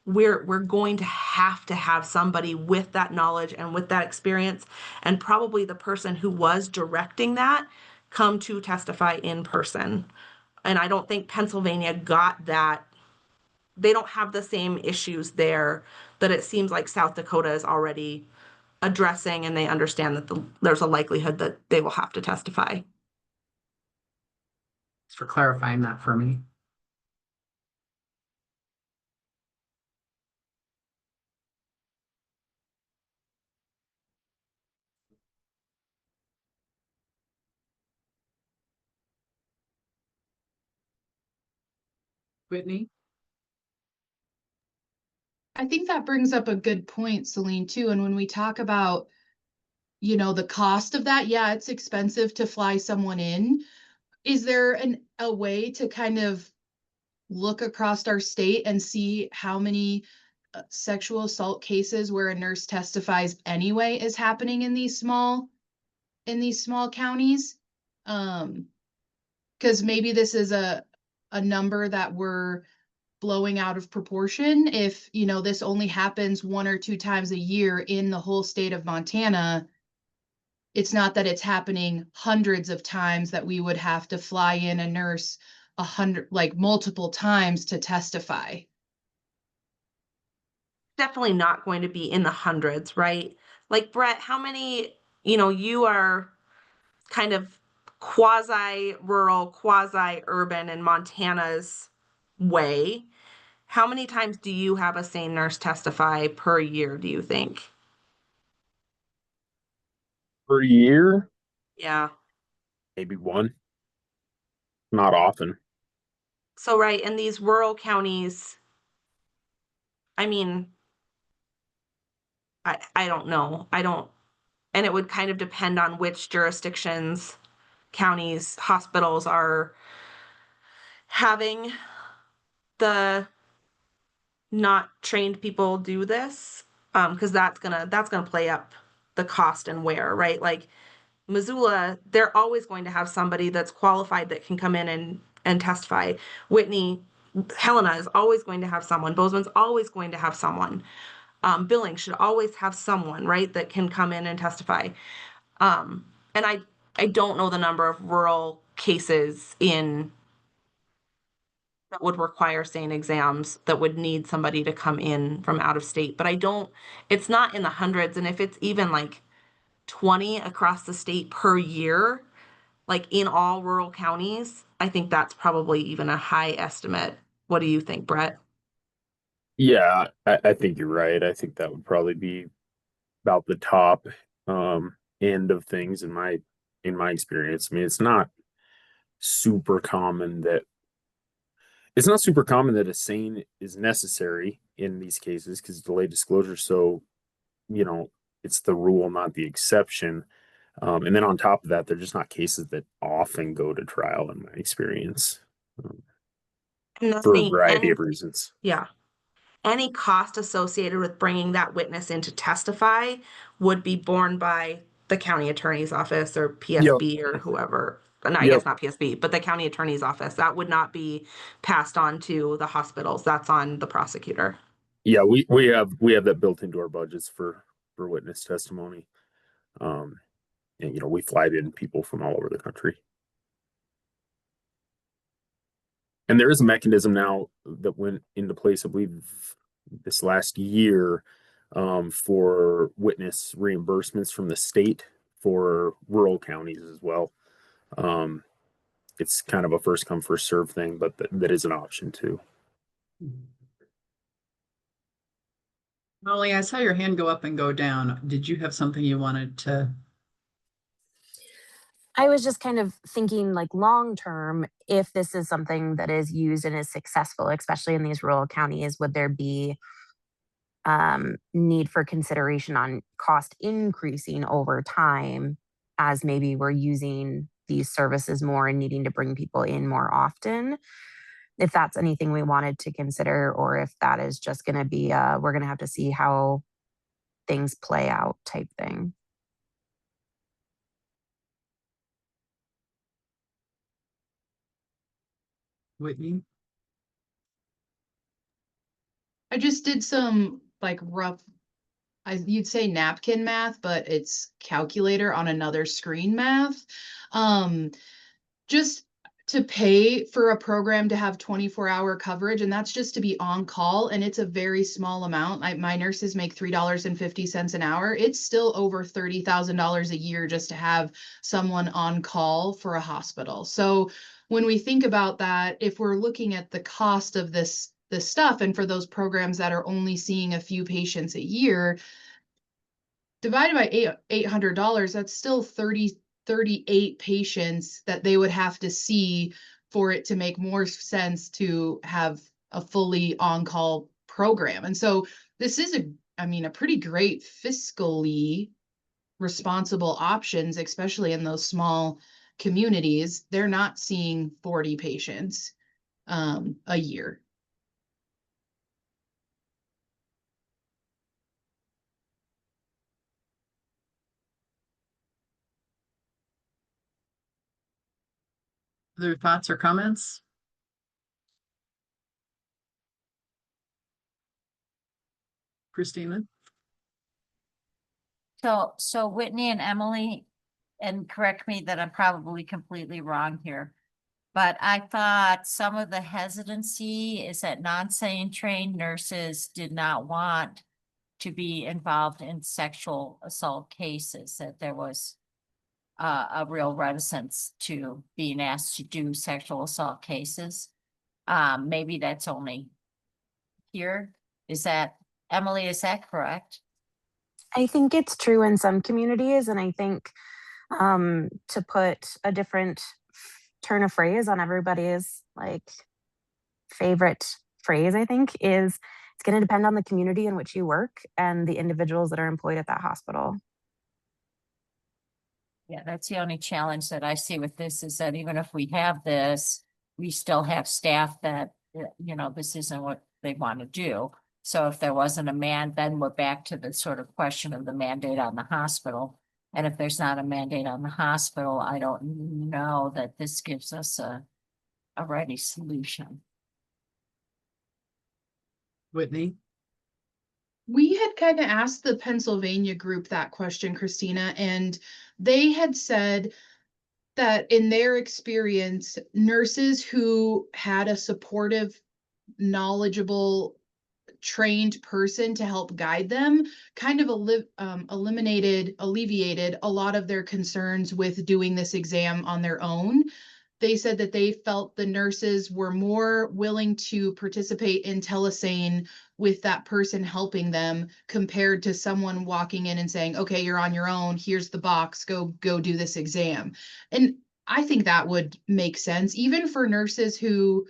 We're going to have somebody with that knowledge and with that experience, and probably the person who was directing that come to testify in person. And I don't think Pennsylvania got that. They don't have the same issues there that it seems like South Dakota is already addressing, and they understand that there's a likelihood that they will have to testify. Thanks for clarifying that for me. Whitney? I think that brings up a good point, Celine, too. And when we talk about, the cost of that, yeah, it's expensive to fly someone in. Is there a way to kind of look across our state and see how many sexual assault cases where a nurse testifies anyway is happening in these small counties? Because maybe this is a number that we're blowing out of proportion. If, this only happens 1 or 2 times a year in the whole state of Montana, it's not that it's happening hundreds of times that we would have to fly in a nurse multiple times to testify. Definitely not going to be in the hundreds, right? Like Brett, how many, you are kind of quasi-rural, quasi-urban in Montana's way. How many times do you have a SANE nurse testify per year, do you think? Per year, Yeah. maybe one. Not often. So, right, in these rural counties, I mean, I don't know. And it would kind of depend on which jurisdictions, counties, hospitals are having the not trained people do this, because that's gonna play up the cost and where, right? Like Missoula, they're always going to have somebody that's qualified that can come in and testify. Whitney, Helena is always going to have someone. Bozeman's always going to have someone. Billings should always have someone, right, that can come in and testify. and I don't know the number of rural cases that would require SANE exams that would need somebody to come in from out of state, but it's not in the hundreds. And if it's even like 20 across the state per year, like in all rural counties, I think that's probably even a high estimate. What do you think, Brett? Yeah, I think you're right. I think that would probably be about the top end of things in my experience. I mean, super common that it's not super common that a SANE is necessary in these cases because delayed disclosure. So, it's the rule, not the exception. And then on top of that, they're just not cases that often go to trial in my experience, for a variety of reasons. Yeah. Any cost associated with bringing that witness in to testify would be borne by the county attorney's office or PSB or whoever. No, I guess not PSB, but the county attorney's office. That would not be passed on to the hospitals. That's on the prosecutor. Yeah, we have that built into our budgets for witness testimony. And we fly in people from all over the country. And there is a mechanism now that went into place, I believe, this last year, for witness reimbursements from the state for rural counties as well. It's kind of a first come, first serve thing, but that is an option too. Molly, I saw your hand go up and go down. Did you have something you wanted to? I was just kind of thinking like long term, if this is something that is used and is successful, especially in these rural counties, would there be need for consideration on cost increasing over time as maybe we're using these services more and needing to bring people in more often? If that's anything we wanted to consider, or if that is just going to be we're going to have to see how things play out type thing. Whitney? I just did some like rough, you'd say napkin math, but it's calculator on another screen math. Just to pay for a program to have 24-hour coverage, and that's just to be on call, and it's a very small amount. My nurses make $3.50 an hour. It's still over $30,000 a year just to have someone on call for a hospital. So when we think about that, if we're looking at the cost of this stuff, and for those programs that are only seeing a few patients a year, divided by $800, that's still 38 patients that they would have to see for it to make more sense to have a fully on-call program. And so this is a pretty great fiscally responsible options, especially in those small communities. They're not seeing 40 patients a year. Other thoughts or comments? Christina? So Whitney and Emily, and correct me that I'm probably completely wrong here, but I thought some of the hesitancy is that non-SANE trained nurses did not want to be involved in sexual assault cases, that there was a real reticence to being asked to do sexual assault cases. Maybe that's only here. Emily, is that correct? I think it's true in some communities, and I think to put a different turn of phrase on everybody's like favorite phrase, I think is it's going to depend on the community in which you work and the individuals that are employed at that hospital. Yeah, that's the only challenge that I see with this, is that even if we have this, we still have staff that, this isn't what they want to do. So if there wasn't then we're back to the sort of question of the mandate on the hospital. And if there's not a mandate on the hospital, I don't know that this gives us a ready solution. Whitney? We had kind of asked the Pennsylvania group that question, Christina, and they had said that in their experience, nurses who had a supportive, knowledgeable, trained person to help guide them kind of alleviated a lot of their concerns with doing this exam on their own. They said that they felt the nurses were more willing to participate in telesane with that person helping them compared to someone walking in and saying, okay, you're on your own, here's the box, go do this exam. And I think that would make sense even for nurses who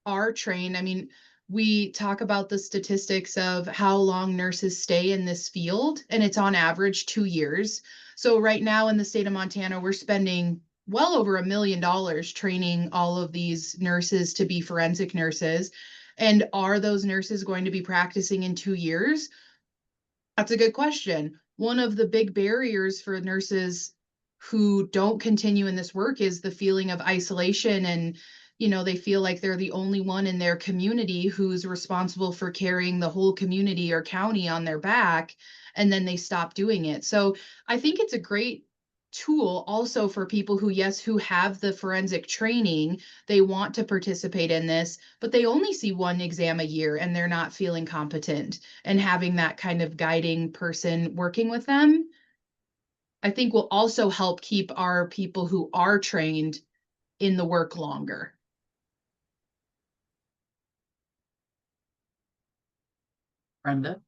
are trained. I mean, we talk about the statistics of how long nurses stay in this field, and it's on average 2 years. So right now in the state of Montana, we're spending well over $1 million training all of these nurses to be forensic nurses. And are those nurses going to be practicing in 2 years? That's a good question. One of the big barriers for nurses who don't continue in this work is the feeling of isolation, and they feel like they're the only one in their community who's responsible for carrying the whole community or county on their back, and then they stop doing it. So I think it's a great tool also for people who, yes, who have the forensic training, they want to participate in this, but they only see one exam a year and they're not feeling competent. And having that kind of guiding person working with them, I think will also help keep our people who are trained in the work longer. Brenda?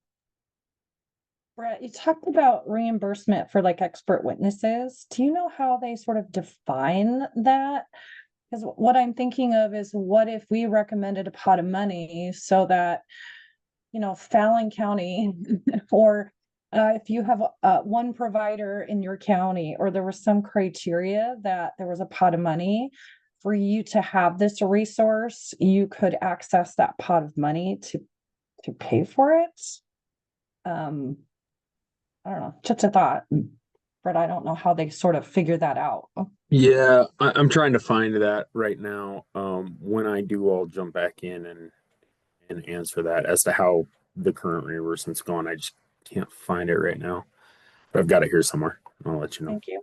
Brett, you talked about reimbursement for like expert witnesses. Do you know how they sort of define that? Because what I'm thinking of is, what if we recommended a pot of money so that, Fallon County or if you have one provider in your county, or there was some criteria that there was a pot of money for you to have this resource, you could access that pot of money to pay for it. I don't know, just a thought, but I don't know how they sort of figure that out. Yeah, I'm trying to find that right now. When I do, I'll jump back in and answer that as to how the current reimbursement's going. I just can't find it right now, but I've got it here somewhere. I'll let you know. Thank you.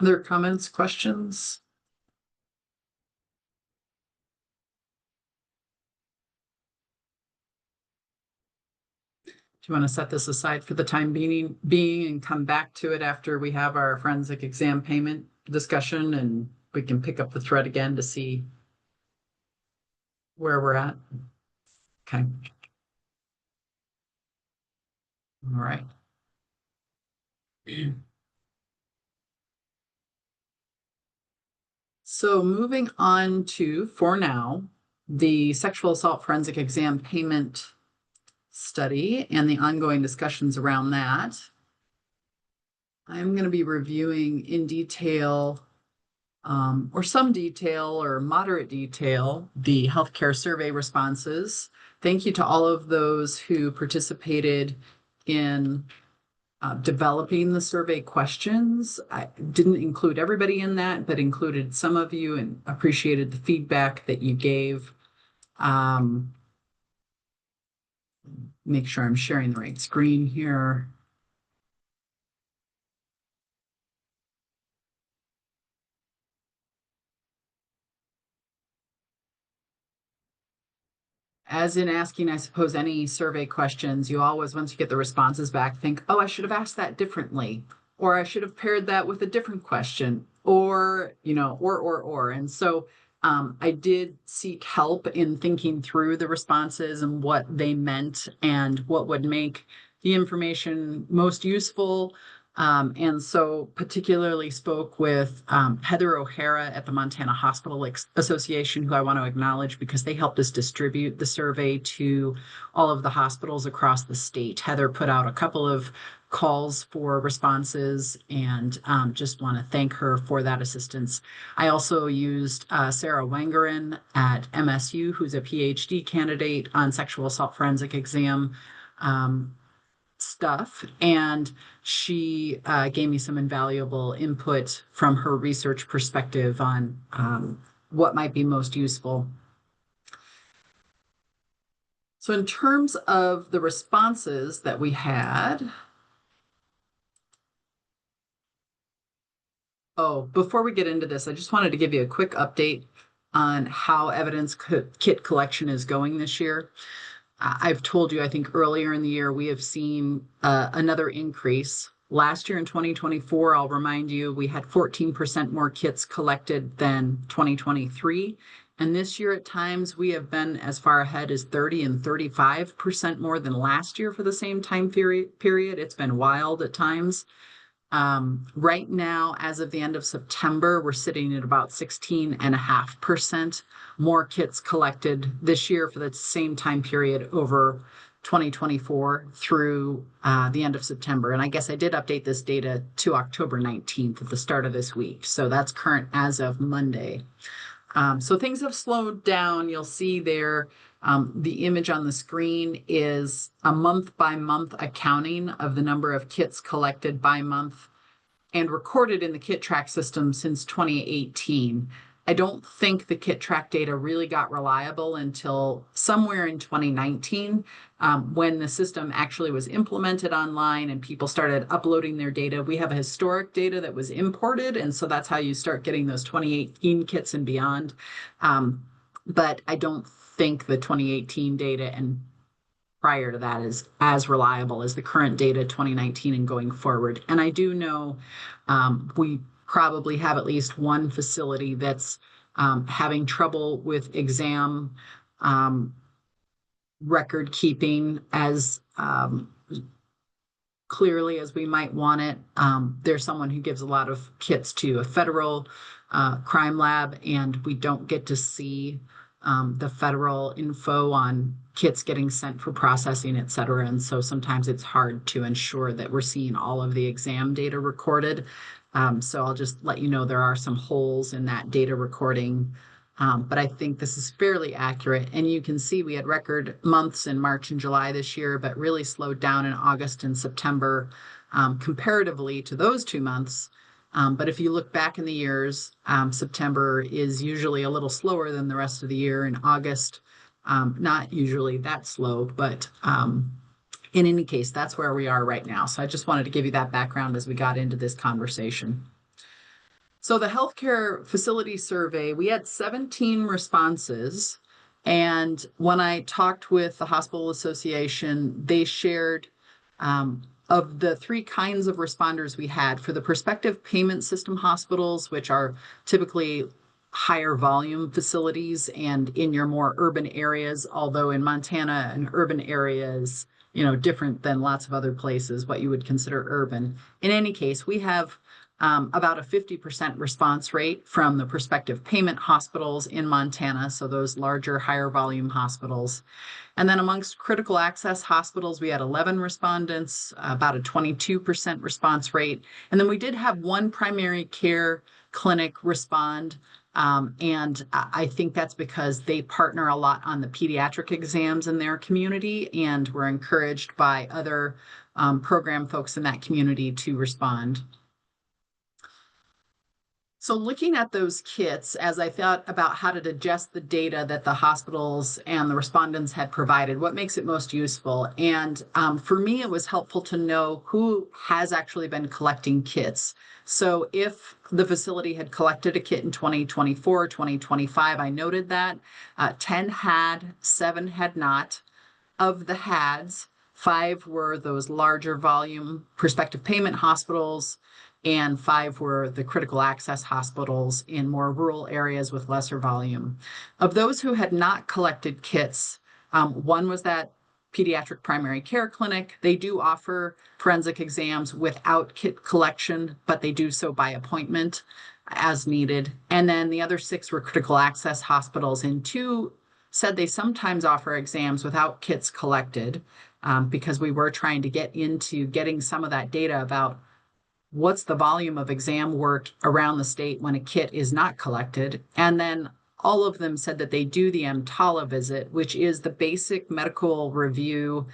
Other comments, questions? Do you want to set this aside for the time being and come back to it after we have our forensic exam payment discussion, and we can pick up the thread again to see where we're at? Okay. All right. So moving on to, for now, the sexual assault forensic exam payment study and the ongoing discussions around that. I'm going to be reviewing in detail, or some detail or moderate detail, the healthcare survey responses. Thank you to all of those who participated in developing the survey questions. I didn't include everybody in that, but included some of you and appreciated the feedback that you gave. Make sure I'm sharing the right screen here. As in asking, I suppose, any survey questions, you always, once you get the responses back, think, oh, I should have asked that differently, or I should have paired that with a different question, or, or. And so I did seek help in thinking through the responses and what they meant and what would make the information most useful. And so particularly spoke with Heather O'Hara at the Montana Hospital Association, who I want to acknowledge because they helped us distribute the survey to all of the hospitals across the state. Heather put out a couple of calls for responses, and just want to thank her for that assistance. I also used Sarah Wangerin at MSU, who's a PhD candidate on sexual assault forensic exam stuff, and she gave me some invaluable input from her research perspective on what might be most useful. So in terms of the responses that we had, before we get into this, I just wanted to give you a quick update on how evidence kit collection is going this year. I've told you, I think earlier in the year, we have seen another increase. Last year in 2024, I'll remind you, we had 14% more kits collected than 2023. And this year at times, we have been as far ahead as 30 and 35% more than last year for the same time period. It's been wild at times. Right now, as of the end of September, we're sitting at about 16.5% more kits collected this year for the same time period over 2024 through the end of September. And I guess I did update this data to October 19th at the start of this week. So that's current as of Monday. So things have slowed down. You'll see there the image on the screen is a month-by-month accounting of the number of kits collected by month and recorded in the kit track system since 2018. I don't think the kit track data really got reliable until somewhere in 2019, when the system actually was implemented online and people started uploading their data. We have a historic data that was imported, and so that's how you start getting those 2018 kits and beyond. But I don't think the 2018 data and prior to that is as reliable as the current data 2019 and going forward. And I do know we probably have at least one facility that's having trouble with exam record keeping as clearly as we might want it. There's someone who gives a lot of kits to a federal crime lab, and we don't get to see the federal info on kits getting sent for processing, et cetera. And so sometimes it's hard to ensure that we're seeing all of the exam data recorded. So I'll just let you know there are some holes in that data recording. But I think this is fairly accurate. And you can see we had record months in March and July this year, but really slowed down in August and September comparatively to those 2 months. But if you look back in the years, September is usually a little slower than the rest of the year. In August, not usually that slow, but in any case, that's where we are right now. So I just wanted to give you that background as we got into this conversation. So the healthcare facility survey, we had 17 responses. And when I talked with the Hospital Association, they shared of the 3 kinds of responders we had for the prospective payment system hospitals, which are typically higher volume facilities and in your more urban areas, although in Montana, an urban area is, different than lots of other places, what you would consider urban. In any case, we have about a 50% response rate from the prospective payment hospitals in Montana, so those larger, higher volume hospitals. And then amongst critical access hospitals, we had 11 respondents, about a 22% response rate. And then we did have one primary care clinic respond. And I think that's because they partner a lot on the pediatric exams in their community, and we're encouraged by other program folks in that community to respond. So looking at those kits, as I thought about how to digest the data that the hospitals and the respondents had provided, what makes it most useful? And for me, it was helpful to know who has actually been collecting kits. So if the facility had collected a kit in 2024, 2025, I noted that 10 had, 7 had not. Of the hads, 5 were those larger volume prospective payment hospitals, and 5 were the critical access hospitals in more rural areas with lesser volume. Of those who had not collected kits, 1 was that pediatric primary care clinic. They do offer forensic exams without kit collection, but they do so by appointment as needed. And then the other 6 were critical access hospitals, and 2 said they sometimes offer exams without kits collected, because we were trying to get into getting some of that data about what's the volume of exam work around the state when a kit is not collected. And then all of them said that they do the EMTALA visit, which is the basic medical review,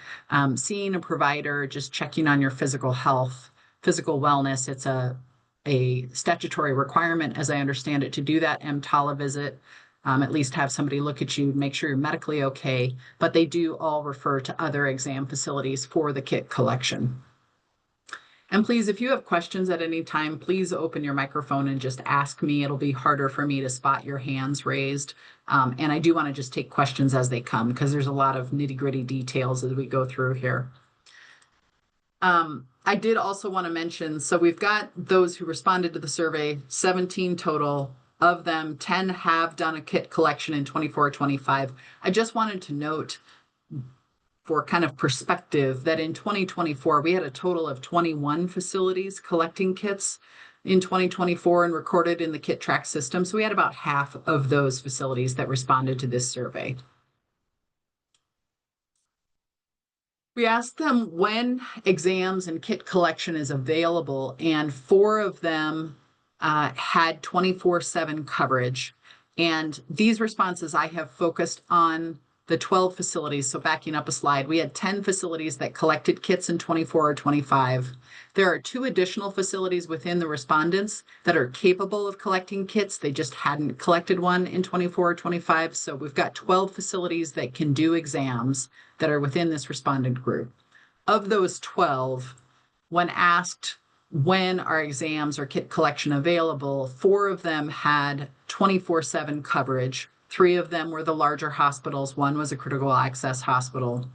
seeing a provider, just checking on your physical health, physical wellness. It's a statutory requirement, as I understand it, to do that EMTALA visit. At least have somebody look at you, make sure you're medically okay, but they do all refer to other exam facilities for the kit collection. And please, if you have questions at any time, please open your microphone and just ask me. It'll be harder for me to spot your hands raised. And I do want to just take questions as they come because there's a lot of nitty-gritty details as we go through here. I did also want to mention, so we've got those who responded to the survey, 17 total. Of them, 10 have done a kit collection in 24-25. I just wanted to note for kind of perspective that in 2024, we had a total of 21 facilities collecting kits in 2024 and recorded in the kit track system. So we had about half of those facilities that responded to this survey. We asked them when exams and kit collection is available, and 4 of them had 24/7 coverage. And these responses I have focused on the 12 facilities. So backing up a slide, we had 10 facilities that collected kits in 24 or 25. There are 2 additional facilities within the respondents that are capable of collecting kits. They just hadn't collected one in 24 or 25. So we've got 12 facilities that can do exams that are within this respondent group. Of those 12, when asked when are exams or kit collection available, 4 of them had 24/7 coverage. 3 of them were the larger hospitals. 1 was a critical access hospital.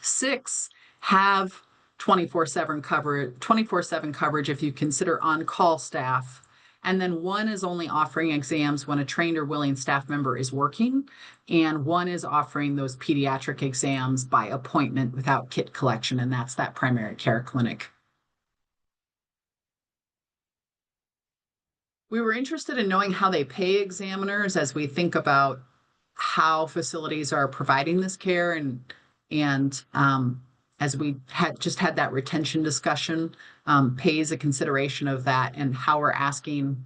6 have 24/7 coverage if you consider on-call staff. And then 1 is only offering exams when a trained or willing staff member is working. And 1 is offering those pediatric exams by appointment without kit collection. And that's that primary care clinic. We were interested in knowing how they pay examiners as we think about how facilities are providing this care, and as we had that retention discussion, pay is a consideration of that, and how we're asking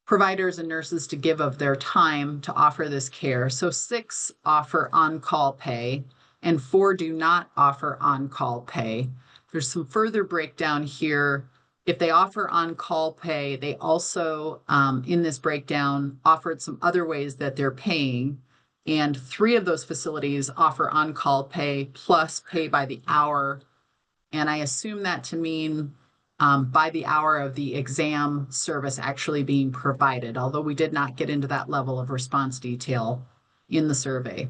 providers and nurses to give of their time to offer this care. So 6 offer on-call pay and 4 do not offer on-call pay. There's some further breakdown here. If they offer on-call pay, they also, in this breakdown, offered some other ways that they're paying. And 3 of those facilities offer on-call pay plus pay by the hour. And I assume that to mean by the hour of the exam service actually being provided, although we did not get into that level of response detail in the survey.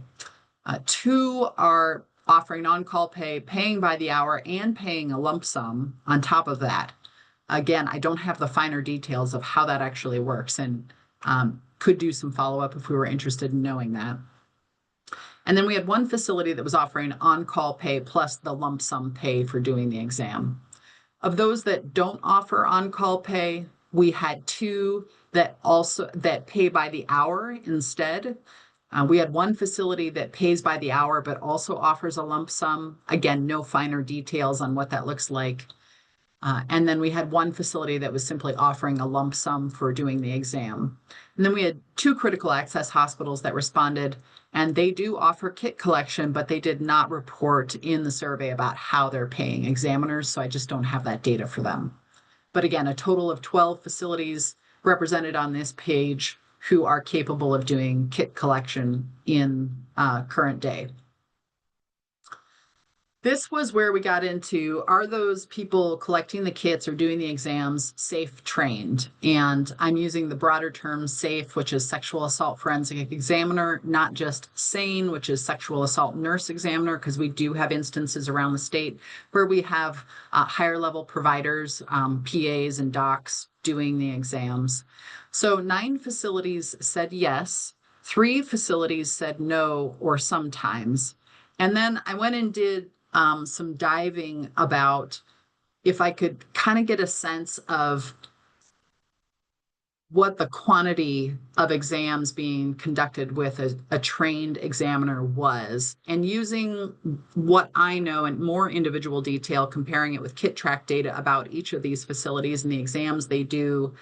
2 are offering on-call pay, paying by the hour, and paying a lump sum on top of that. Again, I don't have the finer details of how that actually works, and could do some follow-up if we were interested in knowing that. And then we had 1 facility that was offering on-call pay plus the lump sum pay for doing the exam. Of those that don't offer on-call pay, we had 2 that pay by the hour instead. We had 1 facility that pays by the hour but also offers a lump sum. Again, no finer details on what that looks like. And then we had 1 facility that was simply offering a lump sum for doing the exam. And then we had 2 critical access hospitals that responded, and they do offer kit collection, but they did not report in the survey about how they're paying examiners, so I just don't have that data for them. But again, a total of 12 facilities represented on this page who are capable of doing kit collection in current day. This was where we got into, are those people collecting the kits or doing the exams SAFE trained? And I'm using the broader term SAFE, which is sexual assault forensic examiner, not just SANE, which is sexual assault nurse examiner, because we do have instances around the state where we have higher level providers, PAs and docs doing the exams. So 9 facilities said yes, 3 facilities said no or sometimes. And then I went and did some diving about if I could kind of get a sense of what the quantity of exams being conducted with a trained examiner was, and using what I know in more individual detail, comparing it with kit track data about each of these facilities and the exams they do,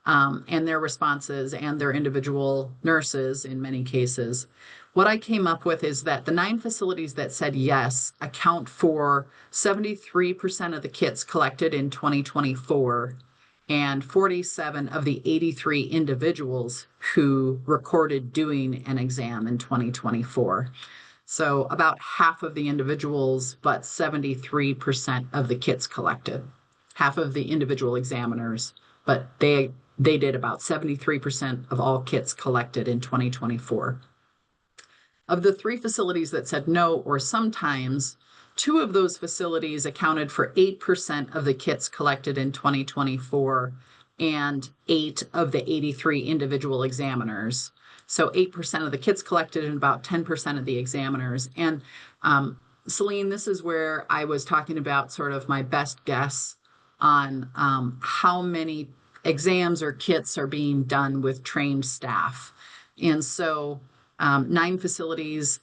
and their responses and their individual nurses in many cases. What I came up with is that the 9 facilities that said yes account for 73% of the kits collected in 2024 and 47 of the 83 individuals who recorded doing an exam in 2024. So about half of the individuals, but 73% of the kits collected. Half of the individual examiners, but they did about 73% of all kits collected in 2024. Of the 3 facilities that said no or sometimes, 2 of those facilities accounted for 8% of the kits collected in 2024 and 8 of the 83 individual examiners. So 8% of the kits collected and about 10% of the examiners. And Celine, this is where I was talking about sort of my best guess on how many exams or kits are being done with trained staff. And so 9 facilities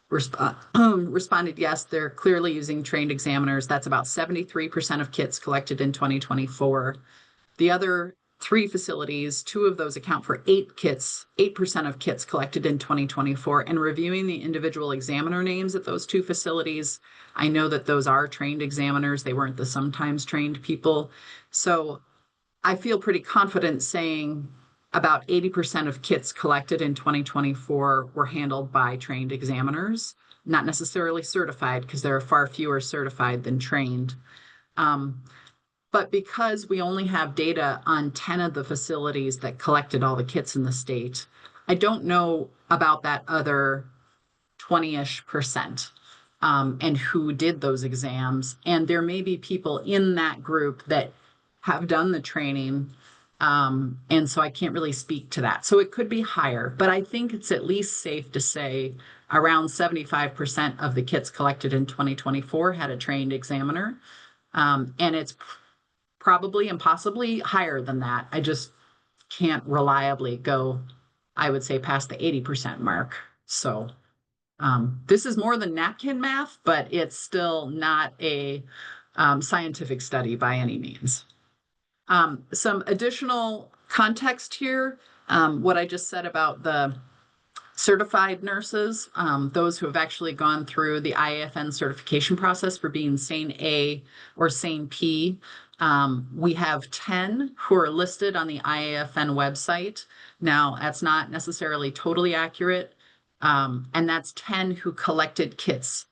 responded yes, they're clearly using trained examiners. That's about 73% of kits collected in 2024. The other 3 facilities, 2 of those account for 8% of kits collected in 2024. And reviewing the individual examiner names at those 2 facilities, I know that those are trained examiners. They weren't the sometimes trained people. So I feel pretty confident saying about 80% of kits collected in 2024 were handled by trained examiners, not necessarily certified, because there are far fewer certified than trained. But because we only have data on 10 of the facilities that collected all the kits in the state, I don't know about that other 20-ish%, and who did those exams. And there may be people in that group that have done the training. And so I can't really speak to that. So it could be higher, but I think it's at least safe to say around 75% of the kits collected in 2024 had a trained examiner. And it's probably and possibly higher than that. I just can't reliably go, I would say, past the 80% mark. So this is more than napkin math, but it's still not a scientific study by any means. Some additional context here, what I just said about the certified nurses, those who have actually gone through the IAFN certification process for being SANE A or SANE P. We have 10 who are listed on the IAFN website. Now, that's not necessarily totally accurate, and that's 10 who collected kits.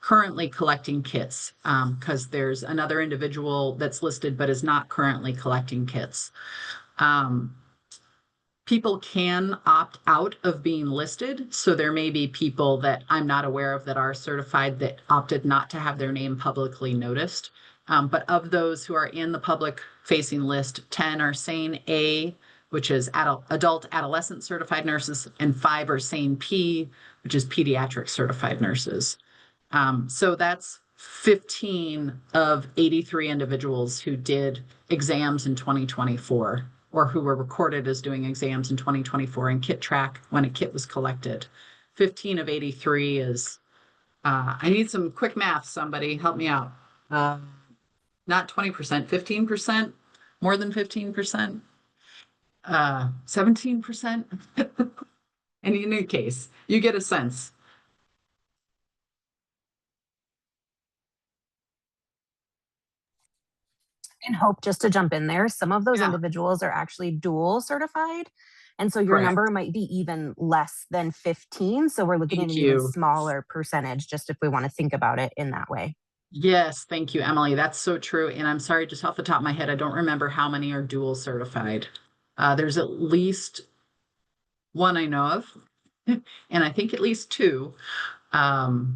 Currently collecting kits, because there's another individual that's listed but is not currently collecting kits. People can opt out of being listed, so there may be people that I'm not aware of that are certified that opted not to have their name publicly noticed. But of those who are in the public facing list, 10 are SANE A, which is adult adolescent certified nurses, and 5 are SANE P, which is pediatric certified nurses. So that's 15 of 83 individuals who did exams in 2024, or who were recorded as doing exams in 2024 in kit track when a kit was collected. 15 of 83 is, I need some quick math, somebody help me out. Not 20%, 15%, more than 15%, 17%. In any case, you get a sense. And Hope, just to jump in there, some of those Yeah. individuals are actually dual certified. And so your Correct. number might be even less than 15. So we're looking at Thank an even you. smaller percentage, just if we want to think about it in that way. Yes, thank you, Emily. That's so true. And I'm sorry, just off the top of my head, I don't remember how many are dual certified. There's at least one I know of, and I think at least 2. So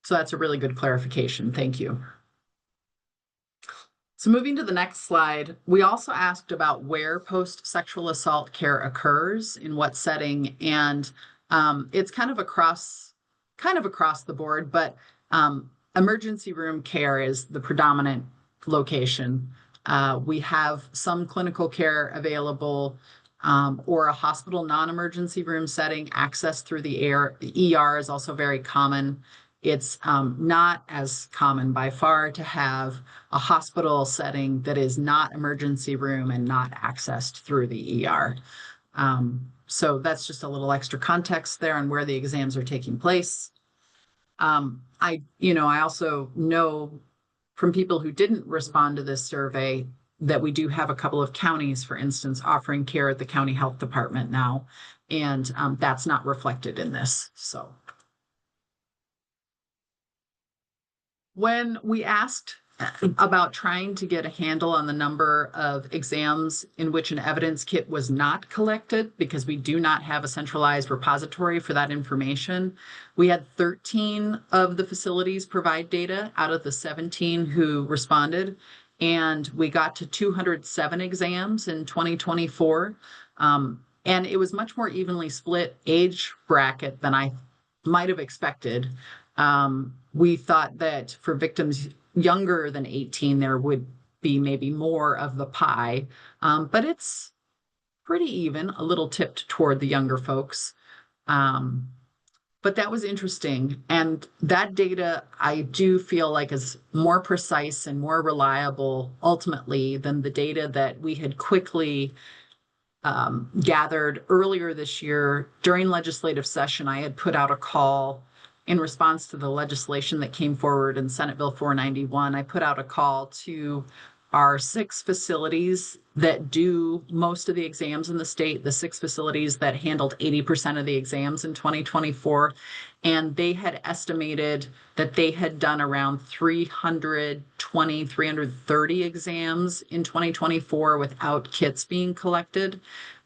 that's a really good clarification. Thank you. So moving to the next slide, we also asked about where post-sexual assault care occurs, in what setting, and it's kind of across the board, but emergency room care is the predominant location. We have some clinical care available, or a hospital non-emergency room setting. Access through the ER is also very common. It's not as common by far to have a hospital setting that is not emergency room and not accessed through the ER. So that's just a little extra context there on where the exams are taking place. I also know from people who didn't respond to this survey that we do have a couple of counties, for instance, offering care at the county health department now, and that's not reflected in this. So when we asked about trying to get a handle on the number of exams in which an evidence kit was not collected, because we do not have a centralized repository for that information, we had 13 of the facilities provide data out of the 17 who responded, and we got to 207 exams in 2024. And it was much more evenly split age bracket than I might have expected. We thought that for victims younger than 18, there would be maybe more of the pie, but it's pretty even, a little tipped toward the younger folks. But that was interesting. And that data, I do feel like is more precise and more reliable ultimately than the data that we had quickly gathered earlier this year. During legislative session, I had put out a call in response to the legislation that came forward in Senate Bill 491. I put out a call to our 6 facilities that do most of the exams in the state, the 6 facilities that handled 80% of the exams in 2024. And they had estimated that they had done around 320, 330 exams in 2024 without kits being collected.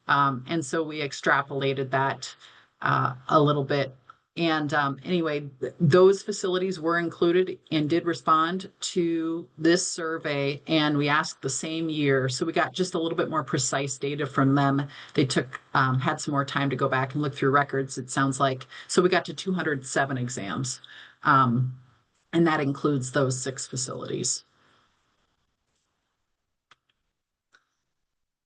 And so we extrapolated that a little bit. And anyway, those facilities were included and did respond to this survey, and we asked the same year. So we got just a little bit more precise data from them. They had some more time to go back and look through records, it sounds like. So we got to 207 exams, and that includes those 6 facilities.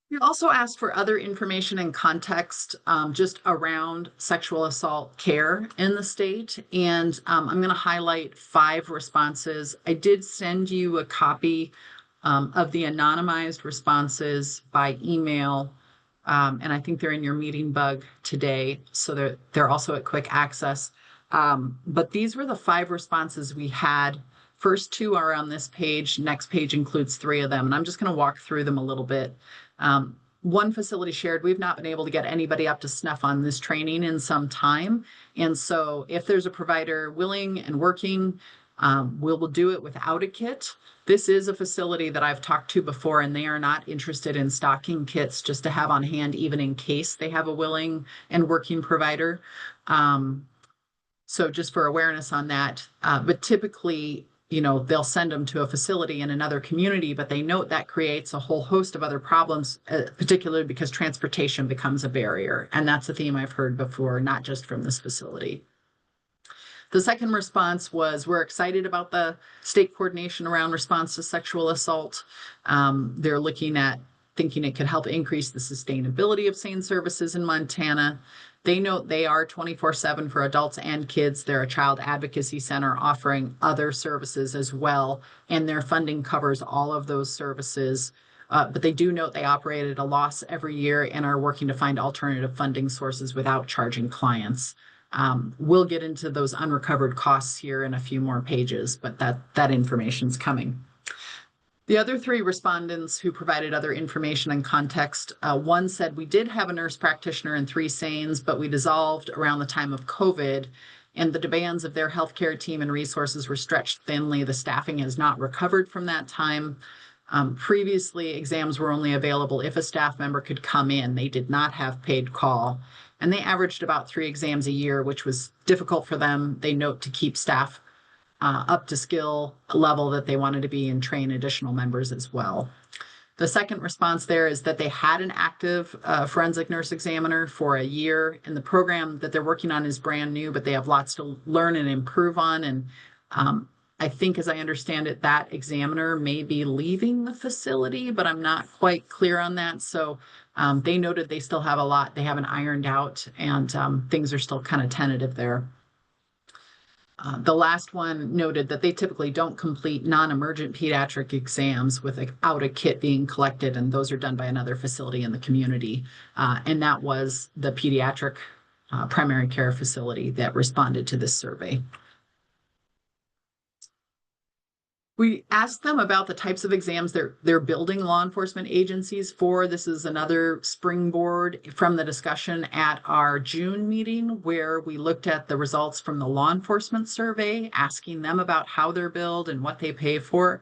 We also asked for other information and context just around sexual assault care in the state. And I'm going to highlight 5 responses. I did send you a copy of the anonymized responses by email. And I think they're in your meeting bug today. So they're also at quick access. But these were the 5 responses we had. First 2 are on this page. Next page includes 3 of them. And I'm just going to walk through them a little bit. One facility shared, we've not been able to get anybody up to snuff on this training in some time. And so if there's a provider willing and working, we'll do it without a kit. This is a facility that I've talked to before, and they are not interested in stocking kits just to have on hand, even in case they have a willing and working provider. So just for awareness on that, but typically, they'll send them to a facility in another community, but they note that creates a whole host of other problems, particularly because transportation becomes a barrier. And that's a theme I've heard before, not just from this facility. The second response was, we're excited about the state coordination around response to sexual assault. They're thinking it could help increase the sustainability of SANE services in Montana. They note they are 24/7 for adults and kids. They're a child advocacy center offering other services as well, and their funding covers all of those services. But they do note they operate at a loss every year and are working to find alternative funding sources without charging clients. We'll get into those unrecovered costs here in a few more pages, but that information's coming. The other 3 respondents who provided other information and context, one said, we did have a nurse practitioner and 3 SANEs, but we dissolved around the time of COVID, and the demands of their healthcare team and resources were stretched thinly. The staffing has not recovered from that time. Previously, exams were only available if a staff member could come in. They did not have paid call, and they averaged about 3 exams a year, which was difficult for them. They note to keep staff up to skill level that they wanted to be and train additional members as well. The second response there is that they had an active forensic nurse examiner for a year, and the program that they're working on is brand new, but they have lots to learn and improve on. And I think, as I understand it, that examiner may be leaving the facility, but I'm not quite clear on that. So they noted they still have a lot they haven't ironed out, and things are still kind of tentative there. The last one noted that they typically don't complete non-emergent pediatric exams without a kit being collected, and those are done by another facility in the community. And that was the pediatric primary care facility that responded to this survey. We asked them about the types of exams they're building law enforcement agencies for. This is another springboard from the discussion at our June meeting, where we looked at the results from the law enforcement survey, asking them about how they're billed and what they pay for.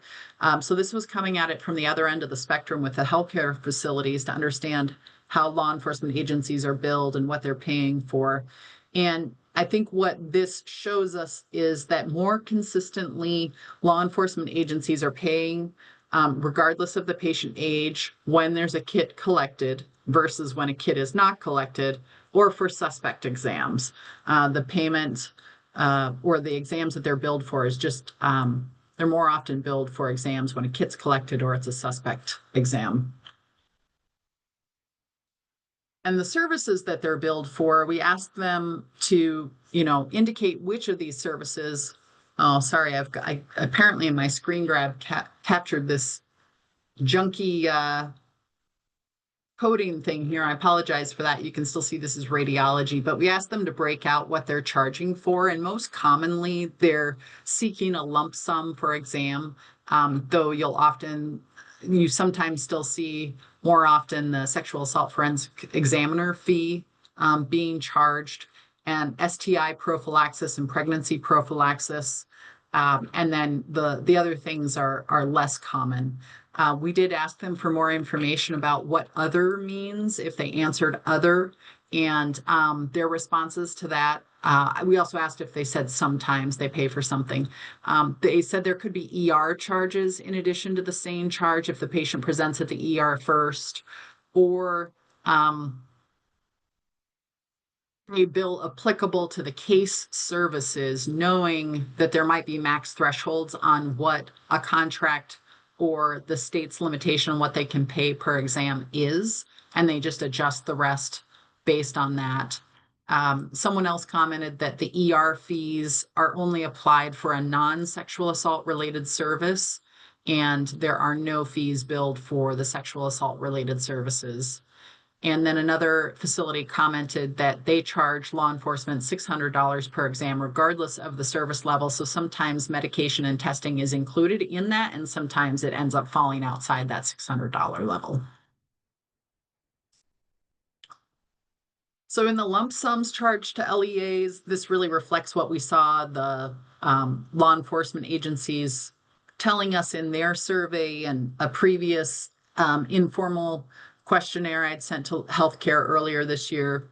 So this was coming at it from the other end of the spectrum with the healthcare facilities to understand how law enforcement agencies are billed and what they're paying for. And I think what this shows us is that more consistently, law enforcement agencies are paying, regardless of the patient age, when there's a kit collected versus when a kit is not collected, or for suspect exams. The payment or the exams that they're billed for is just, they're more often billed for exams when a kit's collected or it's a suspect exam. And the services that they're billed for, we asked them to, indicate which of these services. Oh, sorry, I apparently in my screen grab captured this junky coding thing here. I apologize for that. You can still see this is radiology, but we asked them to break out what they're charging for. And most commonly, they're seeking a lump sum for exam, though you sometimes still see more often the sexual assault forensic examiner fee being charged, and STI prophylaxis and pregnancy prophylaxis. And then the other things are less common. We did ask them for more information about what other means, if they answered other, and their responses to that. We also asked if they said sometimes they pay for something. They said there could be ER charges in addition to the SANE charge if the patient presents at the ER first, or a bill applicable to the case services, knowing that there might be max thresholds on what a contract or the state's limitation on what they can pay per exam is, and they just adjust the rest based on that. Someone else commented that the ER fees are only applied for a non-sexual assault related service, and there are no fees billed for the sexual assault related services. And then another facility commented that they charge law enforcement $600 per exam, regardless of the service level. So sometimes medication and testing is included in that, and sometimes it ends up falling outside that $600 level. So in the lump sums charged to LEAs, this really reflects what we saw the law enforcement agencies telling us in their survey, and a previous informal questionnaire I'd sent to healthcare earlier this year.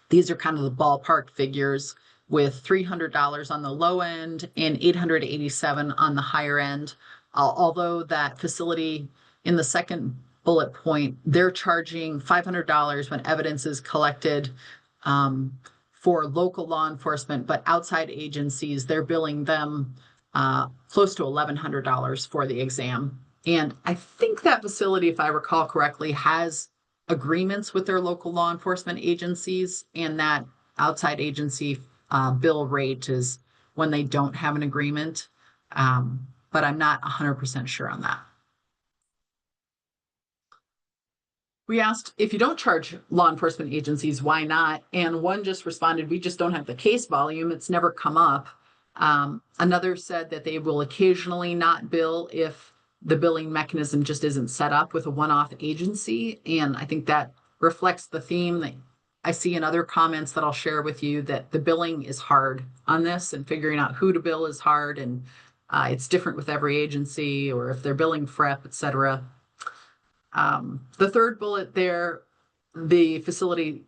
These are kind of the ballpark figures, with $300 on the low end and $887 on the higher end. Although that facility in the second bullet point, they're charging $500 when evidence is collected for local law enforcement, but outside agencies, they're billing them close to $1,100 for the exam. And I think that facility, if I recall correctly, has agreements with their local law enforcement agencies, and that outside agency bill rate is when they don't have an agreement. But I'm not 100% sure on that. We asked, if you don't charge law enforcement agencies, why not? And one just responded, we just don't have the case volume. It's never come up. Another said that they will occasionally not bill if the billing mechanism just isn't set up with a one-off agency. And I think that reflects the theme that I see in other comments that I'll share with you, that the billing is hard on this, and figuring out who to bill is hard, and it's different with every agency, or if they're billing FREP, et cetera. The third bullet there, the facility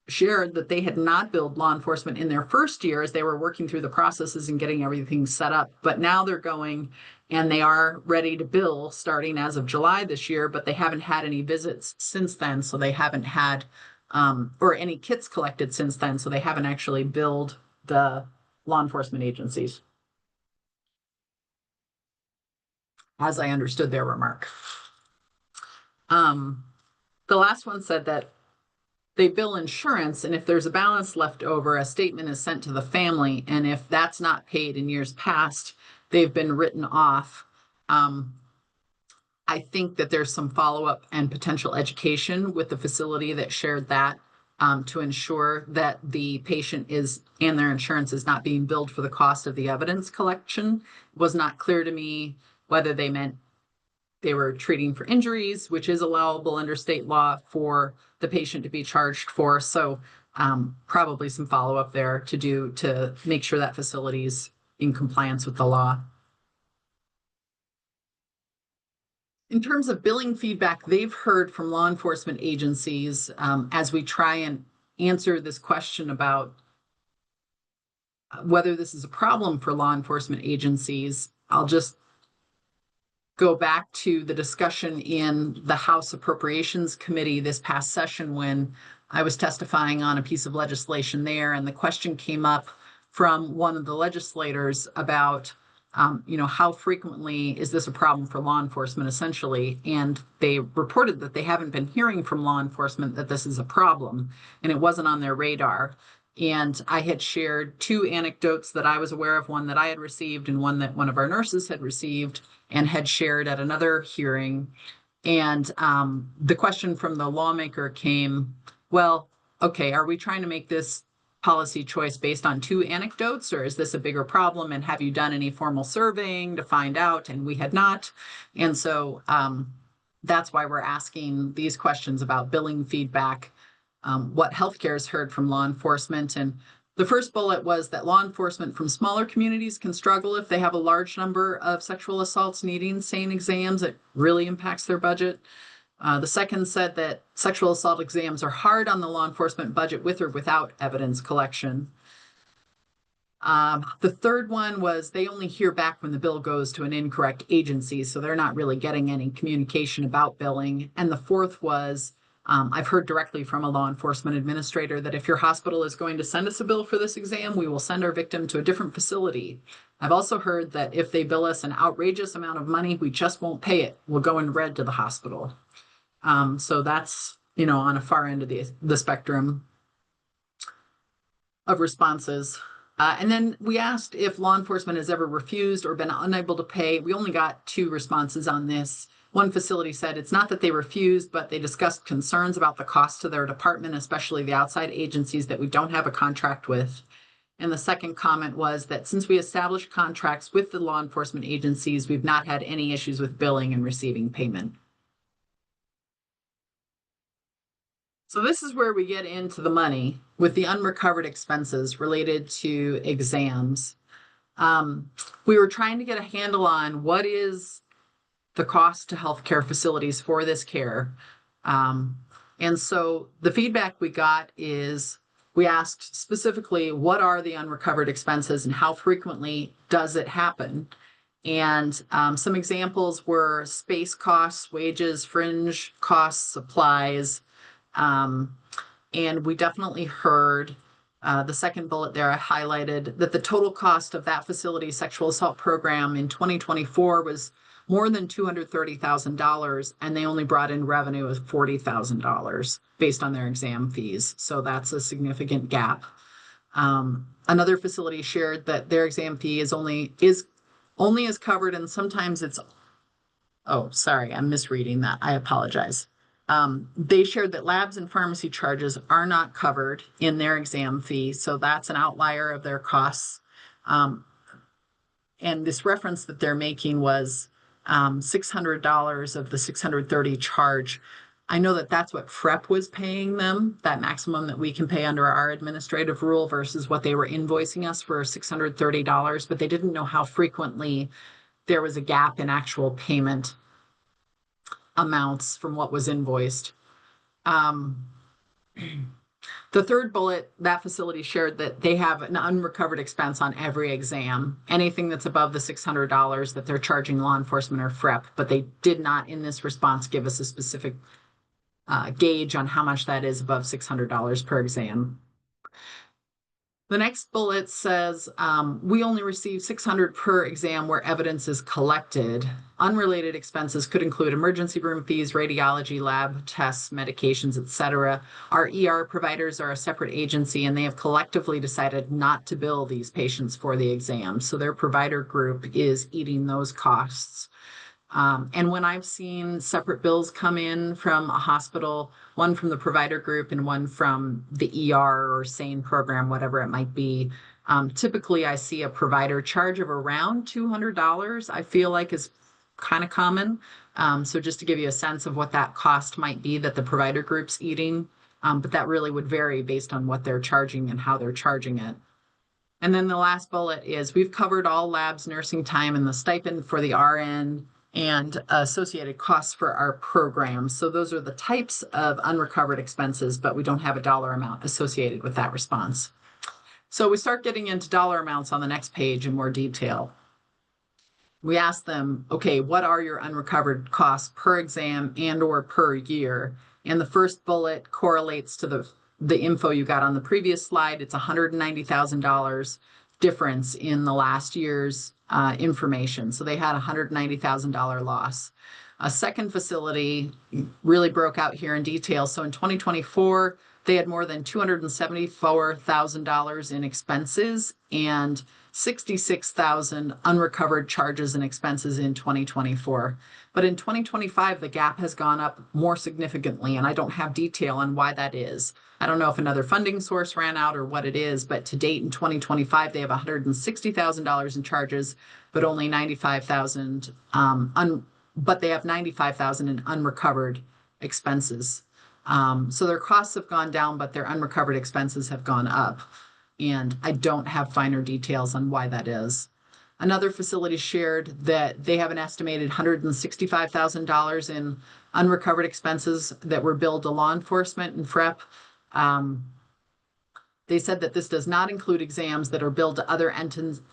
shared that they had not billed law enforcement in their first year as they were working through the processes and getting everything set up. But now they're going and they are ready to bill starting as of July this year, but they haven't had any visits since then. So they haven't had, or any kits collected since then. So they haven't actually billed the law enforcement agencies, as I understood their remark. The last one said that they bill insurance, and if there's a balance left over, a statement is sent to the family, and if that's not paid in years past, they've been written off. I think that there's some follow-up and potential education with the facility that shared that, to ensure that the patient is and their insurance is not being billed for the cost of the evidence collection. It was not clear to me whether they meant they were treating for injuries, which is allowable under state law for the patient to be charged for. So probably some follow-up there to do to make sure that facility is in compliance with the law. In terms of billing feedback they've heard from law enforcement agencies, as we try and answer this question about whether this is a problem for law enforcement agencies, I'll just go back to the discussion in the House Appropriations Committee this past session when I was testifying on a piece of legislation there, and the question came up from one of the legislators about how frequently is this a problem for law enforcement, essentially? And they reported that they haven't been hearing from law enforcement that this is a problem, and it wasn't on their radar. And I had shared two anecdotes that I was aware of, one that I had received and one that one of our nurses had received and had shared at another hearing. And the question from the lawmaker came, well, okay, are we trying to make this policy choice based on two anecdotes, or is this a bigger problem? And have you done any formal surveying to find out? And we had not. And so that's why we're asking these questions about billing feedback, what healthcare has heard from law enforcement. And the first bullet was that law enforcement from smaller communities can struggle if they have a large number of sexual assaults needing SANE exams. It really impacts their budget. The second said that sexual assault exams are hard on the law enforcement budget with or without evidence collection. The third one was they only hear back when the bill goes to an incorrect agency, so they're not really getting any communication about billing. And the fourth was, I've heard directly from a law enforcement administrator that if your hospital is going to send us a bill for this exam, we will send our victim to a different facility. I've also heard that if they bill us an outrageous amount of money, we just won't pay it. We'll go in red to the hospital. So that's, on a far end of the spectrum of responses. And then we asked if law enforcement has ever refused or been unable to pay. We only got two responses on this. One facility said it's not that they refused, but they discussed concerns about the cost to their department, especially the outside agencies that we don't have a contract with. And the second comment was that since we established contracts with the law enforcement agencies, we've not had any issues with billing and receiving payment. So this is where we get into the money with the unrecovered expenses related to exams. We were trying to get a handle on what is the cost to healthcare facilities for this care. And so the feedback we got is we asked specifically, what are the unrecovered expenses and how frequently does it happen? And some examples were space costs, wages, fringe costs, supplies. And we definitely heard the second bullet there, I highlighted that the total cost of that facility's sexual assault program in 2024 was more than $230,000, and they only brought in revenue of $40,000 based on their exam fees. So that's a significant gap. Another facility shared that their exam fee is only covered, and sometimes it's, oh, sorry, I'm misreading that. I apologize. They shared that labs and pharmacy charges are not covered in their exam fee, so that's an outlier of their costs. And this reference that they're making was $600 of the $630 charge. I know that that's what FREP was paying them, that maximum that we can pay under our administrative rule versus what they were invoicing us for $630, but they didn't know how frequently there was a gap in actual payment amounts from what was invoiced. The third bullet, that facility shared that they have an unrecovered expense on every exam, anything that's above the $600 that they're charging law enforcement or FREP, but they did not in this response give us a specific gauge on how much that is above $600 per exam. The next bullet says, we only receive 600 per exam where evidence is collected. Unrelated expenses could include emergency room fees, radiology, lab tests, medications, etc. Our ER providers are a separate agency and they have collectively decided not to bill these patients for the exam. So their provider group is eating those costs. And when I've seen separate bills come in from a hospital, one from the provider group and one from the ER or SARN program, whatever it might be, typically I see a provider charge of around $200, I feel like is kind of common. So just to give you a sense of what that cost might be that the provider group's eating, but that really would vary based on what they're charging and how they're charging it. And then the last bullet is we've covered all labs, nursing time, and the stipend for the RN and associated costs for our program. So those are the types of unrecovered expenses, but we don't have a dollar amount associated with that response. So we start getting into dollar amounts on the next page in more detail. We ask them, okay, what are your unrecovered costs per exam and or per year? And the first bullet correlates to the info you got on the previous slide. It's $190,000 difference in the last year's information. So they had a $190,000 loss. A second facility really broke out here in detail. So in 2024, they had more than $274,000 in expenses and 66,000 unrecovered charges and expenses in 2024. But in 2025, the gap has gone up more significantly, and I don't have detail on why that is. I don't know if another funding source ran out or what it is, but to date in 2025, they have $160,000 in charges, but only $95,000, but they have $95,000 in unrecovered expenses. So their costs have gone down, but their unrecovered expenses have gone up. And I don't have finer details on why that is. Another facility shared that they have an estimated $165,000 in unrecovered expenses that were billed to law enforcement and FREP. They said that this does not include exams that are billed to other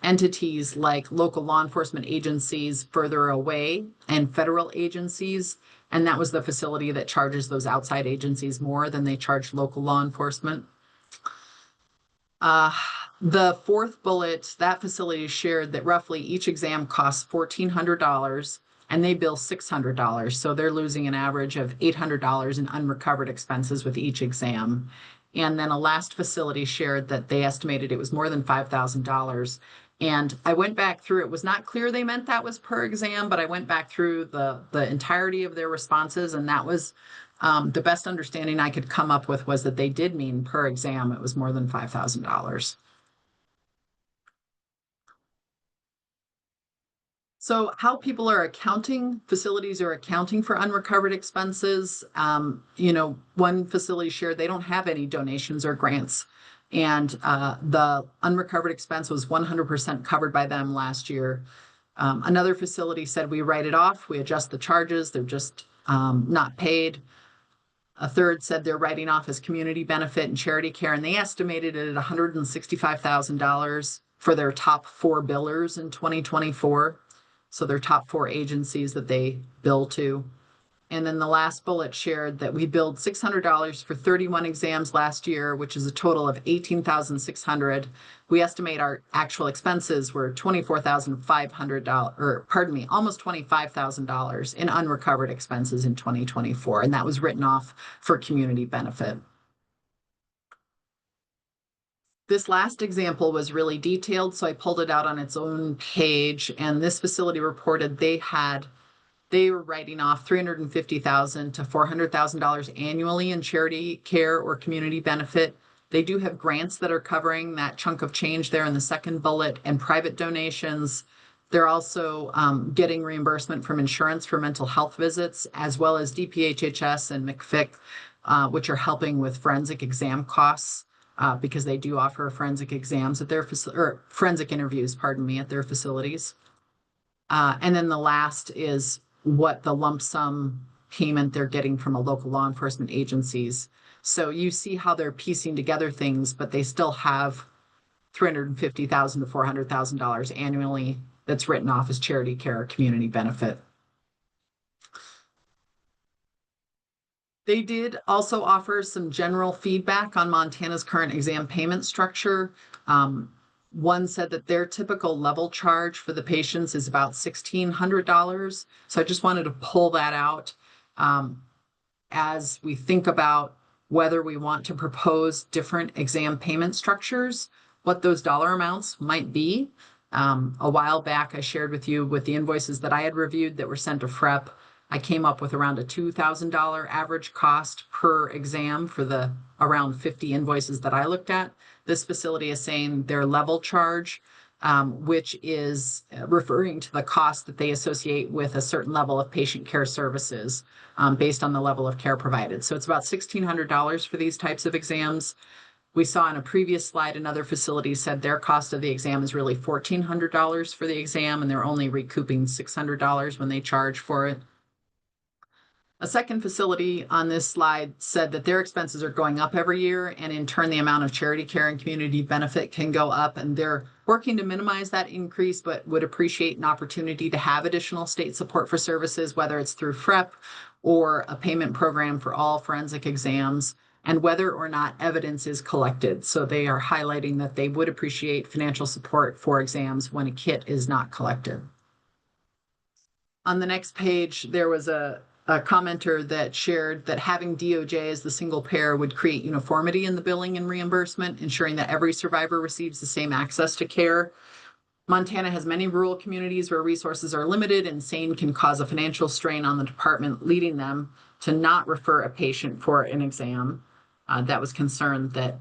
entities like local law enforcement agencies further away and federal agencies. And that was the facility that charges those outside agencies more than they charge local law enforcement. The fourth bullet, that facility shared that roughly each exam costs $1,400 and they bill $600. So they're losing an average of $800 in unrecovered expenses with each exam. And then a last facility shared that they estimated it was more than $5,000. And I went back through, it was not clear they meant that was per exam, but I went back through the entirety of their responses, and that was the best understanding I could come up with was that they did mean per exam, it was more than $5,000. So how people are accounting, facilities are accounting for unrecovered expenses. One facility shared they don't have any donations or grants. And the unrecovered expense was 100% covered by them last year. Another facility said we write it off, we adjust the charges, they're just not paid. A third said they're writing off as community benefit and charity care, and they estimated it at $165,000 for their top 4 billers in 2024. So their top 4 agencies that they bill to. And then the last bullet shared that we billed $600 for 31 exams last year, which is a total of $18,600. We estimate our actual expenses were $24,500, or pardon me, almost $25,000 in unrecovered expenses in 2024. And that was written off for community benefit. This last example was really detailed, so I pulled it out on its own page. And this facility reported they were writing off $350,000 to $400,000 annually in charity care or community benefit. They do have grants that are covering that chunk of change there in the second bullet and private donations. They're also getting reimbursement from insurance for mental health visits, as well as DPHHS and McFIC, which are helping with forensic exam costs. Because they do offer forensic exams at their or forensic interviews, pardon me, at their facilities. And then the last is what the lump sum payment they're getting from a local law enforcement agencies. So you see how they're piecing together things, but they still have $350,000 to $400,000 annually that's written off as charity care or community benefit. They did also offer some general feedback on Montana's current exam payment structure. One said that their typical level charge for the patients is about $1,600. So I just wanted to pull that out as we think about whether we want to propose different exam payment structures, what those dollar amounts might be. A while back, I shared with you with the invoices that I had reviewed that were sent to FREP. I came up with around a $2,000 average cost per exam for the around 50 invoices that I looked at. This facility is saying their level charge, which is referring to the cost that they associate with a certain level of patient care services based on the level of care provided. So it's about $1,600 for these types of exams. We saw in a previous slide, another facility said their cost of the exam is really $1,400 for the exam, and they're only recouping $600 when they charge for it. A second facility on this slide said that their expenses are going up every year, and in turn, the amount of charity care and community benefit can go up, and they're working to minimize that increase, but would appreciate an opportunity to have additional state support for services, whether it's through FREP or a payment program for all forensic exams, and whether or not evidence is collected. So they are highlighting that they would appreciate financial support for exams when a kit is not collected. On the next page, there was a commenter that shared that having DOJ as the single payer would create uniformity in the billing and reimbursement, ensuring that every survivor receives the same access to care. Montana has many rural communities where resources are limited, and SARN can cause a financial strain on the department, leading them to not refer a patient for an exam. That was concerned that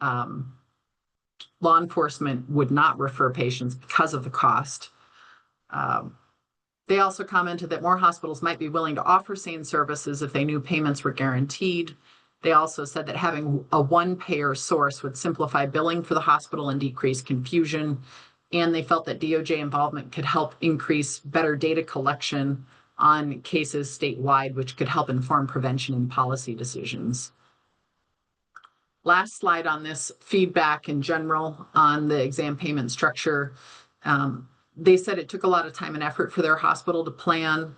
law enforcement would not refer patients because of the cost. They also commented that more hospitals might be willing to offer SARN services if they knew payments were guaranteed. They also said that having a one-payer source would simplify billing for the hospital and decrease confusion. And they felt that DOJ involvement could help increase better data collection on cases statewide, which could help inform prevention and policy decisions. Last slide on this feedback in general on the exam payment structure. They said it took a lot of time and effort for their hospital to plan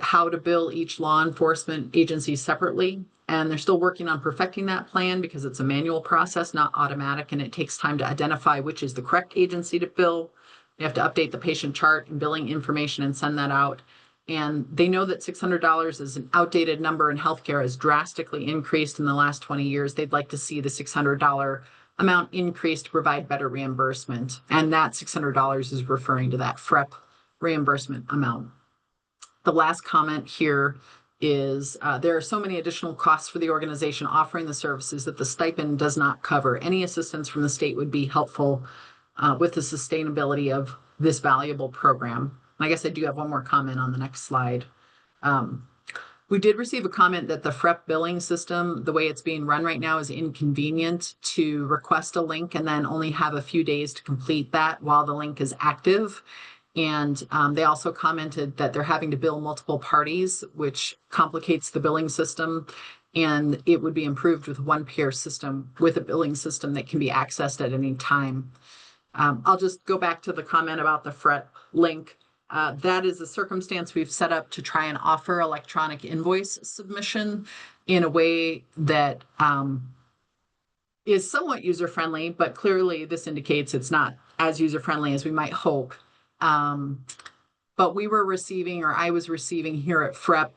how to bill each law enforcement agency separately. And they're still working on perfecting that plan because it's a manual process, not automatic, and it takes time to identify which is the correct agency to bill. They have to update the patient chart and billing information and send that out. And they know that $600 is an outdated number, and healthcare has drastically increased in the last 20 years. They'd like to see the $600 amount increased to provide better reimbursement. And that $600 is referring to that FREP reimbursement amount. The last comment here is there are so many additional costs for the organization offering the services that the stipend does not cover. Any assistance from the state would be helpful with the sustainability of this valuable program. And I guess I do have one more comment on the next slide. We did receive a comment that the FREP billing system, the way it's being run right now, is inconvenient to request a link and then only have a few days to complete that while the link is active. And they also commented that they're having to bill multiple parties, which complicates the billing system. And it would be improved with one payer system with a billing system that can be accessed at any time. I'll just go back to the comment about the FREP link. That is a circumstance we've set up to try and offer electronic invoice submission in a way that is somewhat user-friendly, but clearly this indicates it's not as user-friendly as we might hope. But we were receiving, or I was receiving here at FREP,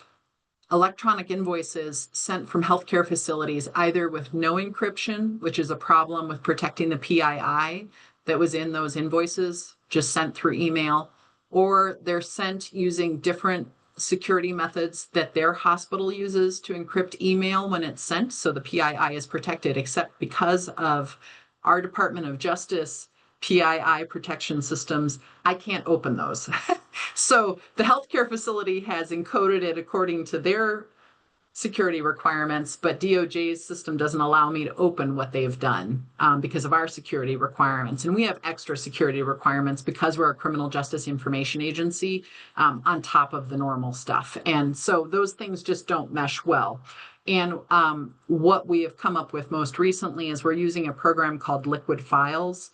electronic invoices sent from healthcare facilities, either with no encryption, which is a problem with protecting the PII that was in those invoices, just sent through email, or they're sent using different security methods that their hospital uses to encrypt email when it's sent. So the PII is protected, except because of our Department of Justice PII protection systems, I can't open those. So the healthcare facility has encoded it according to their security requirements, but DOJ's system doesn't allow me to open what they've done because of our security requirements. And we have extra security requirements because we're a criminal justice information agency on top of the normal stuff. And so those things just don't mesh well. And what we have come up with most recently is we're using a program called Liquid Files,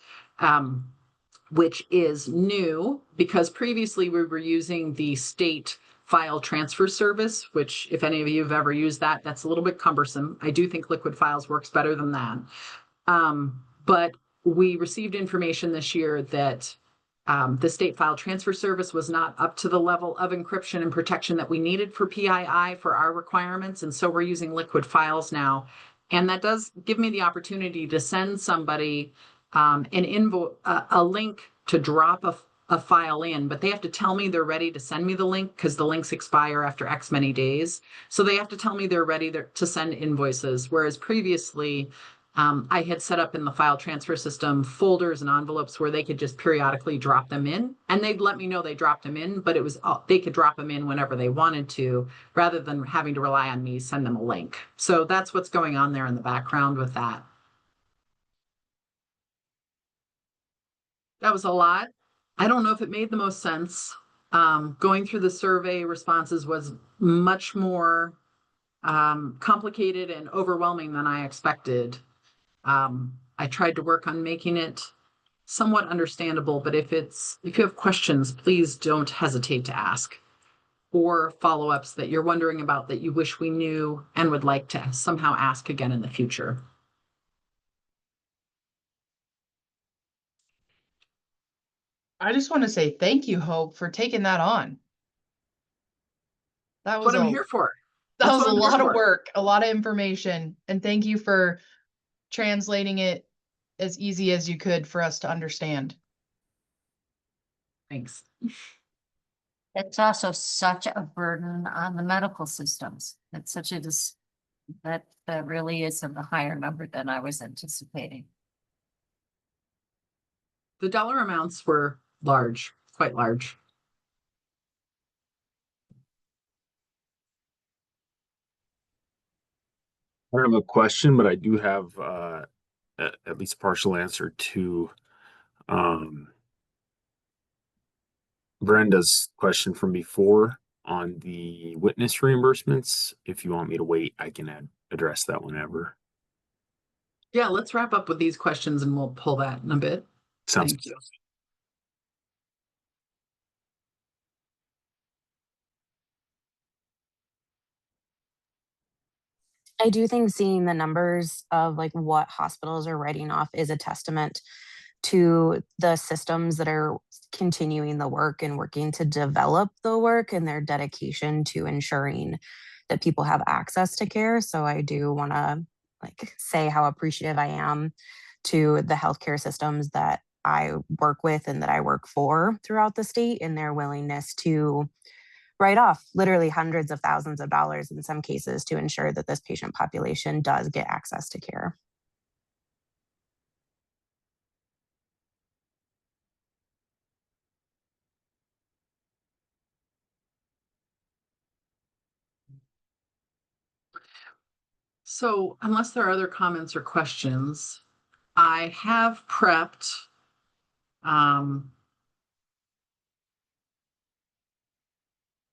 which is new because previously we were using the state file transfer service, which if any of you have ever used that, that's a little bit cumbersome. I do think Liquid Files works better than that. But we received information this year that the state file transfer service was not up to the level of encryption and protection that we needed for PII for our requirements. And so we're using Liquid Files now. And that does give me the opportunity to send somebody a link to drop a file in, but they have to tell me they're ready to send me the link because the links expire after X many days. So they have to tell me they're ready to send invoices. Whereas previously, I had set up in the file transfer system folders and envelopes where they could just periodically drop them in, and they'd let me know they dropped them in, but it was they could drop them in whenever they wanted to, rather than having to rely on me send them a link. So that's what's going on there in the background with that. That was a lot. I don't know if it made the most sense. Going through the survey responses was much more complicated and overwhelming than I expected. I tried to work on making it somewhat understandable, but if you have questions, please don't hesitate to ask, or follow-ups that you're wondering about that you wish we knew and would like to somehow ask again in the future. I just want to say thank you, Hope, for taking that on. That was what I'm here for. That was a lot of work, a lot of information, and thank you for translating it as easy as you could for us to understand. Thanks. It's also such a burden on the medical systems. It's such a that really is a higher number than I was anticipating. The dollar amounts were large, quite large. I don't have a question, but I do have at least a partial answer to Brenda's question from before on the witness reimbursements. If you want me to wait, I can address that whenever. Yeah, let's wrap up with these questions and we'll pull that in a bit. Sounds Thank you. I do think seeing the numbers of like what hospitals are writing off is a testament to the systems that are continuing the work and working to develop the work and their dedication to ensuring that people have access to care. So I do want to like say how appreciative I am to the healthcare systems that I work with and that I work for throughout the state and their willingness to write off literally hundreds of thousands of dollars in some cases to ensure that this patient population does get access to care. So unless there are other comments or questions, I have prepped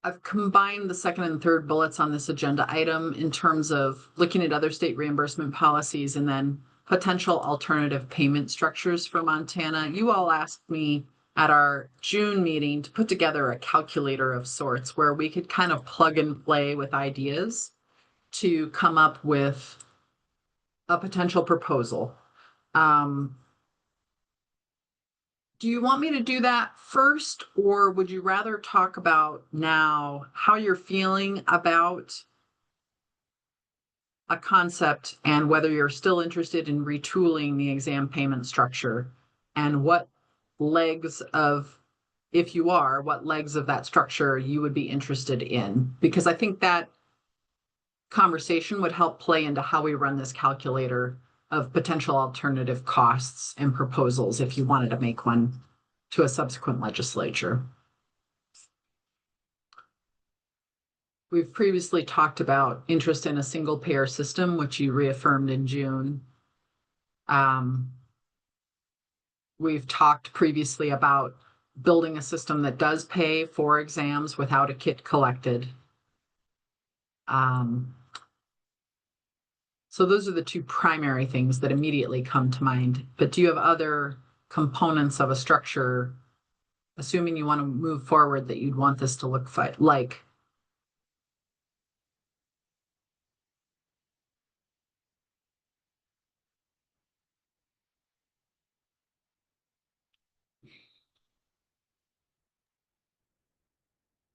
I've combined the second and third bullets on this agenda item in terms of looking at other state reimbursement policies and then potential alternative payment structures for Montana. You all asked me at our June meeting to put together a calculator of sorts where we could kind of plug and play with ideas to come up with a potential proposal. Do you want me to do that first, or would you rather talk about now how you're feeling about a concept and whether you're still interested in retooling the exam payment structure and what legs of, if you are, what legs of that structure you would be interested in? Because I think that conversation would help play into how we run this calculator of potential alternative costs and proposals if you wanted to make one to a subsequent legislature. We've previously talked about interest in a single payer system, which you reaffirmed in June. We've talked previously about building a system that does pay for exams without a kit collected. So those are the two primary things that immediately come to mind. But do you have other components of a structure, assuming you want to move forward, that you'd want this to look like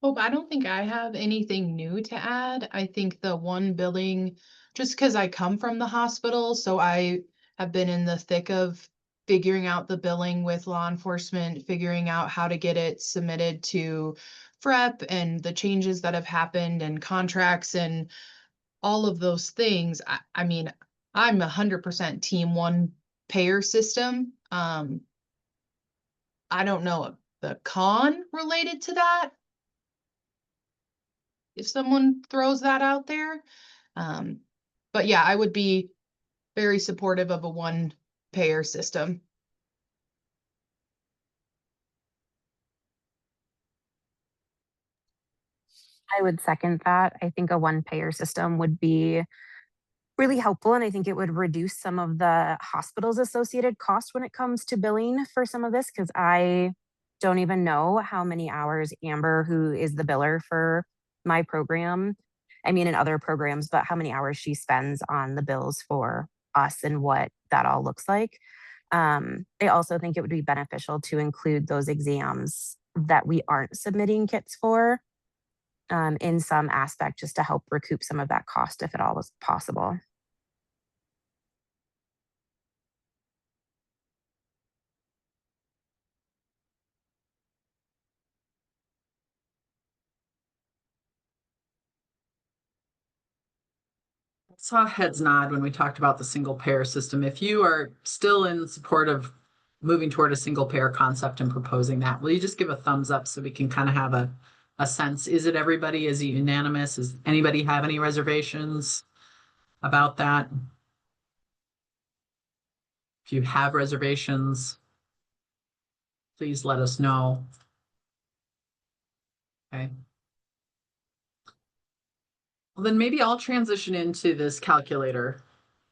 Hope, I don't think I have anything new to add. I think the one billing, just because I come from the hospital, so I have been in the thick of figuring out the billing with law enforcement, figuring out how to get it submitted to FREP and the changes that have happened and contracts and all of those things. I mean, I'm 100% team one payer system. I don't know the con related to that, if someone throws that out there. But yeah, I would be very supportive of a one payer system. I would second that. I think a one payer system would be really helpful. And I think it would reduce some of the hospital's associated costs when it comes to billing for some of this, because I don't even know how many hours Amber, who is the biller for my program, I mean, in other programs, but how many hours she spends on the bills for us and what that all looks like. I also think it would be beneficial to include those exams that we aren't submitting kits for in some aspect, just to help recoup some of that cost if at all was possible. Saw heads nod when we talked about the single payer system. If you are still in support of moving toward a single payer concept and proposing that, will you just give a thumbs up so we can kind of have a sense? Is it everybody? Is it unanimous? Does anybody have any reservations about that? If you have reservations, please let us know. Okay. Well, then maybe I'll transition into this calculator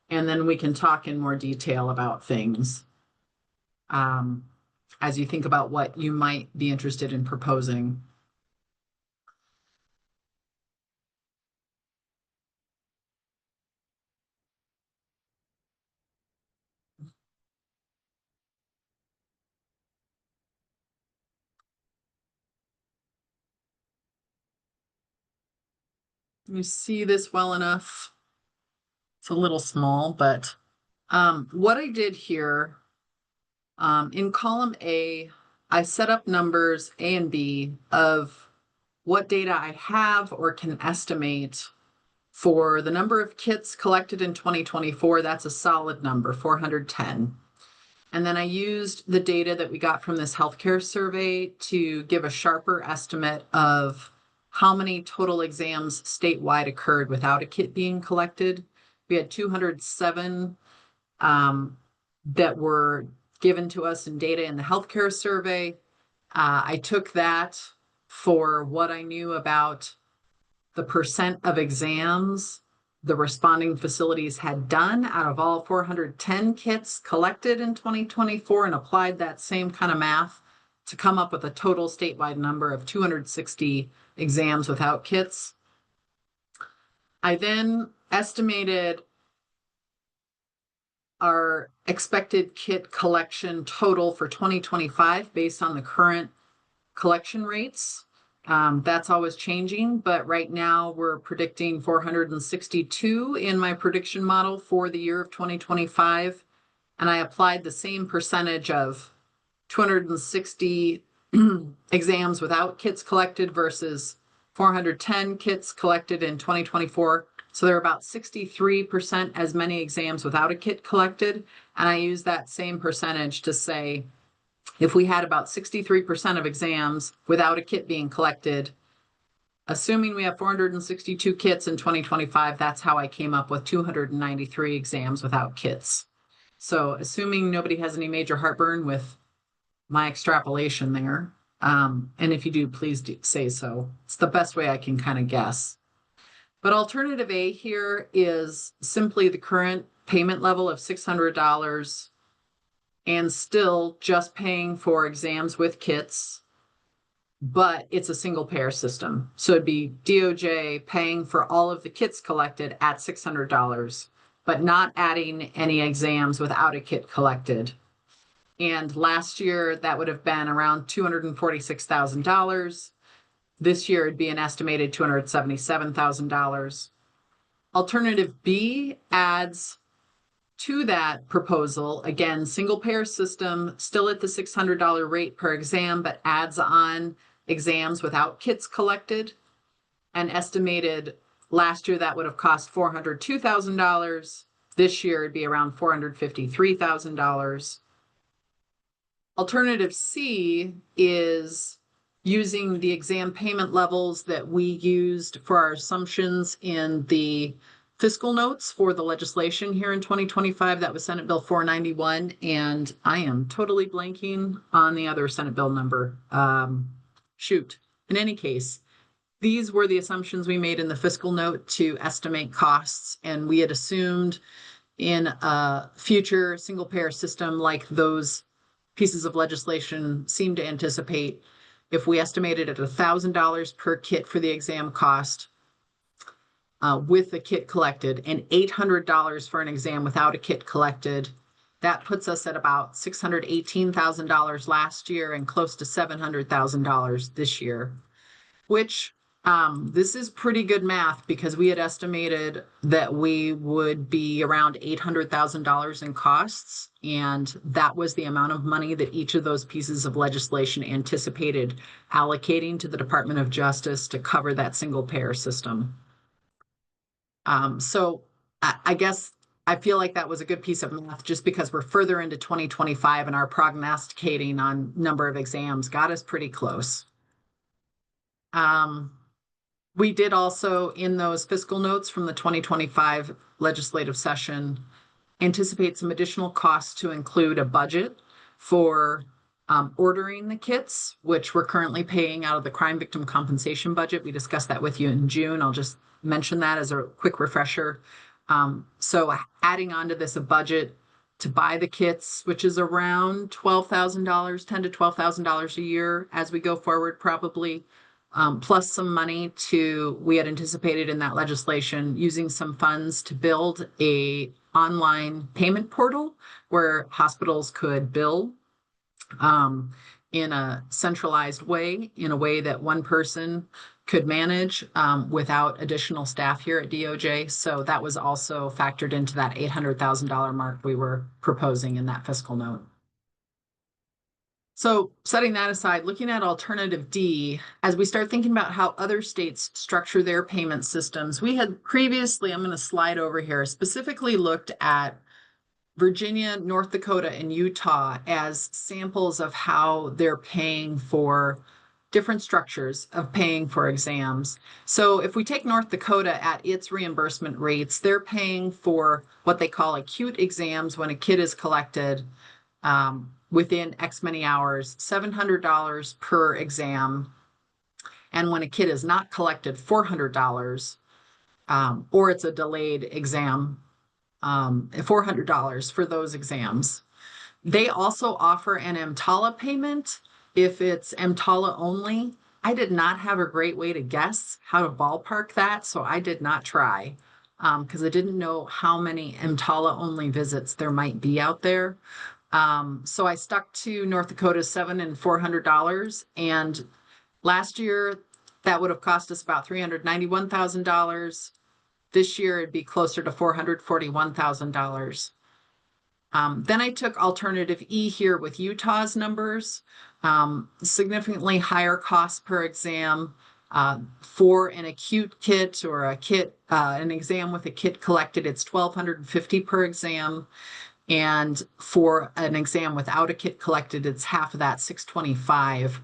and then we can talk in more detail about things. As you think about what you might be interested in proposing. You see this well enough? It's a little small, but what I did here in column A, I set up numbers A and B of what data I have or can estimate for the number of kits collected in 2024. That's a solid number, 410. And then I used the data that we got from this healthcare survey to give a sharper estimate of how many total exams statewide occurred without a kit being collected. We had 207 that were given to us in data in the healthcare survey. I took that for what I knew about the percent of exams the responding facilities had done out of all 410 kits collected in 2024 and applied that same kind of math to come up with a total statewide number of 260 exams without kits. I then estimated our expected kit collection total for 2025 based on the current collection rates. That's always changing, but right now we're predicting 462 in my prediction model for the year of 2025. And I applied the same percentage of 260 exams without kits collected versus 410 kits collected in 2024. So there are about 63% as many exams without a kit collected. And I use that same percentage to say, if we had about 63% of exams without a kit being collected, assuming we have 462 kits in 2025, that's how I came up with 293 exams without kits. So assuming nobody has any major heartburn with my extrapolation there, and if you do, please say so. It's the best way I can kind of guess. But alternative A here is simply the current payment level of $600 and still just paying for exams with kits, but it's a single payer system. So it'd be DOJ paying for all of the kits collected at $600, but not adding any exams without a kit collected. And last year that would have been around $246,000. This year it'd be an estimated $277,000. Alternative B adds to that proposal, again, single payer system, still at the $600 rate per exam, but adds on exams without kits collected. And estimated last year that would have cost $402,000. This year it'd be around $453,000. Alternative C is using the exam payment levels that we used for our assumptions in the fiscal notes for the legislation here in 2025. That was Senate Bill 491. And I am totally blanking on the other Senate Bill number. Shoot. In any case, these were the assumptions we made in the fiscal note to estimate costs. And we had assumed in a future single payer system like those pieces of legislation seem to anticipate, if we estimated at $1,000 per kit for the exam cost with the kit collected and $800 for an exam without a kit collected, that puts us at about $618,000 last year and close to $700,000 this year, which this is pretty good math because we had estimated that we would be around $800,000 in costs. And that was the amount of money that each of those pieces of legislation anticipated allocating to the Department of Justice to cover that single payer system. So I guess I feel like that was a good piece of math just because we're further into 2025 and our prognosticating on number of exams got us pretty close. We did also, in those fiscal notes from the 2025 legislative session, anticipate some additional costs to include a budget for ordering the kits, which we're currently paying out of the crime victim compensation budget. We discussed that with you in June. I'll just mention that as a quick refresher. So adding on to this a budget to buy the kits, which is around $12,000, $10,000 to $12,000 a year as we go forward, probably. Plus some money we had anticipated in that legislation using some funds to build a online payment portal where hospitals could bill in a centralized way, in a way that one person could manage without additional staff here at DOJ. So that was also factored into that $800,000 mark we were proposing in that fiscal note. So setting that aside, looking at alternative D, as we start thinking about how other states structure their payment systems, we had previously, I'm going to slide over here, specifically looked at Virginia, North Dakota, and Utah as samples of how they're paying for different structures of paying for exams. So if we take North Dakota at its reimbursement rates, they're paying for what they call acute exams when a kit is collected within X many hours, $700 per exam. And when a kit is not collected, $400, or it's a delayed exam, $400 for those exams. They also offer an EMTALA payment if it's EMTALA only. I did not have a great way to guess how to ballpark that, so I did not try because I didn't know how many EMTALA only visits there might be out there. So I stuck to North Dakota's $700 and $400, and last year that would have cost us about $391,000. This year it'd be closer to $441,000. Then I took alternative E here with Utah's numbers, significantly higher cost per exam for an acute kit or a kit, an exam with a kit collected, it's $1,250 per exam. And for an exam without a kit collected, it's half of that, $625.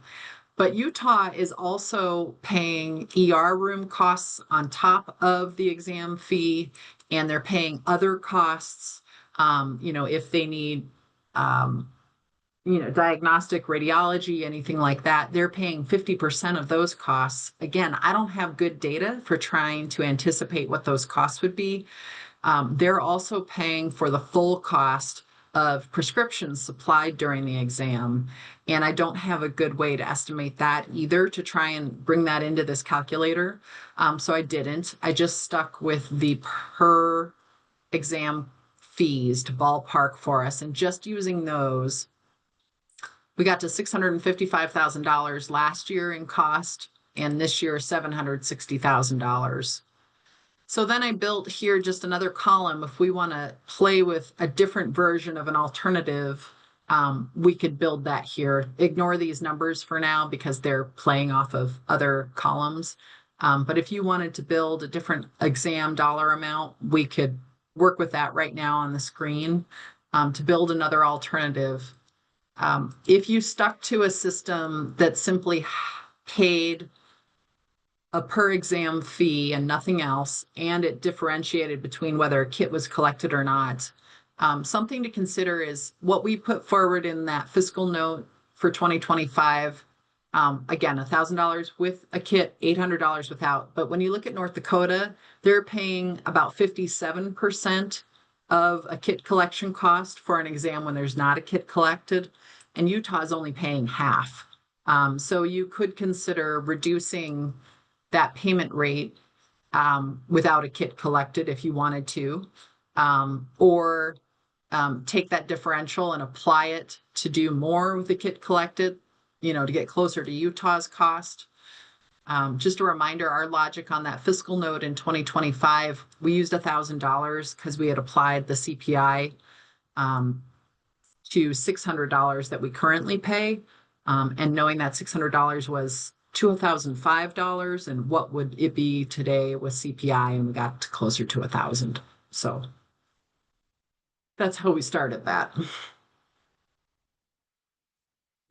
But Utah is also paying ER room costs on top of the exam fee, and they're paying other costs. If they need, diagnostic radiology, anything like that, they're paying 50% of those costs. Again, I don't have good data for trying to anticipate what those costs would be. They're also paying for the full cost of prescriptions supplied during the exam. And I don't have a good way to estimate that either to try and bring that into this calculator. So I didn't. I just stuck with the per exam fees to ballpark for us. And just using those, we got to $655,000 last year in cost and this year $760,000. So then I built here just another column. If we want to play with a different version of an alternative, we could build that here. Ignore these numbers for now because they're playing off of other columns. But if you wanted to build a different exam dollar amount, we could work with that right now on the screen to build another alternative. If you stuck to a system that simply paid a per exam fee and nothing else, and it differentiated between whether a kit was collected or not. Something to consider is what we put forward in that fiscal note for 2025. Again, $1,000 with a kit, $800 without. But when you look at North Dakota, they're paying about 57% of a kit collection cost for an exam when there's not a kit collected, and Utah is only paying half. So you could consider reducing that payment rate without a kit collected if you wanted to, or take that differential and apply it to do more with the kit collected, to get closer to Utah's cost. Just a reminder, our logic on that fiscal note in 2025, we used $1,000 because we had applied the CPI to $600 that we currently pay. And knowing that $600 was $2,005, and what would it be today with CPI, and we got closer to 1,000. So that's how we started that.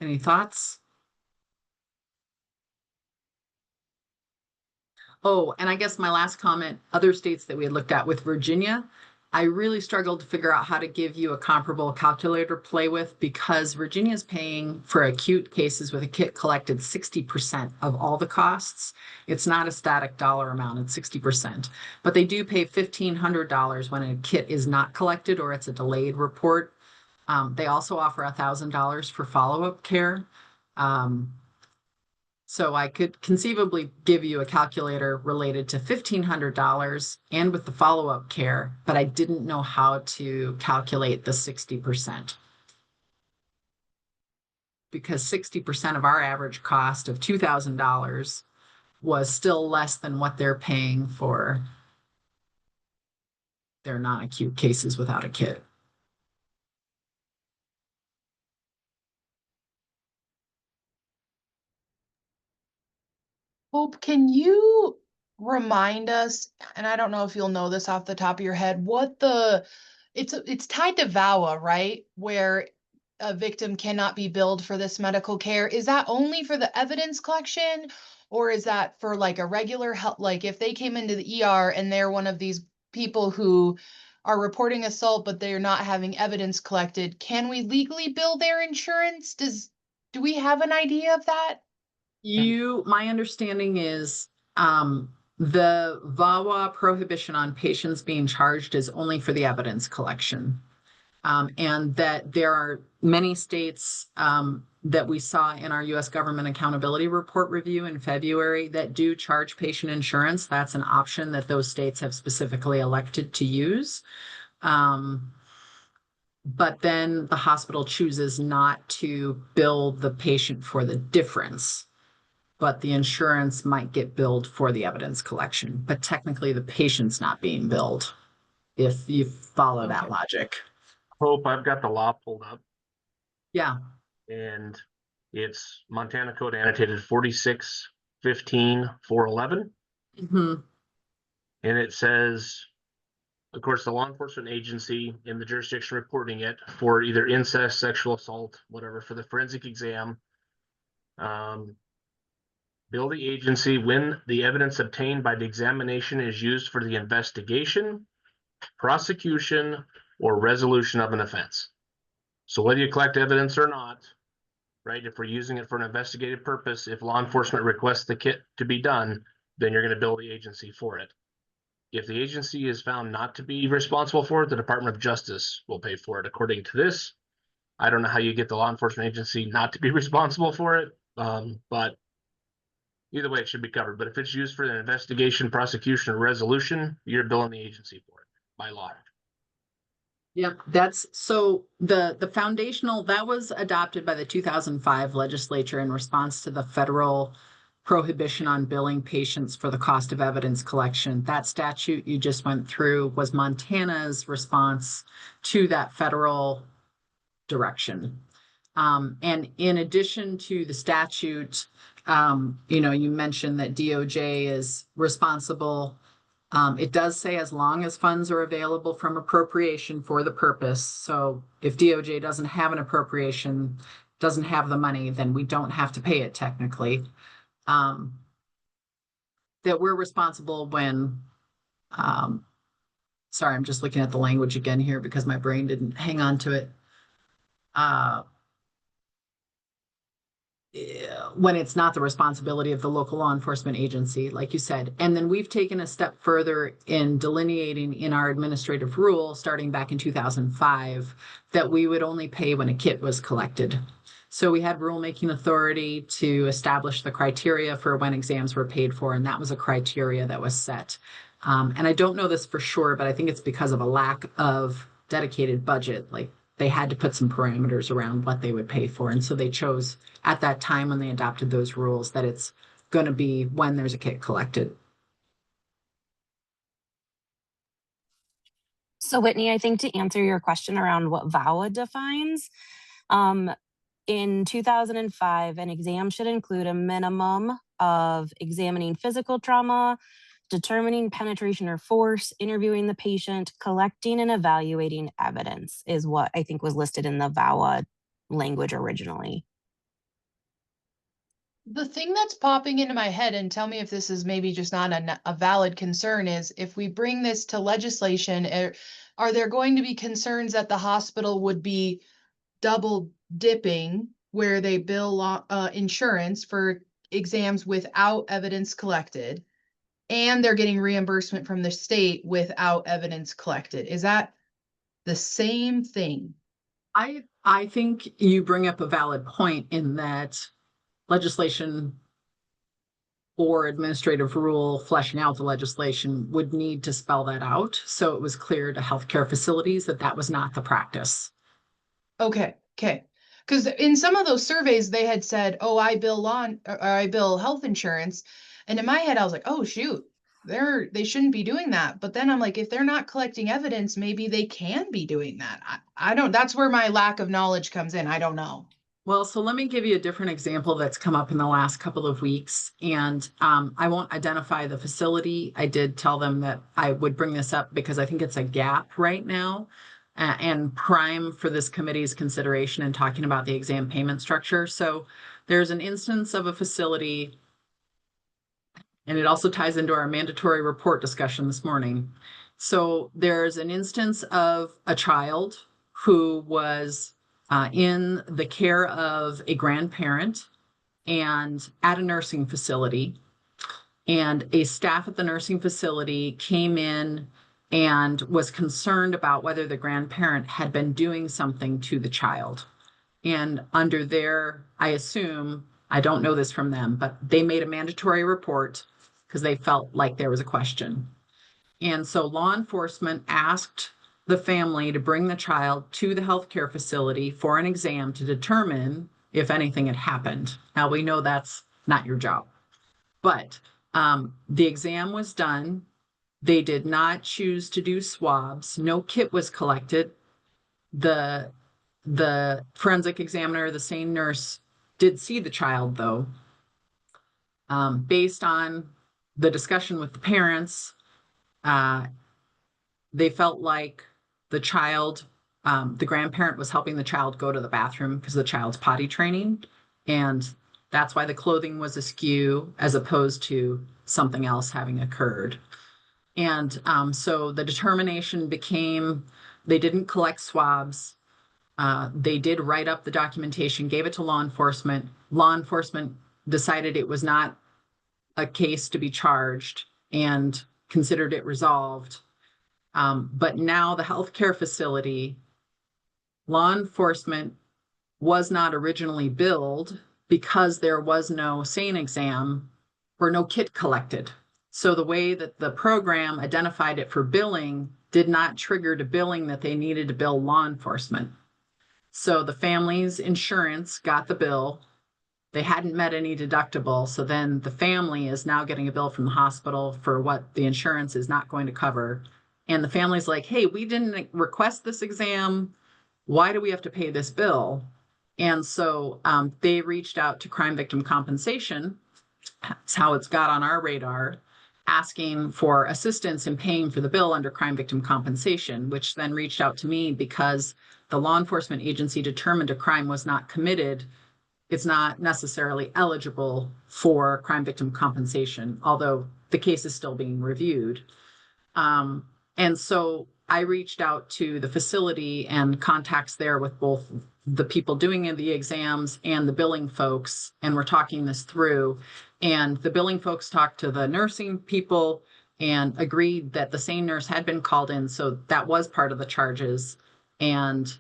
Any thoughts? Oh, and I guess my last comment, other states that we had looked at with Virginia, I really struggled to figure out how to give you a comparable calculator to play with because Virginia's paying for acute cases with a kit collected 60% of all the costs. It's not a static dollar amount, it's 60%. But they do pay $1,500 when a kit is not collected or it's a delayed report. They also offer $1,000 for follow-up care. So I could conceivably give you a calculator related to $1,500 and with the follow-up care, but I didn't know how to calculate the 60%. Because 60% of our average cost of $2,000 was still less than what they're paying for their non-acute cases without a kit. Hope, can you remind us, and I don't know if you'll know this off the top of your head, what it's tied to VAWA, right? Where a victim cannot be billed for this medical care. Is that only for the evidence collection, or is that for like a regular help? Like if they came into the ER and they're one of these people who are reporting assault, but they're not having evidence collected, can we legally bill their insurance? Do we have an idea of that? My understanding is the VAWA prohibition on patients being charged is only for the evidence collection. And that there are many states that we saw in our U.S. Government Accountability Report review in February that do charge patient insurance. That's an option that those states have specifically elected to use. But then the hospital chooses not to bill the patient for the difference. But the insurance might get billed for the evidence collection. But technically, the patient's not being billed if you follow that logic. Hope, I've got the law pulled up. Yeah. And it's Montana Code annotated 46-15-411. Mm-hmm. And it says, of course, the law enforcement agency in the jurisdiction reporting it for either incest, sexual assault, whatever, for the forensic exam. Bill the agency when the evidence obtained by the examination is used for the investigation, prosecution, or resolution of an offense. So whether you collect evidence or not, right, if we're using it for an investigative purpose, if law enforcement requests the kit to be done, then you're going to bill the agency for it. If the agency is found not to be responsible for it, the Department of Justice will pay for it. According to this, I don't know how you get the law enforcement agency not to be responsible for it, but either way, it should be covered. But if it's used for an investigation, prosecution, or resolution, you're billing the agency for it by law. Yeah, that's so the foundational that was adopted by the 2005 legislature in response to the federal prohibition on billing patients for the cost of evidence collection. That statute you just went through was Montana's response to that federal direction. And in addition to the statute, you mentioned that DOJ is responsible. It does say as long as funds are available from appropriation for the purpose. So if DOJ doesn't have an appropriation, doesn't have the money, then we don't have to pay it technically. That we're responsible when, sorry, I'm just looking at the language again here because my brain didn't hang on to it. When it's not the responsibility of the local law enforcement agency, like you said. And then we've taken a step further in delineating in our administrative rule, starting back in 2005, that we would only pay when a kit was collected. So we had rulemaking authority to establish the criteria for when exams were paid for, and that was a criteria that was set. And I don't know this for sure, but I think it's because of a lack of dedicated budget. Like they had to put some parameters around what they would pay for. And so they chose at that time when they adopted those rules that it's going to be when there's a kit collected. So Whitney, I think to answer your question around what VAWA defines, in 2005, an exam should include a minimum of examining physical trauma, determining penetration or force, interviewing the patient, collecting and evaluating evidence is what I think was listed in the VAWA language originally. The thing that's popping into my head, and tell me if this is maybe just not a valid concern, is if we bring this to legislation, are there going to be concerns that the hospital would be double dipping where they bill insurance for exams without evidence collected, and they're getting reimbursement from the state without evidence collected? Is that the same thing? I think you bring up a valid point in that legislation or administrative rule fleshing out the legislation would need to spell that out. So it was clear to healthcare facilities that that was not the practice. Okay. Because in some of those surveys, they had said, "Oh, I bill health insurance," and in my head, I was like, "Oh, shoot, they shouldn't be doing that." But then I'm like, if they're not collecting evidence, maybe they can be doing that. I don't. That's where my lack of knowledge comes in. I don't know. Well, so let me give you a different example that's come up in the last couple of weeks, and I won't identify the facility. I did tell them that I would bring this up because I think it's a gap right now. And prime for this committee's consideration in talking about the exam payment structure. So there's an instance of a facility, and it also ties into our mandatory report discussion this morning. So there's an instance of a child who was in the care of a grandparent and at a nursing facility. And a staff at the nursing facility came in and was concerned about whether the grandparent had been doing something to the child. And under their, I assume, I don't know this from them, but they made a mandatory report because they felt like there was a question. And so law enforcement asked the family to bring the child to the healthcare facility for an exam to determine if anything had happened. Now we know that's not your job, but the exam was done. They did not choose to do swabs. No kit was collected. The forensic examiner, the same nurse, did see the child, though. Based on the discussion with the parents, they felt like the child, the grandparent was helping the child go to the bathroom because the child's potty training. And that's why the clothing was askew as opposed to something else having occurred. And so the determination became they didn't collect swabs. They did write up the documentation, gave it to law enforcement. Law enforcement decided it was not a case to be charged and considered it resolved. But now the healthcare facility, law enforcement was not originally billed because there was no SARN exam or no kit collected. So the way that the program identified it for billing did not trigger to billing that they needed to bill law enforcement. So the family's insurance got the bill, They hadn't met any deductible. So then the family is now getting a bill from the hospital for what the insurance is not going to cover. And the family's like, hey, we didn't request this exam. Why do we have to pay this bill? And so they reached out to Crime Victim Compensation. That's how it's got on our radar, asking for assistance in paying for the bill under Crime Victim Compensation, which then reached out to me because the law enforcement agency determined a crime was not committed. It's not necessarily eligible for crime victim compensation, although the case is still being reviewed. And so I reached out to the facility and contacts there with both the people doing the exams and the billing folks, and we're talking this through. And the billing folks talked to the nursing people and agreed that the SARN nurse had been called in, so that was part of the charges, and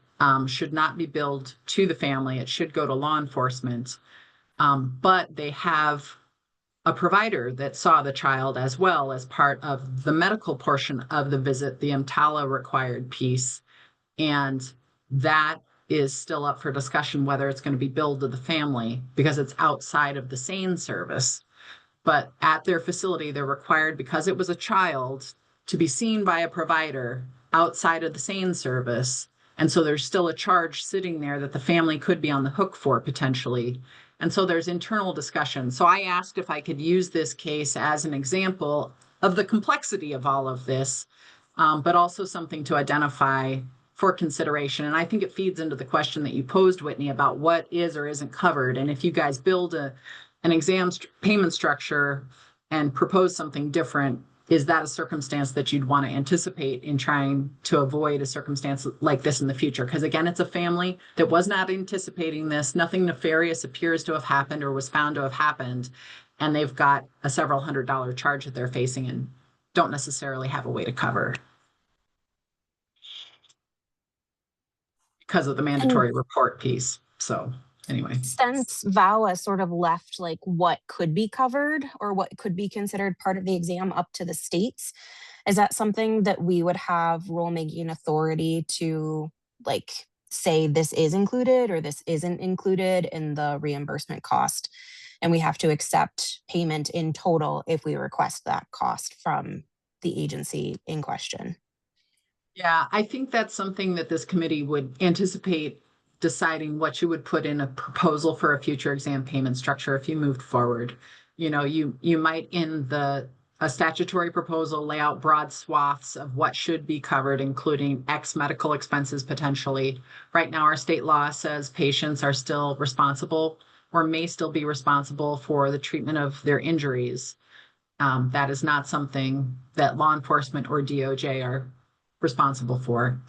should not be billed to the family. It should go to law enforcement. But they have a provider that saw the child as well as part of the medical portion of the visit, the EMTALA required piece. And that is still up for discussion whether it's going to be billed to the family because it's outside of the SARN service. But at their facility, they're required, because it was a child, to be seen by a provider outside of the SARN service. And so there's still a charge sitting there that the family could be on the hook for potentially. And so there's internal discussion. So I asked if I could use this case as an example of the complexity of all of this, but also something to identify for consideration. And I think it feeds into the question that you posed, Whitney, about what is or isn't covered. And if you guys build an exam payment structure and propose something different, is that a circumstance that you'd want to anticipate in trying to avoid a circumstance like this in the future? Because again, it's a family that was not anticipating this. Nothing nefarious appears to have happened or was found to have happened. And they've got a several $100 charge that they're facing and don't necessarily have a way to cover because of the mandatory report piece. So anyway. Since VAWA sort of left like what could be covered or what could be considered part of the exam up to the states, is that something that we would have rulemaking authority to like say this is included or this isn't included in the reimbursement cost? And we have to accept payment in total if we request that cost from the agency in question. Yeah, I think that's something that this committee would anticipate deciding what you would put in a proposal for a future exam payment structure if you moved forward. You know, you might in a statutory proposal lay out broad swaths of what should be covered, including X medical expenses potentially. Right now, our state law says patients are still responsible or may still be responsible for the treatment of their injuries. That is not something that law enforcement or DOJ are responsible for.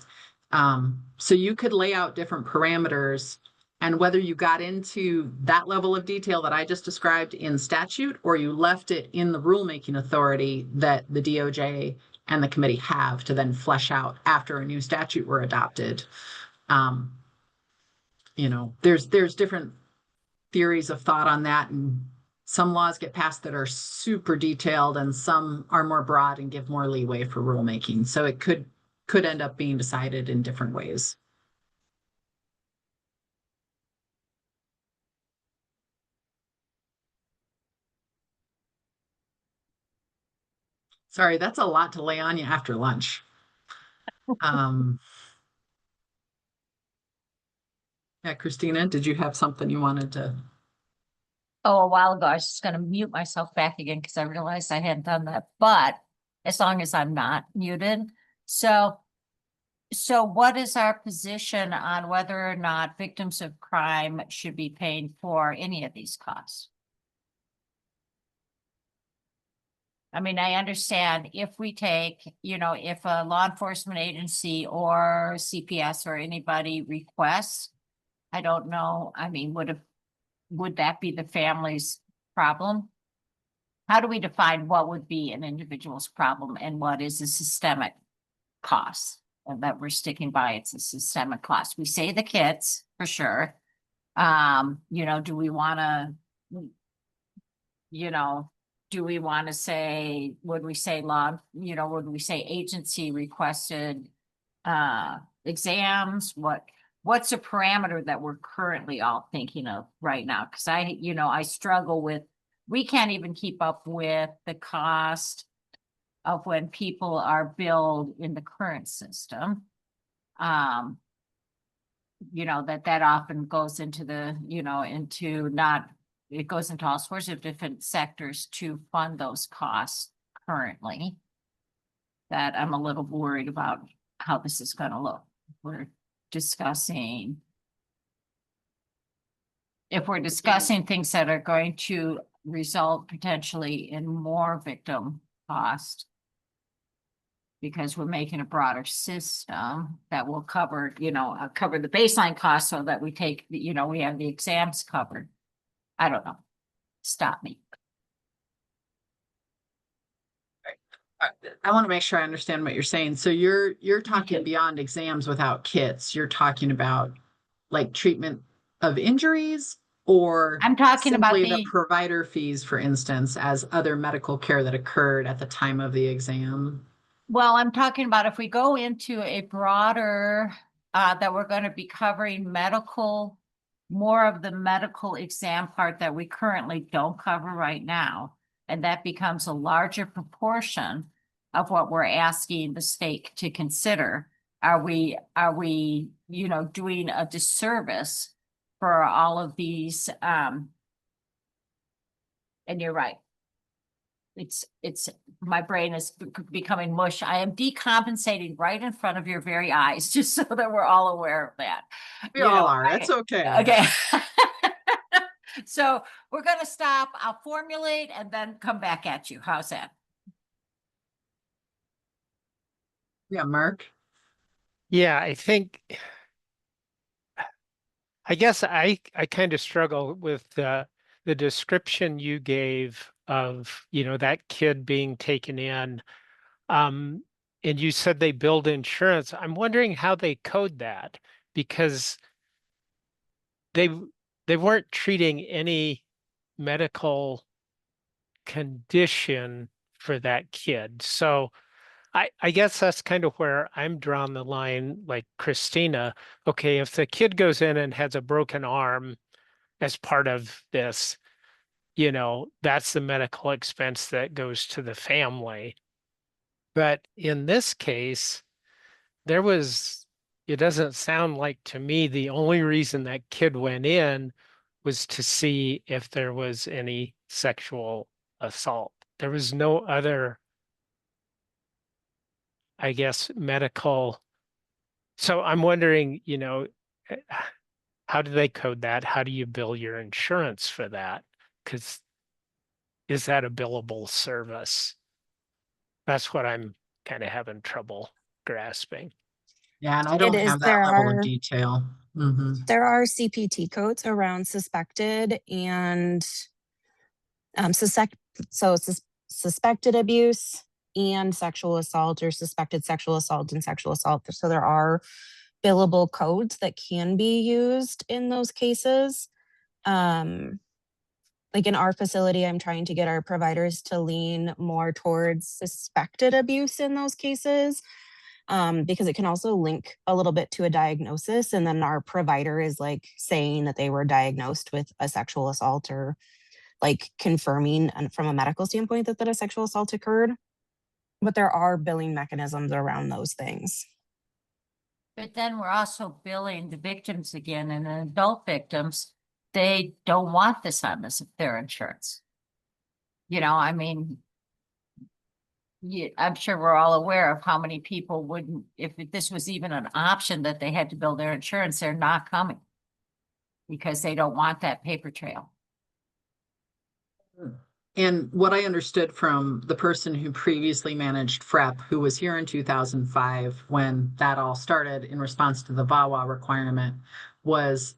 So you could lay out different parameters, and whether you got into that level of detail that I just described in statute, or you left it in the rulemaking authority that the DOJ and the committee have to then flesh out after a new statute were adopted. You know, there's different theories of thought on that, and some laws get passed that are super detailed and some are more broad and give more leeway for rulemaking. So it could end up being decided in different ways. Sorry, that's a lot to lay on you after lunch. Yeah, Christina, did you have something you wanted to? Oh, a while ago, I was just gonna mute myself back again because I realized I hadn't done that, but as long as I'm not muted. So what is our position on whether or not victims of crime should be paying for any of these costs? I mean, I understand if we take, you know, if a law enforcement agency or CPS or anybody requests, I don't know, I mean, would that be the family's problem? How do we define what would be an individual's problem and what is a systemic cost? And that we're sticking by, it's a systemic cost. We say the kids for sure. You know, do we want to, you know, do we want to say, would we say law, you know, would we say agency requested exams? what's a parameter that we're currently all thinking of right now? Because I struggle with, we can't even keep up with the cost of when people are billed in the current system. That often goes into it goes into all sorts of different sectors to fund those costs currently. That I'm a little worried about how this is going to look. We're discussing, if we're discussing things that are going to result potentially in more victim cost, because we're making a broader system that will cover the baseline cost so that we take, we have the exams covered. I don't know. Stop me. I want to make sure I understand what you're saying. So you're talking beyond exams without kits. You're talking about like treatment of injuries, or I'm talking about simply the the provider fees, for instance, as other medical care that occurred at the time of the exam. Well, I'm talking about if we go into a broader, that we're going to be covering more of the medical exam part that we currently don't cover right now. And that becomes a larger proportion of what we're asking the state to consider. Are we, doing a disservice for all of these, and you're right. It's my brain is becoming mush. I am decompensating right in front of your very eyes, just so that we're all aware of that. We all are. That's okay. Okay. So we're going to stop. I'll formulate and then come back at you. How's that? Yeah, Mark. Yeah, I guess I kind of struggle with the description you gave of, that kid being taken in. And you said they build insurance. I'm wondering how they code that, because they weren't treating any medical condition for that kid. So I guess that's kind of where I'm drawing the line, like Christina. Okay, if the kid goes in and has a broken arm as part of this, that's the medical expense that goes to the family. But in this case, it doesn't sound like to me the only reason that kid went in was to see if there was any sexual assault. There was no other, I guess, medical. So I'm wondering, how do they code that? How do you bill your insurance for that? Because is that a billable service? That's what I'm kind of having trouble grasping. Yeah, and I don't have that level of detail. There are CPT codes around suspected and suspected abuse and sexual assault, or suspected sexual assault and sexual assault. So there are billable codes that can be used in those cases. Like in our facility, I'm trying to get our providers to lean more towards suspected abuse in those cases, because it can also link a little bit to a diagnosis. And then our provider is like saying that they were diagnosed with a sexual assault, or like confirming from a medical standpoint that a sexual assault occurred. But there are billing mechanisms around those things. But then we're also billing the victims again, and the adult victims, they don't want this on their insurance. I mean, I'm sure we're all aware of how many people wouldn't, if this was even an option that they had to bill their insurance, they're not coming because they don't want that paper trail. And what I understood from the person who previously managed FREP, who was here in 2005 when that all started in response to the VAWA requirement, was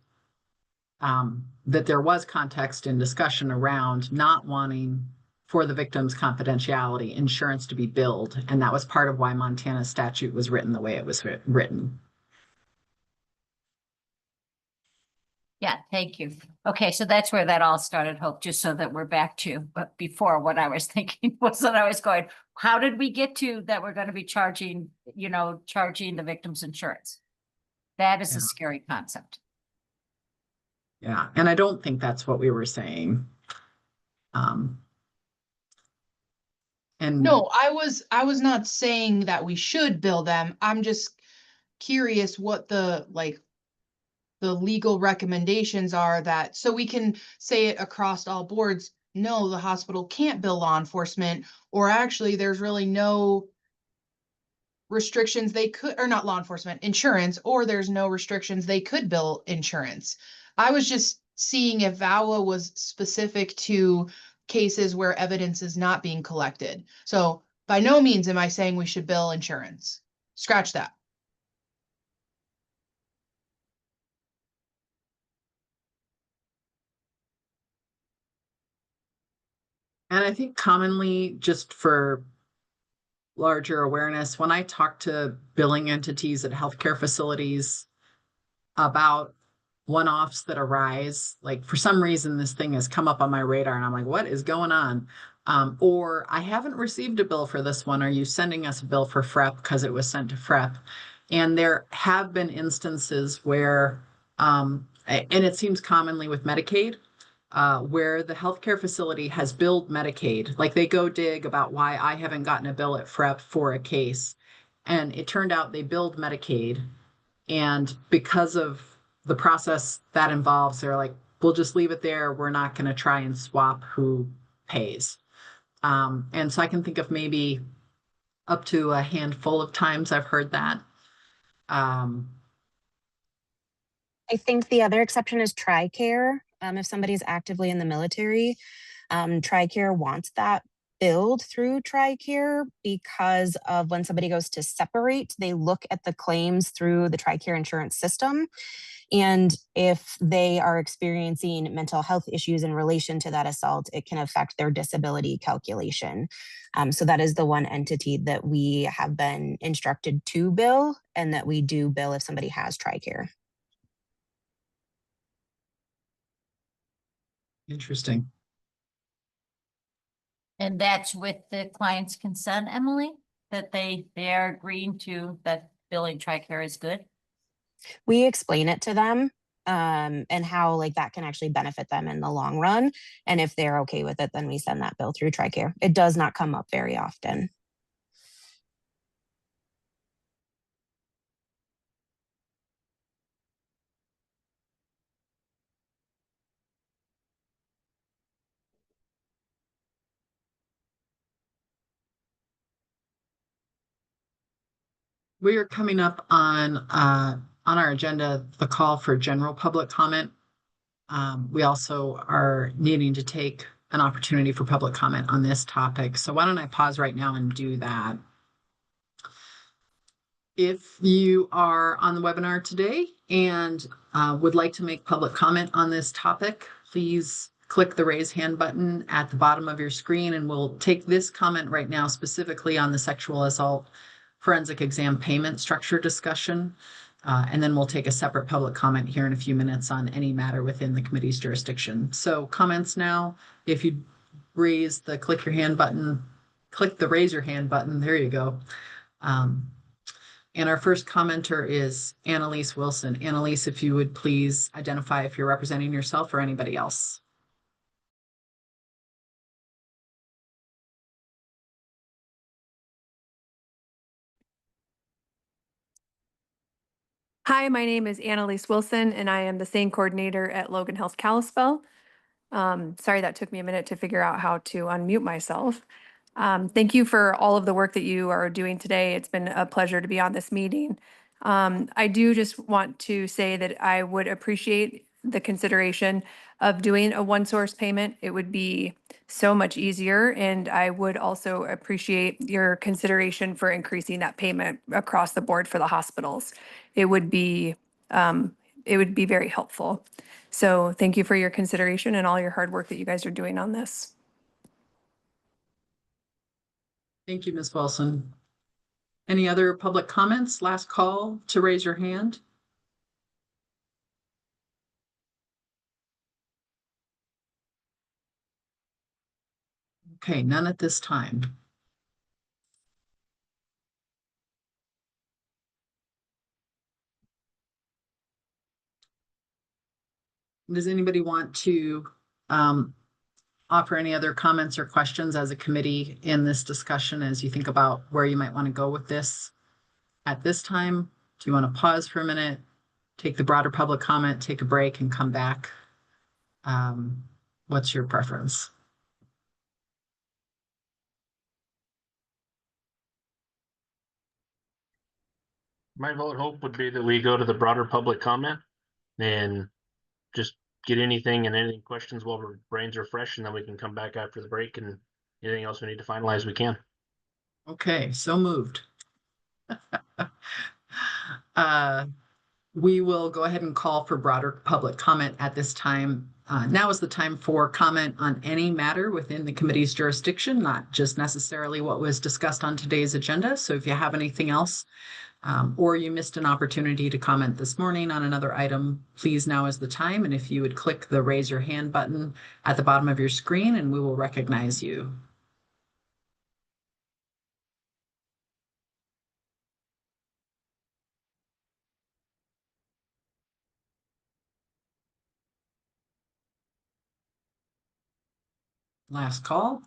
that there was context and discussion around not wanting for the victim's confidentiality insurance to be billed. And that was part of why Montana statute was written the way it was written. Yeah, thank you. Okay, so that's where that all started, Hope, just so that we're back to, but before what I was thinking was that I was going, how did we get to that we're going to be charging the victim's insurance? That is Yeah. a scary concept. Yeah, and I don't think that's what we were saying. And No, I was not saying that we should bill them. I'm just curious what the legal recommendations are that, so we can say it across all boards. No, the hospital can't bill law enforcement, or actually there's really no restrictions they could, or not law enforcement, insurance, or there's no restrictions they could bill insurance. I was just seeing if VAWA was specific to cases where evidence is not being collected. So by no means am I saying we should bill insurance. Scratch that. I think commonly, just for larger awareness, when I talk to billing entities at healthcare facilities about one-offs that arise, like for some reason this thing has come up on my radar and I'm like, what is going on? Or I haven't received a bill for this one. Are you sending us a bill for FREP because it was sent to FREP? And there have been instances where, and it seems commonly with Medicaid, where the healthcare facility has billed Medicaid. Like they go dig about why I haven't gotten a bill at FREP for a case. And it turned out they billed Medicaid. And because of the process that involves, they're like, we'll just leave it there. We're not going to try and swap who pays. And so I can think of maybe up to a handful of times I've heard that. I think the other exception is TRICARE. If somebody's actively in the military, TRICARE wants that billed through TRICARE because of when somebody goes to separate, they look at the claims through the TRICARE insurance system. And if they are experiencing mental health issues in relation to that assault, it can affect their disability calculation. So that is the one entity that we have been instructed to bill, and that we do bill if somebody has TRICARE. Interesting. And that's with the client's consent, Emily, that they are agreeing to that billing TRICARE is good. We explain it to them, and how like that can actually benefit them in the long run. And if they're okay with it, then we send that bill through TRICARE. It does not come up very often. We are coming up on our agenda, the call for general public comment. We also are needing to take an opportunity for public comment on this topic. So why don't I pause right now and do that? If you are on the webinar today and would like to make public comment on this topic, please click the raise hand button at the bottom of your screen, and we'll take this comment right now specifically on the sexual assault forensic exam payment structure discussion. And then we'll take a separate public comment here in a few minutes on any matter within the committee's jurisdiction. So comments now, if you raise the click your hand button, click the raise your hand button, there you go. And our first commenter is Annalise Wilson. Annalise, if you would please identify if you're representing yourself or anybody else. Hi, my name is Annalise Wilson, and I am the SANE coordinator at Logan Health Kalispell. Sorry that took me a minute to figure out how to unmute myself. Thank you for all of the work that you are doing today. It's been a pleasure to be on this meeting. I do just want to say that I would appreciate the consideration of doing a one source payment. It would be so much easier, and I would also appreciate your consideration for increasing that payment across the board for the hospitals. It would be very helpful. So thank you for your consideration and all your hard work that you guys are doing on this. Thank you, Ms. Wilson. Any other public comments? Last call to raise your hand. Okay, none at this time. Does anybody want to offer any other comments or questions as a committee in this discussion as you think about where you might want to go with this at this time? Do you want to pause for a minute, take the broader public comment, take a break, and come back? What's your preference? My vote hope would be that we go to the broader public comment and just get anything and any questions while our brains are fresh, and then we can come back after the break and anything else we need to finalize, we can. Okay, so moved. We will go ahead and call for broader public comment at this time. Now is the time for comment on any matter within the committee's jurisdiction, not just necessarily what was discussed on today's agenda. So if you have anything else, or you missed an opportunity to comment this morning on another item, please now is the time. And if you would click the raise your hand button at the bottom of your screen, and we will recognize you. Last call.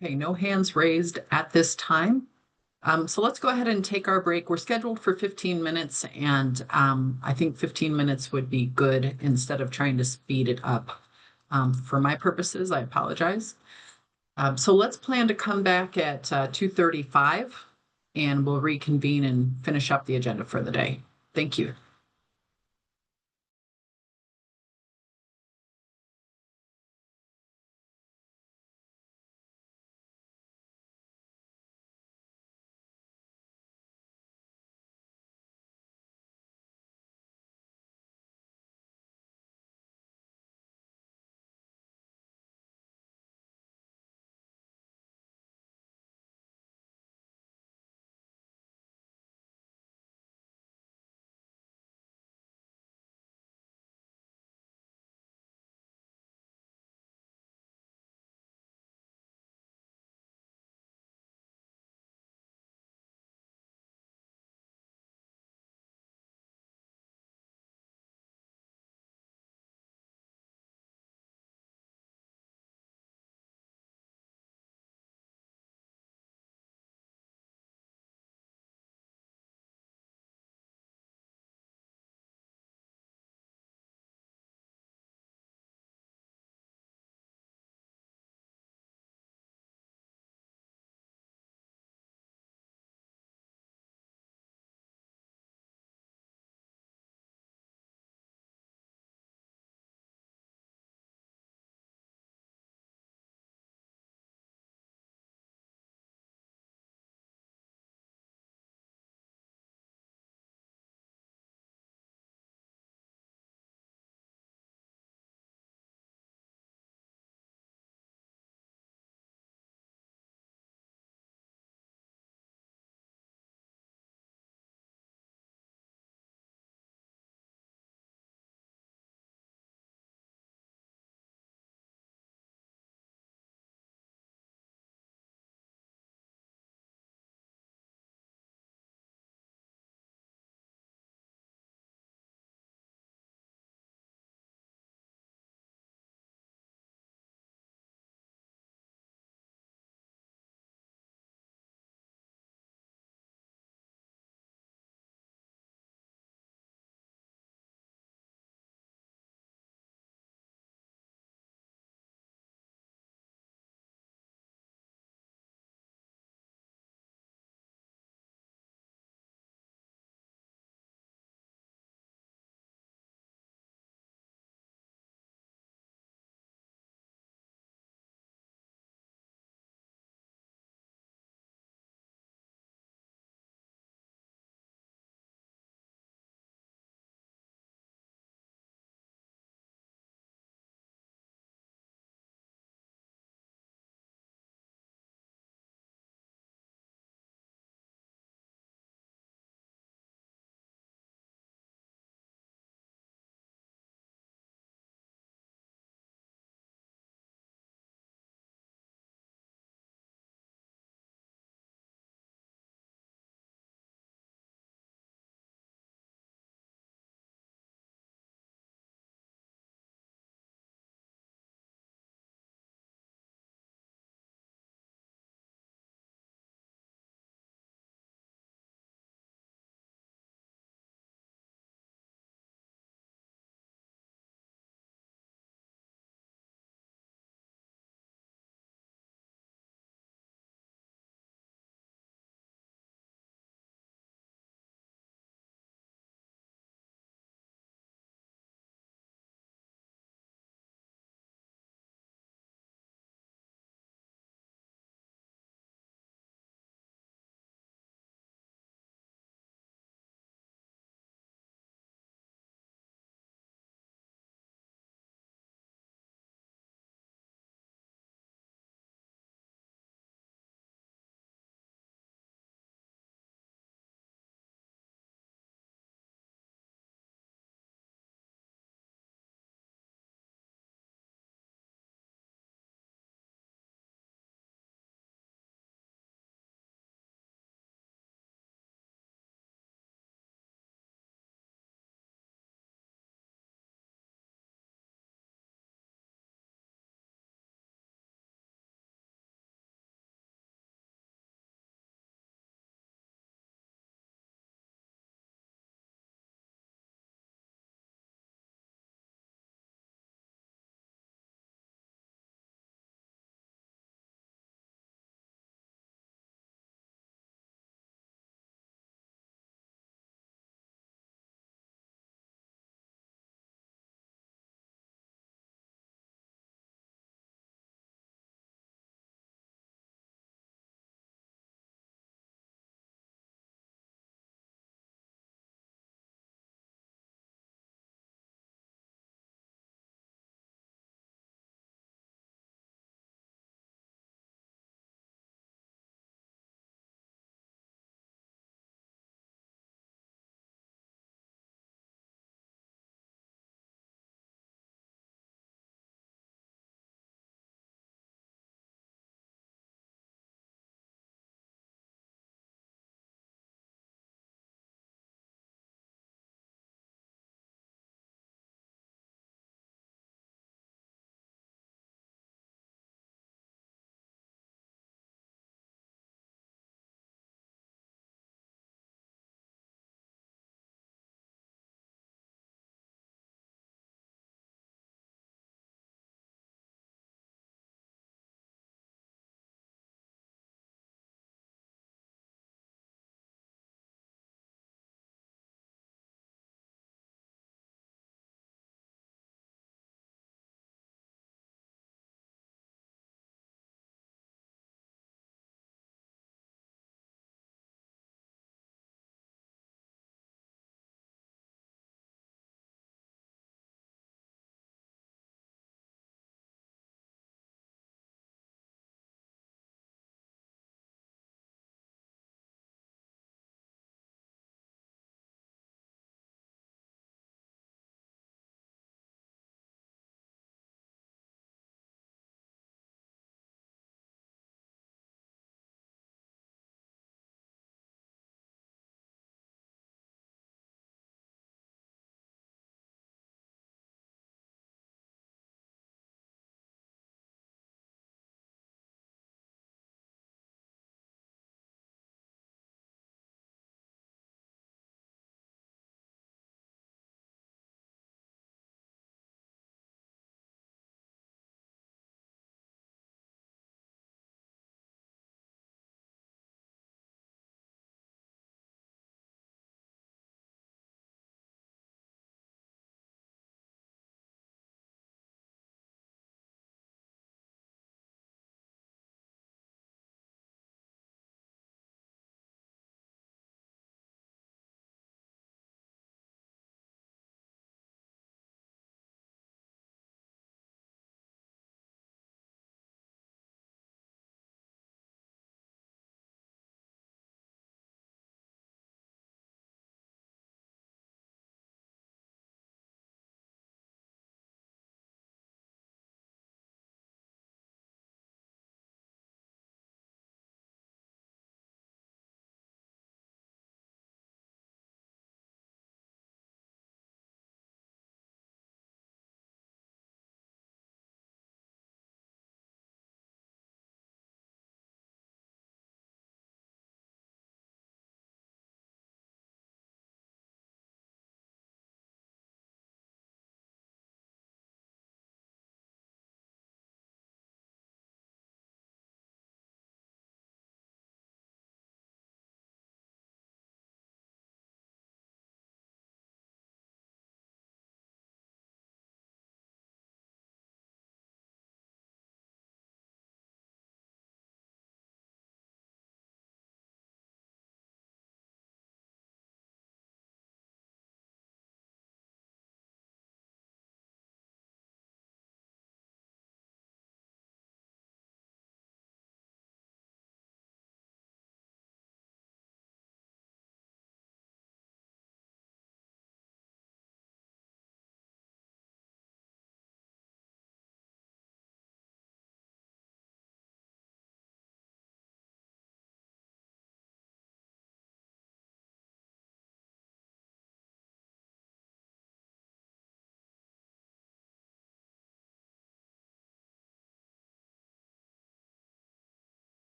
Okay, no hands raised at this time. So let's go ahead and take our break. We're scheduled for 15 minutes, and I think 15 minutes would be good instead of trying to speed it up. For my purposes, I apologize. So let's plan to come back at 2:35, and we'll reconvene and finish up the agenda for the day. Thank you.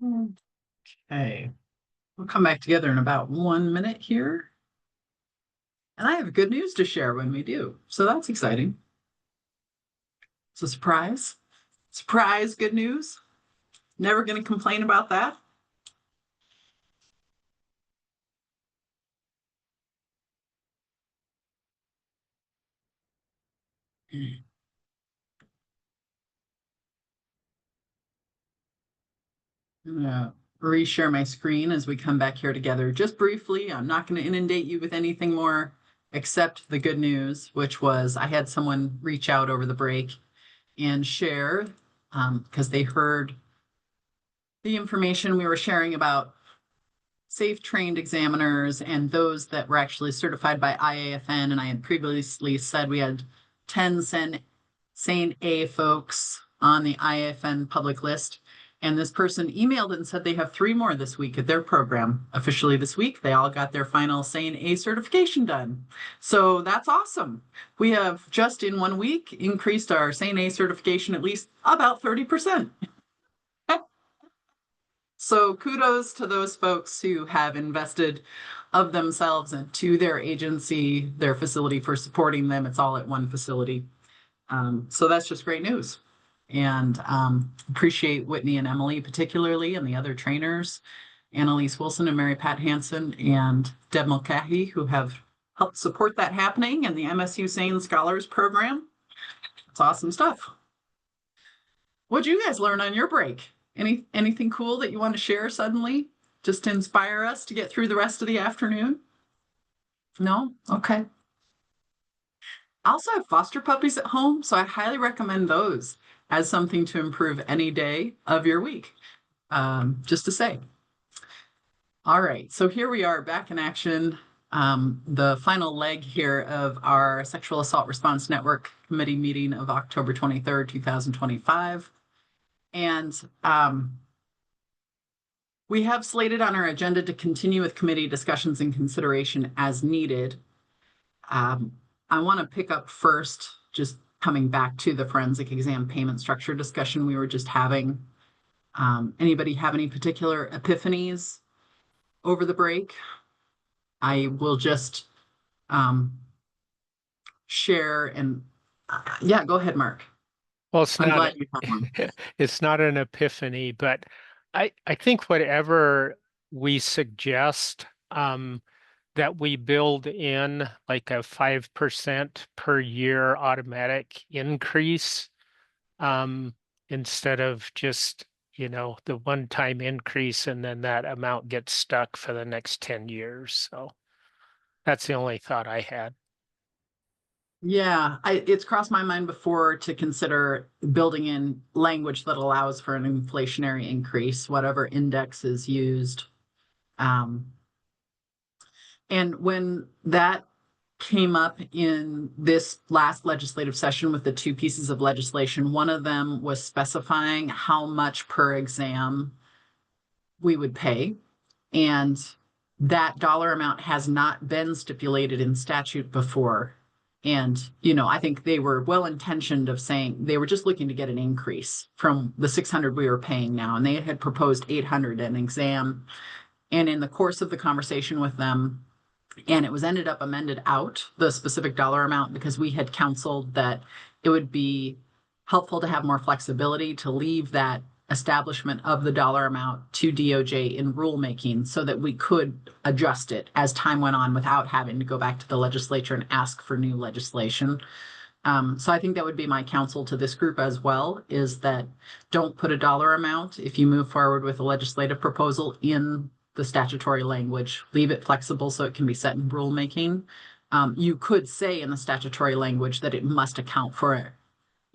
Okay, we'll come back together in about 1 minute here. And I have good news to share when we do. So that's exciting. It's a surprise. Surprise, good news. Never going to complain about that. I'm gonna reshare my screen as we come back here together just briefly. I'm not going to inundate you with anything more except the good news, which was I had someone reach out over the break and share because they heard the information we were sharing about safe trained examiners and those that were actually certified by IAFN. And I had previously said we had 10 SANE A folks on the IAFN public list. And this person emailed and said they have 3 more this week at their program. Officially this week, they all got their final SANE A certification done. So that's awesome. We have just in 1 week increased our SANE A certification at least about 30%. So kudos to those folks who have invested of themselves into their agency, their facility for supporting them. It's all at one facility. So that's just great news. And appreciate Whitney and Emily particularly and the other trainers, Annalise Wilson and Mary Pat Hansen and Deb Mulcahy, who have helped support that happening and the MSU SANE Scholars Program. It's awesome stuff. What'd you guys learn on your break? Anything cool that you want to share suddenly, just to inspire us to get through the rest of the afternoon? No? Okay. I also have foster puppies at home, so I highly recommend those as something to improve any day of your week. Just to say. All right, so here we are back in action. The final leg here of our Sexual Assault Response Network Committee meeting of October 23rd, 2025. And we have slated on our agenda to continue with committee discussions and consideration as needed. I want to pick up first, just coming back to the forensic exam payment structure discussion we were just having. Anybody have any particular epiphanies over the break? I will just share and yeah, go ahead, Mark. Well, it's I'm not glad you have one. it's not an epiphany, but I think whatever we suggest that we build in like a 5% per year automatic increase instead of just, the one-time increase and then that amount gets stuck for the next 10 years. So that's the only thought I had. Yeah, it's crossed my mind before to consider building in language that allows for an inflationary increase, whatever index is used. And when that came up in this last legislative session with the 2 pieces of legislation, one of them was specifying how much per exam we would pay. And that dollar amount has not been stipulated in statute before. And, I think they were well intentioned of saying they were just looking to get an increase from the 600 we were paying now. And they had proposed 800 an exam. And in the course of the conversation with them, and it was ended up amended out, the specific dollar amount, because we had counseled that it would be helpful to have more flexibility to leave that establishment of the dollar amount to DOJ in rulemaking so that we could adjust it as time went on without having to go back to the legislature and ask for new legislation. So I think that would be my counsel to this group as well, is that don't put a dollar amount if you move forward with a legislative proposal in the statutory language. Leave it flexible so it can be set in rulemaking. You could say in the statutory language that it must account for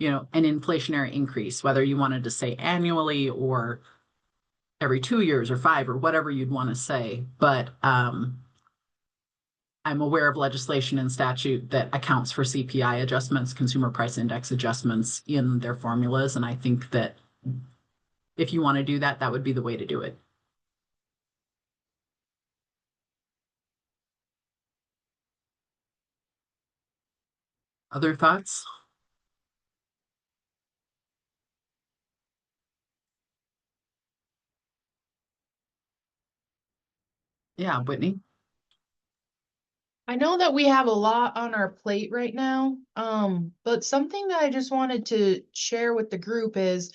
an inflationary increase, whether you wanted to say annually or every 2 years or 5 or whatever you'd want to say. But I'm aware of legislation and statute that accounts for CPI adjustments, consumer price index adjustments in their formulas. And I think that if you want to do that, that would be the way to do it. Other thoughts? Yeah, Whitney? I know that we have a lot on our plate right now, but something that I just wanted to share with the group is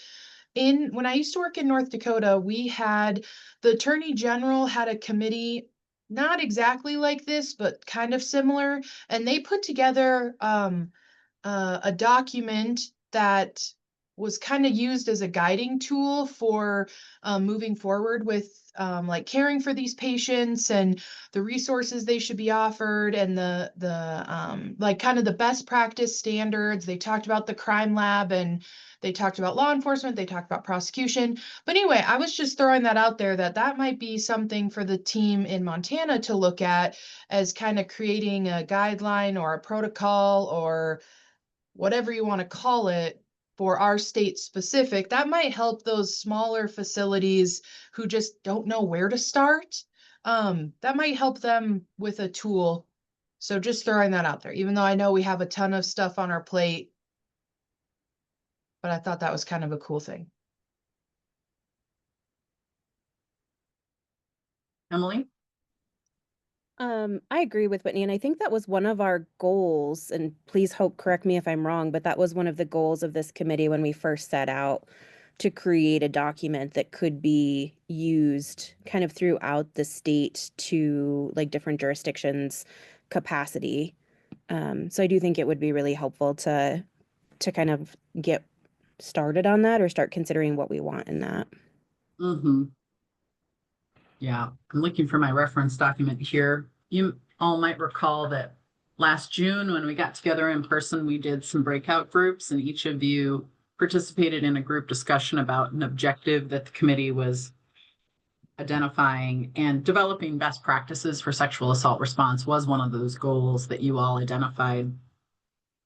when I used to work in North Dakota, we had the Attorney General had a committee, not exactly like this, but kind of similar, and they put together a document that was kind of used as a guiding tool for moving forward with like caring for these patients and the resources they should be offered and the like kind of the best practice standards. They talked about the crime lab and they talked about law enforcement, they talked about prosecution. But anyway, I was just throwing that out there that that might be something for the team in Montana to look at as kind of creating a guideline or a protocol or whatever you want to call it for our state specific. That might help those smaller facilities who just don't know where to start. That might help them with a tool. So just throwing that out there, even though I know we have a ton of stuff on our plate, but I thought that was kind of a cool thing. Emily? I agree with Whitney, and I think that was one of our goals, and please correct me if I'm wrong, but that was one of the goals of this committee when we first set out to create a document that could be used kind of throughout the state to like different jurisdictions capacity. So I do think it would be really helpful to kind of get started on that or start considering what we want in that. Mm-hmm. Yeah, I'm looking for my reference document here. You all might recall that last June, when we got together in person, we did some breakout groups, and each of you participated in a group discussion about an objective that the committee was identifying, and developing best practices for sexual assault response was one of those goals that you all identified.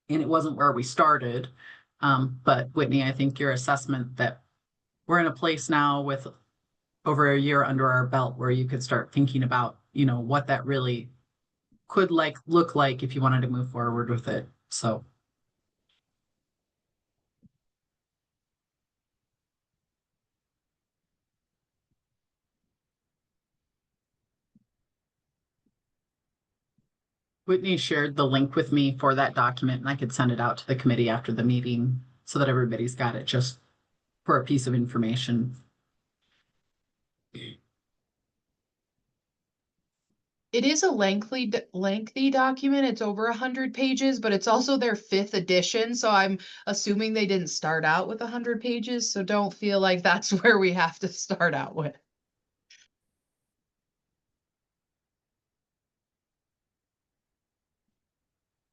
And it wasn't where we started. But Whitney, I think your assessment that we're in a place now with over a year under our belt where you could start thinking about, you know, what that really could look like if you wanted to move forward with it. So Whitney shared the link with me for that document, and I could send it out to the committee after the meeting so that everybody's got it just for a piece of information. It is a lengthy document. It's over 100 pages, but it's also their 5th edition. So I'm assuming they didn't start out with 100 pages. So don't feel like that's where we have to start out with.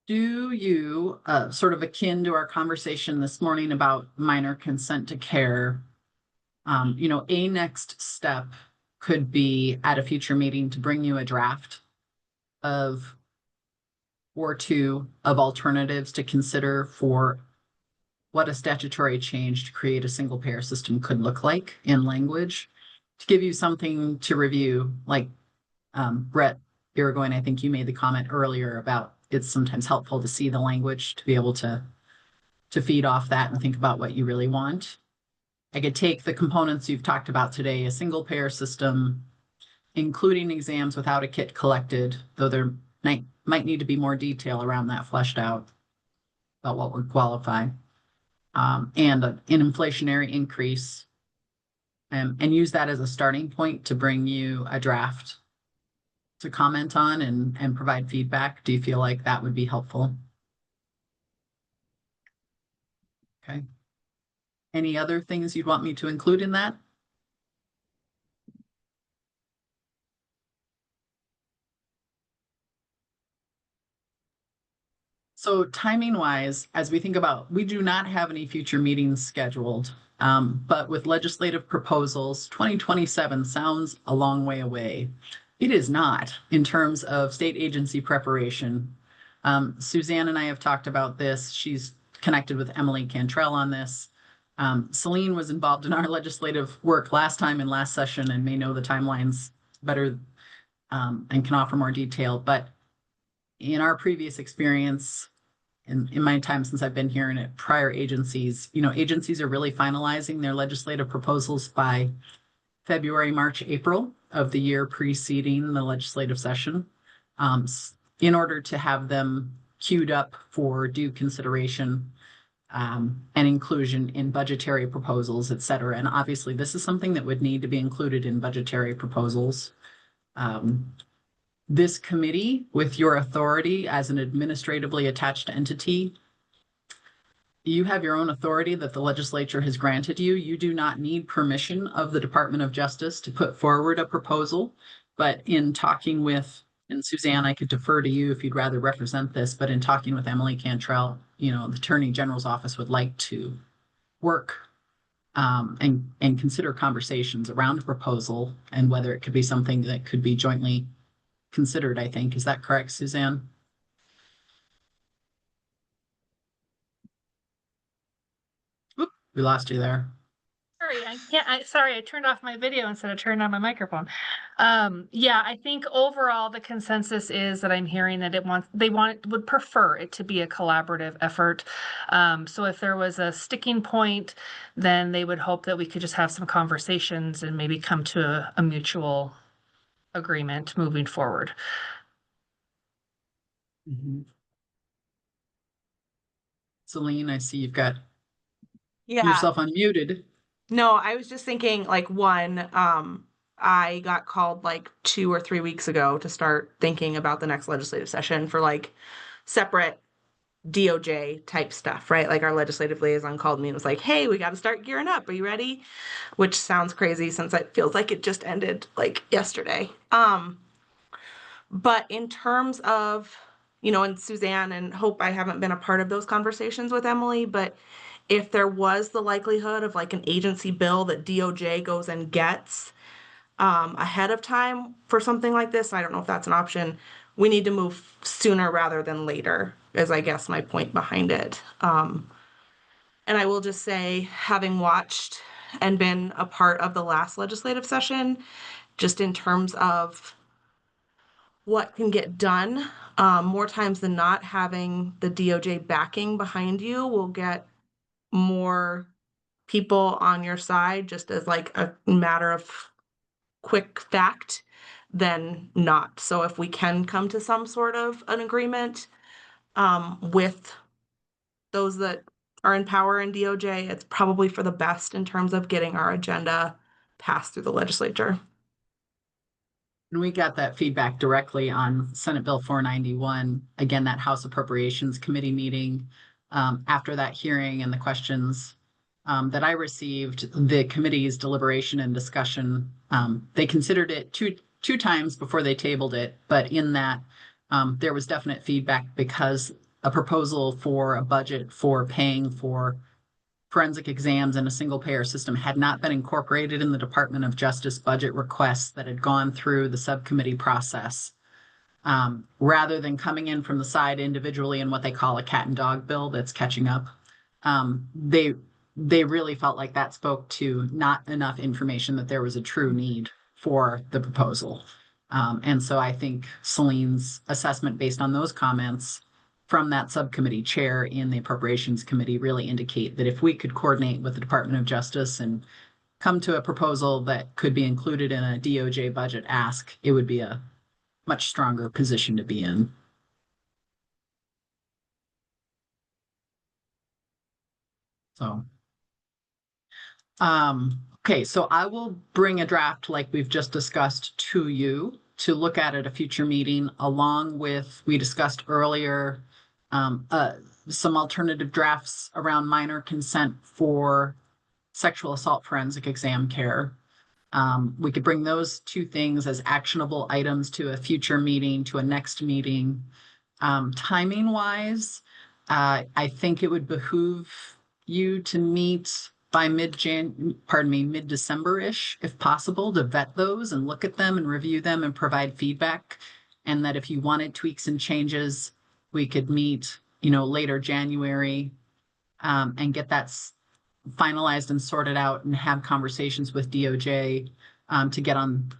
Do you, sort of akin to our conversation this morning about minor consent to care, you know, a next step could be at a future meeting to bring you a draft of or two of alternatives to consider for what a statutory change to create a single payer system could look like in language, to give you something to review. Like Brett Irigoyen, I think you made the comment earlier about it's sometimes helpful to see the language to be able to feed off that and think about what you really want. I could take the components you've talked about today, a single payer system, including exams without a kit collected, though there might need to be more detail around that fleshed out about what would qualify, and an inflationary increase, and use that as a starting point to bring you a draft to comment on and provide feedback. Do you feel like that would be helpful? Okay. Any other things you'd want me to include in that? So timing wise, as we think about, we do not have any future meetings scheduled. But with legislative proposals, 2027 sounds a long way away. It is not in terms of state agency preparation. Suzanne and I have talked about this. She's connected with Emily Cantrell on this. Celine was involved in our legislative work last time in last session and may know the timelines better, and can offer more detail. But in our previous experience, in my time since I've been here and at prior agencies, you know, agencies are really finalizing their legislative proposals by February, March, April of the year preceding the legislative session, in order to have them queued up for due consideration and inclusion in budgetary proposals, et cetera. And obviously, this is something that would need to be included in budgetary proposals. This committee, with your authority as an administratively attached entity, you have your own authority that the legislature has granted you. You do not need permission of the Department of Justice to put forward a proposal. But in talking with, and Suzanne, I could defer to you if you'd rather represent this, but in talking with Emily Cantrell, the Attorney General's office would like to work and consider conversations around a proposal and whether it could be something that could be jointly considered, I think. Is that correct, Suzanne? Oop, we lost you there. Sorry, I turned off my video instead of turning on my microphone. Yeah, I think overall the consensus is that I'm hearing that would prefer it to be a collaborative effort. So if there was a sticking point, then they would hope that we could just have some conversations and maybe come to a mutual agreement moving forward. Celine, I see you've got Yeah. yourself unmuted. No, I was just thinking like I got called like 2 or 3 weeks ago to start thinking about the next legislative session for like separate DOJ type stuff, right? Like our legislative liaison called me and was like, hey, we got to start gearing up. Are you ready? Which sounds crazy since it feels like it just ended like yesterday. But in terms of, and Suzanne and Hope, I haven't been a part of those conversations with Emily, but if there was the likelihood of like an agency bill that DOJ goes and gets ahead of time for something like this, I don't know if that's an option. We need to move sooner rather than later, is I guess my point behind it. And I will just say, having watched and been a part of the last legislative session, just in terms of what can get done, more times than not, having the DOJ backing behind you will get more people on your side, just as like a matter of quick fact, than not. So if we can come to some sort of an agreement with those that are in power in DOJ, it's probably for the best in terms of getting our agenda passed through the legislature. And we got that feedback directly on Senate Bill 491. Again, that House Appropriations Committee meeting. After that hearing and the questions that I received, the committee's deliberation and discussion, they considered it two times before they tabled it. But in that, there was definite feedback because a proposal for a budget for paying for forensic exams in a single payer system had not been incorporated in the Department of Justice budget requests that had gone through the subcommittee process. Rather than coming in from the side individually in what they call a cat and dog bill that's catching up, they really felt like that spoke to not enough information that there was a true need for the proposal. And so I think Celine's assessment based on those comments from that subcommittee chair in the Appropriations Committee really indicate that if we could coordinate with the Department of Justice and come to a proposal that could be included in a DOJ budget ask, it would be a much stronger position to be in. So, okay, so I will bring a draft like we've just discussed to you to look at a future meeting, along with, we discussed earlier, some alternative drafts around minor consent for sexual assault forensic exam care. We could bring those two things as actionable items to a future meeting, to a next meeting. Timing wise, I think it would behoove you to meet by mid-December-ish, if possible, to vet those and look at them and review them and provide feedback. And that if you wanted tweaks and changes, we could meet, later January and get that finalized and sorted out and have conversations with DOJ to get on,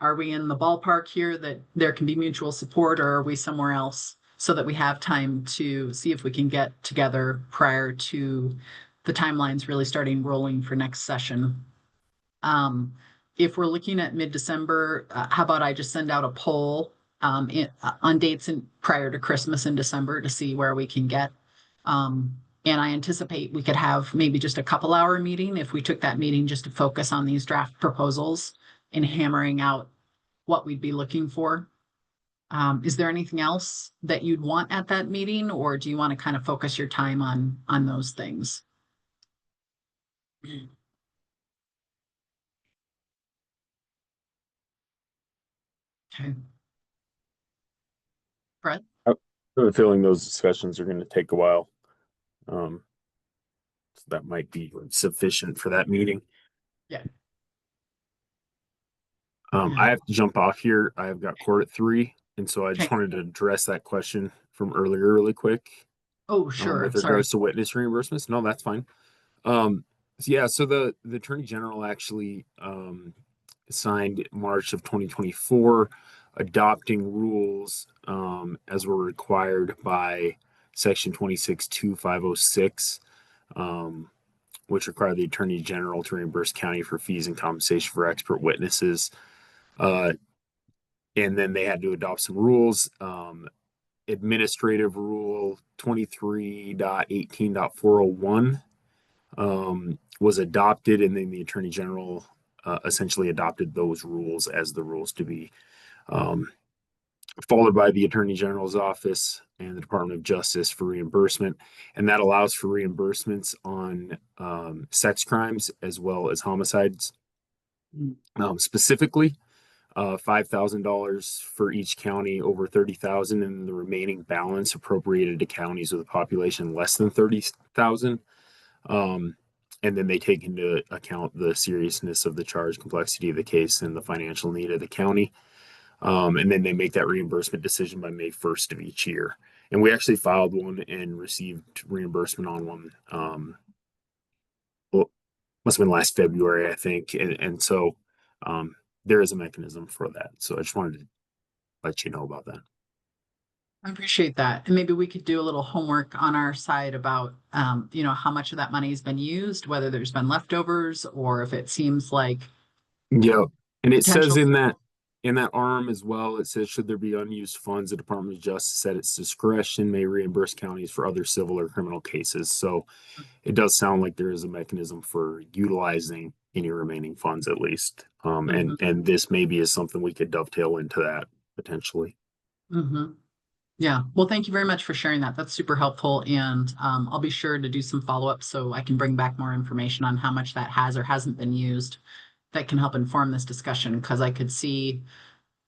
are we in the ballpark here that there can be mutual support, or are we somewhere else, so that we have time to see if we can get together prior to the timelines really starting rolling for next session. If we're looking at mid-December, how about I just send out a poll on dates prior to Christmas in December to see where we can get. And I anticipate we could have maybe just a couple hour meeting if we took that meeting just to focus on these draft proposals and hammering out what we'd be looking for. Is there anything else that you'd want at that meeting, or do you want to kind of focus your time on those things? Okay. Brett? I have a feeling those discussions are going to take a while. So that might be sufficient for that meeting. Yeah. I have to jump off here. I've got court at 3, and so I just Okay. wanted to address that question from earlier really quick. Oh, sure. With Sorry. regards to witness reimbursements. No, that's fine. So the Attorney General actually signed March of 2024, adopting rules as were required by Section 262506, which require the Attorney General to reimburse county for fees and compensation for expert witnesses. And then they had to adopt some rules. Administrative Rule 23.18.401 was adopted, and then the Attorney General essentially adopted those rules as the rules to be followed by the Attorney General's office and the Department of Justice for reimbursement. And that allows for reimbursements on sex crimes as well as homicides. Specifically, $5,000 for each county over 30,000, and the remaining balance appropriated to counties with a population less than 30,000. And then they take into account the seriousness of the charge, complexity of the case, and the financial need of the county. And then they make that reimbursement decision by May 1st of each year. And we actually filed one and received reimbursement on one. Well, must have been last February, I think. And so there is a mechanism for that. So I just wanted to let you know about that. I appreciate that. And maybe we could do a little homework on our side about, how much of that money has been used, whether there's been leftovers, or if it seems like. Yeah. And it says Potential- in that arm as well, it says, should there be unused funds, the Department of Justice at its discretion may reimburse counties for other civil or criminal cases. So it does sound like there is a mechanism for utilizing any remaining funds at least. And this maybe is something we could dovetail into that potentially. Mhm. Yeah. Well, thank you very much for sharing that. That's super helpful. And I'll be sure to do some follow-up so I can bring back more information on how much that has or hasn't been used that can help inform this discussion, because I could see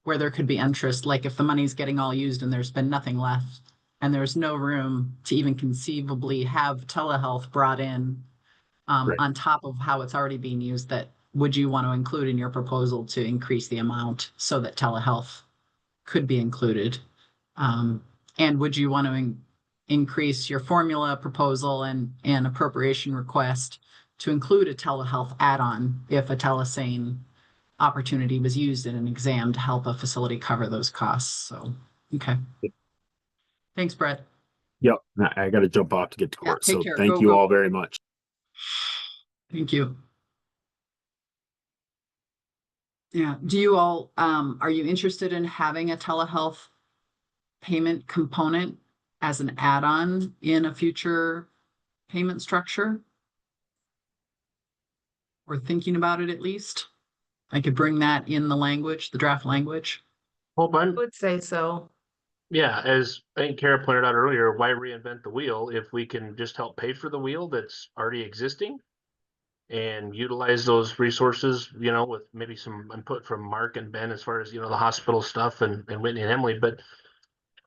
where there could be interest, like if the money's getting all used and there's been nothing left and there's no room to even conceivably have telehealth brought in on top of how it's already being used, that would you want to include in your proposal to increase the amount so that telehealth could be included? And would you want to increase your formula proposal and appropriation request to include a telehealth add-on if a telesane opportunity was used in an exam to help a facility cover those costs? So, okay. Thanks, Brett. Yep. I got to jump off to get to court. Take So care. thank Go, you go. all very much. Thank you. Yeah. Do you all, are you interested in having a telehealth payment component as an add-on in a future payment structure? Or thinking about it at least? I could bring that in the language, the draft language. Well, I would say so. yeah, as I think Kara pointed out earlier, why reinvent the wheel if we can just help pay for the wheel that's already existing and utilize those resources, with maybe some input from Mark and Ben as far as, the hospital stuff and Whitney and Emily. But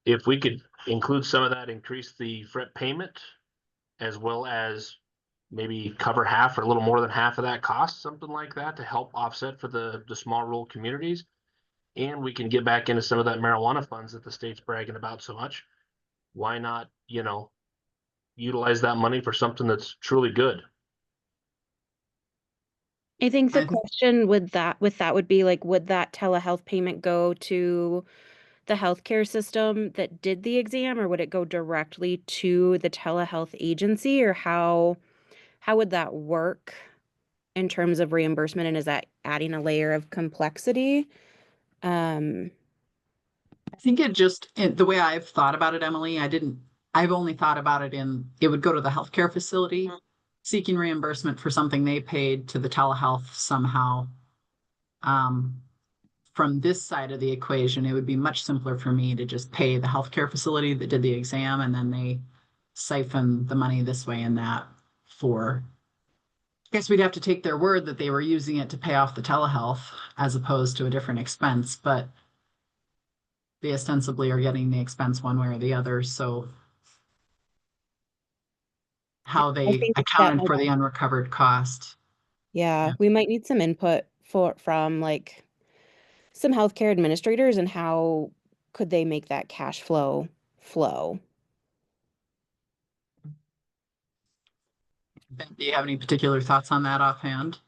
if we could include some of that, increase the FREP payment, as well as maybe cover half or a little more than half of that cost, something like that, to help offset for the small rural communities. And we can get back into some of that marijuana funds that the state's bragging about so much. Why not, utilize that money for something that's truly good? I think the question with that would be like, would that telehealth payment go to the healthcare system that did the exam, or would it go directly to the telehealth agency, or how would that work? in terms of reimbursement, and is that adding a layer of complexity? I think the way I've thought about it, Emily, I've only thought about it it would go to the healthcare facility seeking reimbursement for something they paid to the telehealth somehow. From this side of the equation, it would be much simpler for me to just pay the healthcare facility that did the exam, and then they siphon the money this way and that for. I guess we'd have to take their word that they were using it to pay off the telehealth as opposed to a different expense, but they ostensibly are getting the expense one way or the other. So how I they think that accounted might, for the unrecovered cost. yeah, we might need some input from like some healthcare administrators and how could they make that cash flow. Ben, do you have any particular thoughts on that offhand?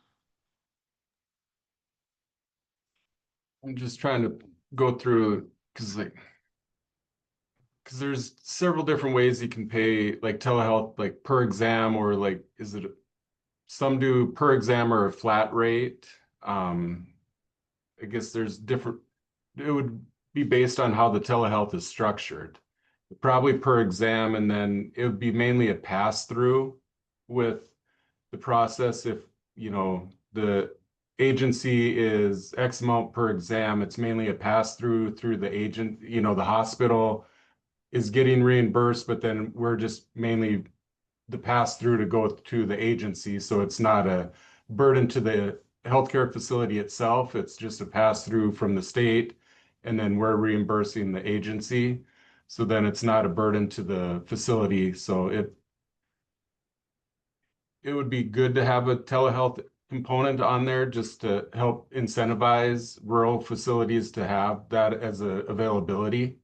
I'm just trying to go through because there's several different ways you can pay like telehealth, like per exam, or like some do per exam or a flat rate. I guess there's different. It would be based on how the telehealth is structured. Probably per exam, and then it would be mainly a pass through with the process. If the agency is X amount per exam, it's mainly a pass through the agent. The hospital is getting reimbursed, but then we're just mainly the pass through to go to the agency. So it's not a burden to the healthcare facility itself. It's just a pass through from the state, and then we're reimbursing the agency. So then it's not a burden to the facility. So it would be good to have a telehealth component on there just to help incentivize rural facilities to have that as a availability.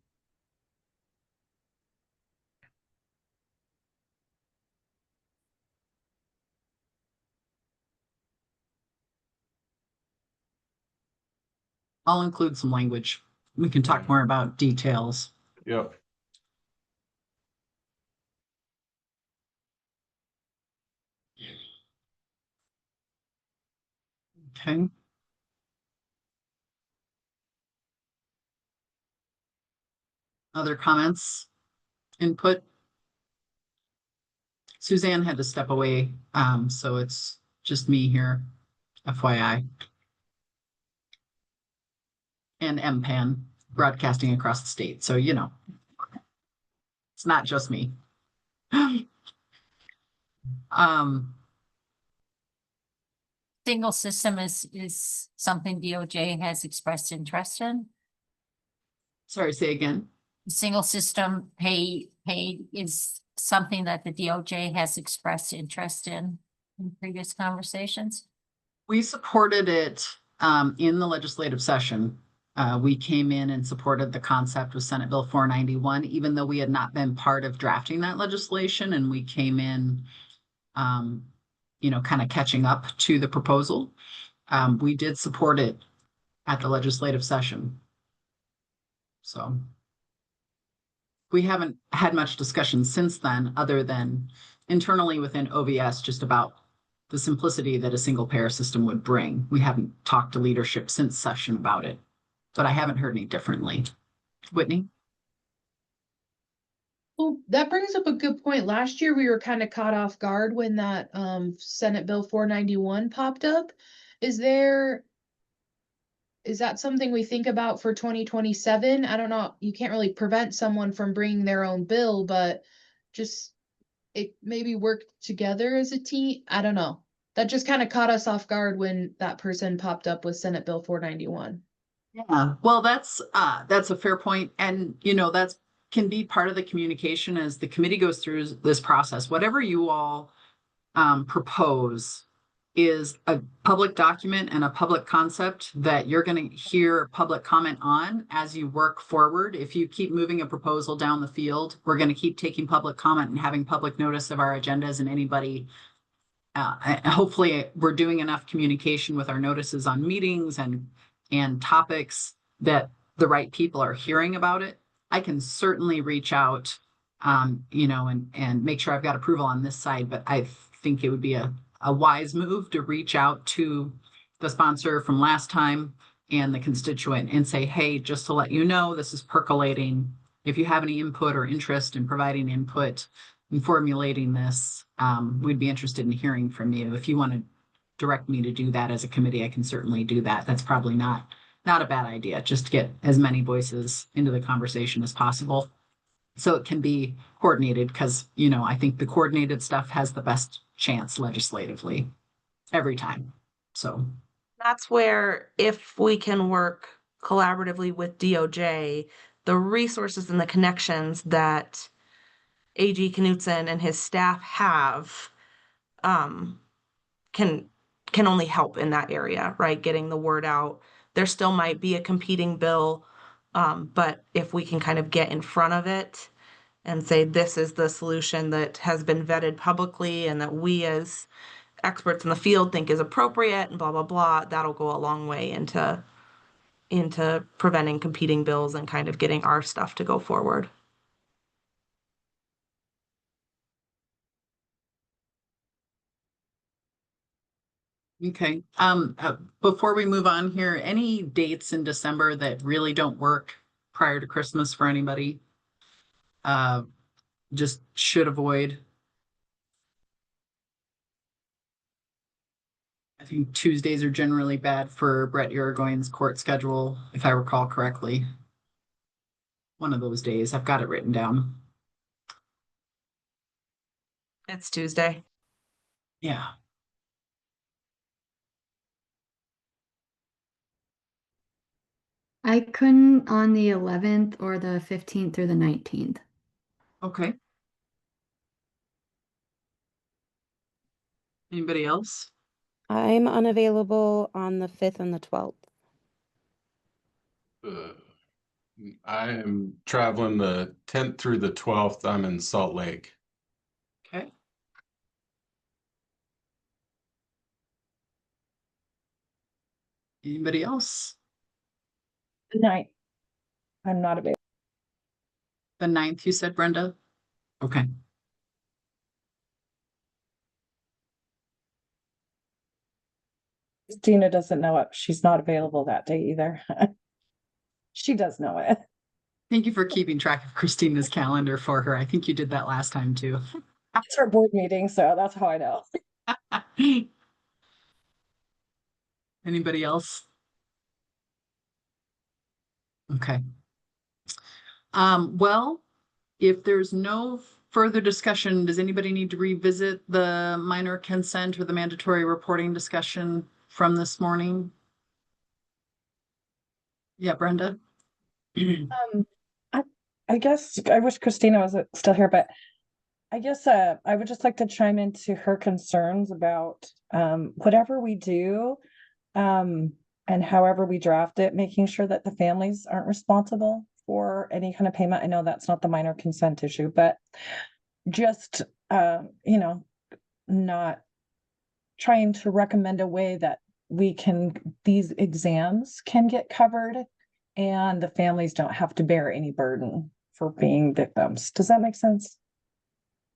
I'll include some language. We can talk more about details. Yep. Okay. Other comments, input? Suzanne had to step away, so it's just me here, FYI. And MPAN broadcasting across the state, so it's not just me. Single system is something DOJ has expressed interest in. Sorry, say again. Single system pay is something that the DOJ has expressed interest in previous conversations. We supported it in the legislative session. We came in and supported the concept with Senate Bill 491, even though we had not been part of drafting that legislation, and we came in kind of catching up to the proposal. We did support it at the legislative session. So we haven't had much discussion since then, other than internally within OVS, just about the simplicity that a single payer system would bring. We haven't talked to leadership since session about it, but I haven't heard any differently. Whitney? Well, that brings up a good point. Last year, we were kind of caught off guard when that Senate Bill 491 popped up. Is that something we think about for 2027? I don't know. You can't really prevent someone from bringing their own bill, but just it maybe work together as a team. I don't know. That just kind of caught us off guard when that person popped up with Senate Bill 491. Yeah, well, that's a fair point. And, that's can be part of the communication as the committee goes through this process. Whatever you all propose is a public document and a public concept that you're going to hear public comment on as you work forward. If you keep moving a proposal down the field, we're going to keep taking public comment and having public notice of our agendas, and anybody hopefully we're doing enough communication with our notices on meetings and topics that the right people are hearing about it. I can certainly reach out, and make sure I've got approval on this side, but I think it would be a a wise move to reach out to the sponsor from last time and the constituent and say, hey, just to let you know, this is percolating. If you have any input or interest in providing input in formulating this, we'd be interested in hearing from you. If you want to direct me to do that as a committee, I can certainly do that. That's probably not a bad idea, just to get as many voices into the conversation as possible. So it can be coordinated because, I think the coordinated stuff has the best chance legislatively every time. So That's where if we can work collaboratively with DOJ, the resources and the connections that AG Knutson and his staff have can only help in that area, right? Getting the word out. There still might be a competing bill, but if we can kind of get in front of it and say this is the solution that has been vetted publicly and that we as experts in the field think is appropriate and blah blah blah, that'll go a long way into preventing competing bills and kind of getting our stuff to go forward. okay. Before we move on here, any dates in December that really don't work prior to Christmas for anybody? Just should avoid. I think Tuesdays are generally bad for Brett Irigoyen's court schedule, if I recall correctly. One of those days. I've got it written down. It's Tuesday. Yeah. I couldn't on the 11th or the 15th or the 19th. Okay. Anybody else? I'm unavailable on the 5th and the 12th. I am traveling the 10th through the 12th. I'm in Salt Lake. Okay. Anybody else? Good night. I'm not available. The 9th, you said, Brenda? Okay. Christina doesn't know it. She's not available that day either. She does know it. Thank you for keeping track of Christina's calendar for her. I think you did that last time too. It's her board meeting, so that's how I know. Anybody else? Okay. Well, if there's no further discussion, does anybody need to revisit the minor consent or the mandatory reporting discussion from this morning? Yeah, Brenda? I guess I wish Christina was still here, but I guess I would just like to chime into her concerns about whatever we do and however we draft it, making sure that the families aren't responsible for any kind of payment. I know that's not the minor consent issue, but just not trying to recommend a way that these exams can get covered and the families don't have to bear any burden for being victims. Does that make sense?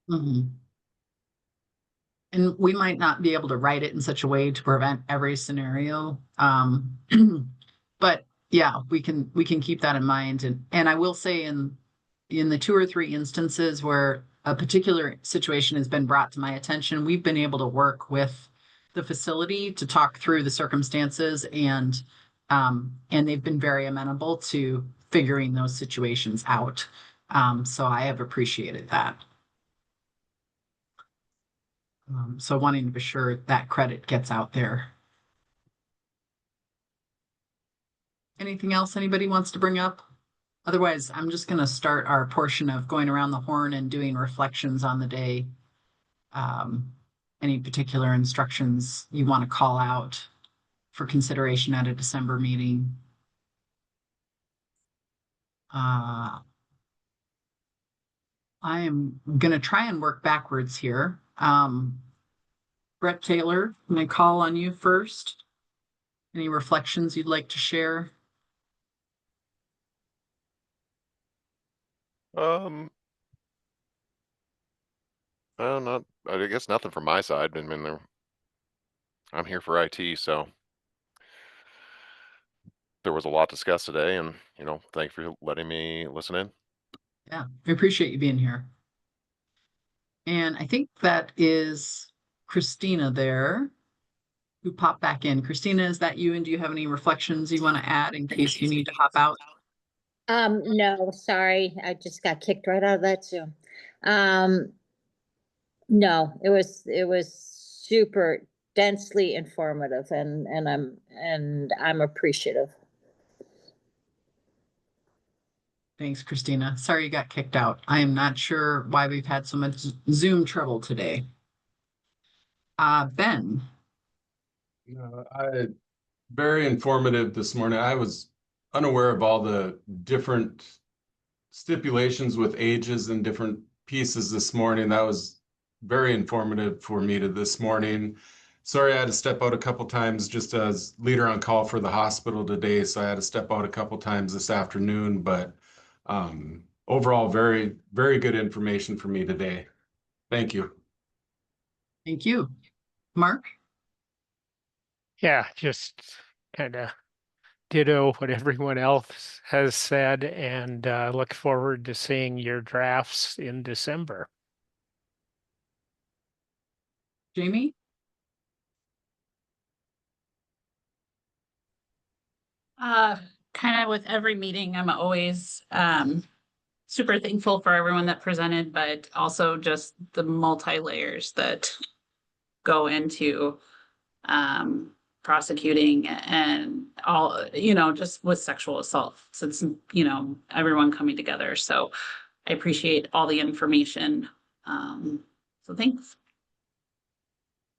Mm-hmm. And we might not be able to write it in such a way to prevent every scenario. But yeah, we can keep that in mind. And I will say in the 2 or 3 instances where a particular situation has been brought to my attention, we've been able to work with the facility to talk through the circumstances and they've been very amenable to figuring those situations out. So I have appreciated that. So wanting to be sure that credit gets out there. Anything else anybody wants to bring up? Otherwise, I'm just going to start our portion of going around the horn and doing reflections on the day. Any particular instructions you want to call out for consideration at a December meeting? I am going to try and work backwards here. Brett Taylor, I'm going to call on you first. Any reflections you'd like to share? I guess nothing from my side. I mean, I'm here for IT, so there was a lot discussed today, and thank you for letting me listen in. Yeah, we appreciate you being here. And I think that is Christina there who popped back in. Christina, is that you? And do you have any reflections you want to add in case you need to hop out? No, sorry, I just got kicked right out of that Zoom. No, it was super densely informative, and I'm appreciative. Thanks, Christina. Sorry you got kicked out. I am not sure why we've had so much Zoom trouble today. Ben. Very informative this morning. I was unaware of all the different stipulations with ages and different pieces this morning. That was very informative for me this morning. Sorry, I had to step out a couple times just as leader on call for the hospital today. So I had to step out a couple times this afternoon, but overall, very, very good information for me today. Thank you. Thank you. Mark? Yeah, just kind of ditto what everyone else has said, and look forward to seeing your drafts in December. Jamie? Kind of with every meeting, I'm always super thankful for everyone that presented, but also just the multi-layers that go into prosecuting and all, just with sexual assault, since, everyone coming together. So I appreciate all the information. So thanks.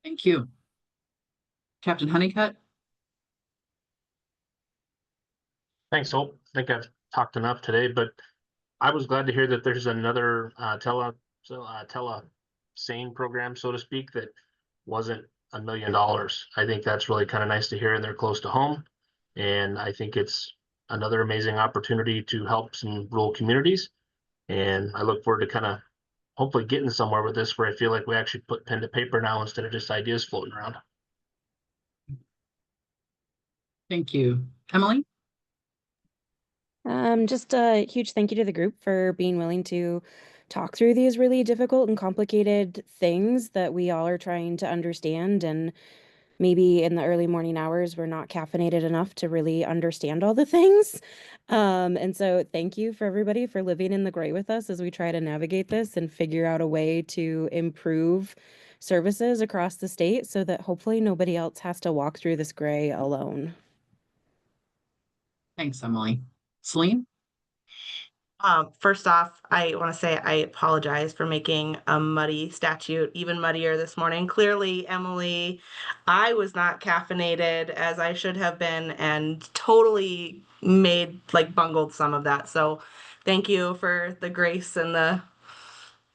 Thank you. Captain Honeycutt? Thanks, Hope. I think I've talked enough today, but I was glad to hear that there's another sane program, so to speak, that wasn't $1 million. I think that's really kind of nice to hear, and they're close to home. And I think it's another amazing opportunity to help some rural communities. And I look forward to kind of hopefully getting somewhere with this, where I feel like we actually put pen to paper now instead of just ideas floating around. Thank you. Emily? Just a huge thank you to the group for being willing to talk through these really difficult and complicated things that we all are trying to understand. And maybe in the early morning hours, we're not caffeinated enough to really understand all the things. And so thank you for everybody for living in the gray with us as we try to navigate this and figure out a way to improve services across the state so that hopefully nobody else has to walk through this gray alone. Thanks, Emily. Celine? First off, I want to say I apologize for making a muddy statute even muddier this morning. Clearly, Emily, I was not caffeinated as I should have been and totally bungled some of that. So thank you for the grace and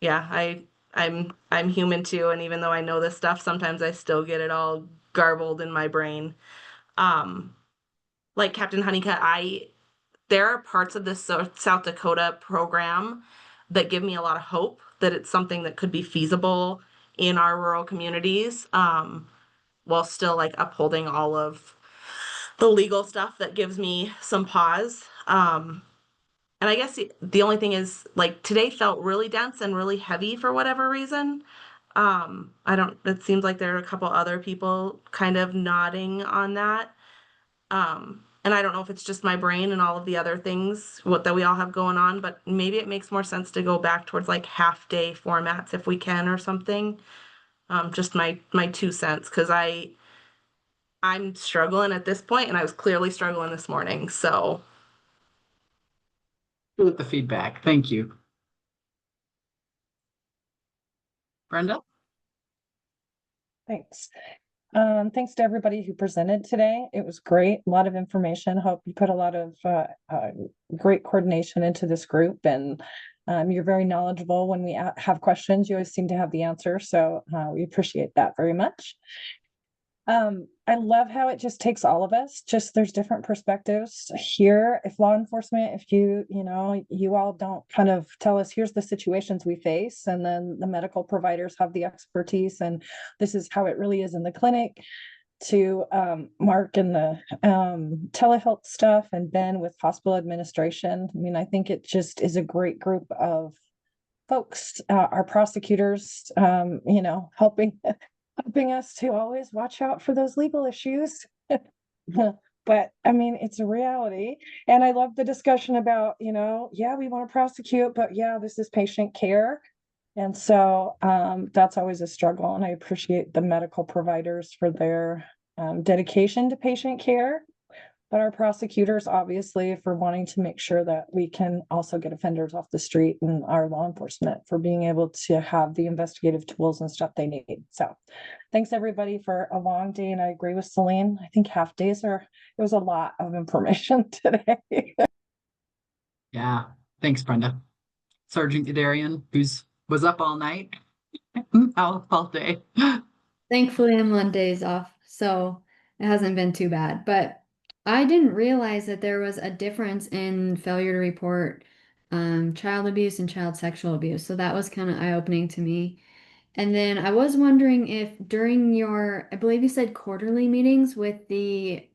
I'm human too. And even though I know this stuff, sometimes I still get it all garbled in my brain. Like Captain Honeycutt, there are parts of this South Dakota program that give me a lot of hope that it's something that could be feasible in our rural communities, while still upholding all of the legal stuff that gives me some pause. And I guess the only thing is today felt really dense and really heavy for whatever reason. It seems like there are a couple other people kind of nodding on that. And I don't know if it's just my brain and all of the other things that we all have going on, but maybe it makes more sense to go back towards half day formats if we can or something. Just my 2 cents, because I'm struggling at this point, and I was clearly struggling this morning. So With the feedback. Thank you. Brenda? Thanks. Thanks to everybody who presented today. It was great. A lot of information. Hope you put a lot of great coordination into this group, and you're very knowledgeable. When we have questions, you always seem to have the answer. So we appreciate that very much. I love how it just takes all of us. Just there's different perspectives here. If law enforcement, if you all don't kind of tell us, here's the situations we face, and then the medical providers have the expertise, and this is how it really is in the clinic. to Mark and the telehealth stuff, and Ben with hospital administration. I mean, I think it just is a great group of folks, our prosecutors, helping us to always watch out for those legal issues. But I mean, it's a reality. And I love the discussion about, yeah, we want to prosecute, but yeah, this is patient care. And so that's always a struggle. And I appreciate the medical providers for their dedication to patient care, but our prosecutors, obviously, for wanting to make sure that we can also get offenders off the street, and our law enforcement for being able to have the investigative tools and stuff they need. So thanks everybody for a long day. And I agree with Celine. I think half days it was a lot of information today. Yeah, thanks, Brenda. Sergeant Gadarian, was up all night, all day. Thankfully, I'm on days off, so it hasn't been too bad. But I didn't realize that there was a difference in failure to report child abuse and child sexual abuse. So that was kind of eye-opening to me. And then I was wondering if during your, I believe you said quarterly meetings with the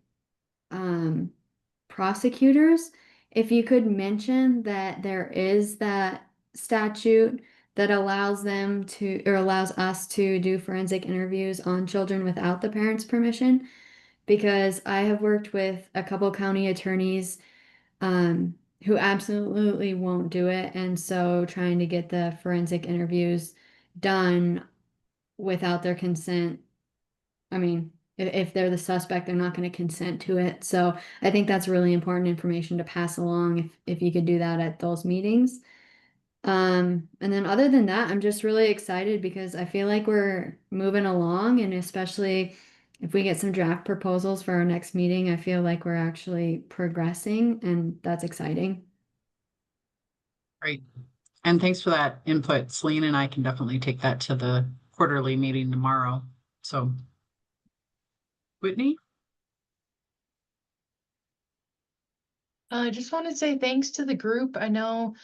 prosecutors, if you could mention that there is that statute that allows them to, or allows us to do forensic interviews on children without the parents' permission, because I have worked with a couple county attorneys who absolutely won't do it. And so trying to get the forensic interviews done without their consent, I mean, if they're the suspect, they're not going to consent to it. So I think that's really important information to pass along if you could do that at those meetings. And then other than that, I'm just really excited because I feel like we're moving along, and especially if we get some draft proposals for our next meeting, I feel like we're actually progressing, and that's exciting. Great. And thanks for that input. Celine and I can definitely take that to the quarterly meeting tomorrow. So, Whitney? I just want to say thanks to the group. I know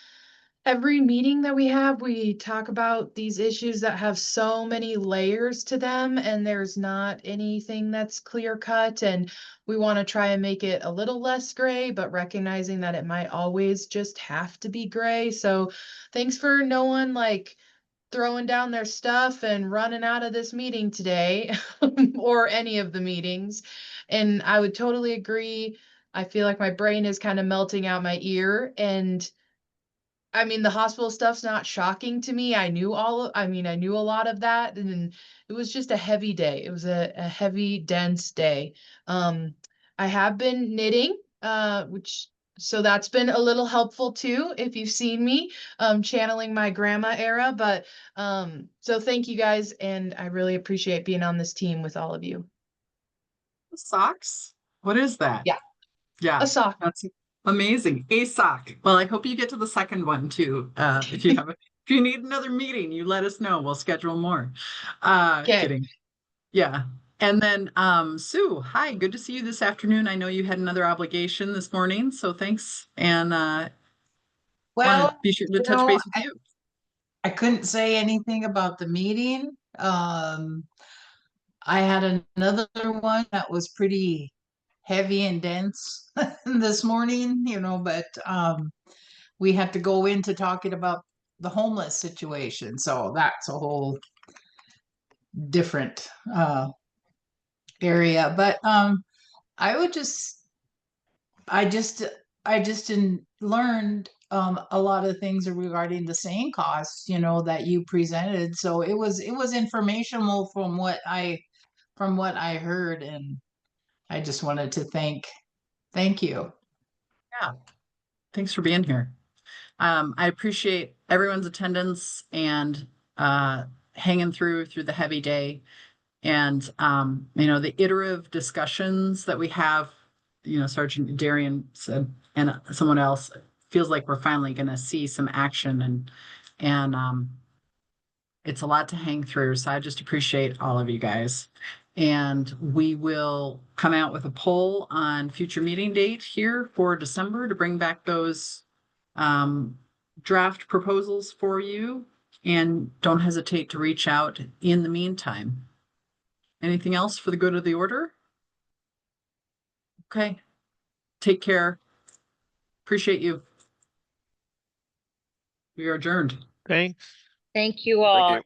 every meeting that we have, we talk about these issues that have so many layers to them, and there's not anything that's clear cut. And we want to try and make it a little less gray, but recognizing that it might always just have to be gray. So thanks for no one like throwing down their stuff and running out of this meeting today or any of the meetings. And I would totally agree. I feel like my brain is kind of melting out my ear. And I mean, the hospital stuff's not shocking to me. I knew I knew a lot of that, and it was just a heavy day. It was a heavy, dense day. I have been knitting, so that's been a little helpful too, if you've seen me, channeling my grandma era. But, so thank you guys, and I really appreciate being on this team with all of you. Socks? What is that? Yeah. Yeah. A sock. That's amazing. A sock. Well, I hope you get to the second one too. If you need another meeting, you let us know. We'll schedule more. Okay. Kidding. Yeah. And then Sue, hi, good to see you this afternoon. I know you had another obligation this morning, so thanks. And Well, be sure to touch base with you. I couldn't say anything about the meeting. I had another one that was pretty heavy and dense this morning, but we had to go into talking about the homeless situation. So that's a whole different area. But I just learned a lot of things regarding the SANE costs, that you presented. So it was informational from what I heard, and I just wanted to thank you. Yeah. Thanks for being here. I appreciate everyone's attendance and hanging through the heavy day. And the iterative discussions that we have, Sergeant Darian said, and someone else, feels like we're finally going to see some action, and it's a lot to hang through. So I just appreciate all of you guys. And we will come out with a poll on future meeting date here for December to bring back those draft proposals for you. And don't hesitate to reach out in the meantime. Anything else for the good of the order? Okay. Take care. Appreciate you. We are adjourned. Thanks. Thank you Thank all. you.